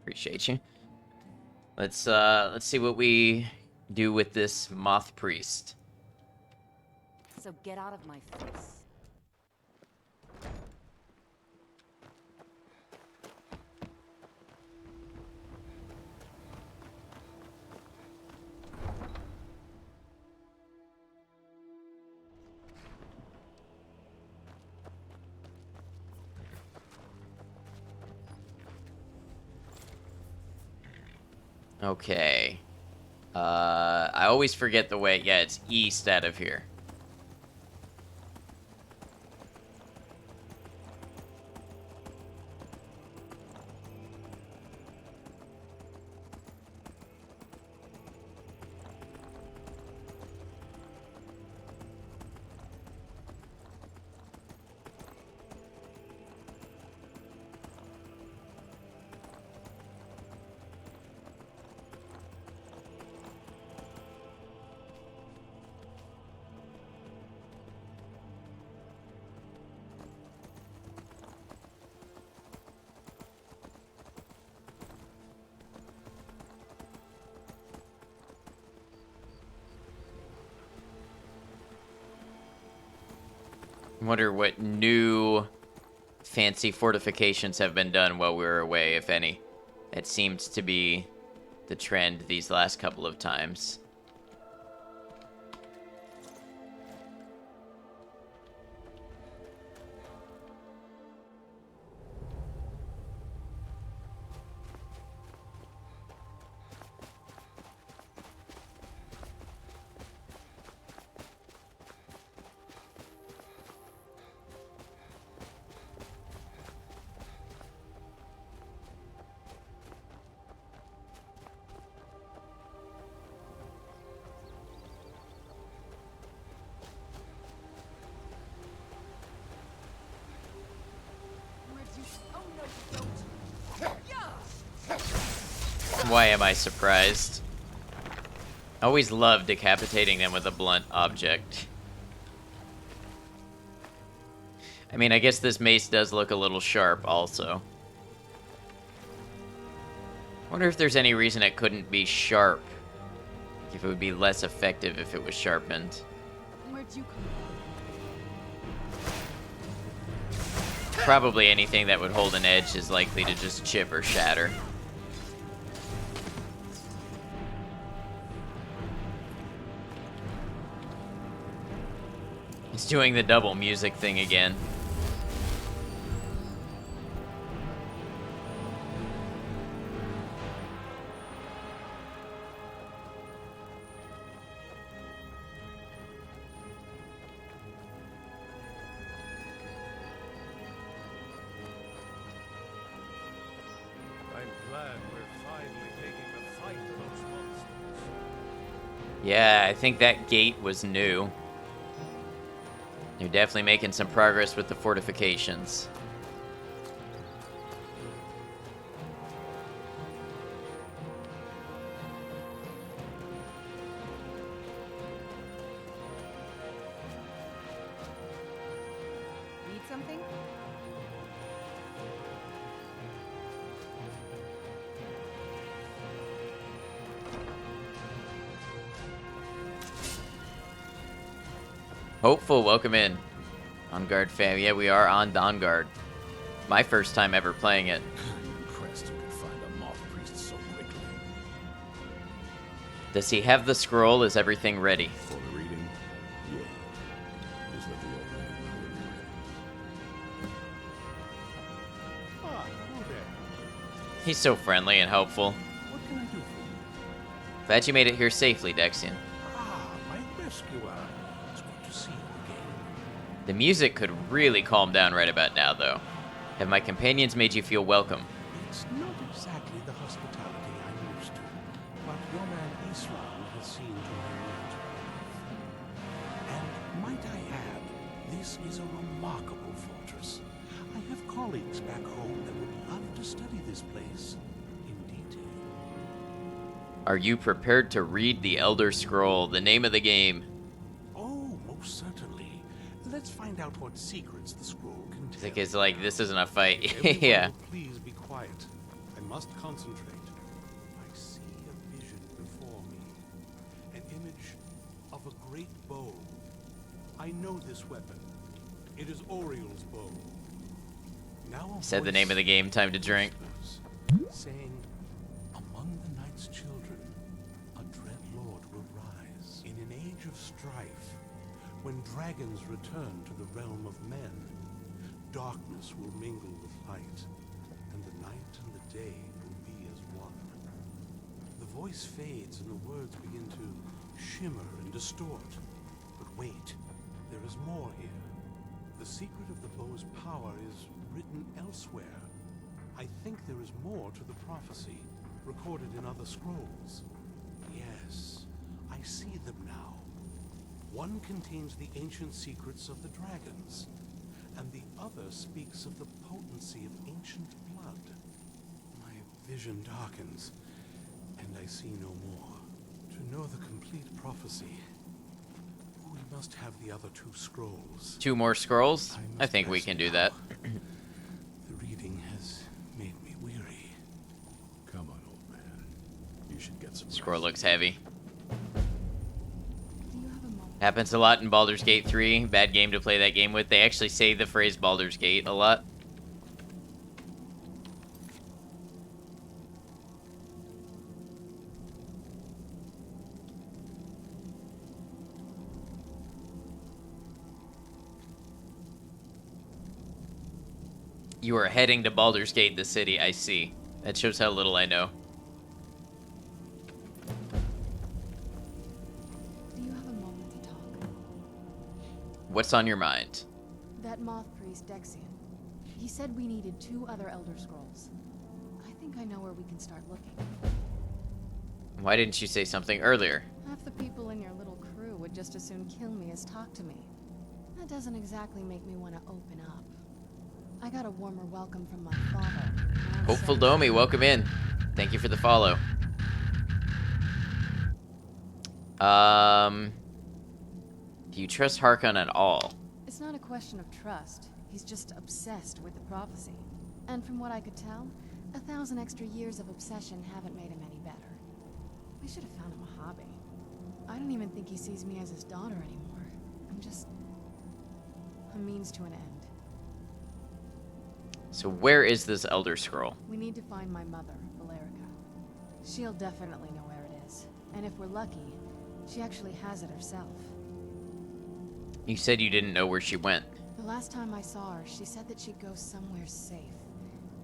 Appreciate you. Let's see what we do with this moth priest. So get out of my face. Okay. I always forget the way. Yeah, it's east out of here. Wonder what new fancy fortifications have been done while we were away, if any. It seems to be the trend these last couple of times. Why am I surprised? I always love decapitating them with a blunt object. I mean, I guess this mace does look a little sharp also. Wonder if there's any reason it couldn't be sharp. If it would be less effective if it was sharpened. Where'd you come Probably anything that would hold an edge is likely to just chip or shatter. He's doing the double music thing again. I'm glad we're finally taking a fight to those monsters. Yeah, I think that gate was new. You're definitely making some progress with the fortifications. Need something? Hopeful, welcome in. On guard fam. Yeah, we are on Dawn Guard. My first time ever playing it. I'm impressed you could find a moth priest so quickly. Does he have the scroll? Is everything ready? For the reading? Yeah. Just let the old man know when you're ready. Ah, who there? He's so friendly and helpful. What can I do for you? Glad you made it here safely, Dexian. Ah, my rescuer. It's good to see you again. The music could really calm down right about now, though. Have my companions made you feel welcome? It's not exactly the hospitality I'm used to, but your man Islam has seen to my needs. And might I add, this is a remarkable fortress. I have colleagues back home that would love to study this place in detail. Are you prepared to read the Elder Scroll, the name of the game? Oh, most certainly. Let's find out what secrets the scroll contains. It's like, this isn't a fight. Everyone Yeah. will please be quiet. I must concentrate. I see a vision before me. An image of a great bow. I know this weapon. It is Oriel's bow. Now Said the name of the game, time to drink. Saying, among the night's children, a dread lord will rise. In an age of strife, when dragons return to the realm of men, darkness will mingle with light, and the night and the day will be as one. The voice fades and the words begin to shimmer and distort. But wait, there is more here. The secret of the bow's power is written elsewhere. I think there is more to the prophecy, recorded in other scrolls. Yes, I see them now. One contains the ancient secrets of the dragons, and the other speaks of the potency of ancient blood. My vision darkens, and I see no more. To know the complete prophecy, we must have the other two scrolls. 2 more scrolls? I think we can do that. The reading has made me weary. Come on, old man. You should get some Scroll rest. looks heavy. Happens a lot in Baldur's Gate 3. Bad game to play that game with. They actually say the phrase Baldur's Gate a lot. You are heading to Baldur's Gate, the city, I see. That shows how little I know. Do you have a moment to talk? What's on your mind? That moth priest, Dexian. He said we needed 2 other Elder Scrolls. I think I know where we can start looking. Why didn't you say something earlier? Half the people in your little crew would just as soon kill me as talk to me. That doesn't exactly make me want to open up. I got a warmer welcome from my father. Hopeful Domi, welcome in. Thank you for the follow. Do you trust Harkon at all? It's not a question of trust. He's just obsessed with the prophecy. And from what I could tell, 1,000 extra years of obsession haven't made him any better. We should have found him a hobby. I don't even think he sees me as his daughter anymore. I'm just a means to an end. So where is this Elder Scroll? We need to find my mother, Valerica. She'll definitely know where it is. And if we're lucky, she actually has it herself. You said you didn't know where she went. The last time I saw her, she said that she'd go somewhere safe.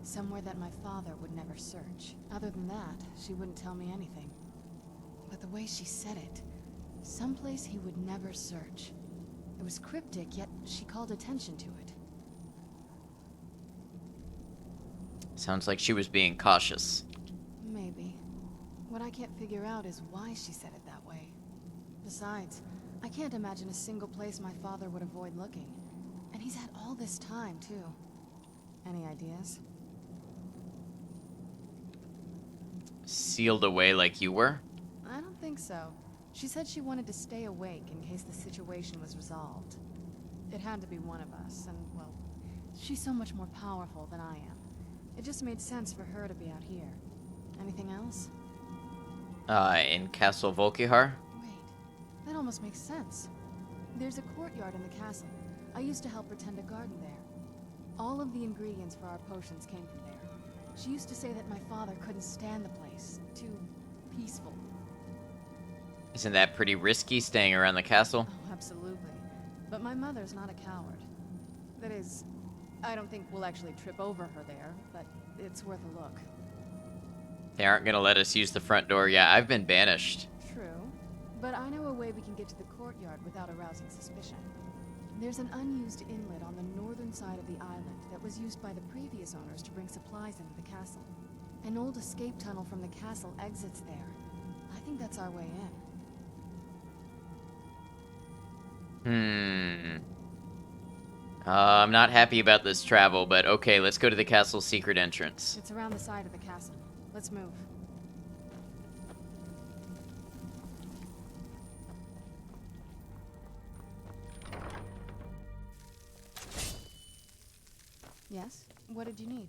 Somewhere that my father would never search. Other than that, she wouldn't tell me anything. But the way she said it, someplace he would never search. It was cryptic, yet she called attention to it. Sounds like she was being cautious. Maybe. What I can't figure out is why she said it that way. Besides, I can't imagine a single place my father would avoid looking. And he's had all this time, too. Any ideas? Sealed away like you were? I don't think so. She said she wanted to stay awake in case the situation was resolved. It had to be one of us, and, well, she's so much more powerful than I am. It just made sense for her to be out here. Anything else? In Castle Volkihar? That almost makes sense. There's a courtyard in the castle. I used to help her tend a garden there. All of the ingredients for our potions came from there. She used to say that my father couldn't stand the place. Too peaceful. Isn't that pretty risky, staying around the castle? Oh, absolutely. But my mother's not a coward. That is, I don't think we'll actually trip over her there, but it's worth a look. They aren't gonna let us use the front door. Yeah, I've been banished. True. But I know a way we can get to the courtyard without arousing suspicion. There's an unused inlet on the northern side of the island that was used by the previous owners to bring supplies into the castle. An old escape tunnel from the castle exits there. I think that's our way in. I'm not happy about this travel, but okay, let's go to the castle's secret entrance. It's around the side of the castle. Let's move. Yes? What did you need?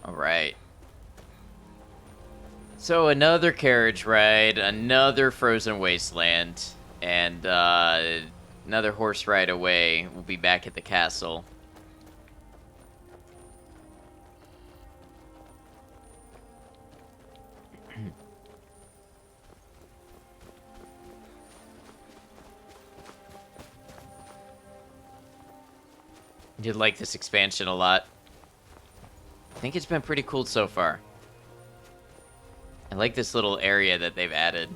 All right. So another carriage ride, another frozen wasteland, and another horse ride away. We'll be back at the castle. Did like this expansion a lot. I think it's been pretty cool so far. I like this little area that they've added.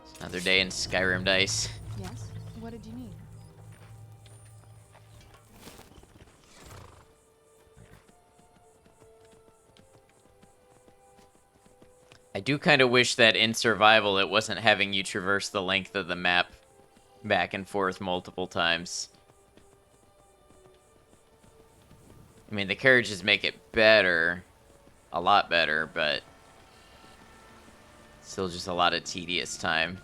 It's another day in Skyrim dice. Yes? What did you need? I do kind of wish that in survival it wasn't having you traverse the length of the map back and forth multiple times. I mean, the carriages make it better, a lot better, but still just a lot of tedious time.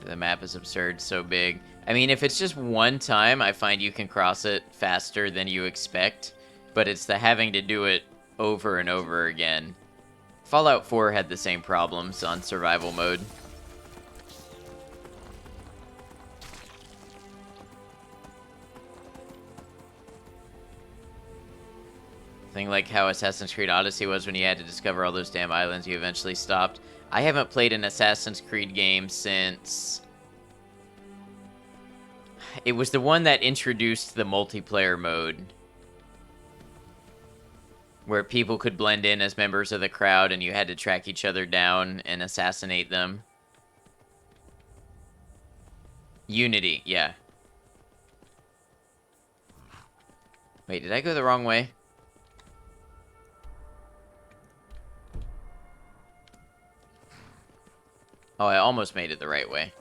The map is absurd, so big. I mean, if it's just one time, I find you can cross it faster than you expect, but it's the having to do it over and over again. Fallout 4 had the same problems on survival mode. Thing like how Assassin's Creed Odyssey was when you had to discover all those damn islands you eventually stopped. I haven't played an Assassin's Creed game since... It was the one that introduced the multiplayer mode. Where people could blend in as members of the crowd and you had to track each other down and assassinate them. Unity, yeah. Wait, did I go the wrong way? Oh, I almost made it the right way.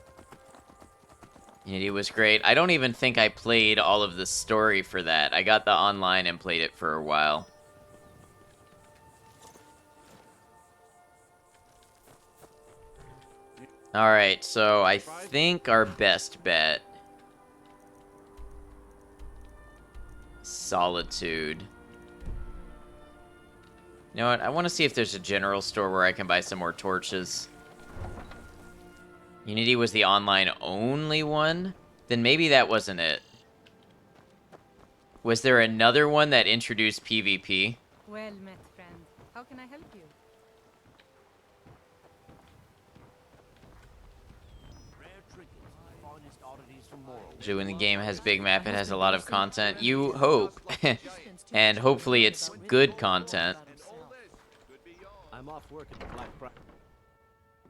Unity was great. I don't even think I played all of the story for that. I got the online and played it for a while. Alright, so I think our best bet... Solitude. You know what? I want to see if there's a general store where I can buy some more torches. Unity was the online only one? Then maybe that wasn't it. Was there another one that introduced PvP? Well met, friend. How can I help you? Usually when the game has big map, it has a lot of content. You hope. And hopefully it's good content. I'm off work at the Black Friday.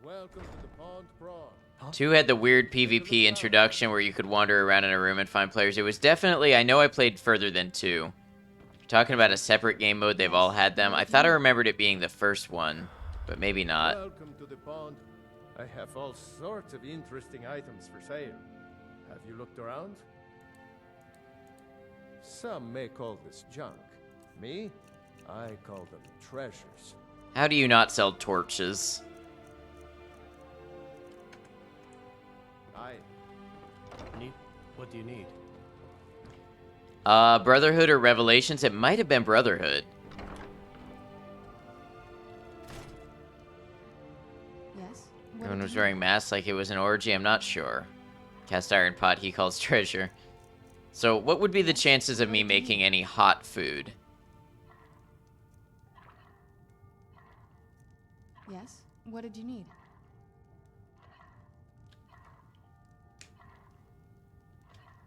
Welcome to the Pond Prawn. 2 had the weird PvP introduction where you could wander around in a room and find players. It was definitely... I know I played further than 2. Talking about a separate game mode, they've all had them. I thought I remembered it being the first one, but maybe not. Welcome to the pond. I have all sorts of interesting items for sale. Have you looked around? Some may call this junk. Me? I call them treasures. How do you not sell torches? What do you need? Brotherhood or Revelations? It might have been Brotherhood. was wearing masks like it was an orgy. I'm not sure. Cast iron pot he calls treasure. So what would be the chances of me making any hot food? Yes? What did you need?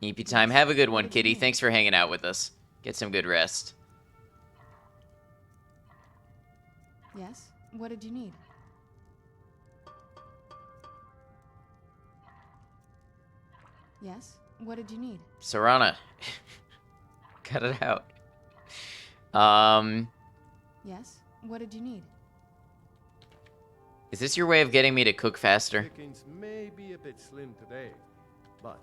EP time. Have a good one, kitty. Thanks for hanging out with us. Get some good rest. Yes? What did you need? Yes? What did you need? Serana. Cut it out. Yes? What did you need? Is this your way of getting me to cook faster? Pickings may be a bit slim today, but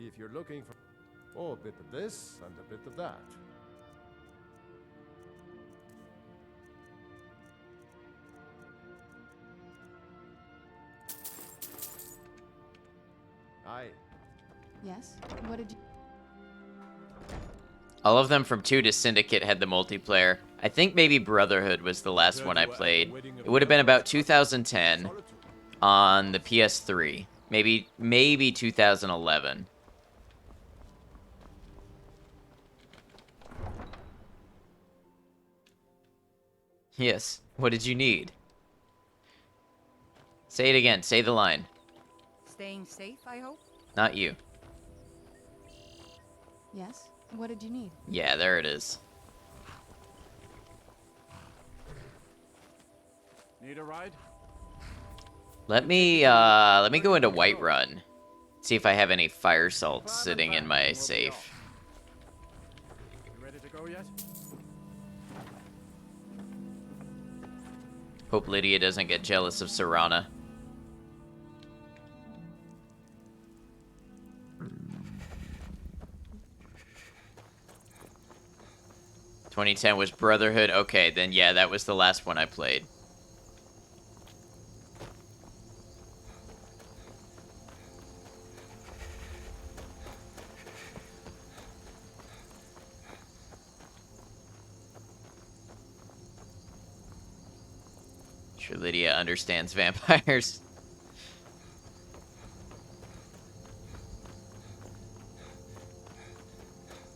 if you're looking for a bit of this and a bit of that. Aye. Yes? What did you... All of them from 2 to Syndicate had the multiplayer. I think maybe Brotherhood was the last one I played. It would have been about 2010 on the PS3. Maybe 2011. Yes. What did you need? Say it again. Say the line. Staying safe, I hope? Not you. Yes? What did you need? Yeah, there it is. Need a ride? Let me go into Whiterun. See if I have any fire salt sitting in my safe. You ready to go yet? Hope Lydia doesn't get jealous of Serana. "2010 was Brotherhood." Okay, then yeah, that was the last one I played. Sure Lydia understands vampires.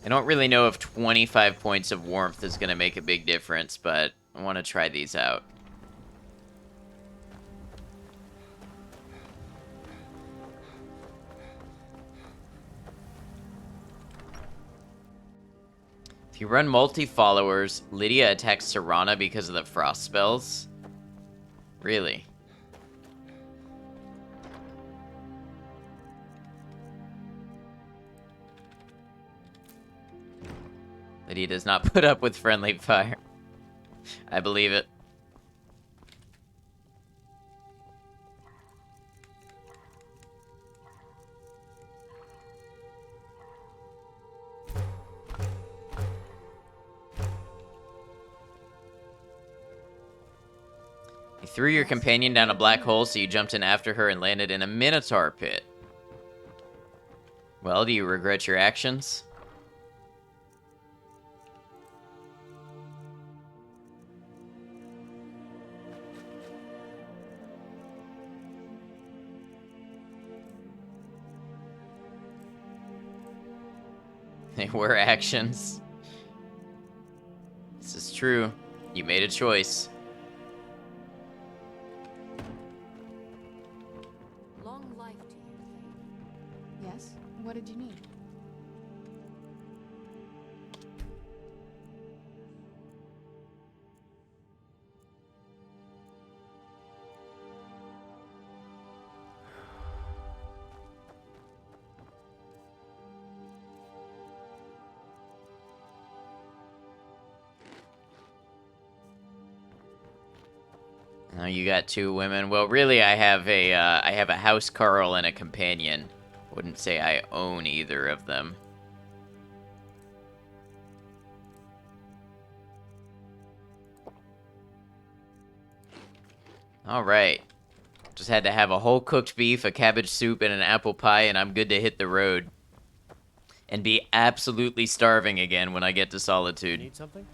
I don't really know if 25 points of warmth is going to make a big difference, but I want to try these out. If you run multi-followers, Lydia attacks Serana because of the frost spells. Really? Lydia does not put up with friendly fire. I believe it. You threw your companion down a black hole, so you jumped in after her and landed in a Minotaur pit. Well, do you regret your actions? They were actions. This is true. You made a choice. Long life to you. Yes? What did you need? Oh, you got 2 women. Well, really, I have a house Carl and a companion. Wouldn't say I own either of them. All right. Just had to have a whole cooked beef, a cabbage soup, and an apple pie, and I'm good to hit the road. And be absolutely starving again when I get to Solitude. Need something?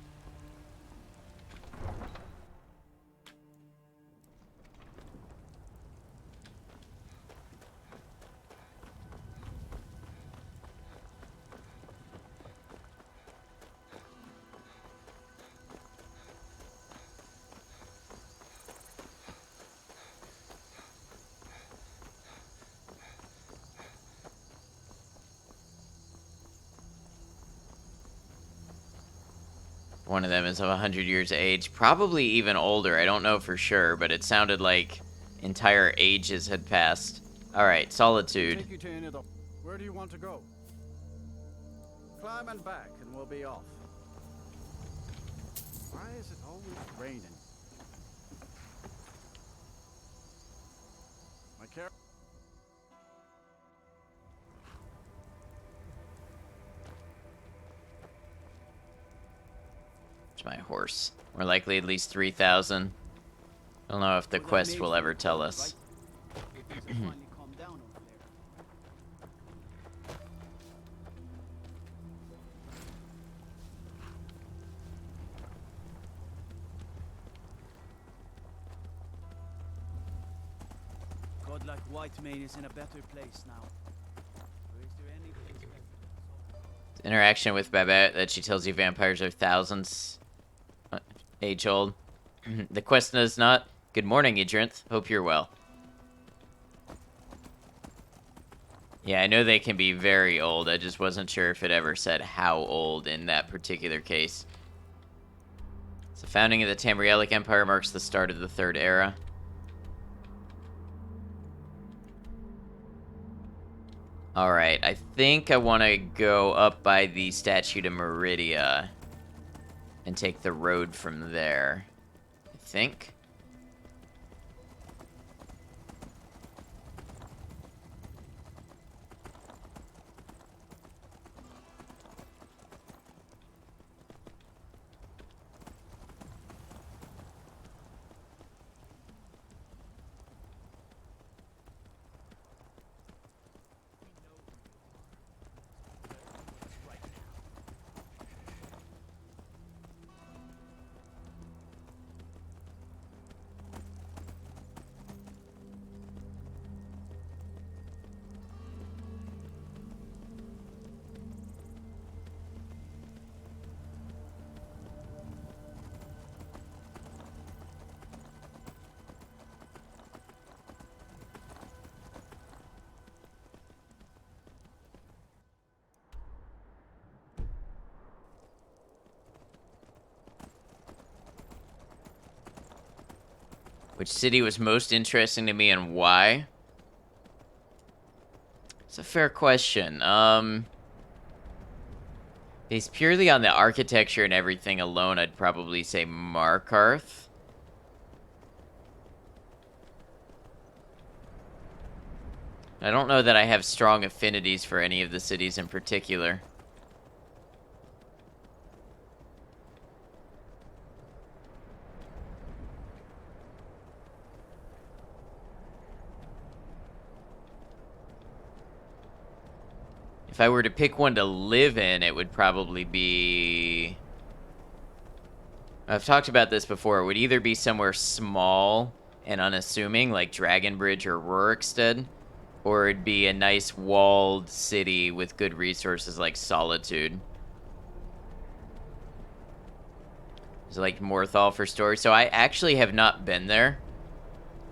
One of them is of 100 years of age. Probably even older. I don't know for sure, but it sounded like entire ages had passed. Alright, Solitude. Take you to any of the... Where do you want to go? Climb and back, and we'll be off. Why is it always raining? My care... It's my horse. More likely at least 3,000. I don't know if the quest will ever tell us. God, like Whitemane is in a better place now. Or is there any place better? Interaction with Babette that she tells you vampires are thousands age old. The quest does not. Good morning, Idrinth. Hope you're well. Yeah, I know they can be very old. I just wasn't sure if it ever said how old in that particular case. So, founding of the Tamrielic Empire marks the start of the Third Era. Alright, I think I want to go up by the Statue to Meridia and take the road from there. I think. Which city was most interesting to me and why? It's a fair question. Based purely on the architecture and everything alone, I'd probably say Markarth. I don't know that I have strong affinities for any of the cities in particular. If I were to pick one to live in, it would probably be... I've talked about this before. It would either be somewhere small and unassuming, like Dragonbridge or Rorikstead, or it'd be a nice walled city with good resources like Solitude. It's like Morthal for story. So I actually have not been there.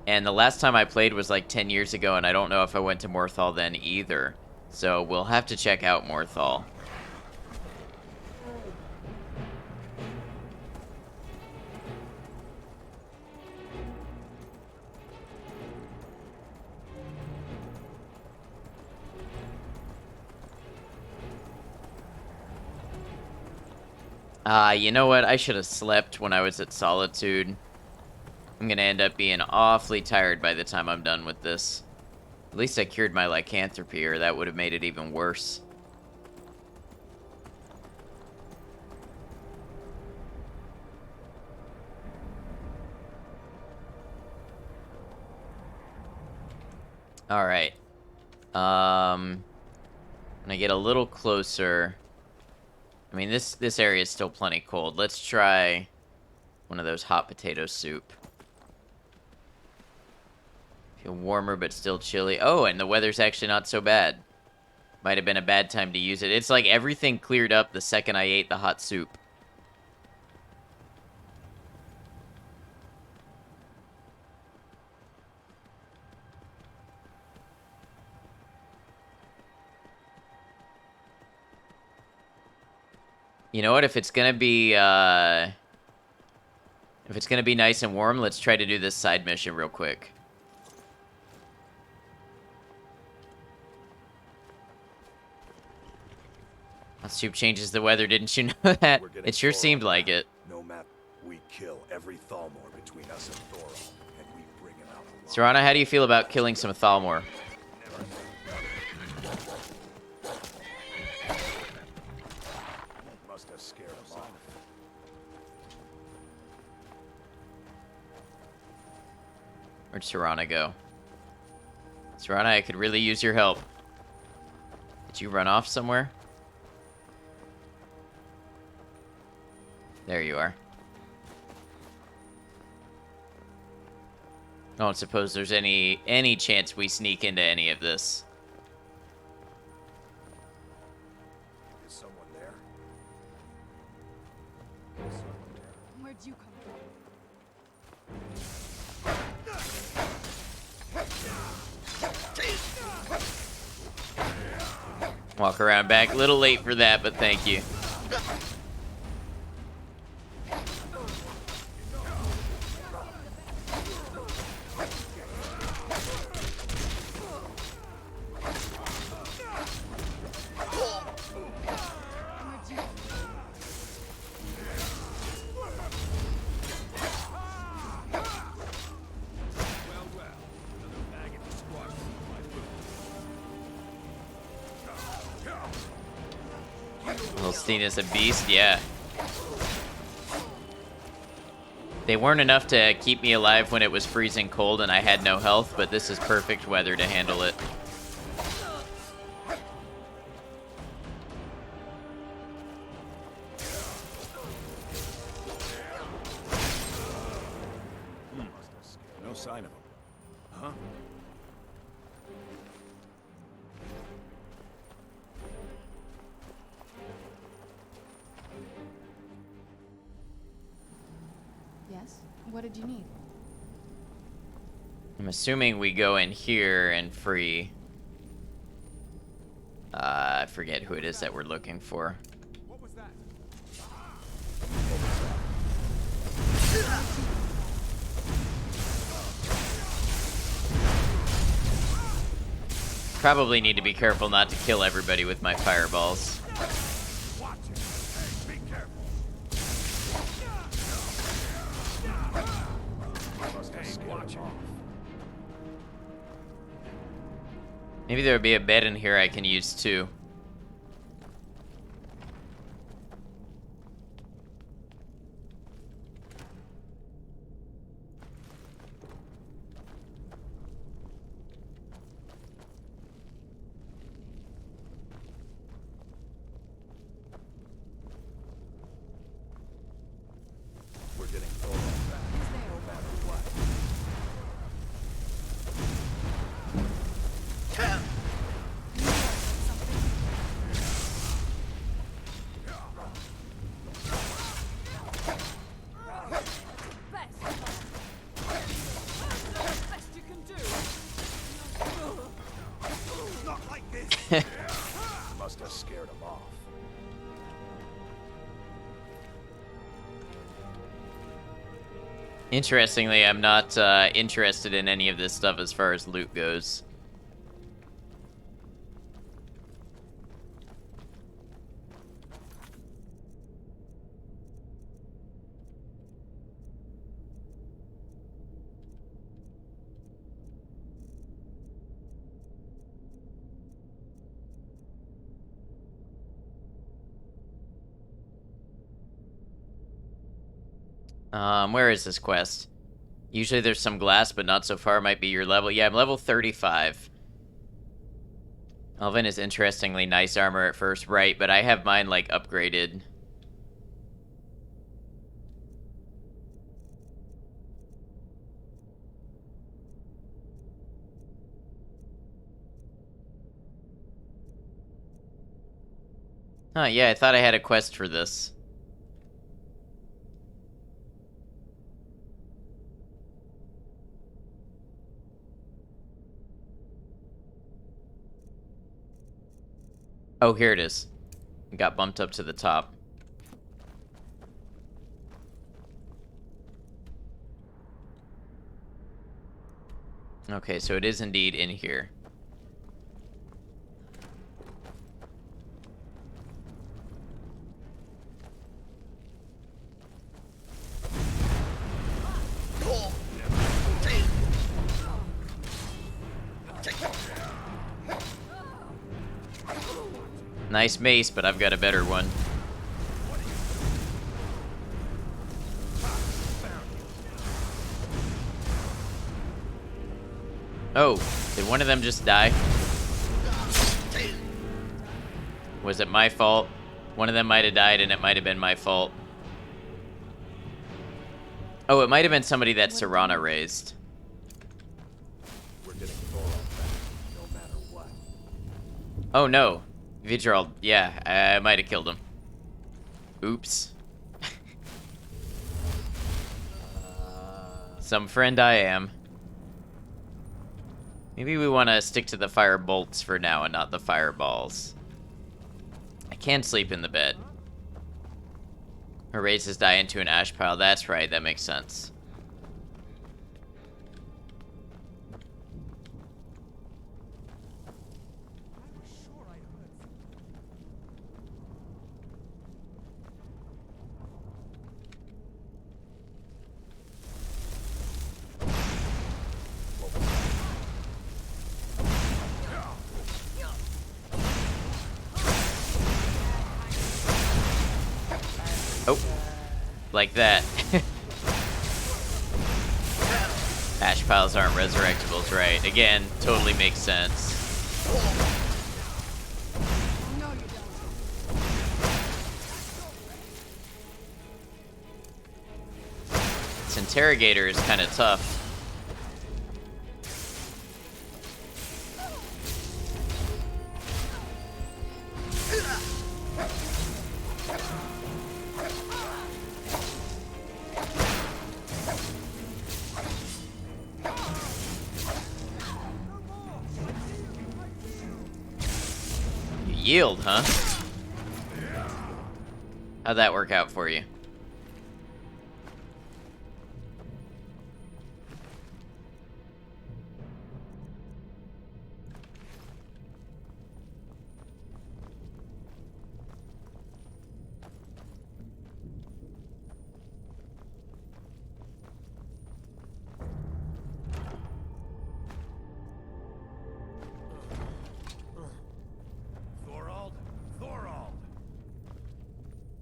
And the last time I played was like 10 years ago, and I don't know if I went to Morthal then either. So we'll have to check out Morthal. You know what? I should have slept when I was at Solitude. I'm gonna end up being awfully tired by the time I'm done with this. At least I cured my lycanthropy, or that would have made it even worse. Alright. When I get a little closer... I mean, this area is still plenty cold. Let's try one of those hot potato soup. Feel warmer, but still chilly. Oh, and the weather's actually not so bad. Might have been a bad time to use it. It's like everything cleared up the second I ate the hot soup. You know what? If it's gonna be nice and warm, let's try to do this side mission real quick. Soup changes the weather, didn't you know that? It sure seemed like it. No matter, we kill every Thalmor between us and Thorol, and we bring him out alive. Serana, how do you feel about killing some Thalmor? Must have scared him off. Where'd Serana go? Serana, I could really use your help. Did you run off somewhere? There you are. I don't suppose there's any chance we sneak into any of this. Is someone there? Where'd you come from? Walk around back. A little late for that, but thank you. Holstein's a beast, yeah. They weren't enough to keep me alive when it was freezing cold and I had no health, but this is perfect weather to handle it. No sign of him. Huh? Yes? What did you need? I'm assuming we go in here and free. I forget who it is that we're looking for. What was that? Probably need to be careful not to kill everybody with my fireballs. Watch it. Hey, be careful. Must have scared him off. Maybe there would be a bed in here I can use too. We're getting Thorol back, no matter what. Best you can do. Not like this. Must have scared him off. Interestingly, I'm not interested in any of this stuff as far as loot goes. Where is this quest? Usually there's some glass, but not so far. Might be your level. Yeah, I'm level 35. Elvin is interestingly nice armor at first, right? But I have mine, like, upgraded. Oh, yeah, I thought I had a quest for this. Oh, here it is. It got bumped up to the top. Okay, so it is indeed in here. Nice mace, but I've got a better one. Oh, did one of them just die? Was it my fault? One of them might have died and it might have been my fault. Oh, it might have been somebody that Serana raised. We're getting Thorald back, no matter what. Oh no. Vigirald, yeah, I might have killed him. Oops. Some friend I am. Maybe we want to stick to the fire bolts for now and not the fireballs. I can sleep in the bed. Or raise his die into an ash pile. That's right, that makes sense. Oh, like that. Ash piles aren't resurrectables, right? Again, totally makes sense. This interrogator is kind of tough. Yield, huh? How'd that work out for you?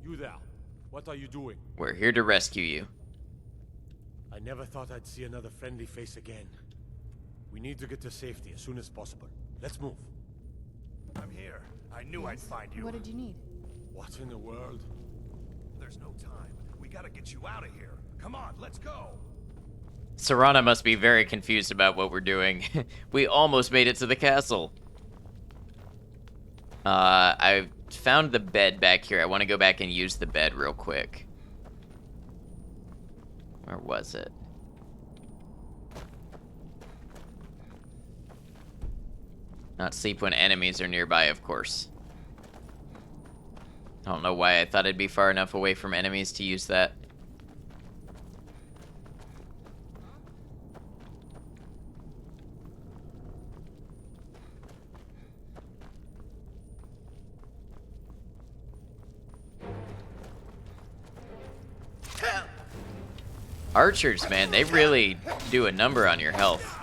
You there. What are you doing? We're here to rescue you. I never thought I'd see another friendly face again. We need to get to safety as soon as possible. Let's move. I'm here. I knew I'd find you. What did you need? What in the world? There's no time. We gotta get you out of here. Come on, let's go. Serana must be very confused about what we're doing. We almost made it to the castle. I found the bed back here. I want to go back and use the bed real quick. Where was it? Not sleep when enemies are nearby, of course. I don't know why I thought I'd be far enough away from enemies to use that. Archers, man, they really do a number on your health.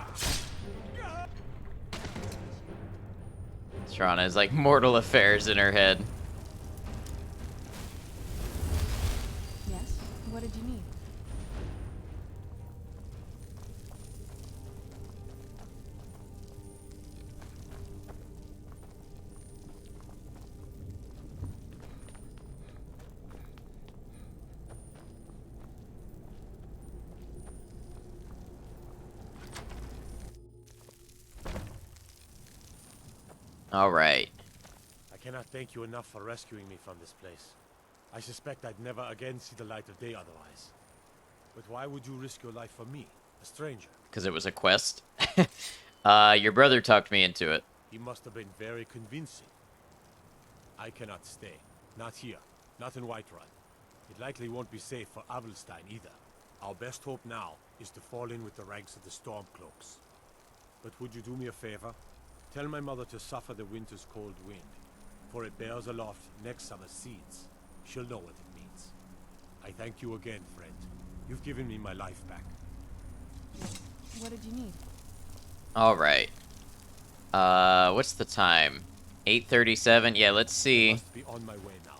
Serana is like mortal affairs in her head. Yes? What did you need? All right. I cannot thank you enough for rescuing me from this place. I suspect I'd never again see the light of day otherwise. But why would you risk your life for me, a stranger? Because it was a quest. Your brother talked me into it. He must have been very convincing. I cannot stay. Not here. Not in Whiterun. It likely won't be safe for Avelstein either. Our best hope now is to fall in with the ranks of the Stormcloaks. But would you do me a favor? Tell my mother to suffer the winter's cold wind, for it bears aloft next summer's seeds. She'll know what it means. I thank you again, friend. You've given me my life back. What did you need? Alright. What's the time? 8:37? Yeah, let's see. Must be on my way now.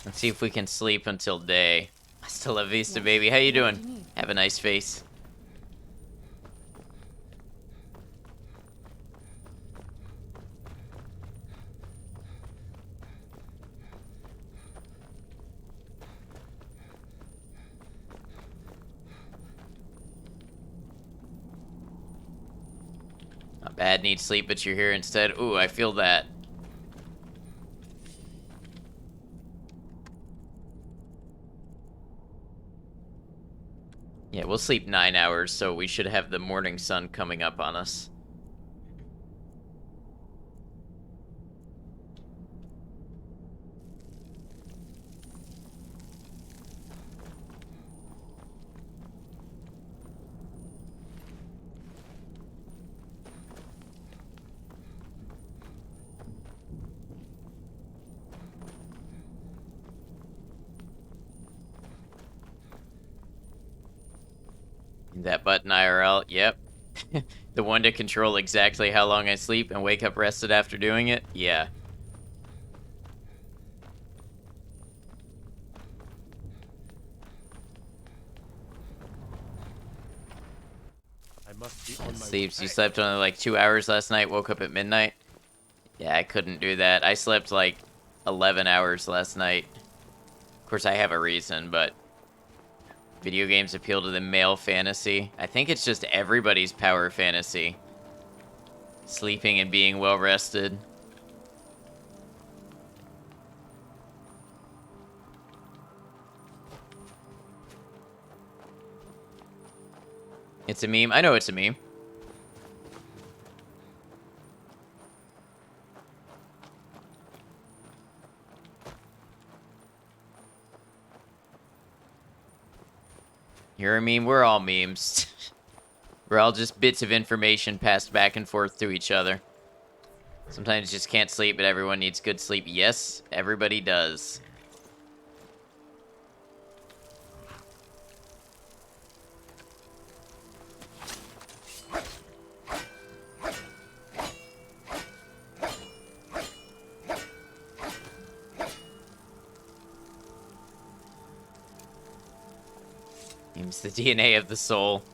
Let's see if we can sleep until day. Hasta la vista, baby. How you doing? Have a nice face. Not bad, need sleep, but you're here instead. Ooh, I feel that. Yeah, we'll sleep 9 hours, so we should have the morning sun coming up on us. That button IRL, yep. The one to control exactly how long I sleep and wake up rested after doing it? Yeah. I must be on my Sleeps, way. you slept only like 2 hours last night, woke up at midnight? Yeah, I couldn't do that. I slept like 11 hours last night. Of course, I have a reason, but video games appeal to the male fantasy. I think it's just everybody's power fantasy. Sleeping and being well rested. It's a meme. I know it's a meme. You're a meme. We're all memes. We're all just bits of information passed back and forth to each other. Sometimes you just can't sleep, but everyone needs good sleep. Yes, everybody does. It's the DNA of the soul.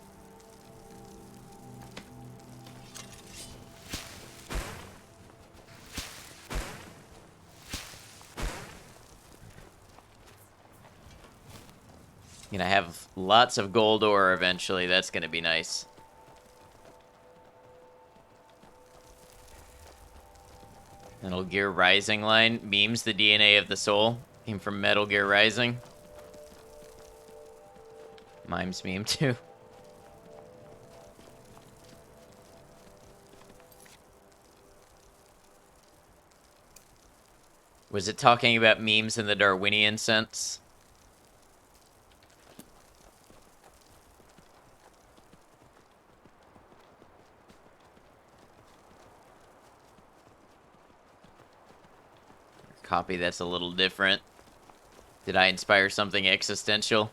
Gonna have lots of gold ore eventually. That's gonna be nice. Metal Gear Rising line. Memes the DNA of the soul. Came from Metal Gear Rising. Mimes meme too. Was it talking about memes in the Darwinian sense? Copy that's a little different. Did I inspire something existential?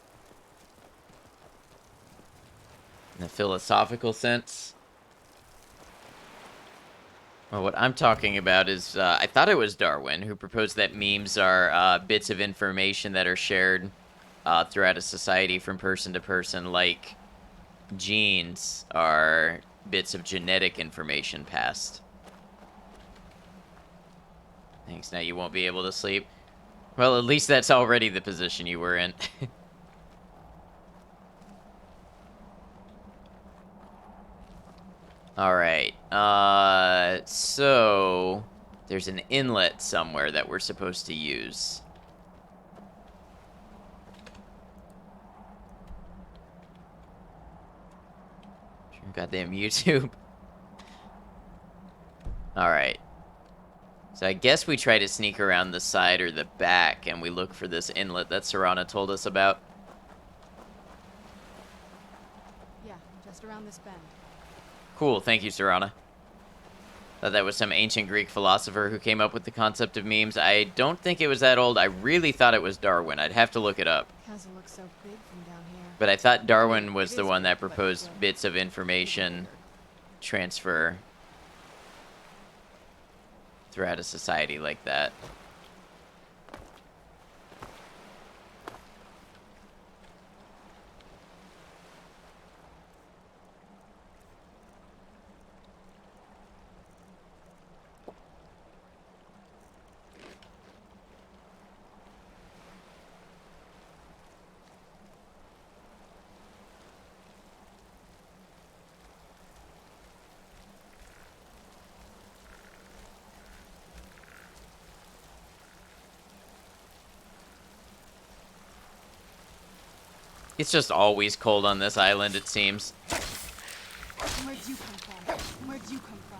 In a philosophical sense? Well, what I'm talking about is, I thought it was Darwin who proposed that memes are bits of information that are shared throughout a society from person to person, like genes are bits of genetic information passed. Thanks, now you won't be able to sleep. Well, at least that's already the position you were in. Alright, so there's an inlet somewhere that we're supposed to use. Goddamn YouTube. Alright. So I guess we try to sneak around the side or the back and we look for this inlet that Serana told us about. Yeah, just around this bend. cool. Thank you, Serana. Thought that was some ancient Greek philosopher who came up with the concept of memes. I don't think it was that old. I really thought it was Darwin. I'd have to look it up. Castle looks so big from down here. But I thought Darwin was the one that proposed bits of information transfer throughout a society like that. It's just always cold on this island, it seems. Where'd you come from? Where'd you come from?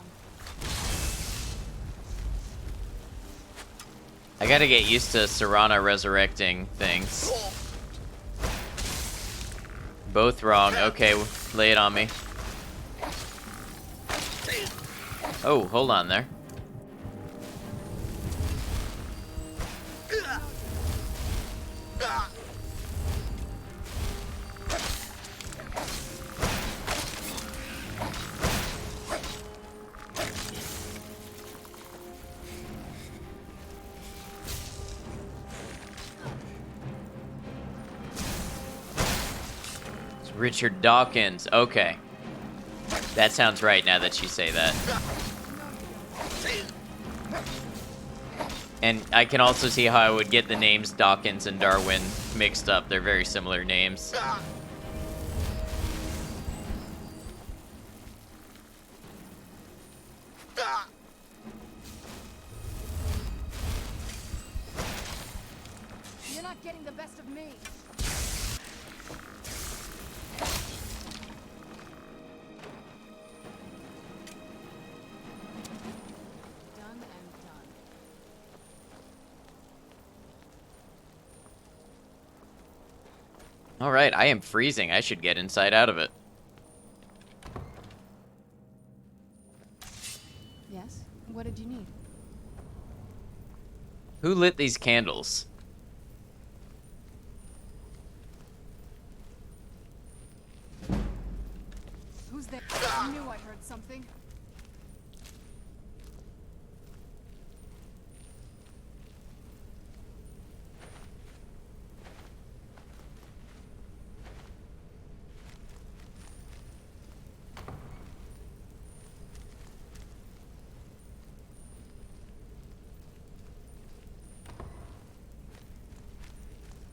I gotta get used to Serana resurrecting things. Both wrong. Okay, lay it on me. Oh, hold on there. Richard Dawkins. Okay. That sounds right now that you say that. And I can also see how I would get the names Dawkins and Darwin mixed up. They're very similar names. You're not getting the best of me. All right, I am freezing. I should get inside out of it. Yes? What did you need? Who lit these candles? Who's there? I knew I heard something.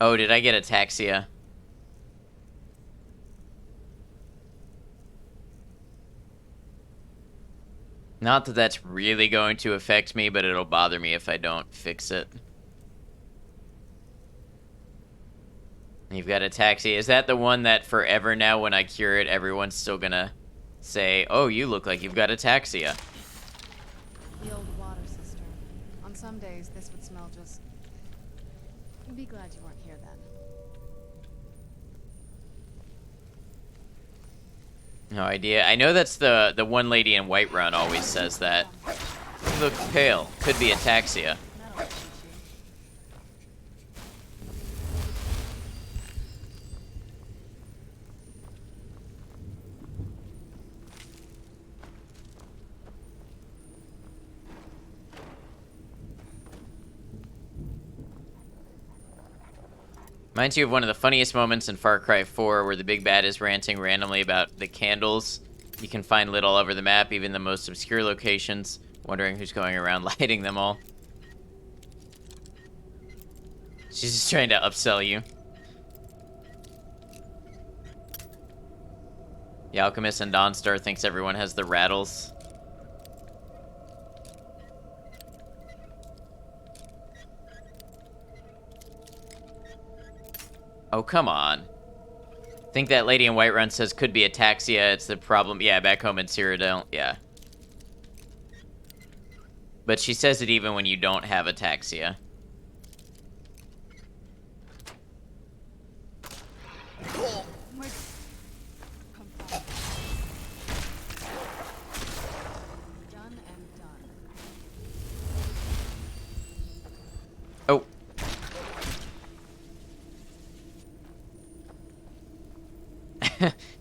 Oh, did I get ataxia? Not that that's really going to affect me, but it'll bother me if I don't fix it. You've got ataxia. Is that the one that forever now, when I cure it, everyone's still gonna say, oh, you look like you've got ataxia? The old water cistern. On some days, this would smell just... Be glad you weren't here then. No idea. I know that's the one lady in Whiterun always says that. You look pale. Could be ataxia. Reminds you of one of the funniest moments in Far Cry 4 where the big bad is ranting randomly about the candles you can find lit all over the map, even the most obscure locations, wondering who's going around lighting them all. She's just trying to upsell you. The Alchemist and Dawnstar thinks everyone has the rattles. Oh, come on. I think that lady in Whiterun says could be ataxia. It's the problem. Yeah, back home in Cyrodiil. Yeah. But she says it even when you don't have ataxia.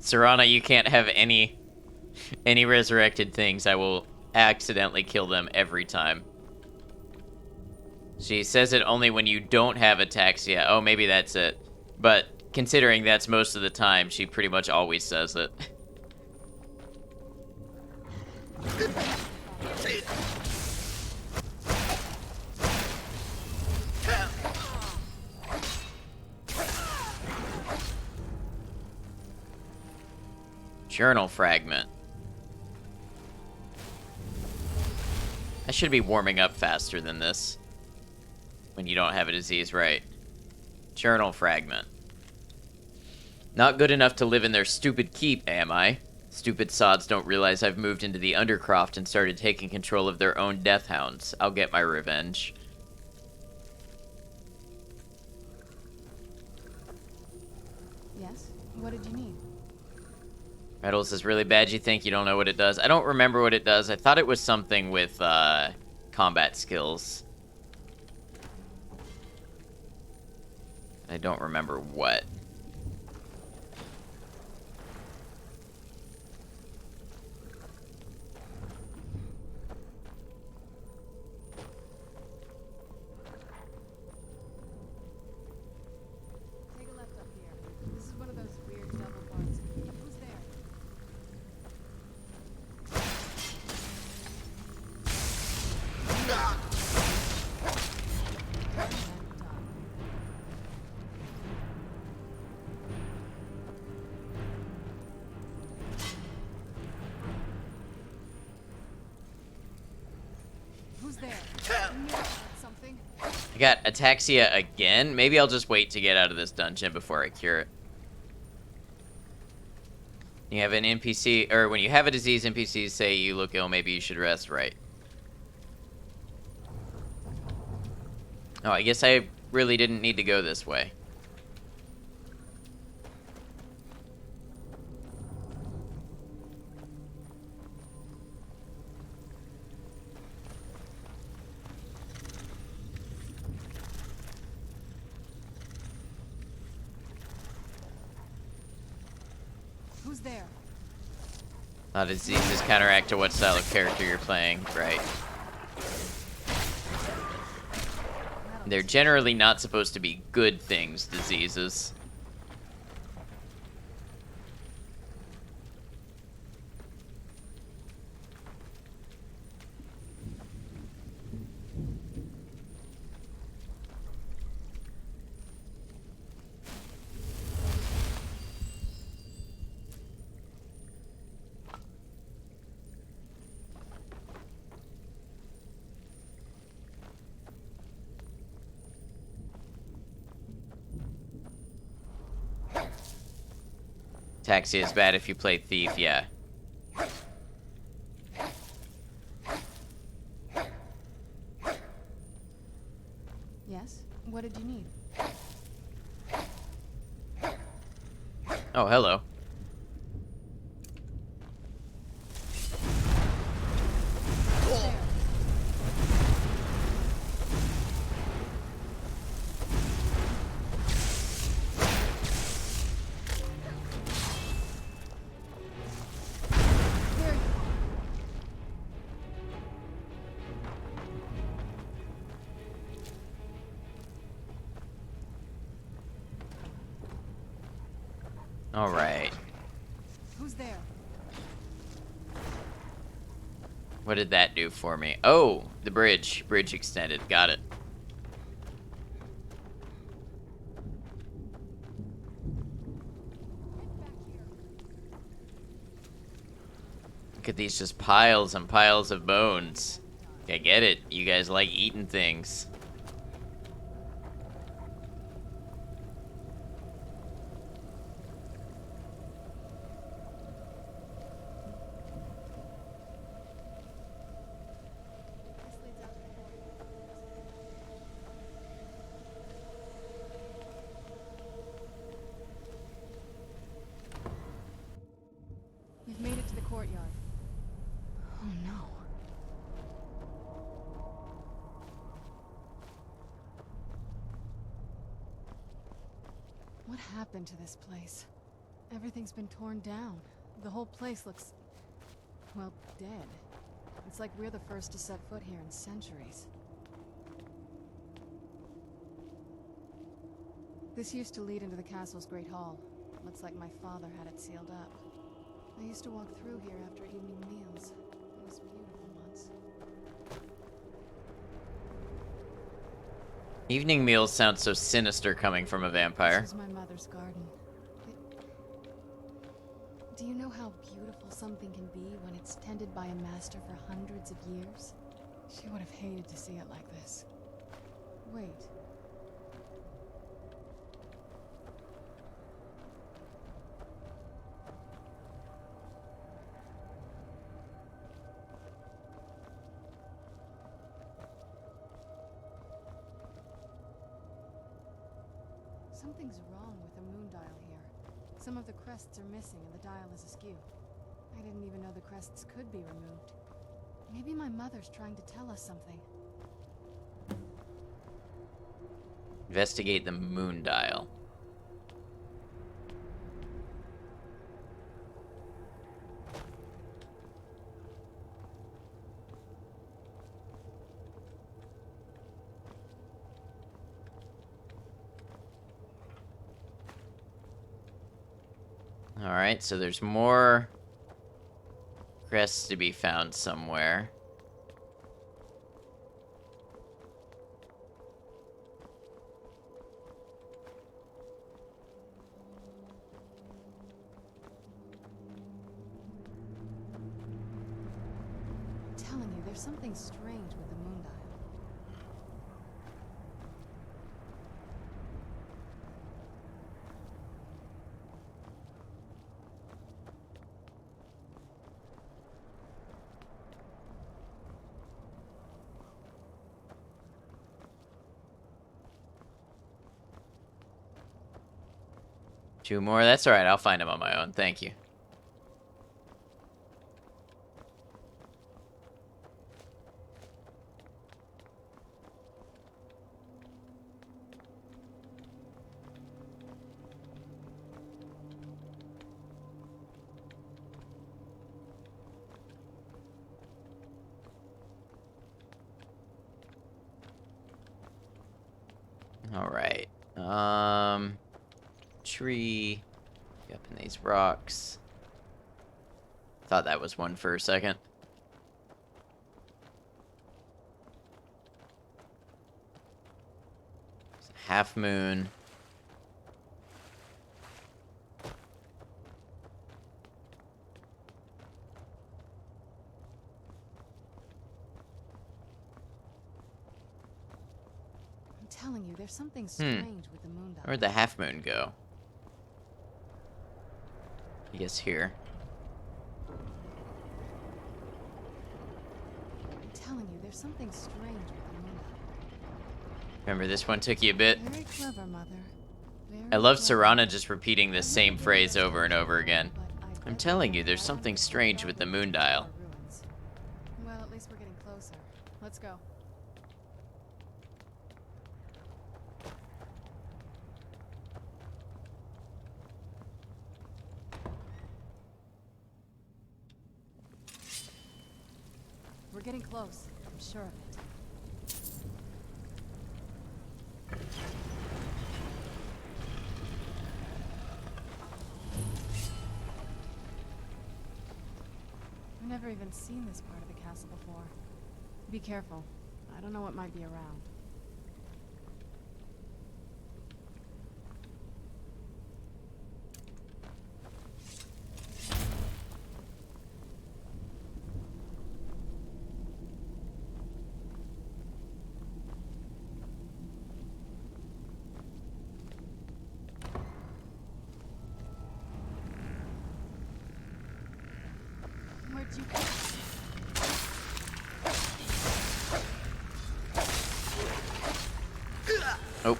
Serana, you can't have any resurrected things. I will accidentally kill them every time. She says it only when you don't have ataxia. Oh, maybe that's it. But considering that's most of the time, she pretty much always says it. Journal fragment. I should be warming up faster than this. When you don't have a disease, right? Journal fragment. Not good enough to live in their stupid keep, am I? Stupid sods don't realize I've moved into the Undercroft and started taking control of their own death hounds. I'll get my revenge. Yes? What did you need? Metals is really bad, you think? You don't know what it does? I don't remember what it does. I thought it was something with, combat skills. I don't remember what. Take a left up here. This is one of those weird double bars. Who's there? Who's there? Something? I got ataxia again? Maybe I'll just wait to get out of this dungeon before I cure it. You have an NPC, or when you have a disease, NPCs say you look ill, maybe you should rest, right? Oh, I guess I really didn't need to go this way. Who's there? Diseases counteract to what style of character you're playing, right? They're generally not supposed to be good things, diseases. Taxi is bad if you play Thief, yeah. Yes? What did you need? Oh, hello. All right. Who's there? What did that do for me? Oh, the bridge. Bridge extended. Got it. Look at these just piles and piles of bones. I get it. You guys like eating things. You've made it to the courtyard. Oh no. What happened to this place? Everything's been torn down. The whole place looks, well, dead. It's like we're the first to set foot here in centuries. This used to lead into the castle's great hall. Looks like my father had it sealed up. I used to walk through here after evening meals. It was beautiful once. Evening meals sound so sinister coming from a vampire. This is my mother's garden. Do you know how beautiful something can be when it's tended by a master for hundreds of years? She would have hated to see it like this. Wait. Something's wrong with the moon dial here. Some of the crests are missing and the dial is askew. I didn't even know the crests could be removed. Maybe my mother's trying to tell us something. Investigate the moon dial. Alright, so there's more crests to be found somewhere. I'm telling you, there's something strange with the moon dial. Two more? That's alright, I'll find them on my own. Thank you. Alright. Tree. Up in these rocks. Thought that was one for a second. It's a half moon. I'm telling you, there's something strange with the moon dial. Where'd the half moon go? I guess here. I'm telling you, there's something strange with the moon dial. Remember, this one took you a bit. Very clever, Mother. I love Serana just repeating the same phrase over and over again. I'm telling you, there's something strange with the moon dial. Well, at least we're getting closer. Let's go. We're getting close. I'm sure of it. I've never even seen this part of the castle before. Be careful. I don't know what might be around. Where'd you go? Oh,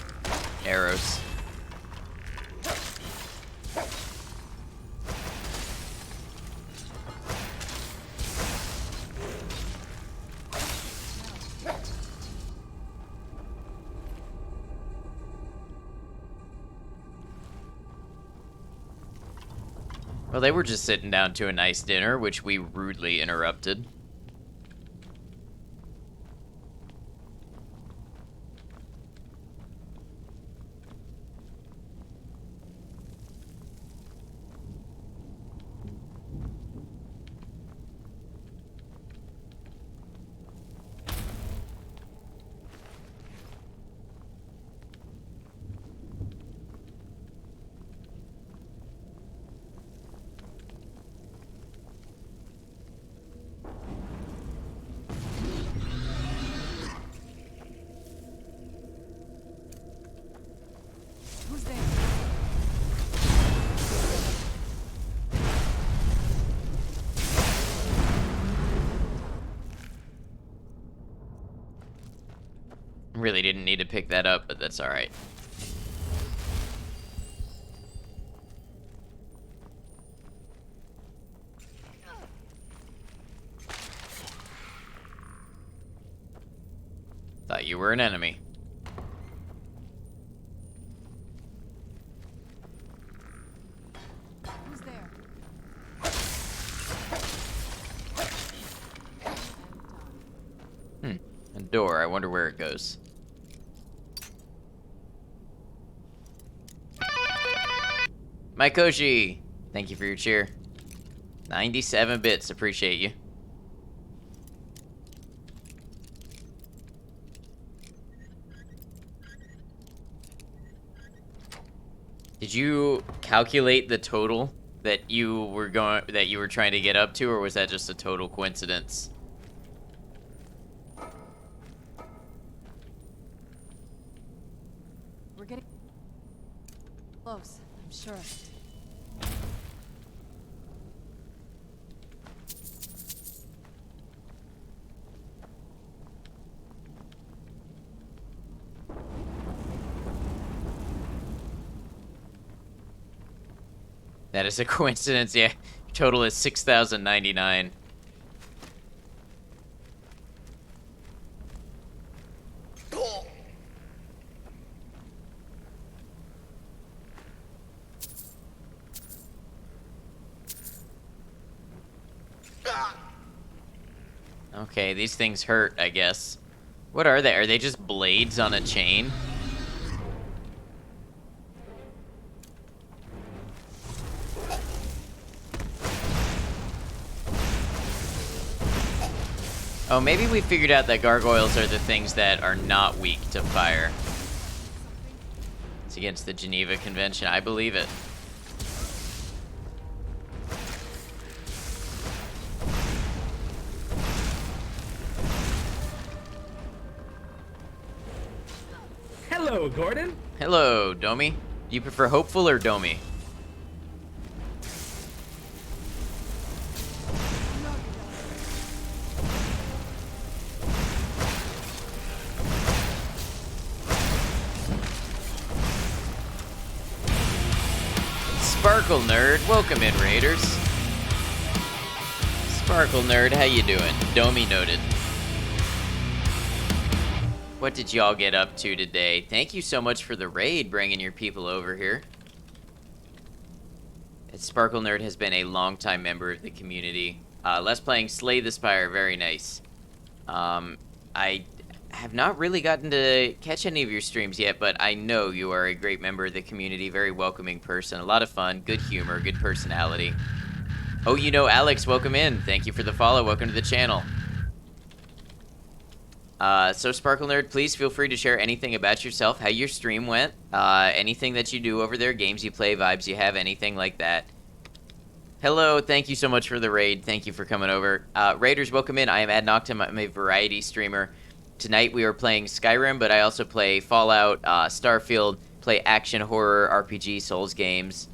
arrows. Well, they were just sitting down to a nice dinner, which we rudely interrupted. Who's there? Really didn't need to pick that up, but that's alright. Thought you were an enemy. Who's there? A door. I wonder where it goes. Maikoshi! Thank you for your cheer. 97 bits. Appreciate you. Did you calculate the total that you were trying to get up to, or was that just a total coincidence? We're getting close, I'm sure. That is a coincidence, yeah. Total is 6,099. Okay, these things hurt, I guess. What are they? Are they just blades on a chain? Oh, maybe we figured out that gargoyles are the things that are not weak to fire. It's against the Geneva Convention. I believe it. Hello, Gordon. Hello, Domi. Do you prefer hopeful or Domi? Sparkle Nerd, welcome in, Raiders. Sparkle Nerd, how you doing? Domi noted. What did y'all get up to today? Thank you so much for the raid, bringing your people over here. Sparkle Nerd has been a longtime member of the community. Let's playing Slay the Spire, very nice. I have not really gotten to catch any of your streams yet, but I know you are a great member of the community, very welcoming person, a lot of fun, good humor, good personality. Oh, you know Alex, welcome in. Thank you for the follow, welcome to the channel. So Sparkle Nerd, please feel free to share anything about yourself, how your stream went, anything that you do over there, games you play, vibes you have, anything like that. Hello, thank you so much for the raid. Thank you for coming over. Raiders, welcome in. I am Ad Noctum. I'm a variety streamer. Tonight we are playing Skyrim, but I also play Fallout, Starfield, play action, horror, RPG, Souls games,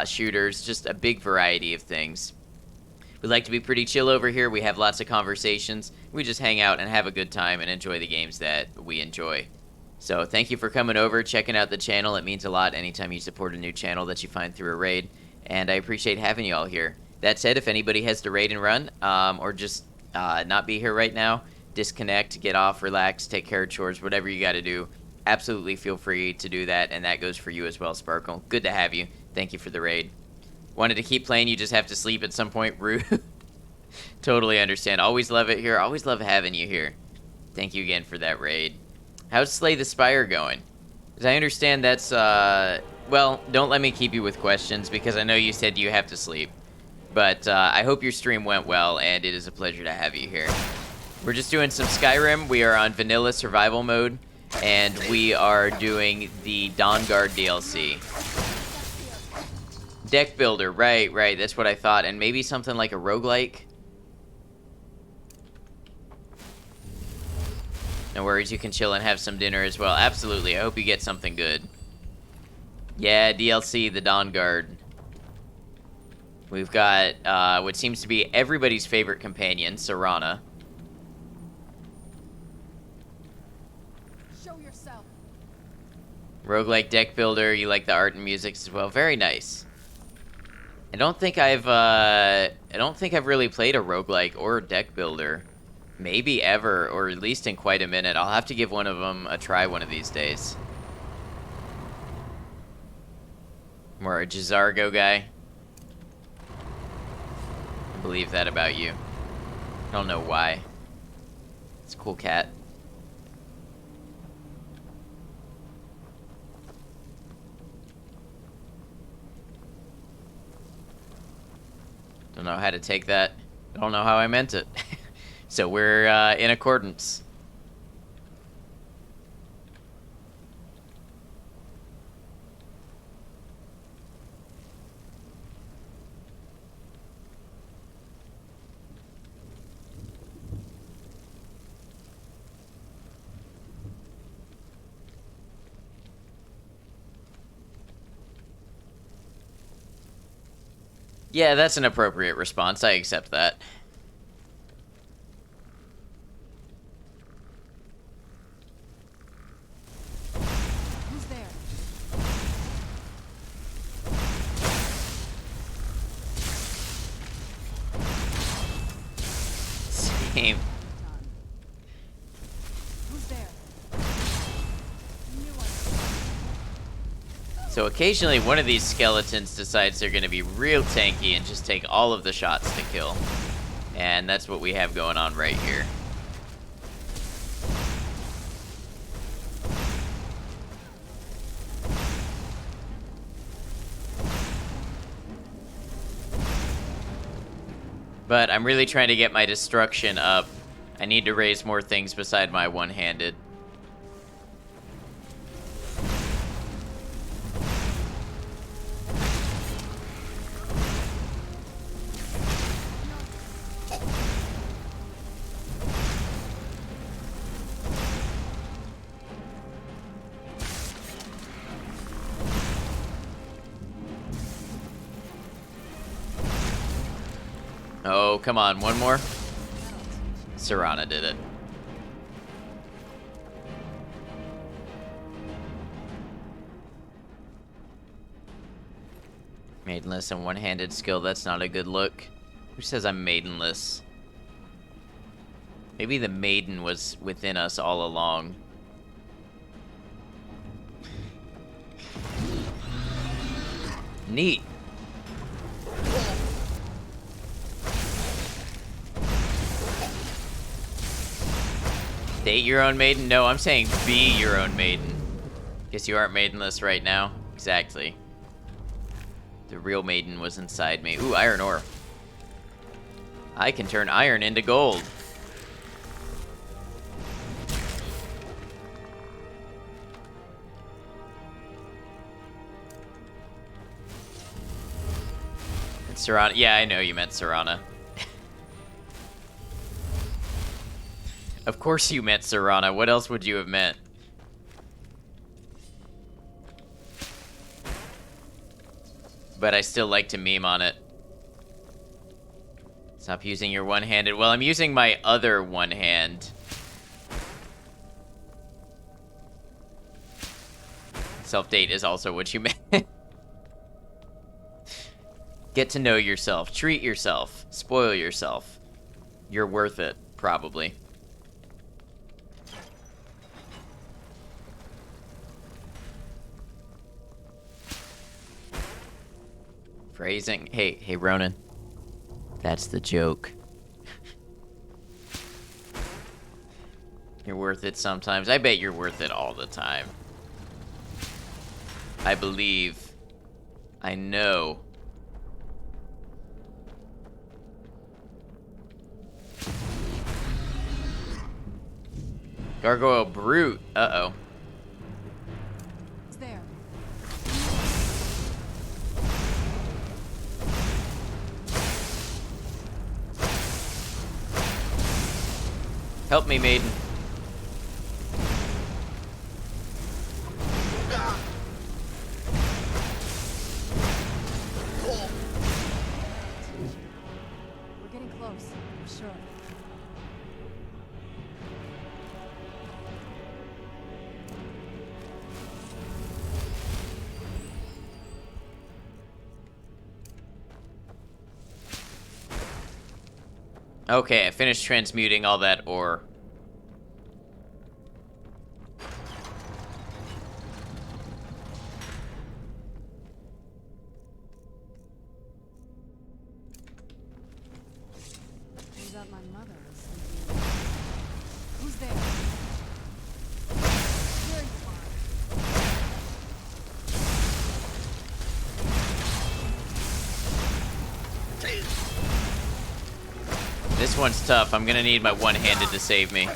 shooters, just a big variety of things. We like to be pretty chill over here. We have lots of conversations. We just hang out and have a good time and enjoy the games that we enjoy. So thank you for coming over, checking out the channel. It means a lot anytime you support a new channel that you find through a raid. And I appreciate having you all here. That said, if anybody has to raid and run, or just not be here right now, disconnect, get off, relax, take care of chores, whatever you got to do, absolutely feel free to do that. And that goes for you as well, Sparkle. Good to have you. Thank you for the raid. Wanted to keep playing, you just have to sleep at some point. Rude. Totally understand. Always love it here. Always love having you here. Thank you again for that raid. How's Slay the Spire going? Because I understand that's, well, don't let me keep you with questions because I know you said you have to sleep. But I hope your stream went well, and it is a pleasure to have you here. We're just doing some Skyrim. We are on vanilla survival mode, and we are doing the Dawnguard DLC. Deck builder, right, that's what I thought. And maybe something like a roguelike. No worries, you can chill and have some dinner as well. Absolutely, I hope you get something good. Yeah, DLC, the Dawnguard. We've got what seems to be everybody's favorite companion, Serana. Show yourself. Roguelike deck builder, you like the art and music as well. Very nice. I don't think I've really played a roguelike or a deck builder. Maybe ever, or at least in quite a minute. I'll have to give one of them a try one of these days. More a Jizargo guy. I believe that about you. I don't know why. It's a cool cat. Don't know how to take that. I don't know how I meant it. So we're in accordance. Yeah, that's an appropriate response. I accept that. Who's there? Same. Who's there? So occasionally one of these skeletons decides they're going to be real tanky and just take all of the shots to kill. And that's what we have going on right here. But I'm really trying to get my destruction up. I need to raise more things beside my one-handed. Oh, come on, one more? Serana did it. Maidenless and one-handed skill, that's not a good look. Who says I'm maidenless? Maybe the maiden was within us all along. Neat. Date your own maiden? No, I'm saying be your own maiden. Guess you aren't maidenless right now. Exactly. The real maiden was inside me. Ooh, iron ore. I can turn iron into gold. It's Serana. Yeah, I know you meant Serana. Of course you meant Serana. What else would you have meant? But I still like to meme on it. Stop using your one-handed. Well, I'm using my other one hand. Self-date is also what you meant. Get to know yourself. Treat yourself. Spoil yourself. You're worth it, probably. Phrasing. Hey, Ronan. That's the joke. You're worth it sometimes. I bet you're worth it all the time. I believe. I know. Gargoyle Brute. Uh-oh. It's there. Help me, maiden. We're getting close, I'm sure. Okay, I finished transmuting all that ore. Turns out my mother was sleeping. Who's there? Very This one's tough. I'm gonna need my one-handed to save me.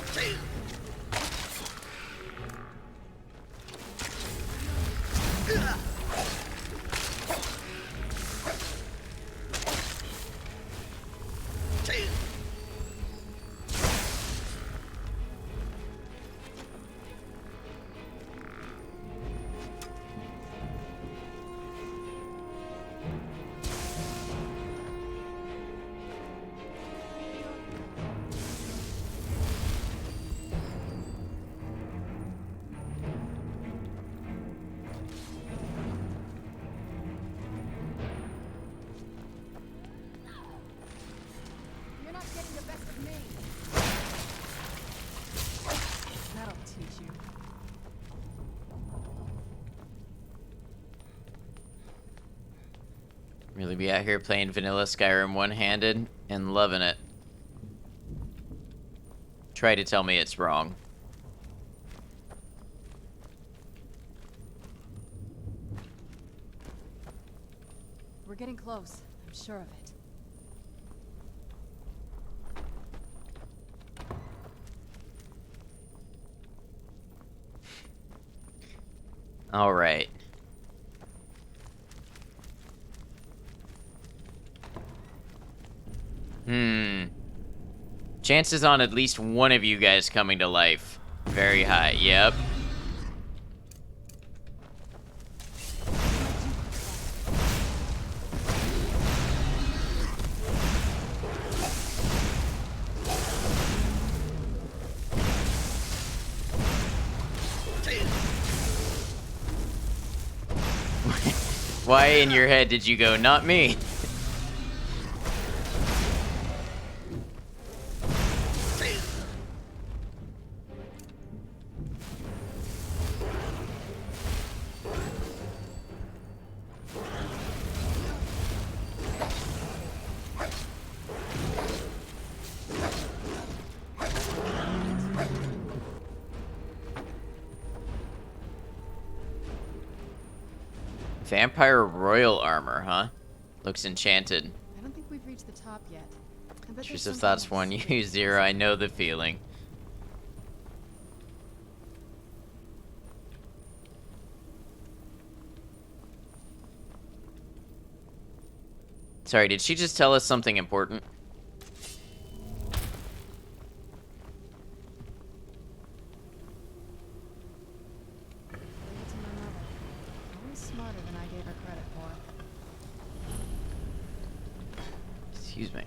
You're not getting the best of me. That'll teach you. Really be out here playing vanilla Skyrim one-handed and loving it. Try to tell me it's wrong. We're getting close, I'm sure of it. All right. Chances on at least one of you guys coming to life. Very high. Yep. Why in your head did you go, not me? Vampire royal armor, huh? Looks enchanted. I don't think we've reached the top yet. I bet Choose there's of something thoughts else. 1, use 0, I know the feeling. Sorry, did she just tell us something important? Leave it to my mother. Always smarter than I gave her credit for. Excuse me.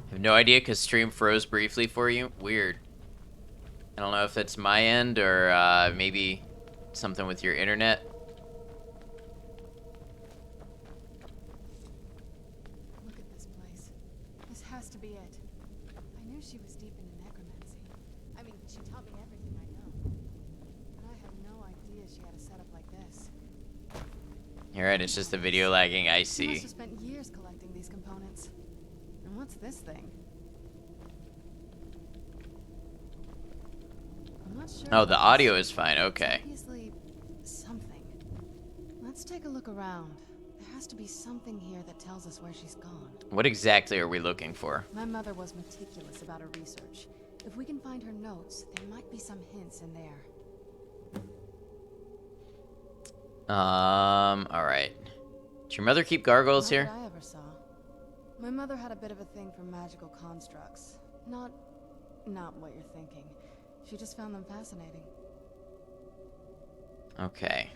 I have no idea because stream froze briefly for you. Weird. I don't know if it's my end or maybe something with your internet. Look at this place. This has to be it. I knew she was deep into necromancy. I mean, she taught me everything I know. But I had no idea she had a setup like this. Alright, it's just the video lagging, I She must see. have spent years collecting these components. And what's this thing? I'm not sure. Oh, the audio is fine, okay. Obviously, something. Let's take a look around. There has to be something here that tells us where she's gone. What exactly are we looking for? My mother was meticulous about her research. If we can find her notes, there might be some hints in there. Alright. Did your mother keep gargoyles Not here? that I ever saw. My mother had a bit of a thing for magical constructs. Not what you're thinking. She just found them fascinating. Okay.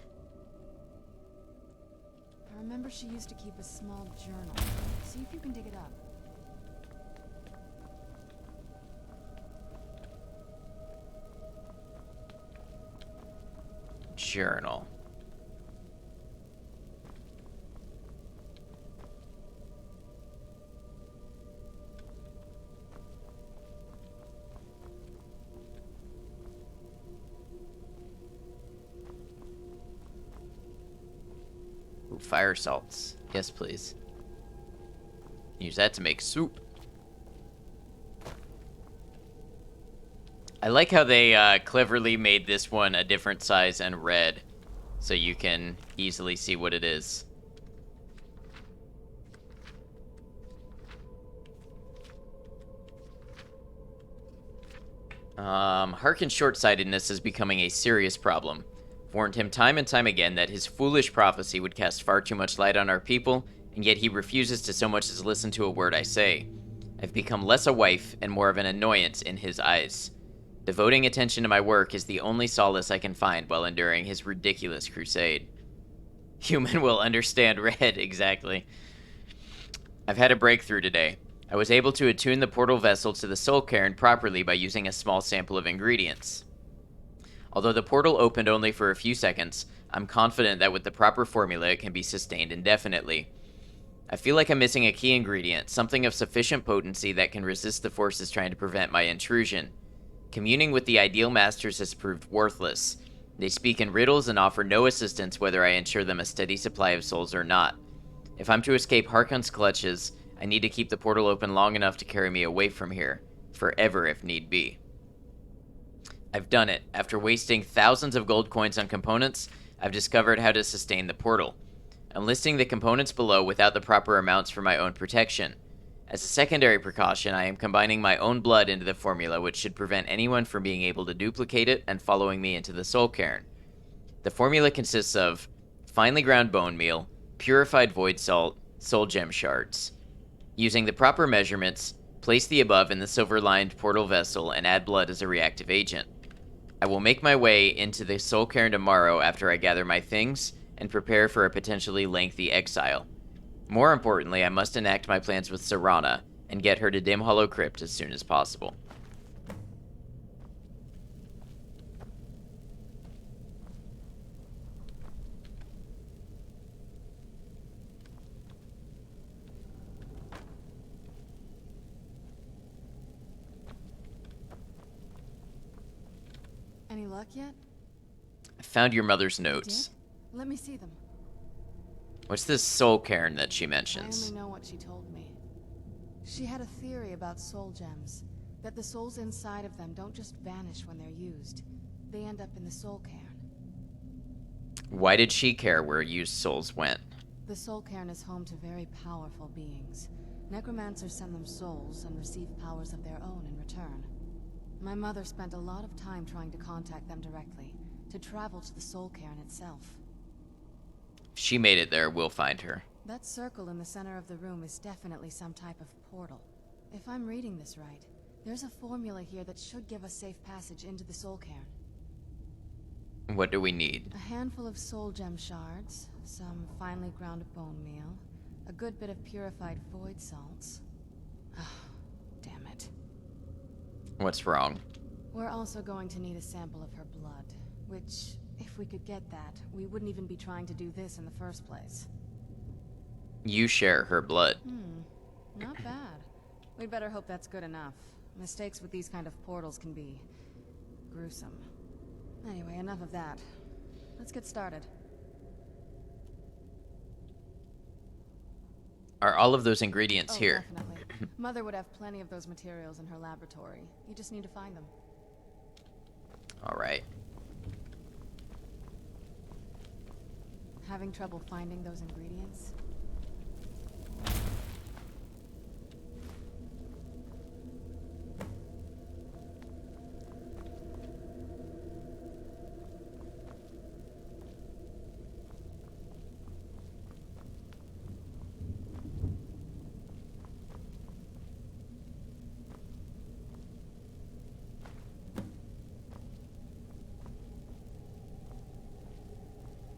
I remember she used to keep a small journal. See if you can dig it up. Journal. Ooh, fire salts. Yes, please. Use that to make soup. I like how they cleverly made this one a different size and red, so you can easily see what it is. Harkin's short-sightedness is becoming a serious problem. I've warned him time and time again that his foolish prophecy would cast far too much light on our people, and yet he refuses to so much as listen to a word I say. I've become less a wife and more of an annoyance in his eyes. Devoting attention to my work is the only solace I can find while enduring his ridiculous crusade. Human will understand red, exactly. I've had a breakthrough today. I was able to attune the portal vessel to the soul cairn properly by using a small sample of ingredients. Although the portal opened only for a few seconds, I'm confident that with the proper formula it can be sustained indefinitely. I feel like I'm missing a key ingredient, something of sufficient potency that can resist the forces trying to prevent my intrusion. Communing with the ideal masters has proved worthless. They speak in riddles and offer no assistance whether I ensure them a steady supply of souls or not. If I'm to escape Harkon's clutches, I need to keep the portal open long enough to carry me away from here, forever if need be. I've done it. After wasting thousands of gold coins on components, I've discovered how to sustain the portal. I'm listing the components below without the proper amounts for my own protection. As a secondary precaution, I am combining my own blood into the formula, which should prevent anyone from being able to duplicate it and following me into the soul cairn. The formula consists of finely ground bone meal, purified void salt, soul gem shards. Using the proper measurements, place the above in the silver-lined portal vessel and add blood as a reactive agent. I will make my way into the soul cairn tomorrow after I gather my things and prepare for a potentially lengthy exile. More importantly, I must enact my plans with Serana and get her to Dim Hollow Crypt as soon as possible. Any luck yet? I found your mother's notes. Let me see them. What's this soul cairn that she I mentions? only know what she told me. She had a theory about soul gems, that the souls inside of them don't just vanish when they're used. They end up in the soul cairn. Why did she care where used souls went? The soul cairn is home to very powerful beings. Necromancers send them souls and receive powers of their own in return. My mother spent a lot of time trying to contact them directly, to travel to the soul cairn itself. If she made it there, we'll find her. That circle in the center of the room is definitely some type of portal. If I'm reading this right, there's a formula here that should give us safe passage into the soul cairn. What do we need? A handful of soul gem shards, some finely ground bone meal, a good bit of purified void salts. Oh, damn it. What's wrong? We're also going to need a sample of her blood, which, if we could get that, we wouldn't even be trying to do this in the first place. You share her blood. Not bad. We'd better hope that's good enough. Mistakes with these kind of portals can be gruesome. Anyway, enough of that. Let's get started. Are all of those ingredients here? Definitely. Mother would have plenty of those materials in her laboratory. You just need to find them. All right. Having trouble finding those ingredients?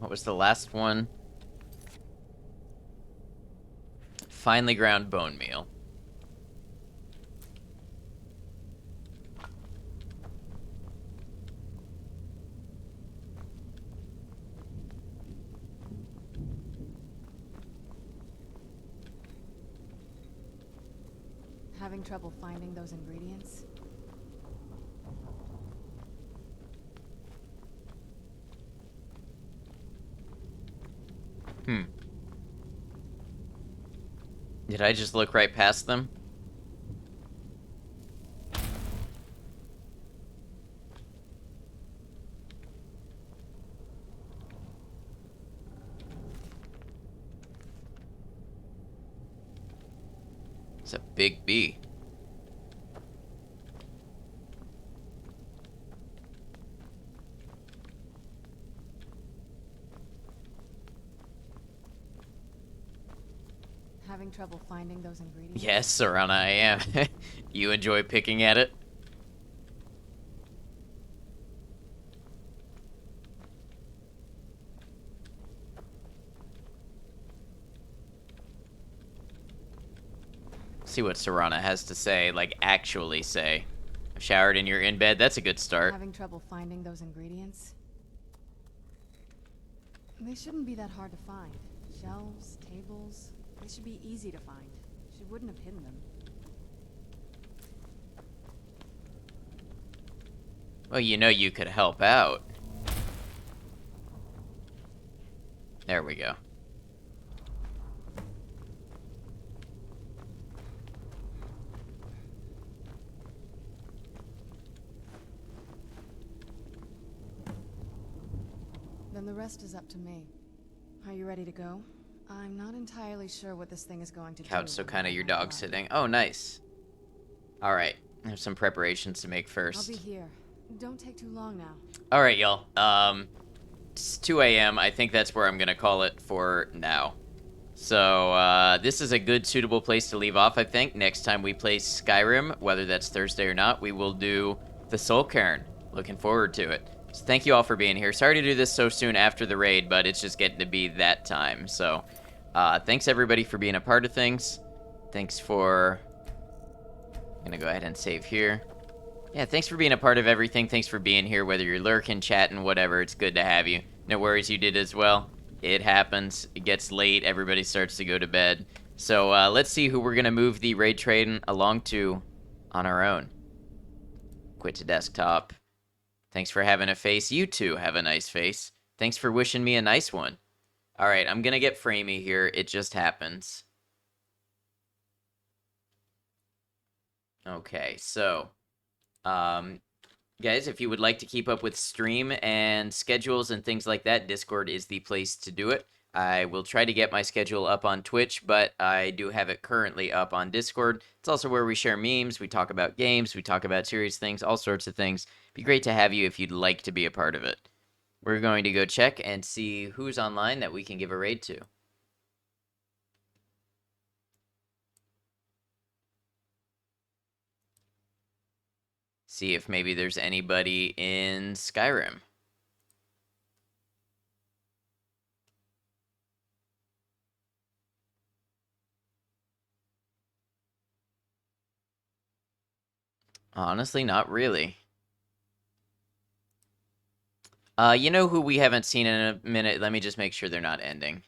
What was the last one? Finely ground bone meal. Having trouble finding those ingredients? Did I just look right past them? It's a big bee. Having trouble finding those ingredients? Yes, Serana, I am. You enjoy picking at it? See what Serana has to say, like actually say. I've showered and you're in bed. That's a good start. Having trouble finding those ingredients? They shouldn't be that hard to find. Shelves, tables, they should be easy to find. She wouldn't have hidden them. Well, you know you could help out. There we go. Then the rest is up to me. Are you ready to go? I'm not entirely sure what this thing is going to do. Couch, so kind of your dog sitting. Oh, nice. All right. There's some preparations to make first. I'll be here. Don't take too long now. All right, y'all. It's 2 a.m. I think that's where I'm going to call it for now. So, this is a good, suitable place to leave off, I think. Next time we play Skyrim, whether that's Thursday or not, we will do the Soul Cairn. Looking forward to it. So thank you all for being here. Sorry to do this so soon after the raid, but it's just getting to be that time. So, thanks everybody for being a part of things. Thanks for... I'm going to go ahead and save here. Yeah, thanks for being a part of everything. Thanks for being here, whether you're lurking, chatting, whatever. It's good to have you. No worries, you did as well. It happens. It gets late. Everybody starts to go to bed. So let's see who we're going to move the raid train along to on our own. Quit to desktop. Thanks for having a face. You too have a nice face. Thanks for wishing me a nice one. All right, I'm going to get framey here. It just happens. Okay, so... guys, if you would like to keep up with stream and schedules and things like that, Discord is the place to do it. I will try to get my schedule up on Twitch, but I do have it currently up on Discord. It's also where we share memes, we talk about games, we talk about serious things, all sorts of things. It'd be great to have you if you'd like to be a part of it. We're going to go check and see who's online that we can give a raid to. See if maybe there's anybody in Skyrim. Honestly, not really. You know who we haven't seen in a minute? Let me just make sure they're not ending.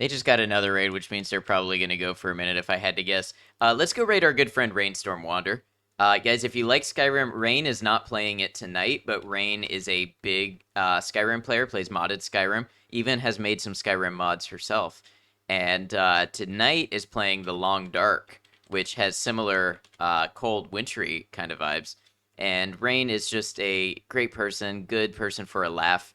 They just got another raid, which means they're probably going to go for a minute if I had to guess. Let's go raid our good friend Rainstorm Wander. Guys, if you like Skyrim, Rain is not playing it tonight, but Rain is a big Skyrim player, plays modded Skyrim, even has made some Skyrim mods herself. And tonight is playing The Long Dark, which has similar cold, wintry kind of vibes. And Rain is just a great person, good person for a laugh.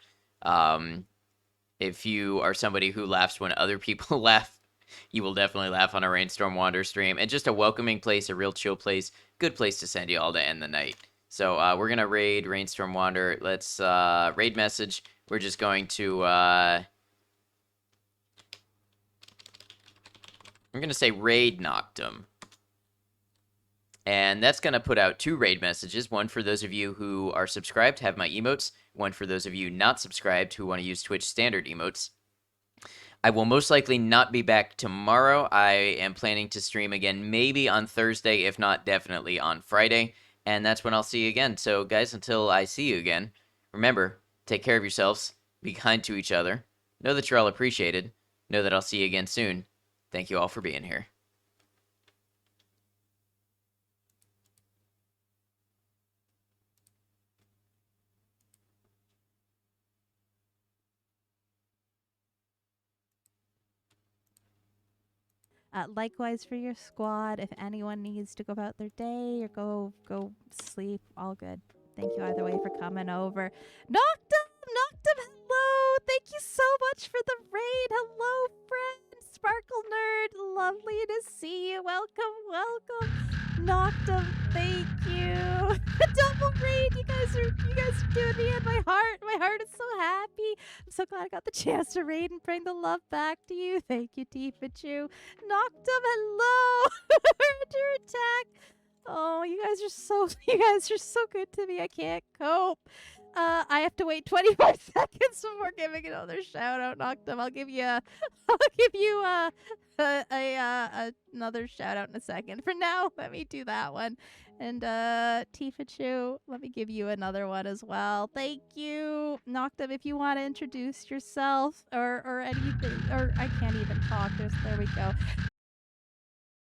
If you are somebody who laughs when other people laugh, you will definitely laugh on a Rainstorm Wander stream. And just a welcoming place, a real chill place, good place to send you all to end the night. So we're going to raid Rainstorm Wander. Let's raid message. We're just going to... I'm going to say raid Noctum. And that's going to put out 2 raid messages. One for those of you who are subscribed, have my emotes. One for those of you not subscribed who want to use Twitch standard emotes. I will most likely not be back tomorrow. I am planning to stream again maybe on Thursday, if not definitely on Friday. And that's when I'll see you again. So guys, until I see you again, remember, take care of yourselves. Be kind to each other. Know that you're all appreciated. Know that I'll see you again soon. Thank you all for being here. Likewise for your squad. If anyone needs to go about their day or go sleep, all good. Thank you either way for coming over. Noctum, hello! Thank you so much for the raid. Hello, friend. Sparkle Nerd, lovely to see you. Welcome. Noctum, thank you. Double raid, you guys are doing me in my heart. My heart is so happy. I'm so glad I got the chance to raid and bring the love back to you. Thank you, Tifachu. Noctum, hello. Under attack. Oh, you guys are so good to me. I can't cope. I have to wait 24 seconds before giving another shout out, Noctum. I'll give you another shout out in a second. For now, let me do that one. And Tifachu, let me give you another one as well. Thank you, Noctum. If you want to introduce yourself or anything, or I can't even talk. There we go.